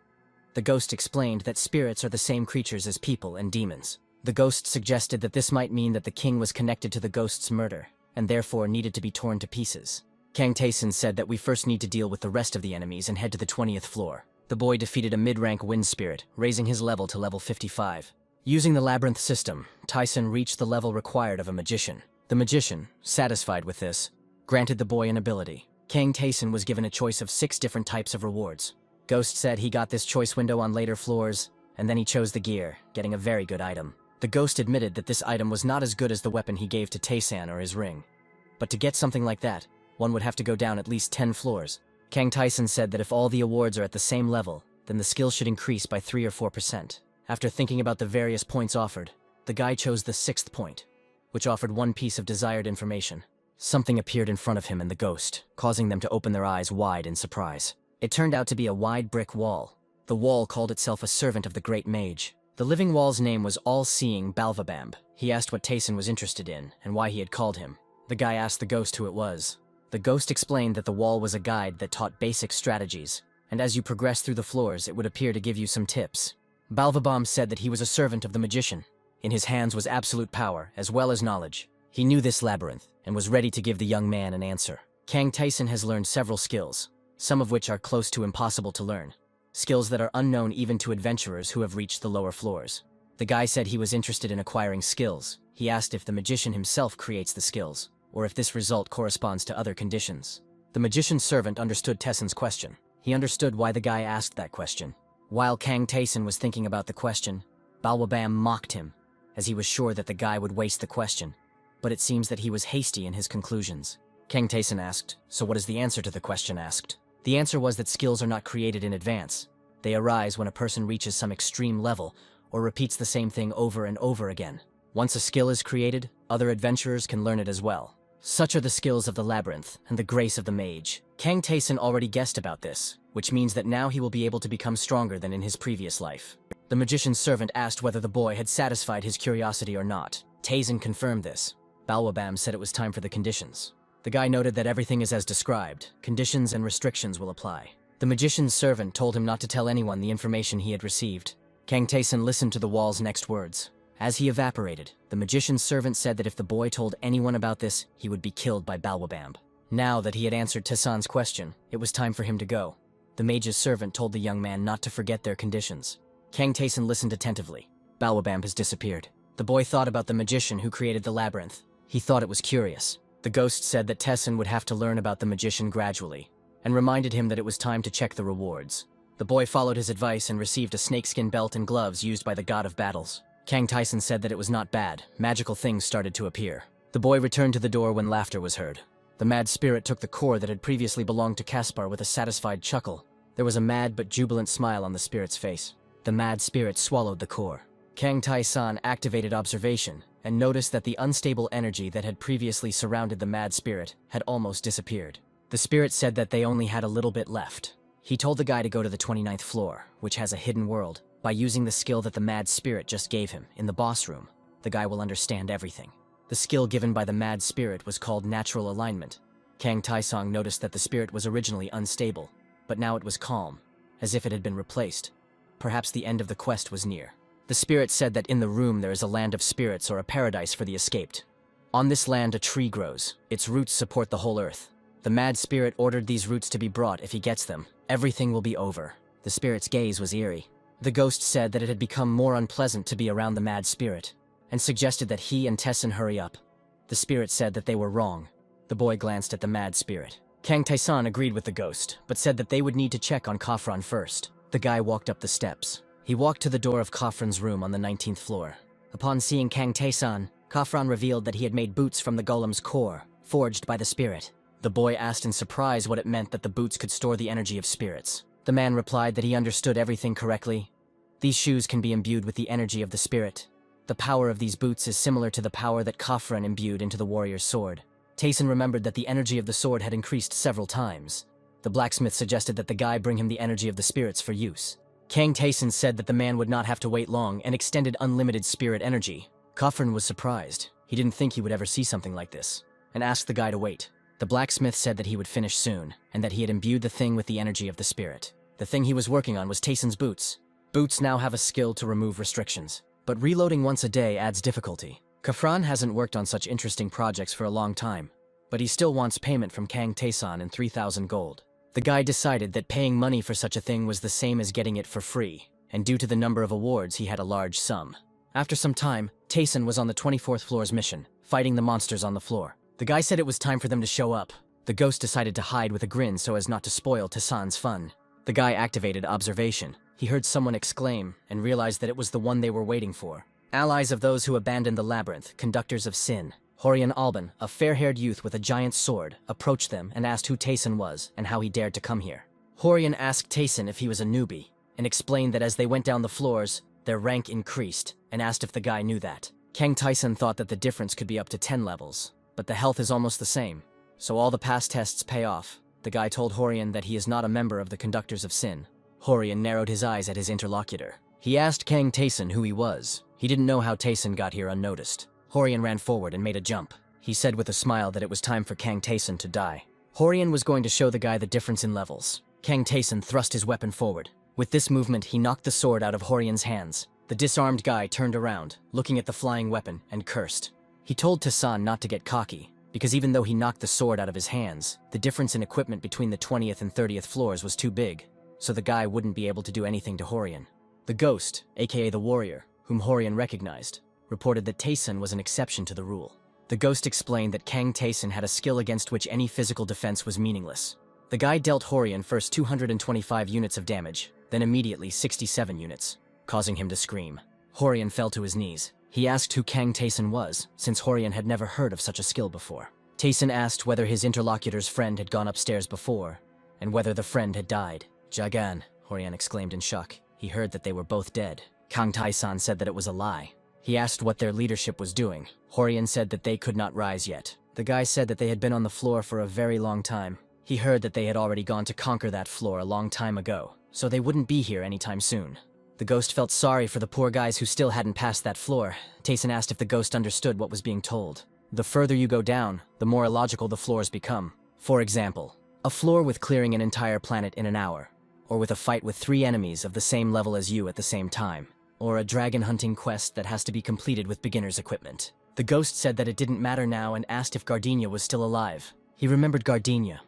The ghost explained that spirits are the same creatures as people and demons. The ghost suggested that this might mean that the king was connected to the ghost's murder, and therefore needed to be torn to pieces. Kang Taeson said that we first need to deal with the rest of the enemies and head to the 20th floor. The boy defeated a mid-rank wind spirit, raising his level to level 55. Using the labyrinth system, Taeson reached the level required of a magician. The magician, satisfied with this, granted the boy an ability. Kang Taeson was given a choice of 6 different types of rewards. Ghost said he got this choice window on later floors, and then he chose the gear, getting a very good item. The ghost admitted that this item was not as good as the weapon he gave to Taeson or his ring. But to get something like that, one would have to go down at least 10 floors. Kang Taeson said that if all the awards are at the same level, then the skill should increase by 3 or 4%. After thinking about the various points offered, the guy chose the 6th point, which offered 1 piece of desired information. Something appeared in front of him and the ghost, causing them to open their eyes wide in surprise. It turned out to be a wide brick wall. The wall called itself a servant of the great mage. The living wall's name was All-Seeing Balvabamb. He asked what Taeson was interested in, and why he had called him. The guy asked the ghost who it was. The ghost explained that the wall was a guide that taught basic strategies, and as you progress through the floors, it would appear to give you some tips. Balvabamb said that he was a servant of the magician. In his hands was absolute power, as well as knowledge. He knew this labyrinth, and was ready to give the young man an answer. Kang Taeson has learned several skills, some of which are close to impossible to learn. Skills that are unknown even to adventurers who have reached the lower floors. The guy said he was interested in acquiring skills. He asked if the magician himself creates the skills, or if this result corresponds to other conditions. The magician's servant understood Taeson's question. He understood why the guy asked that question. While Kang Taeson was thinking about the question, Balwabam mocked him, as he was sure that the guy would waste the question. But it seems that he was hasty in his conclusions. Kang Taeson asked, "So what is the answer to the question asked?" The answer was that skills are not created in advance. They arise when a person reaches some extreme level, or repeats the same thing over and over again. Once a skill is created, other adventurers can learn it as well. Such are the skills of the labyrinth and the grace of the mage. Kang Taeson already guessed about this, which means that now he will be able to become stronger than in his previous life. The magician's servant asked whether the boy had satisfied his curiosity or not. Taeson confirmed this. Balwabam said it was time for the conditions. The guy noted that everything is as described. Conditions and restrictions will apply. The magician's servant told him not to tell anyone the information he had received. Kang Taeson listened to the wall's next words. As he evaporated, the magician's servant said that if the boy told anyone about this, he would be killed by Balwabam. Now that he had answered Taesan's question, it was time for him to go. The mage's servant told the young man not to forget their conditions. Kang Taeson listened attentively. Balwabam has disappeared. The boy thought about the magician who created the labyrinth. He thought it was curious. The ghost said that Taeson would have to learn about the magician gradually, and reminded him that it was time to check the rewards. The boy followed his advice and received a snakeskin belt and gloves used by the god of battles. Kang Taeson said that it was not bad. Magical things started to appear. The boy returned to the door when laughter was heard. The mad spirit took the core that had previously belonged to Caspar with a satisfied chuckle. There was a mad but jubilant smile on the spirit's face. The mad spirit swallowed the core. Kang Taeson activated observation and noticed that the unstable energy that had previously surrounded the mad spirit had almost disappeared. The spirit said that they only had a little bit left. He told the guy to go to the 29th floor, which has a hidden world. By using the skill that the mad spirit just gave him in the boss room, the guy will understand everything. The skill given by the mad spirit was called natural alignment. Kang Taesong noticed that the spirit was originally unstable, but now it was calm, as if it had been replaced. Perhaps the end of the quest was near. The spirit said that in the room there is a land of spirits or a paradise for the escaped. On this land a tree grows. Its roots support the whole earth. The mad spirit ordered these roots to be brought. If he gets them, everything will be over. The spirit's gaze was eerie. The ghost said that it had become more unpleasant to be around the mad spirit, and suggested that he and Tessin hurry up. The spirit said that they were wrong. The boy glanced at the mad spirit. Kang Taesan agreed with the ghost, but said that they would need to check on Khafran first. The guy walked up the steps. He walked to the door of Khafran's room on the 19th floor. Upon seeing Kang Taesan, Khafran revealed that he had made boots from the golem's core, forged by the spirit. The boy asked in surprise what it meant that the boots could store the energy of spirits. The man replied that he understood everything correctly. These shoes can be imbued with the energy of the spirit. The power of these boots is similar to the power that Khafran imbued into the warrior's sword. Taesan remembered that the energy of the sword had increased several times. The blacksmith suggested that the guy bring him the energy of the spirits for use. Kang Taesan said that the man would not have to wait long and extended unlimited spirit energy. Khafran was surprised. He didn't think he would ever see something like this, and asked the guy to wait. The blacksmith said that he would finish soon, and that he had imbued the thing with the energy of the spirit. The thing he was working on was Taesan's boots. Boots now have a skill to remove restrictions, but reloading once a day adds difficulty. Khafran hasn't worked on such interesting projects for a long time, but he still wants payment from Kang Taesan in 3,000 gold. The guy decided that paying money for such a thing was the same as getting it for free, and due to the number of awards he had a large sum. After some time, Taesan was on the 24th floor's mission, fighting the monsters on the floor. The guy said it was time for them to show up. The ghost decided to hide with a grin so as not to spoil Taesan's fun. The guy activated observation. He heard someone exclaim and realized that it was the one they were waiting for. Allies of those who abandoned the labyrinth, conductors of sin. Horian Alban, a fair-haired youth with a giant sword, approached them and asked who Taesan was and how he dared to come here. Horian asked Taesan if he was a newbie, and explained that as they went down the floors, their rank increased, and asked if the guy knew that. Kang Taesan thought that the difference could be up to 10 levels, but the health is almost the same, so all the past tests pay off. The guy told Horian that he is not a member of the Conductors of Sin. Horian narrowed his eyes at his interlocutor. He asked Kang Taesan who he was. He didn't know how Taesan got here unnoticed. Horian ran forward and made a jump. He said with a smile that it was time for Kang Taesan to die. Horian was going to show the guy the difference in levels. Kang Taesan thrust his weapon forward. With this movement, he knocked the sword out of Horian's hands. The disarmed guy turned around, looking at the flying weapon, and cursed. He told Taesan not to get cocky, because even though he knocked the sword out of his hands, the difference in equipment between the 20th and 30th floors was too big, so the guy wouldn't be able to do anything to Horian. The ghost, aka the warrior, whom Horian recognized, reported that Taesan was an exception to the rule. The ghost explained that Kang Taesan had a skill against which any physical defense was meaningless. The guy dealt Horian first 225 units of damage, then immediately 67 units, causing him to scream. Horian fell to his knees. He asked who Kang Taesan was, since Horian had never heard of such a skill before. Taesan asked whether his interlocutor's friend had gone upstairs before, and whether the friend had died. Jagan, Horian exclaimed in shock. He heard that they were both dead. Kang Taesan said that it was a lie. He asked what their leadership was doing. Horian said that they could not rise yet. The guy said that they had been on the floor for a very long time. He heard that they had already gone to conquer that floor a long time ago, so they wouldn't be here anytime soon. The ghost felt sorry for the poor guys who still hadn't passed that floor. Tayson asked if the ghost understood what was being told. The further you go down, the more illogical the floors become. For example, a floor with clearing an entire planet in an hour, or with a fight with 3 enemies of the same level as you at the same time, or a dragon hunting quest that has to be completed with beginner's equipment. The ghost said that it didn't matter now and asked if Gardenia was still alive. He remembered Gardenia,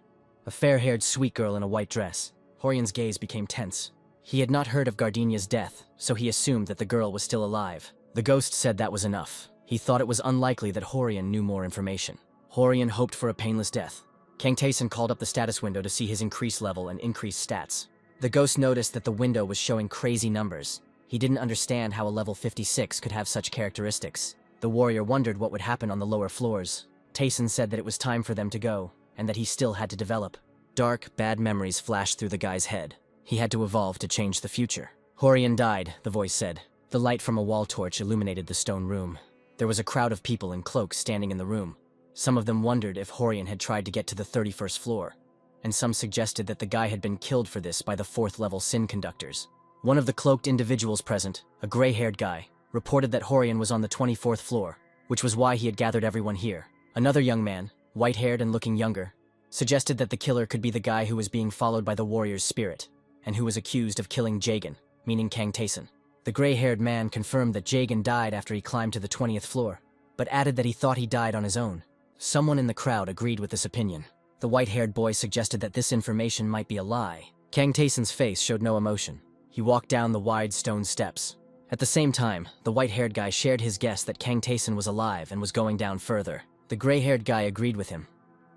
a fair-haired sweet girl in a white dress. Horian's gaze became tense. He had not heard of Gardenia's death, so he assumed that the girl was still alive. The ghost said that was enough. He thought it was unlikely that Horian knew more information. Horian hoped for a painless death. Kang Tayson called up the status window to see his increased level and increased stats. The ghost noticed that the window was showing crazy numbers. He didn't understand how a level 56 could have such characteristics. The warrior wondered what would happen on the lower floors. Tayson said that it was time for them to go, and that he still had to develop. Dark, bad memories flashed through the guy's head. He had to evolve to change the future. Horian died, the voice said. The light from a wall torch illuminated the stone room. There was a crowd of people in cloaks standing in the room. Some of them wondered if Horian had tried to get to the 31st floor, and some suggested that the guy had been killed for this by the 4th level sin conductors. One of the cloaked individuals present, a gray-haired guy, reported that Horian was on the 24th floor, which was why he had gathered everyone here. Another young man, white-haired and looking younger, suggested that the killer could be the guy who was being followed by the warrior's spirit, and who was accused of killing Jagan, meaning Kang Tayson. The gray-haired man confirmed that Jagan died after he climbed to the 20th floor, but added that he thought he died on his own. Someone in the crowd agreed with this opinion. The white-haired boy suggested that this information might be a lie. Kang Tayson's face showed no emotion. He walked down the wide stone steps. At the same time, the white-haired guy shared his guess that Kang Tayson was alive and was going down further. The gray-haired guy agreed with him,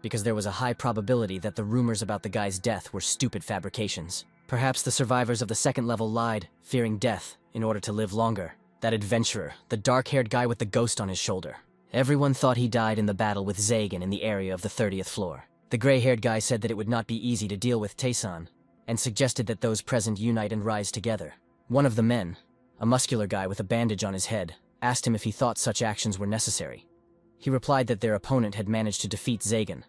because there was a high probability that the rumors about the guy's death were stupid fabrications. Perhaps the survivors of the 2nd level lied, fearing death, in order to live longer. That adventurer, the dark-haired guy with the ghost on his shoulder. Everyone thought he died in the battle with Zagan in the area of the 30th floor. The gray-haired guy said that it would not be easy to deal with Tayson, and suggested that those present unite and rise together. One of the men, a muscular guy with a bandage on his head, asked him if he thought such actions were necessary. He replied that their opponent had managed to defeat Zagan,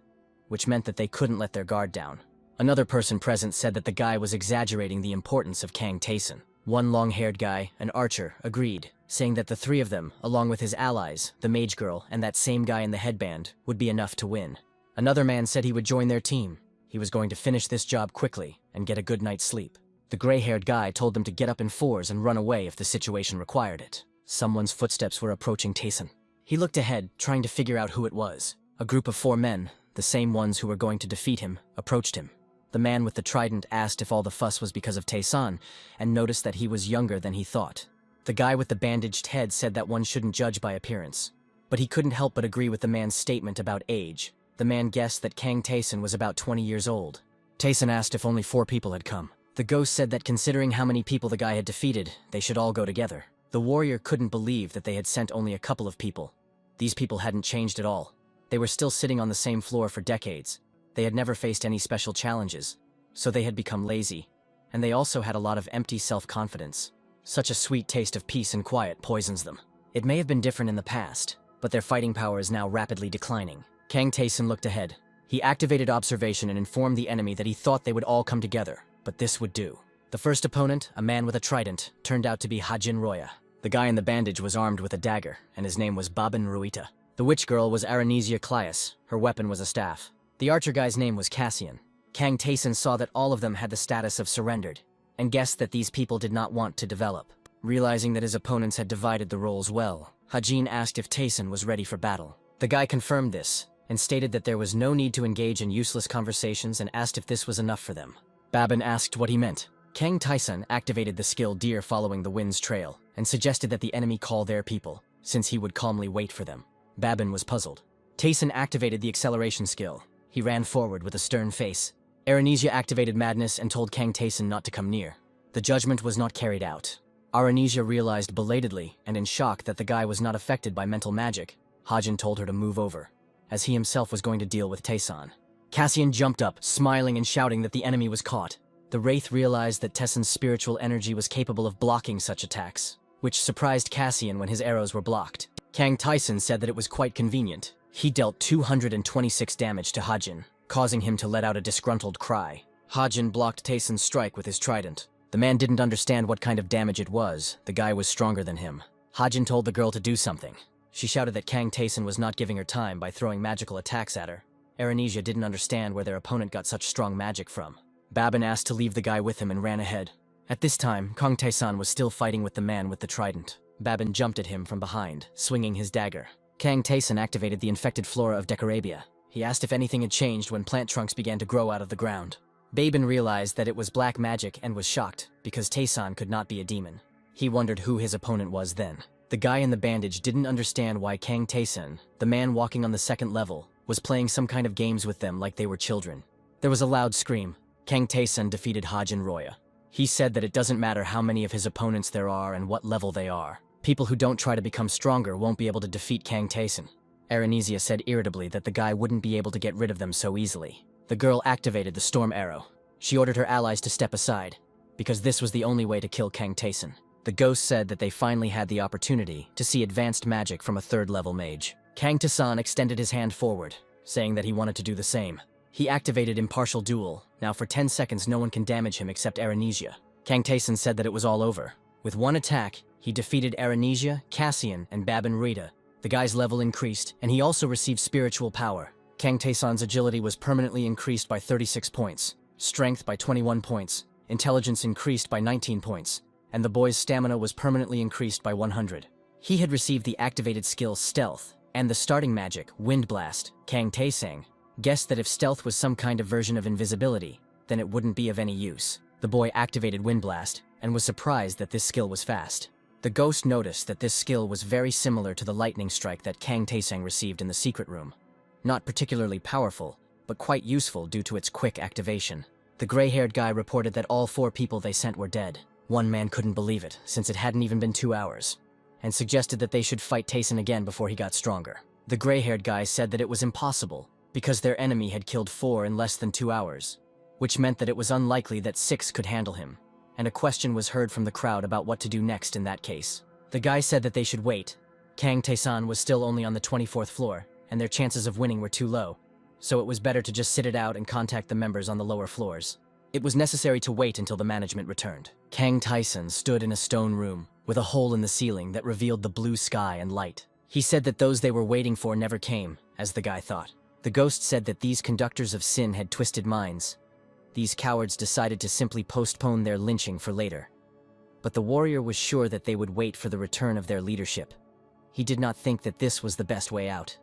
which meant that they couldn't let their guard down. Another person present said that the guy was exaggerating the importance of Kang Tayson. One long-haired guy, an archer, agreed, saying that the 3 of them, along with his allies, the mage girl, and that same guy in the headband, would be enough to win. Another man said he would join their team. He was going to finish this job quickly and get a good night's sleep. The gray-haired guy told them to get up in 4s and run away if the situation required it. Someone's footsteps were approaching Tayson. He looked ahead, trying to figure out who it was. A group of 4 men, the same ones who were going to defeat him, approached him. The man with the trident asked if all the fuss was because of Tayson, and noticed that he was younger than he thought. The guy with the bandaged head said that one shouldn't judge by appearance, but he couldn't help but agree with the man's statement about age. The man guessed that Kang Tayson was about 20 years old. Tayson asked if only 4 people had come. The ghost said that considering how many people the guy had defeated, they should all go together. The warrior couldn't believe that they had sent only a couple of people. These people hadn't changed at all. They were still sitting on the same floor for decades. They had never faced any special challenges, so they had become lazy. And they also had a lot of empty self-confidence. Such a sweet taste of peace and quiet poisons them. It may have been different in the past, but their fighting power is now rapidly declining. Kang Tayson looked ahead. He activated observation and informed the enemy that he thought they would all come together, but this would do. The first opponent, a man with a trident, turned out to be Hajin Roya. The guy in the bandage was armed with a dagger, and his name was Babin Ruita. The witch girl was Aranesia Clias. Her weapon was a staff. The archer guy's name was Cassian. Kang Tayson saw that all of them had the status of surrendered, and guessed that these people did not want to develop. Realizing that his opponents had divided the roles well, Hajin asked if Tayson was ready for battle. The guy confirmed this, and stated that there was no need to engage in useless conversations and asked if this was enough for them. Babin asked what he meant. Kang Tayson activated the skill Deer following the wind's trail, and suggested that the enemy call their people, since he would calmly wait for them. Babin was puzzled. Tayson activated the acceleration skill. He ran forward with a stern face. Aranesia activated madness and told Kang Tayson not to come near. The judgment was not carried out. Aranesia realized belatedly and in shock that the guy was not affected by mental magic. Hajin told her to move over, as he himself was going to deal with Tayson. Cassian jumped up, smiling and shouting that the enemy was caught. The Wraith realized that Tesson's spiritual energy was capable of blocking such attacks. which surprised Cassian when his arrows were blocked. Kang Tyson said that it was quite convenient. He dealt 226 damage to Hajin, causing him to let out a disgruntled cry. Hajin blocked Tayson's strike with his trident. The man didn't understand what kind of damage it was. The guy was stronger than him. Hajin told the girl to do something. She shouted that Kang Tayson was not giving her time by throwing magical attacks at her. Aranesia didn't understand where their opponent got such strong magic from. Babin asked to leave the guy with him and ran ahead. At this time, Kang Taesan was still fighting with the man with the trident. Babin jumped at him from behind, swinging his dagger. Kang Taesan activated the infected flora of Decorabia. He asked if anything had changed when plant trunks began to grow out of the ground. Babin realized that it was black magic and was shocked, because Taesan could not be a demon. He wondered who his opponent was then. The guy in the bandage didn't understand why Kang Taesan, the man walking on the second level, was playing some kind of games with them like they were children. There was a loud scream. Kang Taesan defeated Hajin Roya. He said that it doesn't matter how many of his opponents there are and what level they are. People who don't try to become stronger won't be able to defeat Kang Taesan. Aranesia said irritably that the guy wouldn't be able to get rid of them so easily. The girl activated the storm arrow. She ordered her allies to step aside, because this was the only way to kill Kang Taesan. The ghost said that they finally had the opportunity to see advanced magic from a third-level mage. Kang Taesan extended his hand forward, saying that he wanted to do the same. He activated Impartial Duel. Now for 10 seconds no one can damage him except Aranesia. Kang Taesan said that it was all over. With one attack, he defeated Aranesia, Cassian, and Babin Rita. The guy's level increased, and he also received spiritual power. Kang Taesan's agility was permanently increased by 36 points, strength by 21 points, intelligence increased by 19 points, and the boy's stamina was permanently increased by 100. He had received the activated skill Stealth, and the starting magic, Wind Blast. Kang Taesang guessed that if stealth was some kind of version of invisibility, then it wouldn't be of any use. The boy activated Wind Blast, and was surprised that this skill was fast. The ghost noticed that this skill was very similar to the lightning strike that Kang Taesang received in the secret room. Not particularly powerful, but quite useful due to its quick activation. The gray-haired guy reported that all 4 people they sent were dead. One man couldn't believe it, since it hadn't even been 2 hours, and suggested that they should fight Taesan again before he got stronger. The gray-haired guy said that it was impossible, because their enemy had killed 4 in less than 2 hours, which meant that it was unlikely that 6 could handle him, and a question was heard from the crowd about what to do next in that case. The guy said that they should wait. Kang Taesan was still only on the 24th floor, and their chances of winning were too low, so it was better to just sit it out and contact the members on the lower floors. It was necessary to wait until the management returned. Kang Taesan stood in a stone room, with a hole in the ceiling that revealed the blue sky and light. He said that those they were waiting for never came, as the guy thought. The ghost said that these conductors of sin had twisted minds. These cowards decided to simply postpone their lynching for later. But the warrior was sure that they would wait for the return of their leadership. He did not think that this was the best way out.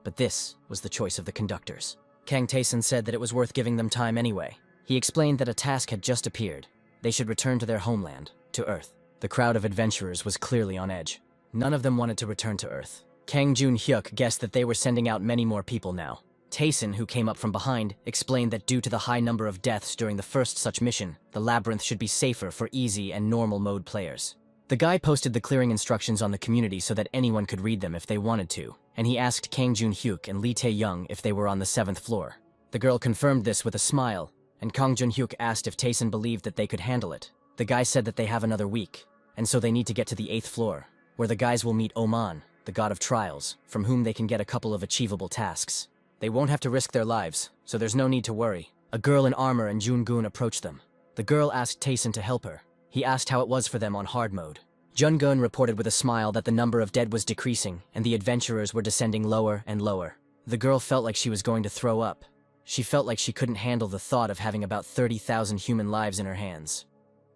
But this was the choice of the conductors. Kang Taesan said that it was worth giving them time anyway. He explained that a task had just appeared. They should return to their homeland, to Earth. The crowd of adventurers was clearly on edge. None of them wanted to return to Earth. Kang Jun-hyuk guessed that they were sending out many more people now. Taesan, who came up from behind, explained that due to the high number of deaths during the first such mission, the labyrinth should be safer for easy and normal mode players. The guy posted the clearing instructions on the community so that anyone could read them if they wanted to, and he asked Kang Jun-hyuk and Lee Tae-young if they were on the 7th floor. The girl confirmed this with a smile, and Kang Jun-hyuk asked if Taesan believed that they could handle it. The guy said that they have another week, and so they need to get to the 8th floor, where the guys will meet Oman, the god of trials, from whom they can get a couple of achievable tasks. They won't have to risk their lives, so there's no need to worry. A girl in armor and Jun-gun approached them. The girl asked Taesan to help her. He asked how it was for them on hard mode. Jun-gun reported with a smile that the number of dead was decreasing, and the adventurers were descending lower and lower. The girl felt like she was going to throw up. She felt like she couldn't handle the thought of having about 30,000 human lives in her hands.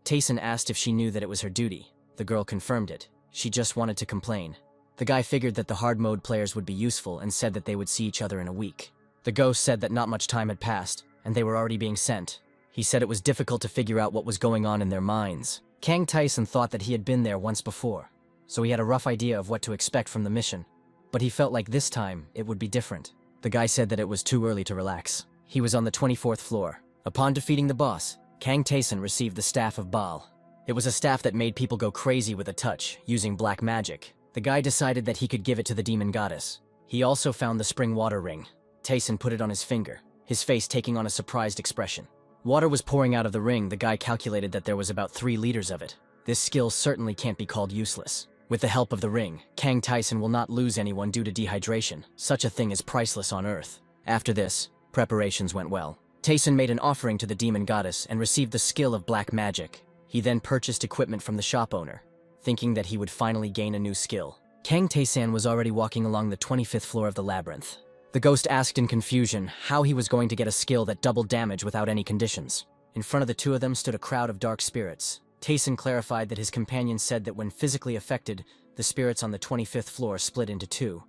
Taesan asked if she knew that it was her duty. The girl confirmed it. She just wanted to complain. The guy figured that the hard mode players would be useful and said that they would see each other in a week. The ghost said that not much time had passed, and they were already being sent. He said it was difficult to figure out what was going on in their minds. Kang Taesan thought that he had been there once before, so he had a rough idea of what to expect from the mission. But he felt like this time it would be different. The guy said that it was too early to relax. He was on the 24th floor. Upon defeating the boss, Kang Taesan received the Staff of Baal. It was a staff that made people go crazy with a touch, using black magic. The guy decided that he could give it to the demon goddess. He also found the spring water ring. Taesan put it on his finger, his face taking on a surprised expression. Water was pouring out of the ring. The guy calculated that there was about 3 liters of it. This skill certainly can't be called useless. With the help of the ring, Kang Tyson will not lose anyone due to dehydration. Such a thing is priceless on Earth. After this, preparations went well. Tyson made an offering to the demon goddess and received the skill of black magic. He then purchased equipment from the shop owner, thinking that he would finally gain a new skill. Kang Tae-san was already walking along the 25th floor of the labyrinth. The ghost asked in confusion how he was going to get a skill that doubled damage without any conditions. In front of the two of them stood a crowd of dark spirits. Tae-san clarified that his companion said that when physically affected, the spirits on the 25th floor split into two.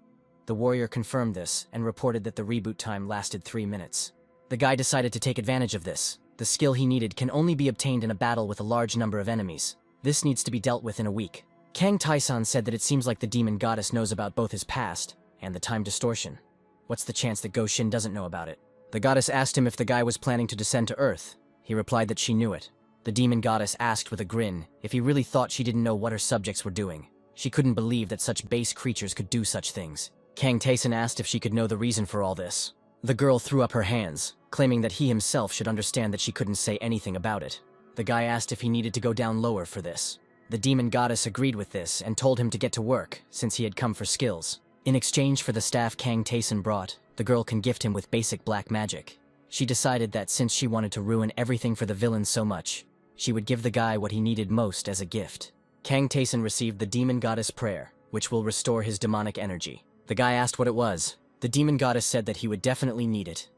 The warrior confirmed this and reported that the reboot time lasted 3 minutes. The guy decided to take advantage of this. The skill he needed can only be obtained in a battle with a large number of enemies. This needs to be dealt with in a week. Kang Tae-san said that it seems like the demon goddess knows about both his past and the time distortion. What's the chance that Go Shin doesn't know about it? The goddess asked him if the guy was planning to descend to Earth. He replied that she knew it. The demon goddess asked with a grin if he really thought she didn't know what her subjects were doing. She couldn't believe that such base creatures could do such things. Kang Tae-san asked if she could know the reason for all this. The girl threw up her hands, claiming that he himself should understand that she couldn't say anything about it. The guy asked if he needed to go down lower for this. The demon goddess agreed with this and told him to get to work, since he had come for skills. In exchange for the staff Kang Tae-san brought, the girl can gift him with basic black magic. She decided that since she wanted to ruin everything for the villain so much, she would give the guy what he needed most as a gift. Kang Tae-san received the demon goddess prayer, which will restore his demonic energy. The guy asked what it was. The demon goddess said that he would definitely need it.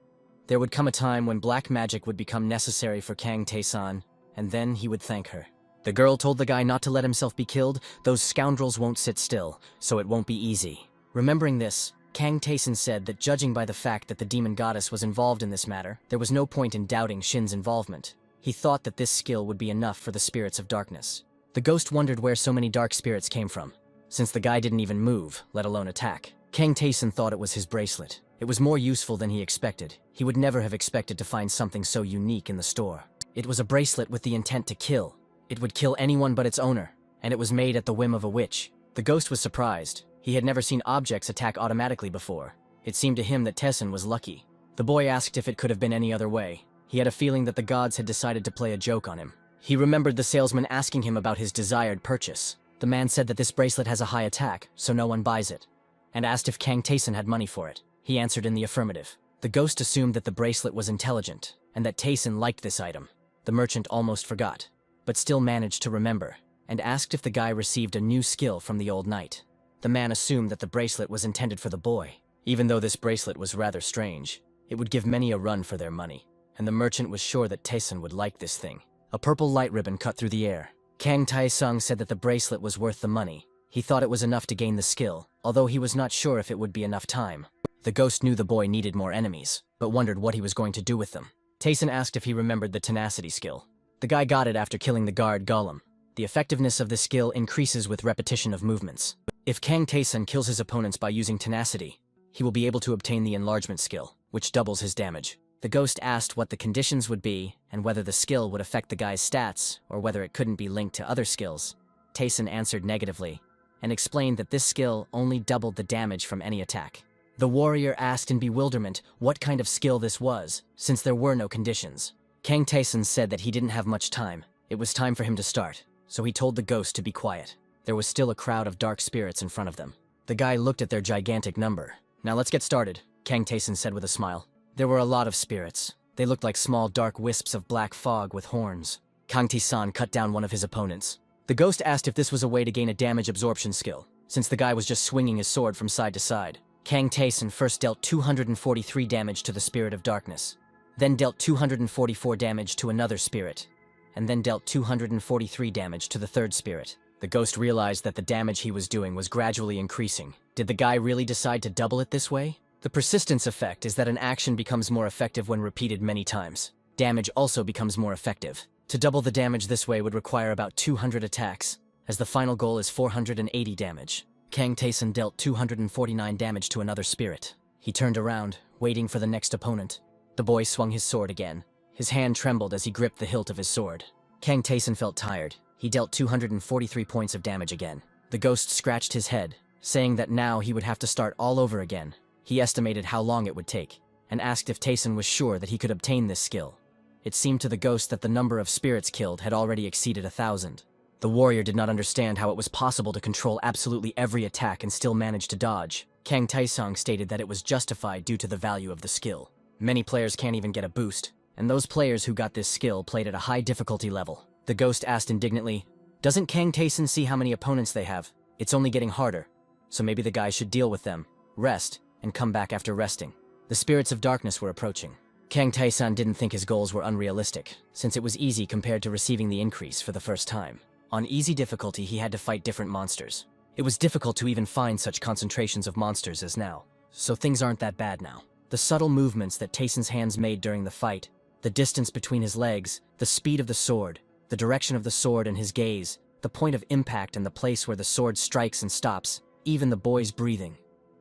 There would come a time when black magic would become necessary for Kang Tae-san, and then he would thank her. The girl told the guy not to let himself be killed. Those scoundrels won't sit still, so it won't be easy. Remembering this, Kang Tae-san said that judging by the fact that the demon goddess was involved in this matter, there was no point in doubting Shin's involvement. He thought that this skill would be enough for the spirits of darkness. The ghost wondered where so many dark spirits came from. Since the guy didn't even move, let alone attack, Kang Tae-san thought it was his bracelet. It was more useful than he expected. He would never have expected to find something so unique in the store. It was a bracelet with the intent to kill. It would kill anyone but its owner, and it was made at the whim of a witch. The ghost was surprised. He had never seen objects attack automatically before. It seemed to him that Tae-san was lucky. The boy asked if it could have been any other way. He had a feeling that the gods had decided to play a joke on him. He remembered the salesman asking him about his desired purchase. The man said that this bracelet has a high attack, so no one buys it, and asked if Kang Tae-san had money for it. He answered in the affirmative. The ghost assumed that the bracelet was intelligent, and that Tae-san liked this item. The merchant almost forgot, but still managed to remember, and asked if the guy received a new skill from the old knight. The man assumed that the bracelet was intended for the boy. Even though this bracelet was rather strange, it would give many a run for their money, and the merchant was sure that Tae-san would like this thing. A purple light ribbon cut through the air. Kang Tae-sung said that the bracelet was worth the money. He thought it was enough to gain the skill, although he was not sure if it would be enough time. The ghost knew the boy needed more enemies, but wondered what he was going to do with them. Tae-san asked if he remembered the tenacity skill. The guy got it after killing the guard golem. The effectiveness of the skill increases with repetition of movements. If Kang Tae-san kills his opponents by using tenacity, he will be able to obtain the enlargement skill, which doubles his damage. The ghost asked what the conditions would be and whether the skill would affect the guy's stats or whether it couldn't be linked to other skills. Tae-san answered negatively and explained that this skill only doubled the damage from any attack. The warrior asked in bewilderment what kind of skill this was, since there were no conditions. Kang Tae-san said that he didn't have much time. It was time for him to start, so he told the ghost to be quiet. There was still a crowd of dark spirits in front of them. The guy looked at their gigantic number. "Now let's get started," Kang Tae-san said with a smile. There were a lot of spirits. They looked like small dark wisps of black fog with horns. Kang Tae-san cut down one of his opponents. The ghost asked if this was a way to gain a damage absorption skill, since the guy was just swinging his sword from side to side. Kang Tae-san first dealt 243 damage to the spirit of darkness, then dealt 244 damage to another spirit, and then dealt 243 damage to the third spirit. The ghost realized that the damage he was doing was gradually increasing. Did the guy really decide to double it this way? The persistence effect is that an action becomes more effective when repeated many times. Damage also becomes more effective. To double the damage this way would require about 200 attacks, as the final goal is 480 damage. Kang Tae-san dealt 249 damage to another spirit. He turned around, waiting for the next opponent. The boy swung his sword again. His hand trembled as he gripped the hilt of his sword. Kang Tae-san felt tired. He dealt 243 points of damage again. The ghost scratched his head, saying that now he would have to start all over again. He estimated how long it would take, and asked if Tae-san was sure that he could obtain this skill. It seemed to the ghost that the number of spirits killed had already exceeded 1,000. The warrior did not understand how it was possible to control absolutely every attack and still manage to dodge. Kang Taesong stated that it was justified due to the value of the skill. Many players can't even get a boost, and those players who got this skill played at a high difficulty level. The ghost asked indignantly, "Doesn't Kang Taeson see how many opponents they have? It's only getting harder, so maybe the guy should deal with them, rest, and come back after resting." The spirits of darkness were approaching. Kang Taeson didn't think his goals were unrealistic, since it was easy compared to receiving the increase for the first time. On easy difficulty, he had to fight different monsters. It was difficult to even find such concentrations of monsters as now, so things aren't that bad now. The subtle movements that Taeson's hands made during the fight, the distance between his legs, the speed of the sword, the direction of the sword and his gaze, the point of impact and the place where the sword strikes and stops, even the boy's breathing.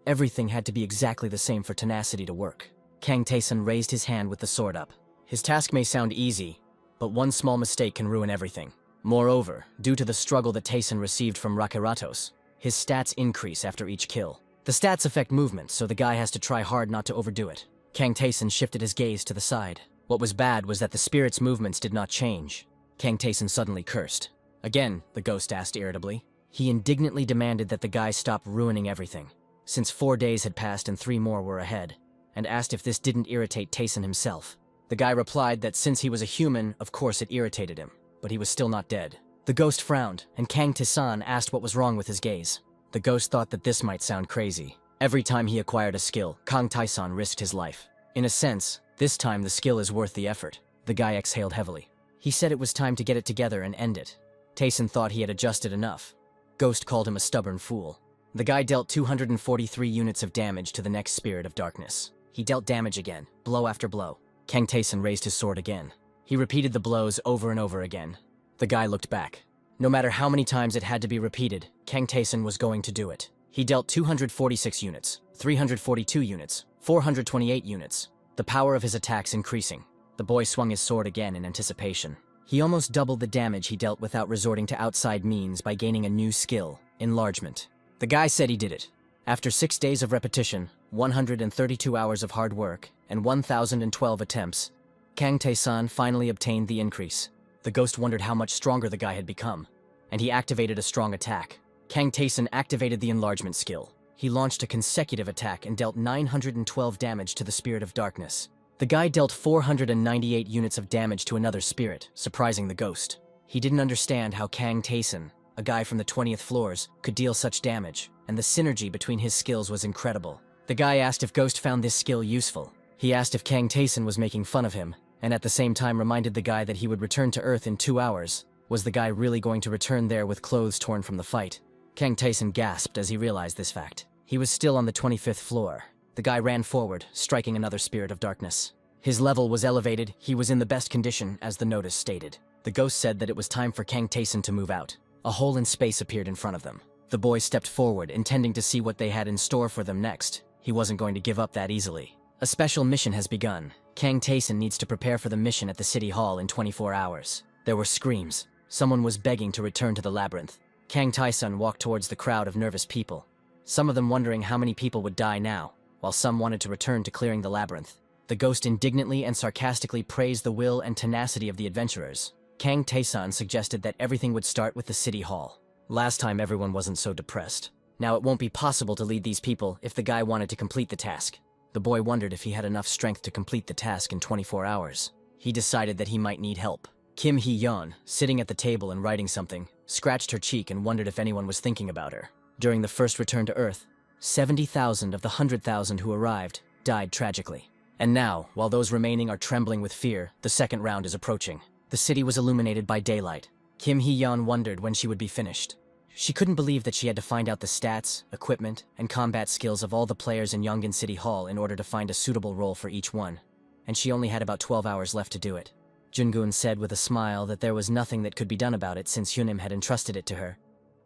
Everything had to be exactly the same for tenacity to work. Kang Taeson raised his hand with the sword up. His task may sound easy, but one small mistake can ruin everything. Moreover, due to the struggle that Taeson received from Rakiratos, his stats increase after each kill. The stats affect movement, so the guy has to try hard not to overdo it. Kang Taeson shifted his gaze to the side. What was bad was that the spirit's movements did not change. Kang Taeson suddenly cursed. "Again?" the ghost asked irritably. He indignantly demanded that the guy stop ruining everything, since 4 days had passed and 3 more were ahead, and asked if this didn't irritate Taeson himself. The guy replied that since he was a human, of course it irritated him, but he was still not dead. The ghost frowned, and Kang Taeson asked what was wrong with his gaze. The ghost thought that this might sound crazy. Every time he acquired a skill, Kang Taeson risked his life. In a sense, this time the skill is worth the effort. The guy exhaled heavily. He said it was time to get it together and end it. Taeson thought he had adjusted enough. Ghost called him a stubborn fool. The guy dealt 243 units of damage to the next spirit of darkness. He dealt damage again, blow after blow. Kang Taeson raised his sword again. He repeated the blows over and over again. The guy looked back. No matter how many times it had to be repeated, Kang Taeson was going to do it. He dealt 246 units, 342 units, 428 units. The power of his attacks increasing. The boy swung his sword again in anticipation. He almost doubled the damage he dealt without resorting to outside means by gaining a new skill, enlargement. The guy said he did it. After 6 days of repetition, 132 hours of hard work, and 1,012 attempts, Kang Taeson finally obtained the increase. The ghost wondered how much stronger the guy had become, and he activated a strong attack. Kang Taeson activated the enlargement skill. He launched a consecutive attack and dealt 912 damage to the spirit of darkness. The guy dealt 498 units of damage to another spirit, surprising the ghost. He didn't understand how Kang Taeson, a guy from the 20th floors, could deal such damage, and the synergy between his skills was incredible. The guy asked if Ghost found this skill useful. He asked if Kang Taeson was making fun of him, and at the same time reminded the guy that he would return to Earth in 2 hours. Was the guy really going to return there with clothes torn from the fight? Kang Taeson gasped as he realized this fact. He was still on the 25th floor. The guy ran forward, striking another spirit of darkness. His level was elevated, he was in the best condition, as the notice stated. The ghost said that it was time for Kang Taeson to move out. A hole in space appeared in front of them. The boy stepped forward, intending to see what they had in store for them next. He wasn't going to give up that easily. A special mission has begun. Kang Taeson needs to prepare for the mission at the city hall in 24 hours. There were screams. Someone was begging to return to the labyrinth. Kang Taeson walked towards the crowd of nervous people, some of them wondering how many people would die now, while some wanted to return to clearing the labyrinth. The ghost indignantly and sarcastically praised the will and tenacity of the adventurers. Kang Taeson suggested that everything would start with the city hall. Last time everyone wasn't so depressed. Now it won't be possible to lead these people if the guy wanted to complete the task. The boy wondered if he had enough strength to complete the task in 24 hours. He decided that he might need help. Kim Hee-yeon, sitting at the table and writing something, scratched her cheek and wondered if anyone was thinking about her. During the first return to Earth, 70,000 of the 100,000 who arrived died tragically. And now, while those remaining are trembling with fear, the second round is approaching. The city was illuminated by daylight. Kim Hee-yeon wondered when she would be finished. She couldn't believe that she had to find out the stats, equipment, and combat skills of all the players in Yongin City Hall in order to find a suitable role for each one, and she only had about 12 hours left to do it. Jungun said with a smile that there was nothing that could be done about it since Hyunim had entrusted it to her.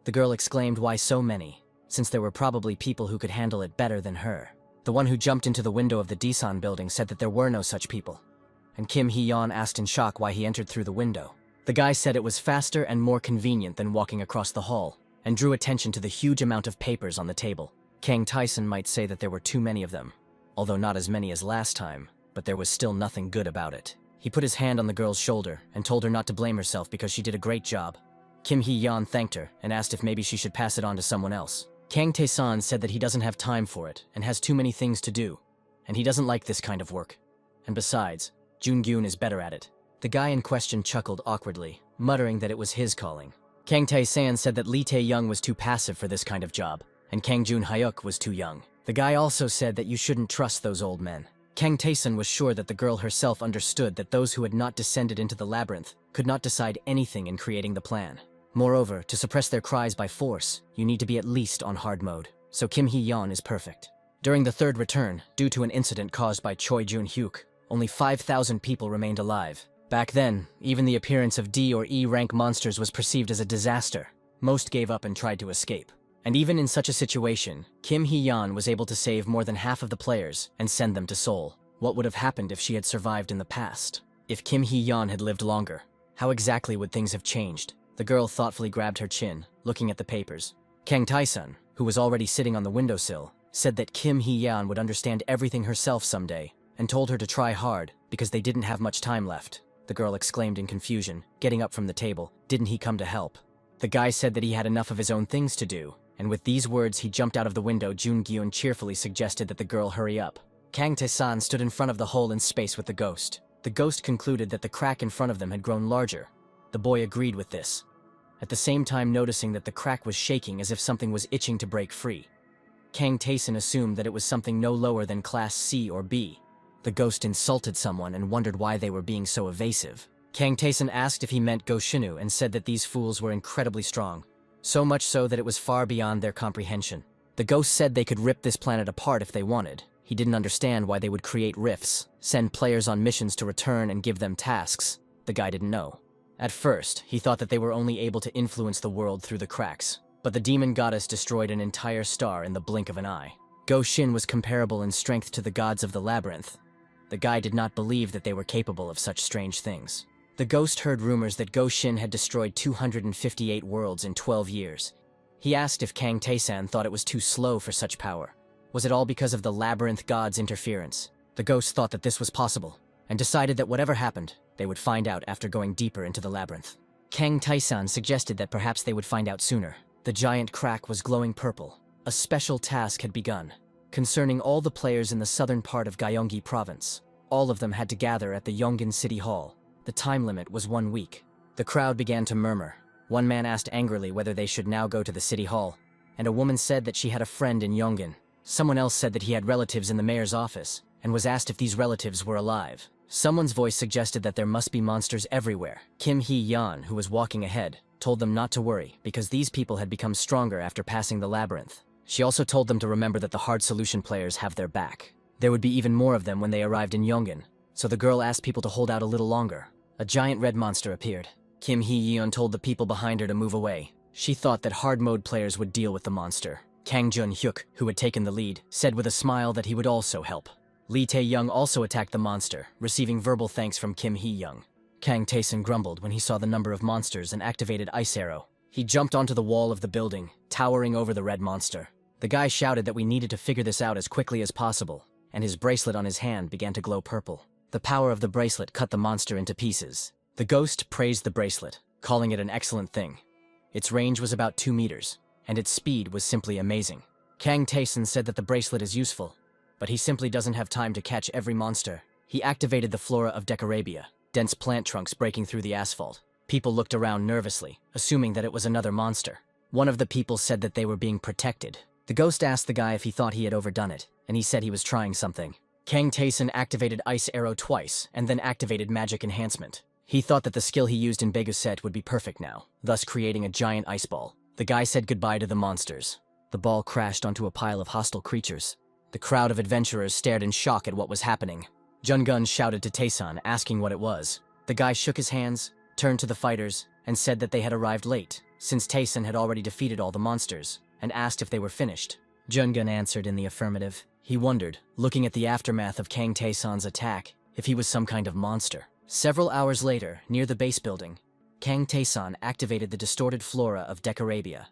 The girl exclaimed, "Why so many?" Since there were probably people who could handle it better than her. The one who jumped into the window of the Disan building said that there were no such people, and Kim Hee-yeon asked in shock why he entered through the window. The guy said it was faster and more convenient than walking across the hall, and drew attention to the huge amount of papers on the table. Kang Taeson might say that there were too many of them, although not as many as last time, but there was still nothing good about it. He put his hand on the girl's shoulder and told her not to blame herself because she did a great job. Kim Hee-yeon thanked her and asked if maybe she should pass it on to someone else. Kang Tae-san said that he doesn't have time for it and has too many things to do, and he doesn't like this kind of work. And besides, Jun-gyun is better at it. The guy in question chuckled awkwardly, muttering that it was his calling. Kang Tae-san said that Lee Tae-young was too passive for this kind of job, and Kang Jun-hyuk was too young. The guy also said that you shouldn't trust those old men. Kang Tae-san was sure that the girl herself understood that those who had not descended into the labyrinth could not decide anything in creating the plan. Moreover, to suppress their cries by force, you need to be at least on hard mode, so Kim Hee-yeon is perfect. During the third return, due to an incident caused by Choi Jun-hyuk, only 5,000 people remained alive. Back then, even the appearance of D or E rank monsters was perceived as a disaster. Most gave up and tried to escape. And even in such a situation, Kim Hee-yeon was able to save more than half of the players and send them to Seoul. What would have happened if she had survived in the past? If Kim Hee-yeon had lived longer, how exactly would things have changed? The girl thoughtfully grabbed her chin, looking at the papers. Kang Tae-sun, who was already sitting on the windowsill, said that Kim Hee-yeon would understand everything herself someday, and told her to try hard, because they didn't have much time left. The girl exclaimed in confusion, getting up from the table. Didn't he come to help? The guy said that he had enough of his own things to do, and with these words he jumped out of the window. Jun-gyun cheerfully suggested that the girl hurry up. Kang Tae-san stood in front of the hole in space with the ghost. The ghost concluded that the crack in front of them had grown larger. The boy agreed with this, at the same time noticing that the crack was shaking as if something was itching to break free. Kang Tae-san assumed that it was something no lower than Class C or B. The ghost insulted someone and wondered why they were being so evasive. Kang Tae-san asked if he meant Go Shinu and said that these fools were incredibly strong. So much so that it was far beyond their comprehension. The ghost said they could rip this planet apart if they wanted. He didn't understand why they would create rifts, send players on missions to return and give them tasks. The guy didn't know. At first, he thought that they were only able to influence the world through the cracks. But the demon goddess destroyed an entire star in the blink of an eye. Go Shin was comparable in strength to the gods of the labyrinth. The guy did not believe that they were capable of such strange things. The ghost heard rumors that Go Shin had destroyed 258 worlds in 12 years. He asked if Kang Tae-san thought it was too slow for such power. Was it all because of the labyrinth god's interference? The ghost thought that this was possible, and decided that whatever happened, they would find out after going deeper into the labyrinth. Kang Tae-san suggested that perhaps they would find out sooner. The giant crack was glowing purple. A special task had begun, concerning all the players in the southern part of Gyeonggi province. All of them had to gather at the Yongin City Hall. The time limit was 1 week. The crowd began to murmur. One man asked angrily whether they should now go to the city hall, and a woman said that she had a friend in Yongin. Someone else said that he had relatives in the mayor's office, and was asked if these relatives were alive. Someone's voice suggested that there must be monsters everywhere. Kim Hee-yeon, who was walking ahead, told them not to worry, because these people had become stronger after passing the labyrinth. She also told them to remember that the hard solution players have their back. There would be even more of them when they arrived in Yongin, so the girl asked people to hold out a little longer. A giant red monster appeared. Kim Hee-yeon told the people behind her to move away. She thought that hard mode players would deal with the monster. Kang Jun-hyuk, who had taken the lead, said with a smile that he would also help. Lee Tae-young also attacked the monster, receiving verbal thanks from Kim Hee-yeon. Kang Tae-sun grumbled when he saw the number of monsters and activated Ice Arrow. He jumped onto the wall of the building, towering over the red monster. The guy shouted that we needed to figure this out as quickly as possible, and his bracelet on his hand began to glow purple. The power of the bracelet cut the monster into pieces. The ghost praised the bracelet, calling it an excellent thing. Its range was about 2 meters, and its speed was simply amazing. Kang Tae-sun said that the bracelet is useful, but he simply doesn't have time to catch every monster. He activated the flora of Decorabia, dense plant trunks breaking through the asphalt. People looked around nervously, assuming that it was another monster. One of the people said that they were being protected. The ghost asked the guy if he thought he had overdone it, and he said he was trying something. Kang Tae-sun activated Ice Arrow twice, and then activated Magic Enhancement. He thought that the skill he used in Beguset would be perfect now, thus creating a giant ice ball. The guy said goodbye to the monsters. The ball crashed onto a pile of hostile creatures. The crowd of adventurers stared in shock at what was happening. Jun-gun shouted to Tae-san, asking what it was. The guy shook his hands, turned to the fighters, and said that they had arrived late, since Tae-san had already defeated all the monsters, and asked if they were finished. Jun-gun answered in the affirmative. He wondered, looking at the aftermath of Kang Tae-san's attack, if he was some kind of monster. Several hours later, near the base building, Kang Tae-san activated the distorted flora of Decorabia,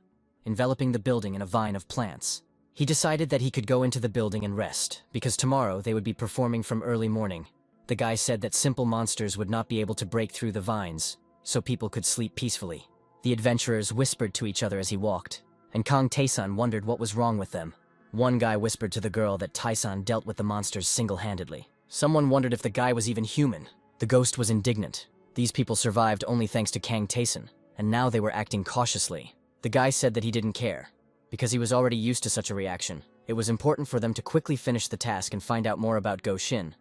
enveloping the building in a vine of plants. He decided that he could go into the building and rest, because tomorrow they would be performing from early morning. The guy said that simple monsters would not be able to break through the vines, so people could sleep peacefully. The adventurers whispered to each other as he walked, and Kang Taesan wondered what was wrong with them. One guy whispered to the girl that Taesan dealt with the monsters single-handedly. Someone wondered if the guy was even human. The ghost was indignant. These people survived only thanks to Kang Taesan, and now they were acting cautiously. The guy said that he didn't care, because he was already used to such a reaction. It was important for them to quickly finish the task and find out more about Go Shin,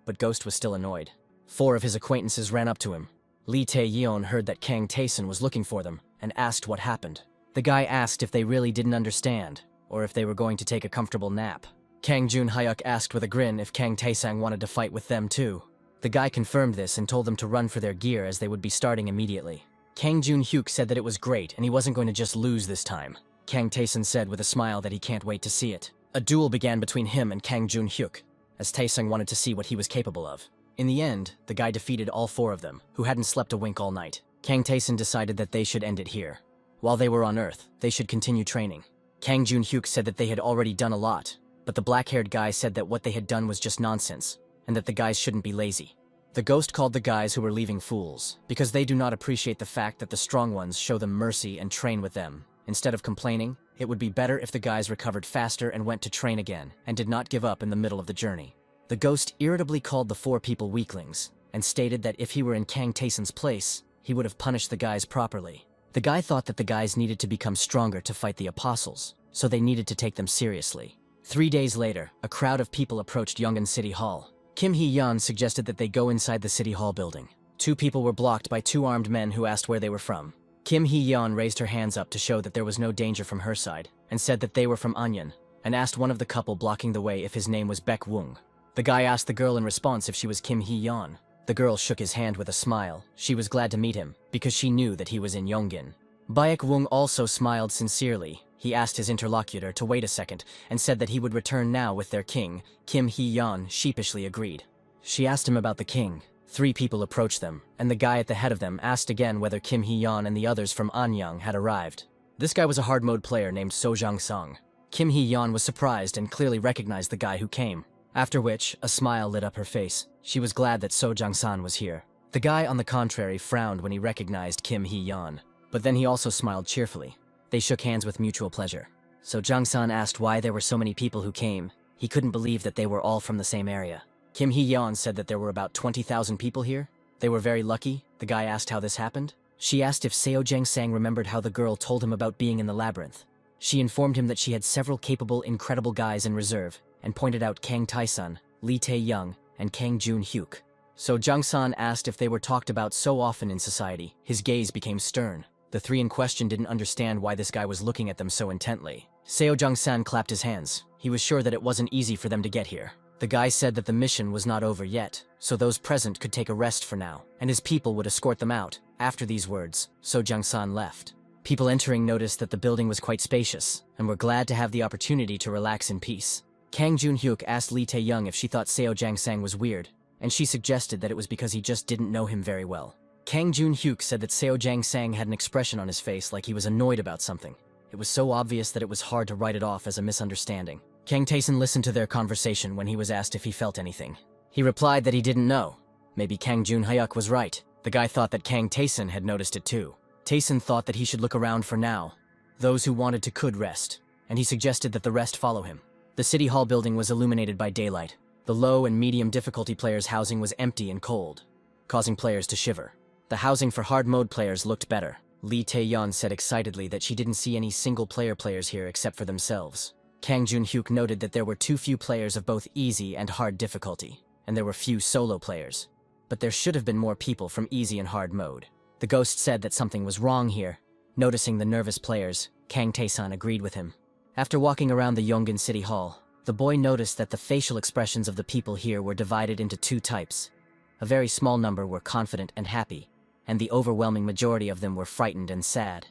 but Ghost was still annoyed. 4 of his acquaintances ran up to him. Lee Tae-yeon heard that Kang Taesan was looking for them and asked what happened. The guy asked if they really didn't understand, or if they were going to take a comfortable nap. Kang Jun-hyuk asked with a grin if Kang Taesang wanted to fight with them too. The guy confirmed this and told them to run for their gear as they would be starting immediately. Kang Jun-hyuk said that it was great and he wasn't going to just lose this time. Kang Taesan said with a smile that he can't wait to see it. A duel began between him and Kang Jun-hyuk, as Taesang wanted to see what he was capable of. In the end, the guy defeated all 4 of them, who hadn't slept a wink all night. Kang Taesan decided that they should end it here. While they were on Earth, they should continue training. Kang Jun-hyuk said that they had already done a lot, but the black-haired guy said that what they had done was just nonsense, and that the guys shouldn't be lazy. The ghost called the guys who were leaving fools, because they do not appreciate the fact that the strong ones show them mercy and train with them. Instead of complaining, it would be better if the guys recovered faster and went to train again, and did not give up in the middle of the journey. The ghost irritably called the 4 people weaklings, and stated that if he were in Kang Taesan's place, he would have punished the guys properly. The guy thought that the guys needed to become stronger to fight the apostles, so they needed to take them seriously. 3 days later, a crowd of people approached Yongan City Hall. Kim Hee-yeon suggested that they go inside the City Hall building. 2 people were blocked by 2 armed men who asked where they were from. Kim Hee-yeon raised her hands up to show that there was no danger from her side, and said that they were from Anyan, and asked one of the couple blocking the way if his name was Baek Woong. The guy asked the girl in response if she was Kim Hee-yeon. The girl shook his hand with a smile. She was glad to meet him, because she knew that he was in Yongan. Baek Woong also smiled sincerely. He asked his interlocutor to wait a second, and said that he would return now with their king. Kim Hee-yeon sheepishly agreed. She asked him about the king. 3 people approached them, and the guy at the head of them asked again whether Kim Hee-yeon and the others from Anyang had arrived. This guy was a hard mode player named So Jang-sung. Kim Hee-yeon was surprised and clearly recognized the guy who came. After which, a smile lit up her face. She was glad that So Jang-san was here. The guy, on the contrary, frowned when he recognized Kim Hee-yeon, but then he also smiled cheerfully. They shook hands with mutual pleasure. So Jang-san asked why there were so many people who came. He couldn't believe that they were all from the same area. Kim Hee-yeon said that there were about 20,000 people here. They were very lucky. The guy asked how this happened. She asked if Seo Jang-sang remembered how the girl told him about being in the labyrinth. She informed him that she had several capable, incredible guys in reserve, and pointed out Kang Taesan, Lee Tae-young, and Kang Jun-hyuk. So Jang-san asked if they were talked about so often in society. His gaze became stern. The 3 in question didn't understand why this guy was looking at them so intently. Seo Jang-san clapped his hands. He was sure that it wasn't easy for them to get here. The guy said that the mission was not over yet, so those present could take a rest for now, and his people would escort them out. After these words, So Jang-san left. People entering noticed that the building was quite spacious, and were glad to have the opportunity to relax in peace. Kang Jun-hyuk asked Lee Tae-young if she thought Seo Jang-sang was weird, and she suggested that it was because he just didn't know him very well. Kang Jun-hyuk said that Seo Jang-sang had an expression on his face like he was annoyed about something. It was so obvious that it was hard to write it off as a misunderstanding. Kang Taesan listened to their conversation when he was asked if he felt anything. He replied that he didn't know. Maybe Kang Jun-hyuk was right. The guy thought that Kang Taesan had noticed it too. Taesan thought that he should look around for now. Those who wanted to could rest, and he suggested that the rest follow him. The City Hall building was illuminated by daylight. The low and medium difficulty players' housing was empty and cold, causing players to shiver. The housing for hard mode players looked better. Lee Tae-yeon said excitedly that she didn't see any single-player players here except for themselves. Kang Jun-hyuk noted that there were too few players of both easy and hard difficulty, and there were few solo players. But there should have been more people from easy and hard mode. The ghost said that something was wrong here. Noticing the nervous players, Kang Taesan agreed with him. After walking around the Yongan City Hall, the boy noticed that the facial expressions of the people here were divided into 2 types. A very small number were confident and happy, and the overwhelming majority of them were frightened and sad.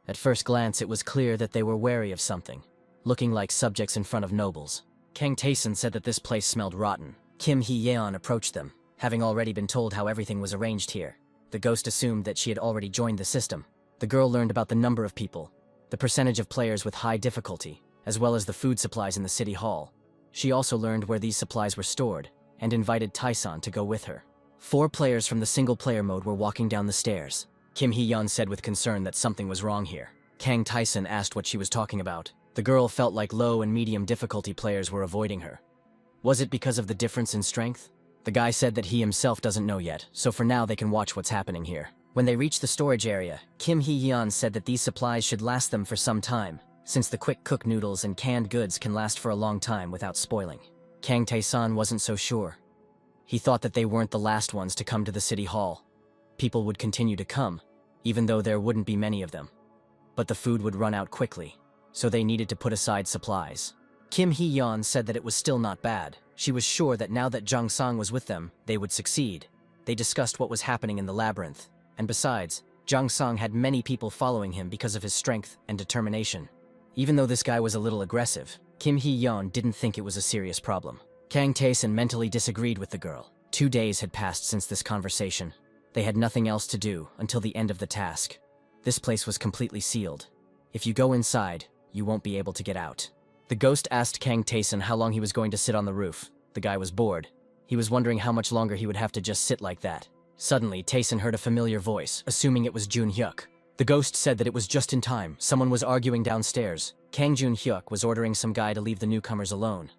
At first glance, it was clear that they were wary of something, looking like subjects in front of nobles. Kang Taesan said that this place smelled rotten. Kim Hee-yeon approached them, having already been told how everything was arranged here. The ghost assumed that she had already joined the system. The girl learned about the number of people, the percentage of players with high difficulty, as well as the food supplies in the city hall. She also learned where these supplies were stored, and invited Taesan to go with her. 4 players from the single-player mode were walking down the stairs. Kim Hee-yeon said with concern that something was wrong here. Kang Tae-sun asked what she was talking about. The girl felt like low and medium difficulty players were avoiding her. Was it because of the difference in strength? The guy said that he himself doesn't know yet, so for now they can watch what's happening here. When they reached the storage area, Kim Hee-yeon said that these supplies should last them for some time, since the quick cook noodles and canned goods can last for a long time without spoiling. Kang Tae-sun wasn't so sure. He thought that they weren't the last ones to come to the city hall. People would continue to come, even though there wouldn't be many of them. But the food would run out quickly, so they needed to put aside supplies. Kim Hee-yeon said that it was still not bad. She was sure that now that Jung Sang was with them, they would succeed. They discussed what was happening in the labyrinth, and besides, Jung Sang had many people following him because of his strength and determination. Even though this guy was a little aggressive, Kim Hee-yeon didn't think it was a serious problem. Kang Tae-sun mentally disagreed with the girl. 2 days had passed since this conversation. They had nothing else to do until the end of the task. This place was completely sealed. If you go inside, you won't be able to get out. The ghost asked Kang Tae-sun how long he was going to sit on the roof. The guy was bored. He was wondering how much longer he would have to just sit like that. Suddenly, Tae-sun heard a familiar voice, assuming it was Jun-hyuk. The ghost said that it was just in time. Someone was arguing downstairs. Kang Jun-hyuk was ordering some guy to leave the newcomers alone.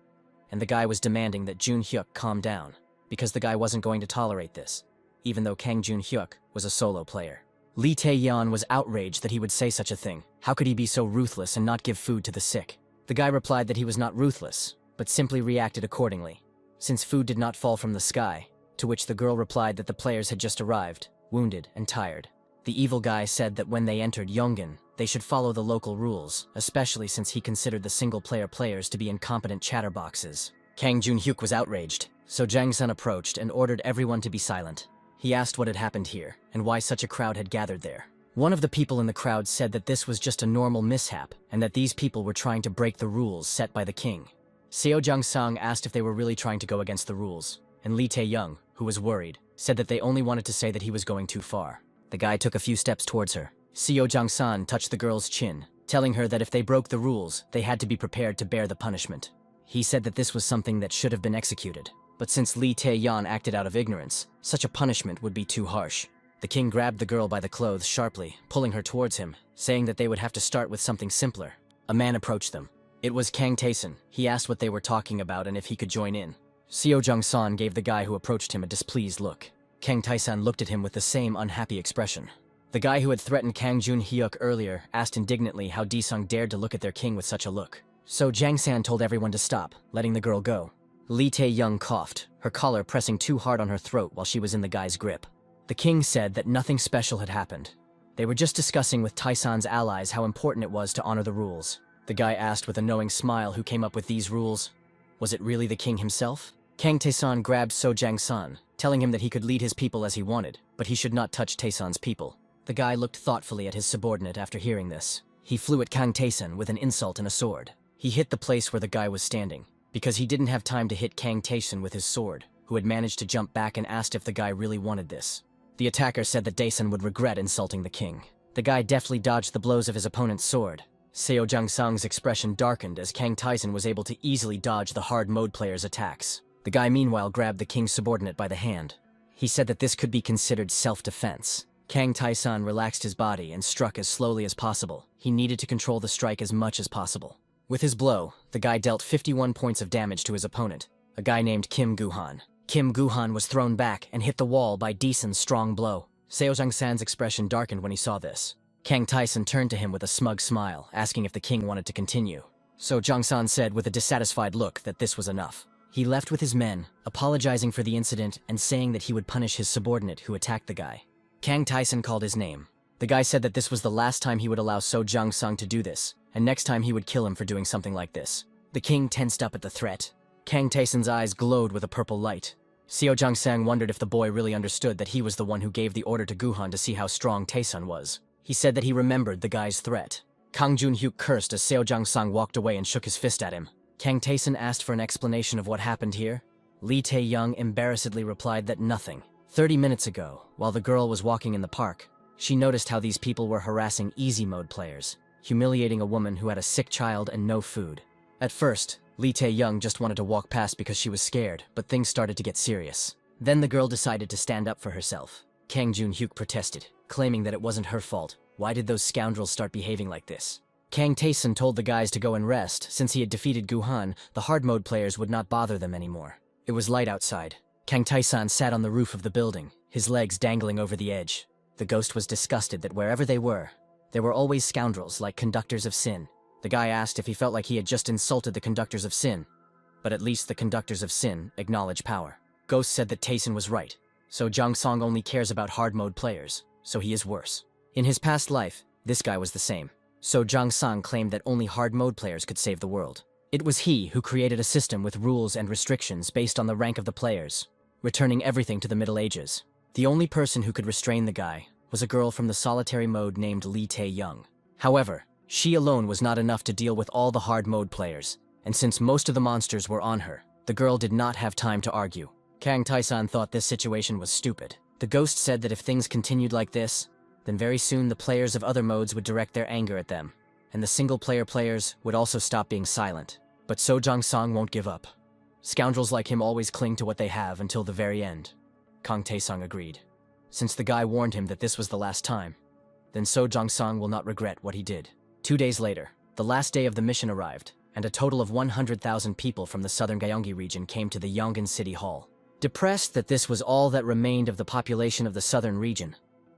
And the guy was demanding that Jun-hyuk calm down, because the guy wasn't going to tolerate this, even though Kang Jun-hyuk was a solo player. Lee Tae-yeon was outraged that he would say such a thing. How could he be so ruthless and not give food to the sick? The guy replied that he was not ruthless, but simply reacted accordingly, since food did not fall from the sky, to which the girl replied that the players had just arrived, wounded and tired. The evil guy said that when they entered Yongan, they should follow the local rules, especially since he considered the single-player players to be incompetent chatterboxes. Kang Jun-hyuk was outraged, so Jang Sun approached and ordered everyone to be silent. He asked what had happened here, and why such a crowd had gathered there. One of the people in the crowd said that this was just a normal mishap, and that these people were trying to break the rules set by the king. Seo Jung-sang asked if they were really trying to go against the rules, and Lee Tae-young, who was worried, said that they only wanted to say that he was going too far. The guy took a few steps towards her. Seo Jung-san touched the girl's chin, telling her that if they broke the rules, they had to be prepared to bear the punishment. He said that this was something that should have been executed, but since Lee Tae-yeon acted out of ignorance, such a punishment would be too harsh. The king grabbed the girl by the clothes sharply, pulling her towards him, saying that they would have to start with something simpler. A man approached them. It was Kang Tae-sun. He asked what they were talking about and if he could join in. Seo Jung-san gave the guy who approached him a displeased look. Kang Tae-sun looked at him with the same unhappy expression. The guy who had threatened Kang Jun-hyuk earlier asked indignantly how Ji-sung dared to look at their king with such a look. So Jang-san told everyone to stop, letting the girl go. Lee Tae-young coughed, her collar pressing too hard on her throat while she was in the guy's grip. The king said that nothing special had happened. They were just discussing with Tae-san's allies how important it was to honor the rules. The guy asked with a knowing smile who came up with these rules. Was it really the king himself? Kang Tae-san grabbed So Jang-san, telling him that he could lead his people as he wanted, but he should not touch Tae-san's people. The guy looked thoughtfully at his subordinate after hearing this. He flew at Kang Tae-sun with an insult and a sword. He hit the place where the guy was standing, because he didn't have time to hit Kang Tae-sun with his sword, who had managed to jump back and asked if the guy really wanted this. The attacker said that Dae-sun would regret insulting the king. The guy deftly dodged the blows of his opponent's sword. Seo Jung-sang's expression darkened as Kang Tae-sun was able to easily dodge the hard mode player's attacks. The guy meanwhile grabbed the king's subordinate by the hand. He said that this could be considered self-defense. Kang Tae-sun relaxed his body and struck as slowly as possible. He needed to control the strike as much as possible. With his blow, the guy dealt 51 points of damage to his opponent, a guy named Kim Gu-han. Kim Gu-han was thrown back and hit the wall by Dae-sun's strong blow. Seo Jung-san's expression darkened when he saw this. Kang Tae-sun turned to him with a smug smile, asking if the king wanted to continue. So Jung-san said with a dissatisfied look that this was enough. He left with his men, apologizing for the incident and saying that he would punish his subordinate who attacked the guy. Kang Tae-sun called his name. The guy said that this was the last time he would allow So Jung-sang to do this, and next time he would kill him for doing something like this. The king tensed up at the threat. Kang Tae-sun's eyes glowed with a purple light. Seo Jung-sang wondered if the boy really understood that he was the one who gave the order to Gu-han to see how strong Tae-sun was. He said that he remembered the guy's threat. Kang Jun-hyuk cursed as Seo Jung-sang walked away and shook his fist at him. Kang Tae-sun asked for an explanation of what happened here. Lee Tae-young embarrassedly replied that nothing. 30 minutes ago, while the girl was walking in the park, she noticed how these people were harassing easy mode players, humiliating a woman who had a sick child and no food. At first, Lee Tae-young just wanted to walk past because she was scared, but things started to get serious. Then the girl decided to stand up for herself. Kang Jun-hyuk protested, claiming that it wasn't her fault. Why did those scoundrels start behaving like this? Kang Tae-sun told the guys to go and rest. Since he had defeated Guhan, the hard mode players would not bother them anymore. It was light outside. Kang Tae-sun sat on the roof of the building, his legs dangling over the edge. The ghost was disgusted that wherever they were, there were always scoundrels like conductors of sin. The guy asked if he felt like he had just insulted the conductors of sin. But at least the conductors of sin acknowledge power. Ghost said that Tae-sun was right. So Jang-song only cares about hard mode players, so he is worse. In his past life, this guy was the same. So Jang-song claimed that only hard mode players could save the world. It was he who created a system with rules and restrictions based on the rank of the players, returning everything to the Middle Ages. The only person who could restrain the guy was a girl from the solitary mode named Lee Tae-young. However, she alone was not enough to deal with all the hard mode players, and since most of the monsters were on her, the girl did not have time to argue. Kang Tae-sun thought this situation was stupid. The ghost said that if things continued like this, then very soon the players of other modes would direct their anger at them, and the single-player players would also stop being silent. But So Jang-song won't give up. Scoundrels like him always cling to what they have until the very end. Kang Tae-sung agreed. Since the guy warned him that this was the last time, then So Jang-song will not regret what he did. 2 days later, the last day of the mission arrived, and a total of 100,000 people from the southern Gyeonggi region came to the Yongin City Hall. Depressed that this was all that remained of the population of the southern region,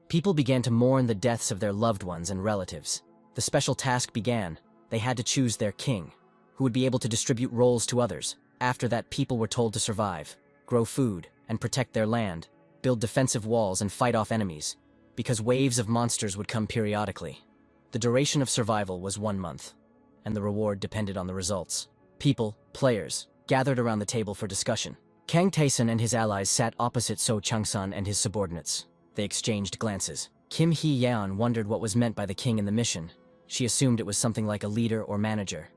people began to mourn the deaths of their loved ones and relatives. The special task began. They had to choose their king, who would be able to distribute roles to others. After that, people were told to survive, grow food, and protect their land, build defensive walls and fight off enemies, because waves of monsters would come periodically. The duration of survival was 1 month, and the reward depended on the results. People, players, gathered around the table for discussion. Kang Tae-sun and his allies sat opposite So Chung-san and his subordinates. They exchanged glances. Kim Hee-yeon wondered what was meant by the king in the mission. She assumed it was something like a leader or manager.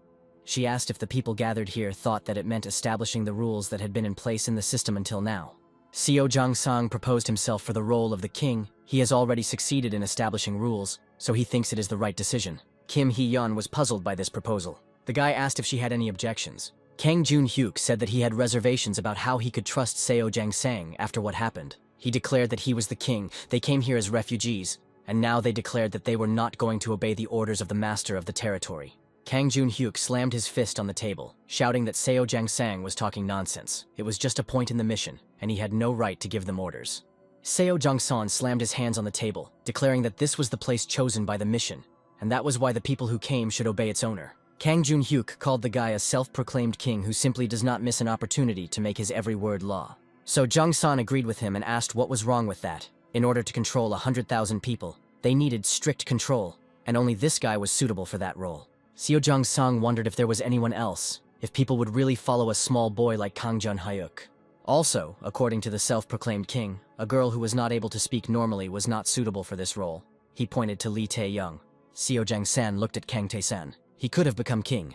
She asked if the people gathered here thought that it meant establishing the rules that had been in place in the system until now. Seo Jang-song proposed himself for the role of the king. He has already succeeded in establishing rules, so he thinks it is the right decision. Kim Hee-yeon was puzzled by this proposal. The guy asked if she had any objections. Kang Jun-hyuk said that he had reservations about how he could trust Seo Jang-sang after what happened. He declared that he was the king. They came here as refugees, and now they declared that they were not going to obey the orders of the master of the territory. Kang Jun-hyuk slammed his fist on the table, shouting that Seo Jang-sang was talking nonsense. It was just a point in the mission, and he had no right to give them orders. Seo Jang-san slammed his hands on the table, declaring that this was the place chosen by the mission, and that was why the people who came should obey its owner. Kang Jun-hyuk called the guy a self-proclaimed king who simply does not miss an opportunity to make his every word law. So Jang-san agreed with him and asked what was wrong with that. In order to control 100,000 people, they needed strict control, and only this guy was suitable for that role. Seo Jang-sang wondered if there was anyone else, if people would really follow a small boy like Kang Jun-hyuk. Also, according to the self-proclaimed king, a girl who was not able to speak normally was not suitable for this role. He pointed to Lee Tae-young. Seo Jang-san looked at Kang Tae-san. He could have become king,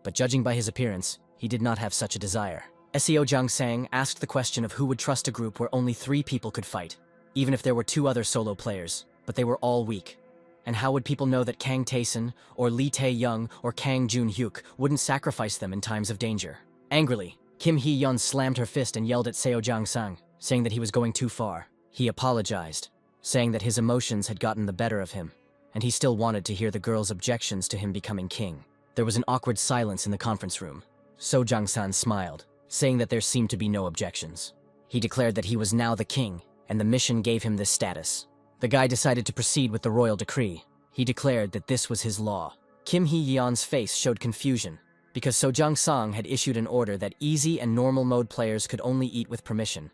but judging by his appearance, he did not have such a desire. Seo Jang-sang asked the question of who would trust a group where only 3 people could fight, even if there were 2 other solo players, but they were all weak. And how would people know that Kang Tae-sun, or Lee Tae-young, or Kang Jun-hyuk wouldn't sacrifice them in times of danger? Angrily, Kim Hee-yeon slammed her fist and yelled at Seo Jang-sang, saying that he was going too far. He apologized, saying that his emotions had gotten the better of him, and he still wanted to hear the girl's objections to him becoming king. There was an awkward silence in the conference room. So Jang-san smiled, saying that there seemed to be no objections. He declared that he was now the king, and the mission gave him this status. The guy decided to proceed with the royal decree. He declared that this was his law. Kim Hee-yeon's face showed confusion, because So Jang-sang had issued an order that easy and normal mode players could only eat with permission.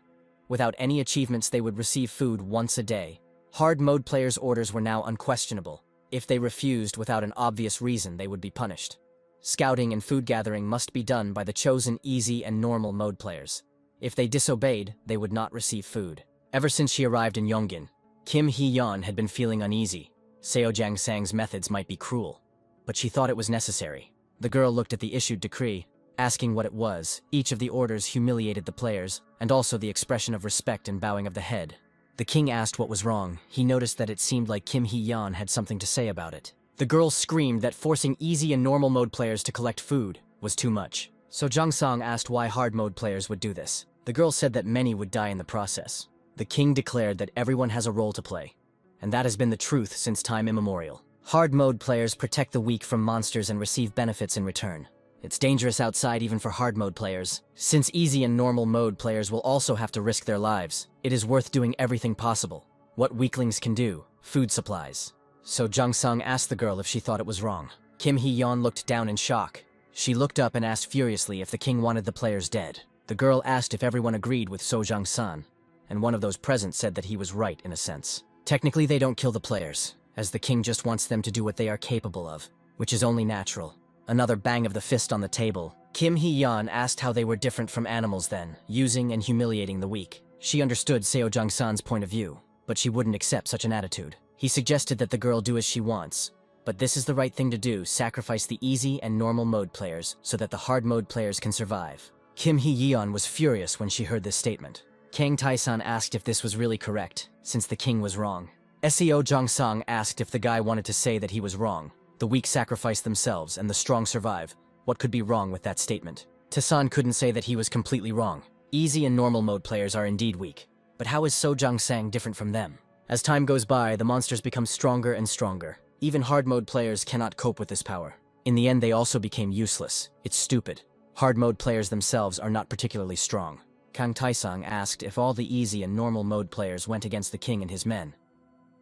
Without any achievements, they would receive food once a day. Hard mode players' orders were now unquestionable. If they refused without an obvious reason, they would be punished. Scouting and food gathering must be done by the chosen easy and normal mode players. If they disobeyed, they would not receive food. Ever since she arrived in Yongin, Kim Hee-yeon had been feeling uneasy. Seo Jang-sang's methods might be cruel, but she thought it was necessary. The girl looked at the issued decree, asking what it was. Each of the orders humiliated the players, and also the expression of respect and bowing of the head. The king asked what was wrong. He noticed that it seemed like Kim Hee-yeon had something to say about it. The girl screamed that forcing easy and normal mode players to collect food was too much. So Jang-sang asked why hard mode players would do this. The girl said that many would die in the process. The king declared that everyone has a role to play, and that has been the truth since time immemorial. Hard mode players protect the weak from monsters and receive benefits in return. It's dangerous outside even for hard mode players. Since easy and normal mode players will also have to risk their lives, it is worth doing everything possible. What weaklings can do, food supplies. So Jung-sung asked the girl if she thought it was wrong. Kim Hee-yeon looked down in shock. She looked up and asked furiously if the king wanted the players dead. The girl asked if everyone agreed with So Jung-san, and one of those present said that he was right in a sense. Technically they don't kill the players, as the king just wants them to do what they are capable of, which is only natural. Another bang of the fist on the table. Kim Hee-yeon asked how they were different from animals then, using and humiliating the weak. She understood Seo Jung-san's point of view, but she wouldn't accept such an attitude. He suggested that the girl do as she wants, but this is the right thing to do, sacrifice the easy and normal mode players so that the hard mode players can survive. Kim Hee-yeon was furious when she heard this statement. Kang Tae-san asked if this was really correct, since the king was wrong. Seo Jung-sang asked if the guy wanted to say that he was wrong. The weak sacrifice themselves and the strong survive. What could be wrong with that statement? Tae-san couldn't say that he was completely wrong. Easy and normal mode players are indeed weak. But how is So Jung-sang different from them? As time goes by, the monsters become stronger and stronger. Even hard mode players cannot cope with this power. In the end, they also became useless. It's stupid. Hard mode players themselves are not particularly strong. Kang Tae-sang asked if all the easy and normal mode players went against the king and his men.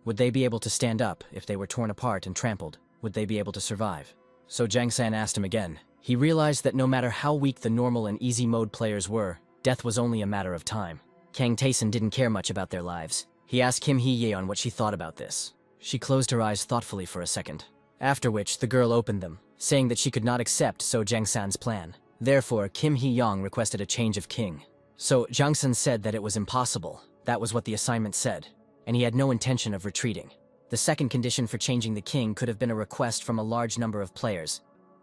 Would they be able to stand up if they were torn apart and trampled? Would they be able to survive? So Jang-san asked him again. He realized that no matter how weak the normal and easy mode players were, death was only a matter of time. Kang Tae-san didn't care much about their lives. He asked Kim Hee-yeon what she thought about this. She closed her eyes thoughtfully for a second, after which the girl opened them, saying that she could not accept So Jang-san's plan. Therefore, Kim Hee-yeon requested a change of king. So Jang-san said that it was impossible. That was what the assignment said, and he had no intention of retreating. The second condition for changing the king could have been a request from a large number of players,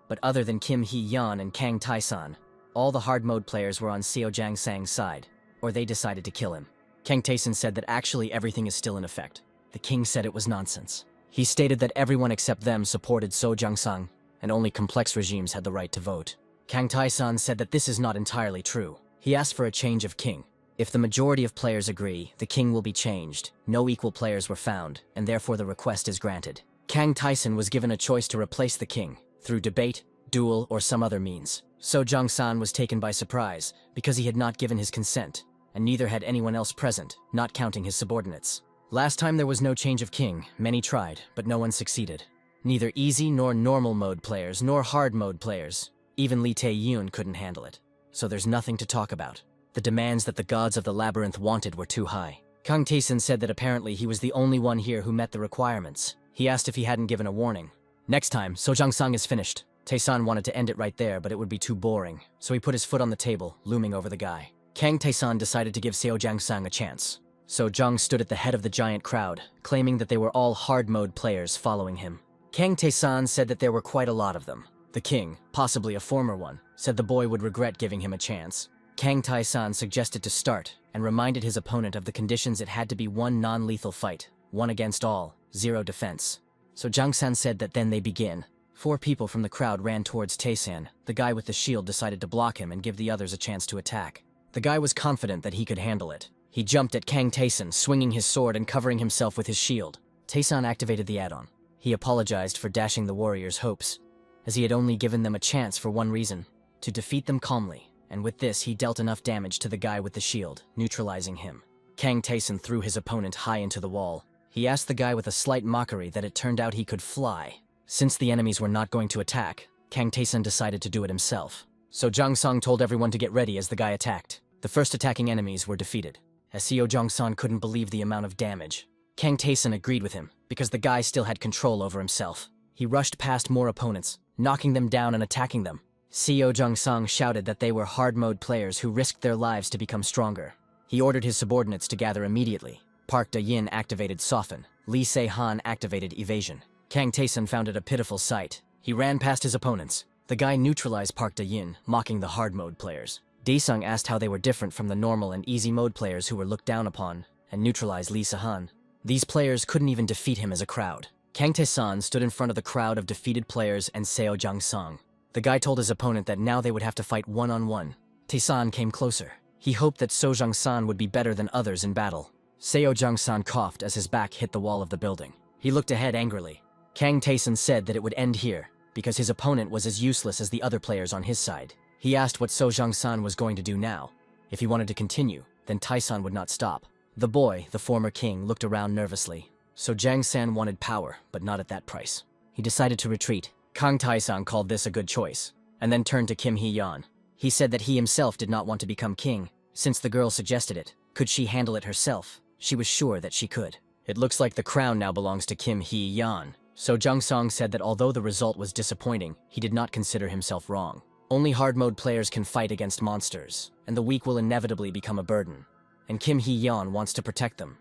but other than Kim Hee-yeon and Kang Tae-san, all the hard mode players were on Seo Jang-sang's side, or they decided to kill him. Kang Tae-san said that actually everything is still in effect. The king said it was nonsense. He stated that everyone except them supported So Jung-sang, and only complex regimes had the right to vote. Kang Tae-san said that this is not entirely true. He asked for a change of king. If the majority of players agree, the king will be changed. No equal players were found, and therefore the request is granted. Kang Tae-san was given a choice to replace the king, through debate, duel, or some other means. So Jung-san was taken by surprise, because he had not given his consent, and neither had anyone else present, not counting his subordinates. Last time there was no change of king. Many tried, but no one succeeded. Neither easy nor normal mode players, nor hard mode players. Even Lee Tae-yoon couldn't handle it. So there's nothing to talk about. The demands that the gods of the labyrinth wanted were too high. Kang Tae-san said that apparently he was the only one here who met the requirements. He asked if he hadn't given a warning. Next time, So Jung-sang is finished. Tae-san wanted to end it right there, but it would be too boring. So he put his foot on the table, looming over the guy. Kang Tae-san decided to give Seo Jung-sang a chance. So Jung stood at the head of the giant crowd, claiming that they were all hard mode players following him. Kang Tae-san said that there were quite a lot of them. The king, possibly a former one, said the boy would regret giving him a chance. Kang Tae-san suggested to start, and reminded his opponent of the conditions. It had to be one non-lethal fight, one against all, 0 defense. So Jung-san said that then they begin. 4 people from the crowd ran towards Tae-san. The guy with the shield decided to block him and give the others a chance to attack. The guy was confident that he could handle it. He jumped at Kang Tae-san, swinging his sword and covering himself with his shield. Tae-san activated the add-on. He apologized for dashing the warriors' hopes, as he had only given them a chance for one reason, to defeat them calmly, and with this he dealt enough damage to the guy with the shield, neutralizing him. Kang Tae-san threw his opponent high into the wall. He asked the guy with a slight mockery that it turned out he could fly. Since the enemies were not going to attack, Kang Tae-san decided to do it himself. So Jung-sung told everyone to get ready as the guy attacked. The first attacking enemies were defeated. As Seo Jung-san couldn't believe the amount of damage. Kang Tae-san agreed with him, because the guy still had control over himself. He rushed past more opponents, knocking them down and attacking them. Seo Jung-sang shouted that they were hard mode players who risked their lives to become stronger. He ordered his subordinates to gather immediately. Park Da-yin activated Soften. Lee Se-han activated Evasion. Kang Tae-san found it a pitiful sight. He ran past his opponents. The guy neutralized Park Da-yin, mocking the hard mode players. Daesung asked how they were different from the normal and easy mode players who were looked down upon, and neutralized Lee Se-han. These players couldn't even defeat him as a crowd. Kang Tae-san stood in front of the crowd of defeated players and Seo Jung-sang. The guy told his opponent that now they would have to fight one-on-one. Tae-san came closer. He hoped that So Jung-san would be better than others in battle. Seo Jung-san coughed as his back hit the wall of the building. He looked ahead angrily. Kang Tae-san said that it would end here, because his opponent was as useless as the other players on his side. He asked what So Jung-san was going to do now. If he wanted to continue, then Tae-san would not stop. The boy, the former king, looked around nervously. So Jang-san wanted power, but not at that price. He decided to retreat. Kang Tae-san called this a good choice, and then turned to Kim Hee-yeon. He said that he himself did not want to become king, since the girl suggested it. Could she handle it herself? She was sure that she could. It looks like the crown now belongs to Kim Hee-yeon. So Jung-song said that although the result was disappointing, he did not consider himself wrong. Only hard mode players can fight against monsters, and the weak will inevitably become a burden. And Kim Hee-yeon wants to protect them.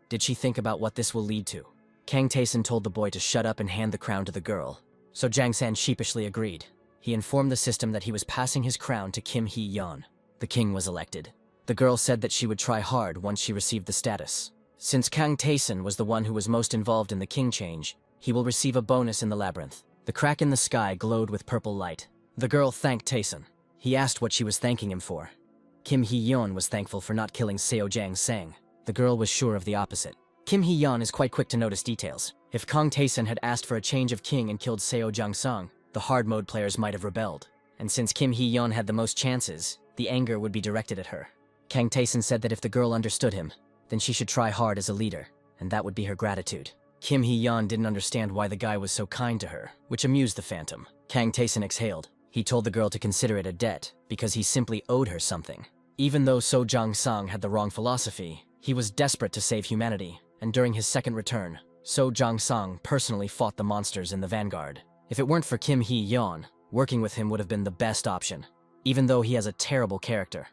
Did she think about what this will lead to? Kang Tae-san told the boy to shut up and hand the crown to the girl. So Jang-san sheepishly agreed. He informed the system that he was passing his crown to Kim Hee-yeon. The king was elected. The girl said that she would try hard once she received the status. Since Kang Tae-san was the one who was most involved in the king change, he will receive a bonus in the labyrinth. The crack in the sky glowed with purple light. The girl thanked Tae-san. He asked what she was thanking him for. Kim Hee-yeon was thankful for not killing Seo Jang-sang. The girl was sure of the opposite. Kim Hee-yeon is quite quick to notice details. If Kang Tae-san had asked for a change of king and killed Seo Jang-sang, the hard mode players might have rebelled. And since Kim Hee-yeon had the most chances, the anger would be directed at her. Kang Tae-san said that if the girl understood him, then she should try hard as a leader, and that would be her gratitude. Kim Hee-yeon didn't understand why the guy was so kind to her, which amused the Phantom. Kang Tae-san exhaled. He told the girl to consider it a debt, because he simply owed her something. Even though So Jang-sang had the wrong philosophy, he was desperate to save humanity, and during his second return, So Jang-sang personally fought the monsters in the vanguard. If it weren't for Kim Hee-yeon, working with him would have been the best option, even though he has a terrible character.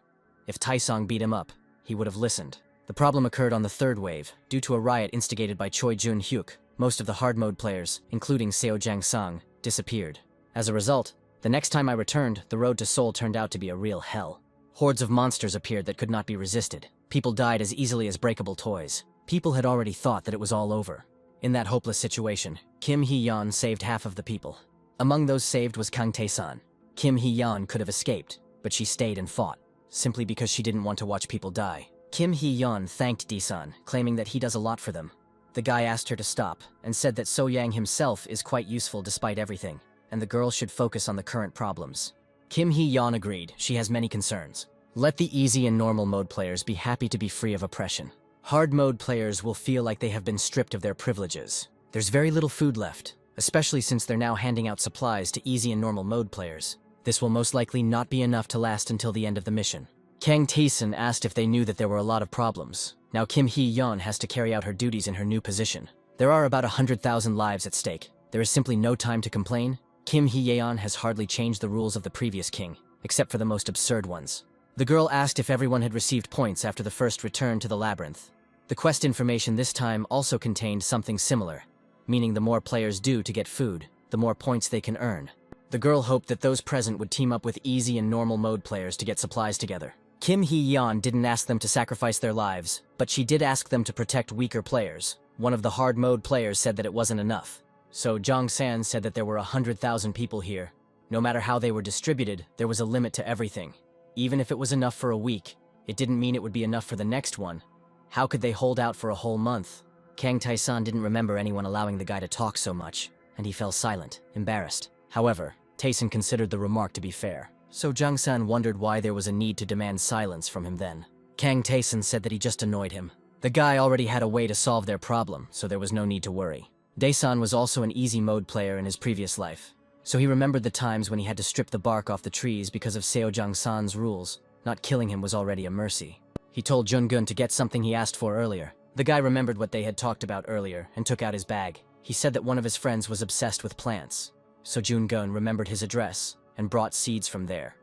If Taesong beat him up, he would have listened. The problem occurred on the third wave, due to a riot instigated by Choi Jun-hyuk. Most of the hard mode players, including Seo Jang-sang, disappeared. As a result, the next time I returned, the road to Seoul turned out to be a real hell. Hordes of monsters appeared that could not be resisted. People died as easily as breakable toys. People had already thought that it was all over. In that hopeless situation, Kim Hee-yeon saved half of the people. Among those saved was Kang Tae-san. Kim Hee-yeon could have escaped, but she stayed and fought, simply because she didn't want to watch people die. Kim Hee-yeon thanked D-san, claiming that he does a lot for them. The guy asked her to stop, and said that So-yang himself is quite useful despite everything, and the girl should focus on the current problems. Kim Hee-yeon agreed. She has many concerns. Let the easy and normal mode players be happy to be free of oppression. Hard mode players will feel like they have been stripped of their privileges. There's very little food left, especially since they're now handing out supplies to easy and normal mode players. This will most likely not be enough to last until the end of the mission. Kang Tae-san asked if they knew that there were a lot of problems. Now Kim Hee-yeon has to carry out her duties in her new position. There are about 100,000 lives at stake. There is simply no time to complain. Kim Hee-yeon has hardly changed the rules of the previous king, except for the most absurd ones. The girl asked if everyone had received points after the first return to the labyrinth. The quest information this time also contained something similar, meaning the more players do to get food, the more points they can earn. The girl hoped that those present would team up with easy and normal mode players to get supplies together. Kim Hee-yeon didn't ask them to sacrifice their lives, but she did ask them to protect weaker players. One of the hard mode players said that it wasn't enough. So Jong-san said that there were 100,000 people here. No matter how they were distributed, there was a limit to everything. Even if it was enough for a week, it didn't mean it would be enough for the next one. How could they hold out for a whole month? Kang Tae-san didn't remember anyone allowing the guy to talk so much, and he fell silent, embarrassed. However, Tae-san considered the remark to be fair. So Jung-san wondered why there was a need to demand silence from him then. Kang Tae-san said that he just annoyed him. The guy already had a way to solve their problem, so there was no need to worry. Dae-san was also an easy mode player in his previous life, so he remembered the times when he had to strip the bark off the trees because of Seo Jang-san's rules. Not killing him was already a mercy. He told Jun-gun to get something he asked for earlier. The guy remembered what they had talked about earlier and took out his bag. He said that one of his friends was obsessed with plants, so Jun-gun remembered his address and brought seeds from there,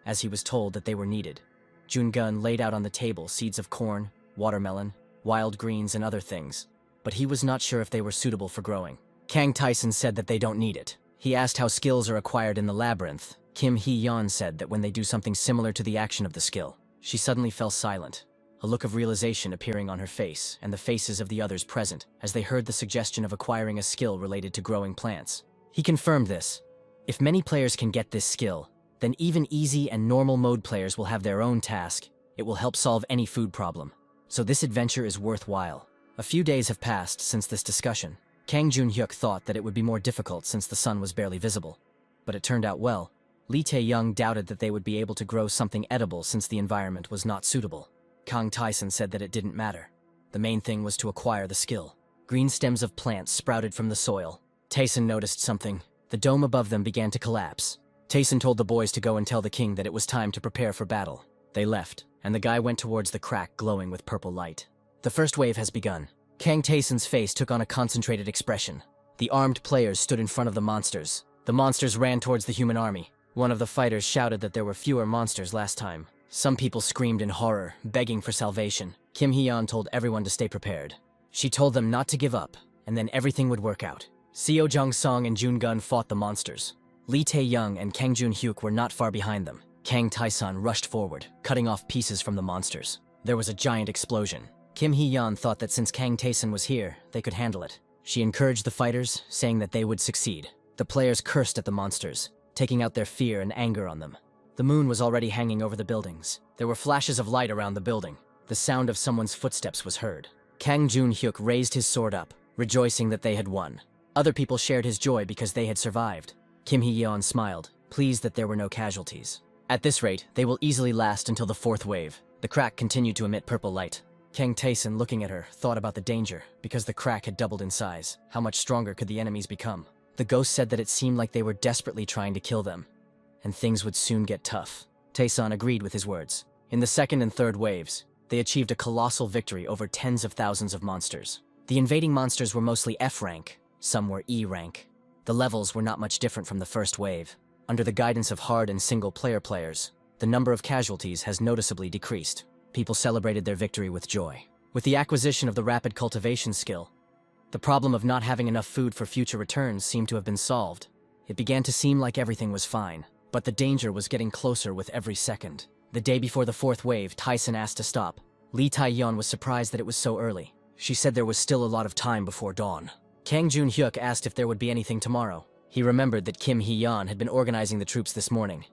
as he was told that they were needed. Jun-gun laid out on the table seeds of corn, watermelon, wild greens, and other things, but he was not sure if they were suitable for growing. Kang Tae-san said that they don't need it. He asked how skills are acquired in the labyrinth. Kim Hee-yeon said that when they do something similar to the action of the skill. She suddenly fell silent, a look of realization appearing on her face and the faces of the others present as they heard the suggestion of acquiring a skill related to growing plants. He confirmed this. If many players can get this skill, then even easy and normal mode players will have their own task. It will help solve any food problem. So this adventure is worthwhile. A few days have passed since this discussion. Kang Junhyuk thought that it would be more difficult since the sun was barely visible. But it turned out well. Lee Tae-young doubted that they would be able to grow something edible since the environment was not suitable. Kang Tae-sun said that it didn't matter. The main thing was to acquire the skill. Green stems of plants sprouted from the soil. Tae-sun noticed something. The dome above them began to collapse. Tae-sun told the boys to go and tell the king that it was time to prepare for battle. They left, and the guy went towards the crack glowing with purple light. The first wave has begun. Kang Tae-sun's face took on a concentrated expression. The armed players stood in front of the monsters. The monsters ran towards the human army. One of the fighters shouted that there were fewer monsters last time. Some people screamed in horror, begging for salvation. Kim Hee-yeon told everyone to stay prepared. She told them not to give up, and then everything would work out. Seo Jong-sung and Jun-gun fought the monsters. Lee Tae-young and Kang Jun-hyuk were not far behind them. Kang Tae-sun rushed forward, cutting off pieces from the monsters. There was a giant explosion. Kim Hee-yeon thought that since Kang Tae-sun was here, they could handle it. She encouraged the fighters, saying that they would succeed. The players cursed at the monsters, taking out their fear and anger on them. The moon was already hanging over the buildings. There were flashes of light around the building. The sound of someone's footsteps was heard. Kang Jun-hyuk raised his sword up, rejoicing that they had won. Other people shared his joy because they had survived. Kim Hee-yeon smiled, pleased that there were no casualties. At this rate, they will easily last until the fourth wave. The crack continued to emit purple light. Kang Tae-sun, looking at her, thought about the danger, because the crack had doubled in size. How much stronger could the enemies become? The ghost said that it seemed like they were desperately trying to kill them, and things would soon get tough. Tae-sun agreed with his words. In the second and third waves, they achieved a colossal victory over tens of thousands of monsters. The invading monsters were mostly F rank, some were E rank. The levels were not much different from the first wave. Under the guidance of hard and single-player players, the number of casualties has noticeably decreased. People celebrated their victory with joy. With the acquisition of the rapid cultivation skill, the problem of not having enough food for future returns seemed to have been solved. It began to seem like everything was fine, but the danger was getting closer with every second. The day before the fourth wave, Tae-sun asked to stop. Lee Tae-yeon was surprised that it was so early. She said there was still a lot of time before dawn. Kang Jun-hyuk asked if there would be anything tomorrow. He remembered that Kim Hee-yeon had been organizing the troops this morning,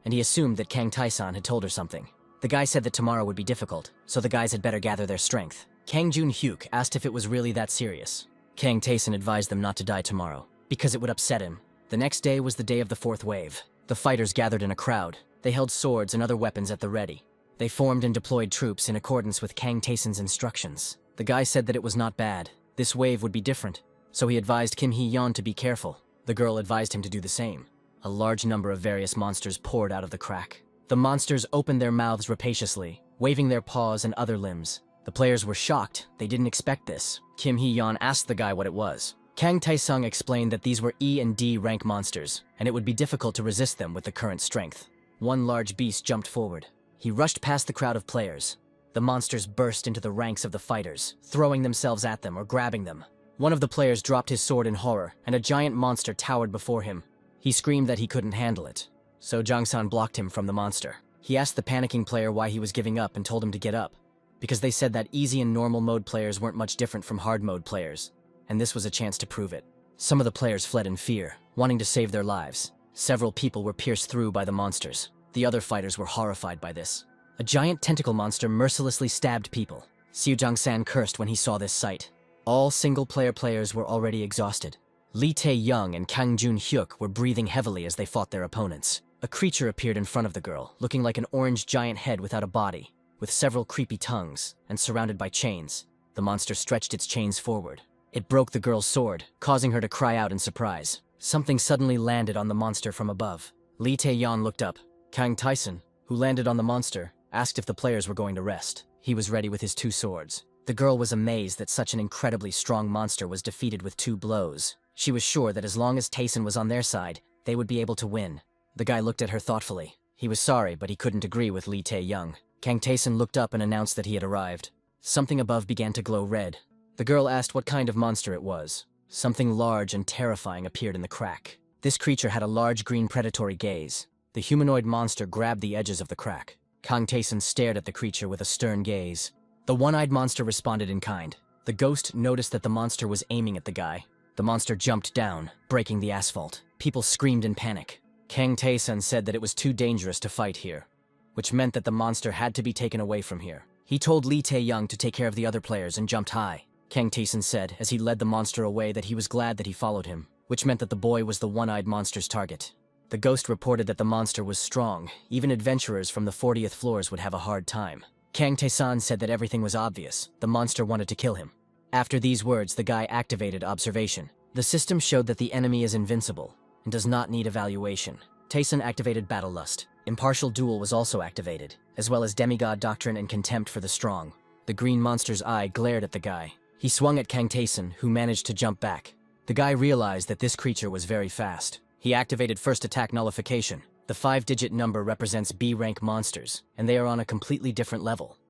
and he assumed that Kang Tae-sun had told her something. The guy said that tomorrow would be difficult, so the guys had better gather their strength. Kang Jun-hyuk asked if it was really that serious. Kang Tae-sun advised them not to die tomorrow, because it would upset him. The next day was the day of the fourth wave. The fighters gathered in a crowd. They held swords and other weapons at the ready. They formed and deployed troops in accordance with Kang Tae-sun's instructions. The guy said that it was not bad. This wave would be different, so he advised Kim Hee-yeon to be careful. The girl advised him to do the same. A large number of various monsters poured out of the crack. The monsters opened their mouths rapaciously, waving their paws and other limbs. The players were shocked. They didn't expect this. Kim Hee-yeon asked the guy what it was. Kang Tae-sun explained that these were E and D rank monsters, and it would be difficult to resist them with the current strength. One large beast jumped forward. He rushed past the crowd of players. The monsters burst into the ranks of the fighters, throwing themselves at them or grabbing them. One of the players dropped his sword in horror, and a giant monster towered before him. He screamed that he couldn't handle it, so Jang-san blocked him from the monster. He asked the panicking player why he was giving up and told him to get up, because they said that easy and normal mode players weren't much different from hard mode players, and this was a chance to prove it. Some of the players fled in fear, wanting to save their lives. Several people were pierced through by the monsters. The other fighters were horrified by this. A giant tentacle monster mercilessly stabbed people. Seo Jang-san cursed when he saw this sight. All single-player players were already exhausted. Lee Tae-young and Kang Jun-hyuk were breathing heavily as they fought their opponents. A creature appeared in front of the girl, looking like an orange giant head without a body, with several creepy tongues, and surrounded by chains. The monster stretched its chains forward. It broke the girl's sword, causing her to cry out in surprise. Something suddenly landed on the monster from above. Lee Tae-yeon looked up. Kang Tae-sun, who landed on the monster, asked if the players were going to rest. He was ready with his two swords. The girl was amazed that such an incredibly strong monster was defeated with 2 blows. She was sure that as long as Tae-sun was on their side, they would be able to win. The guy looked at her thoughtfully. He was sorry, but he couldn't agree with Lee Tae-young. Kang Tae-sun looked up and announced that he had arrived. Something above began to glow red. The girl asked what kind of monster it was. Something large and terrifying appeared in the crack. This creature had a large green predatory gaze. The humanoid monster grabbed the edges of the crack. Kang Tae-sun stared at the creature with a stern gaze. The one-eyed monster responded in kind. The ghost noticed that the monster was aiming at the guy. The monster jumped down, breaking the asphalt. People screamed in panic. Kang Tae-sun said that it was too dangerous to fight here, which meant that the monster had to be taken away from here. He told Lee Tae-young to take care of the other players and jumped high. Kang Tae-sun said as he led the monster away that he was glad that he followed him, which meant that the boy was the one-eyed monster's target. The ghost reported that the monster was strong. Even adventurers from the 40th floors would have a hard time. Kang Tae-san said that everything was obvious. The monster wanted to kill him. After these words, the guy activated observation. The system showed that the enemy is invincible and does not need evaluation. Tae-sun activated Battle Lust. Impartial Duel was also activated, as well as Demigod Doctrine and Contempt for the Strong. The green monster's eye glared at the guy. He swung at Kang Tae-sun, who managed to jump back. The guy realized that this creature was very fast. He activated First Attack Nullification. The 5-digit number represents B-rank monsters, and they are on a completely different level.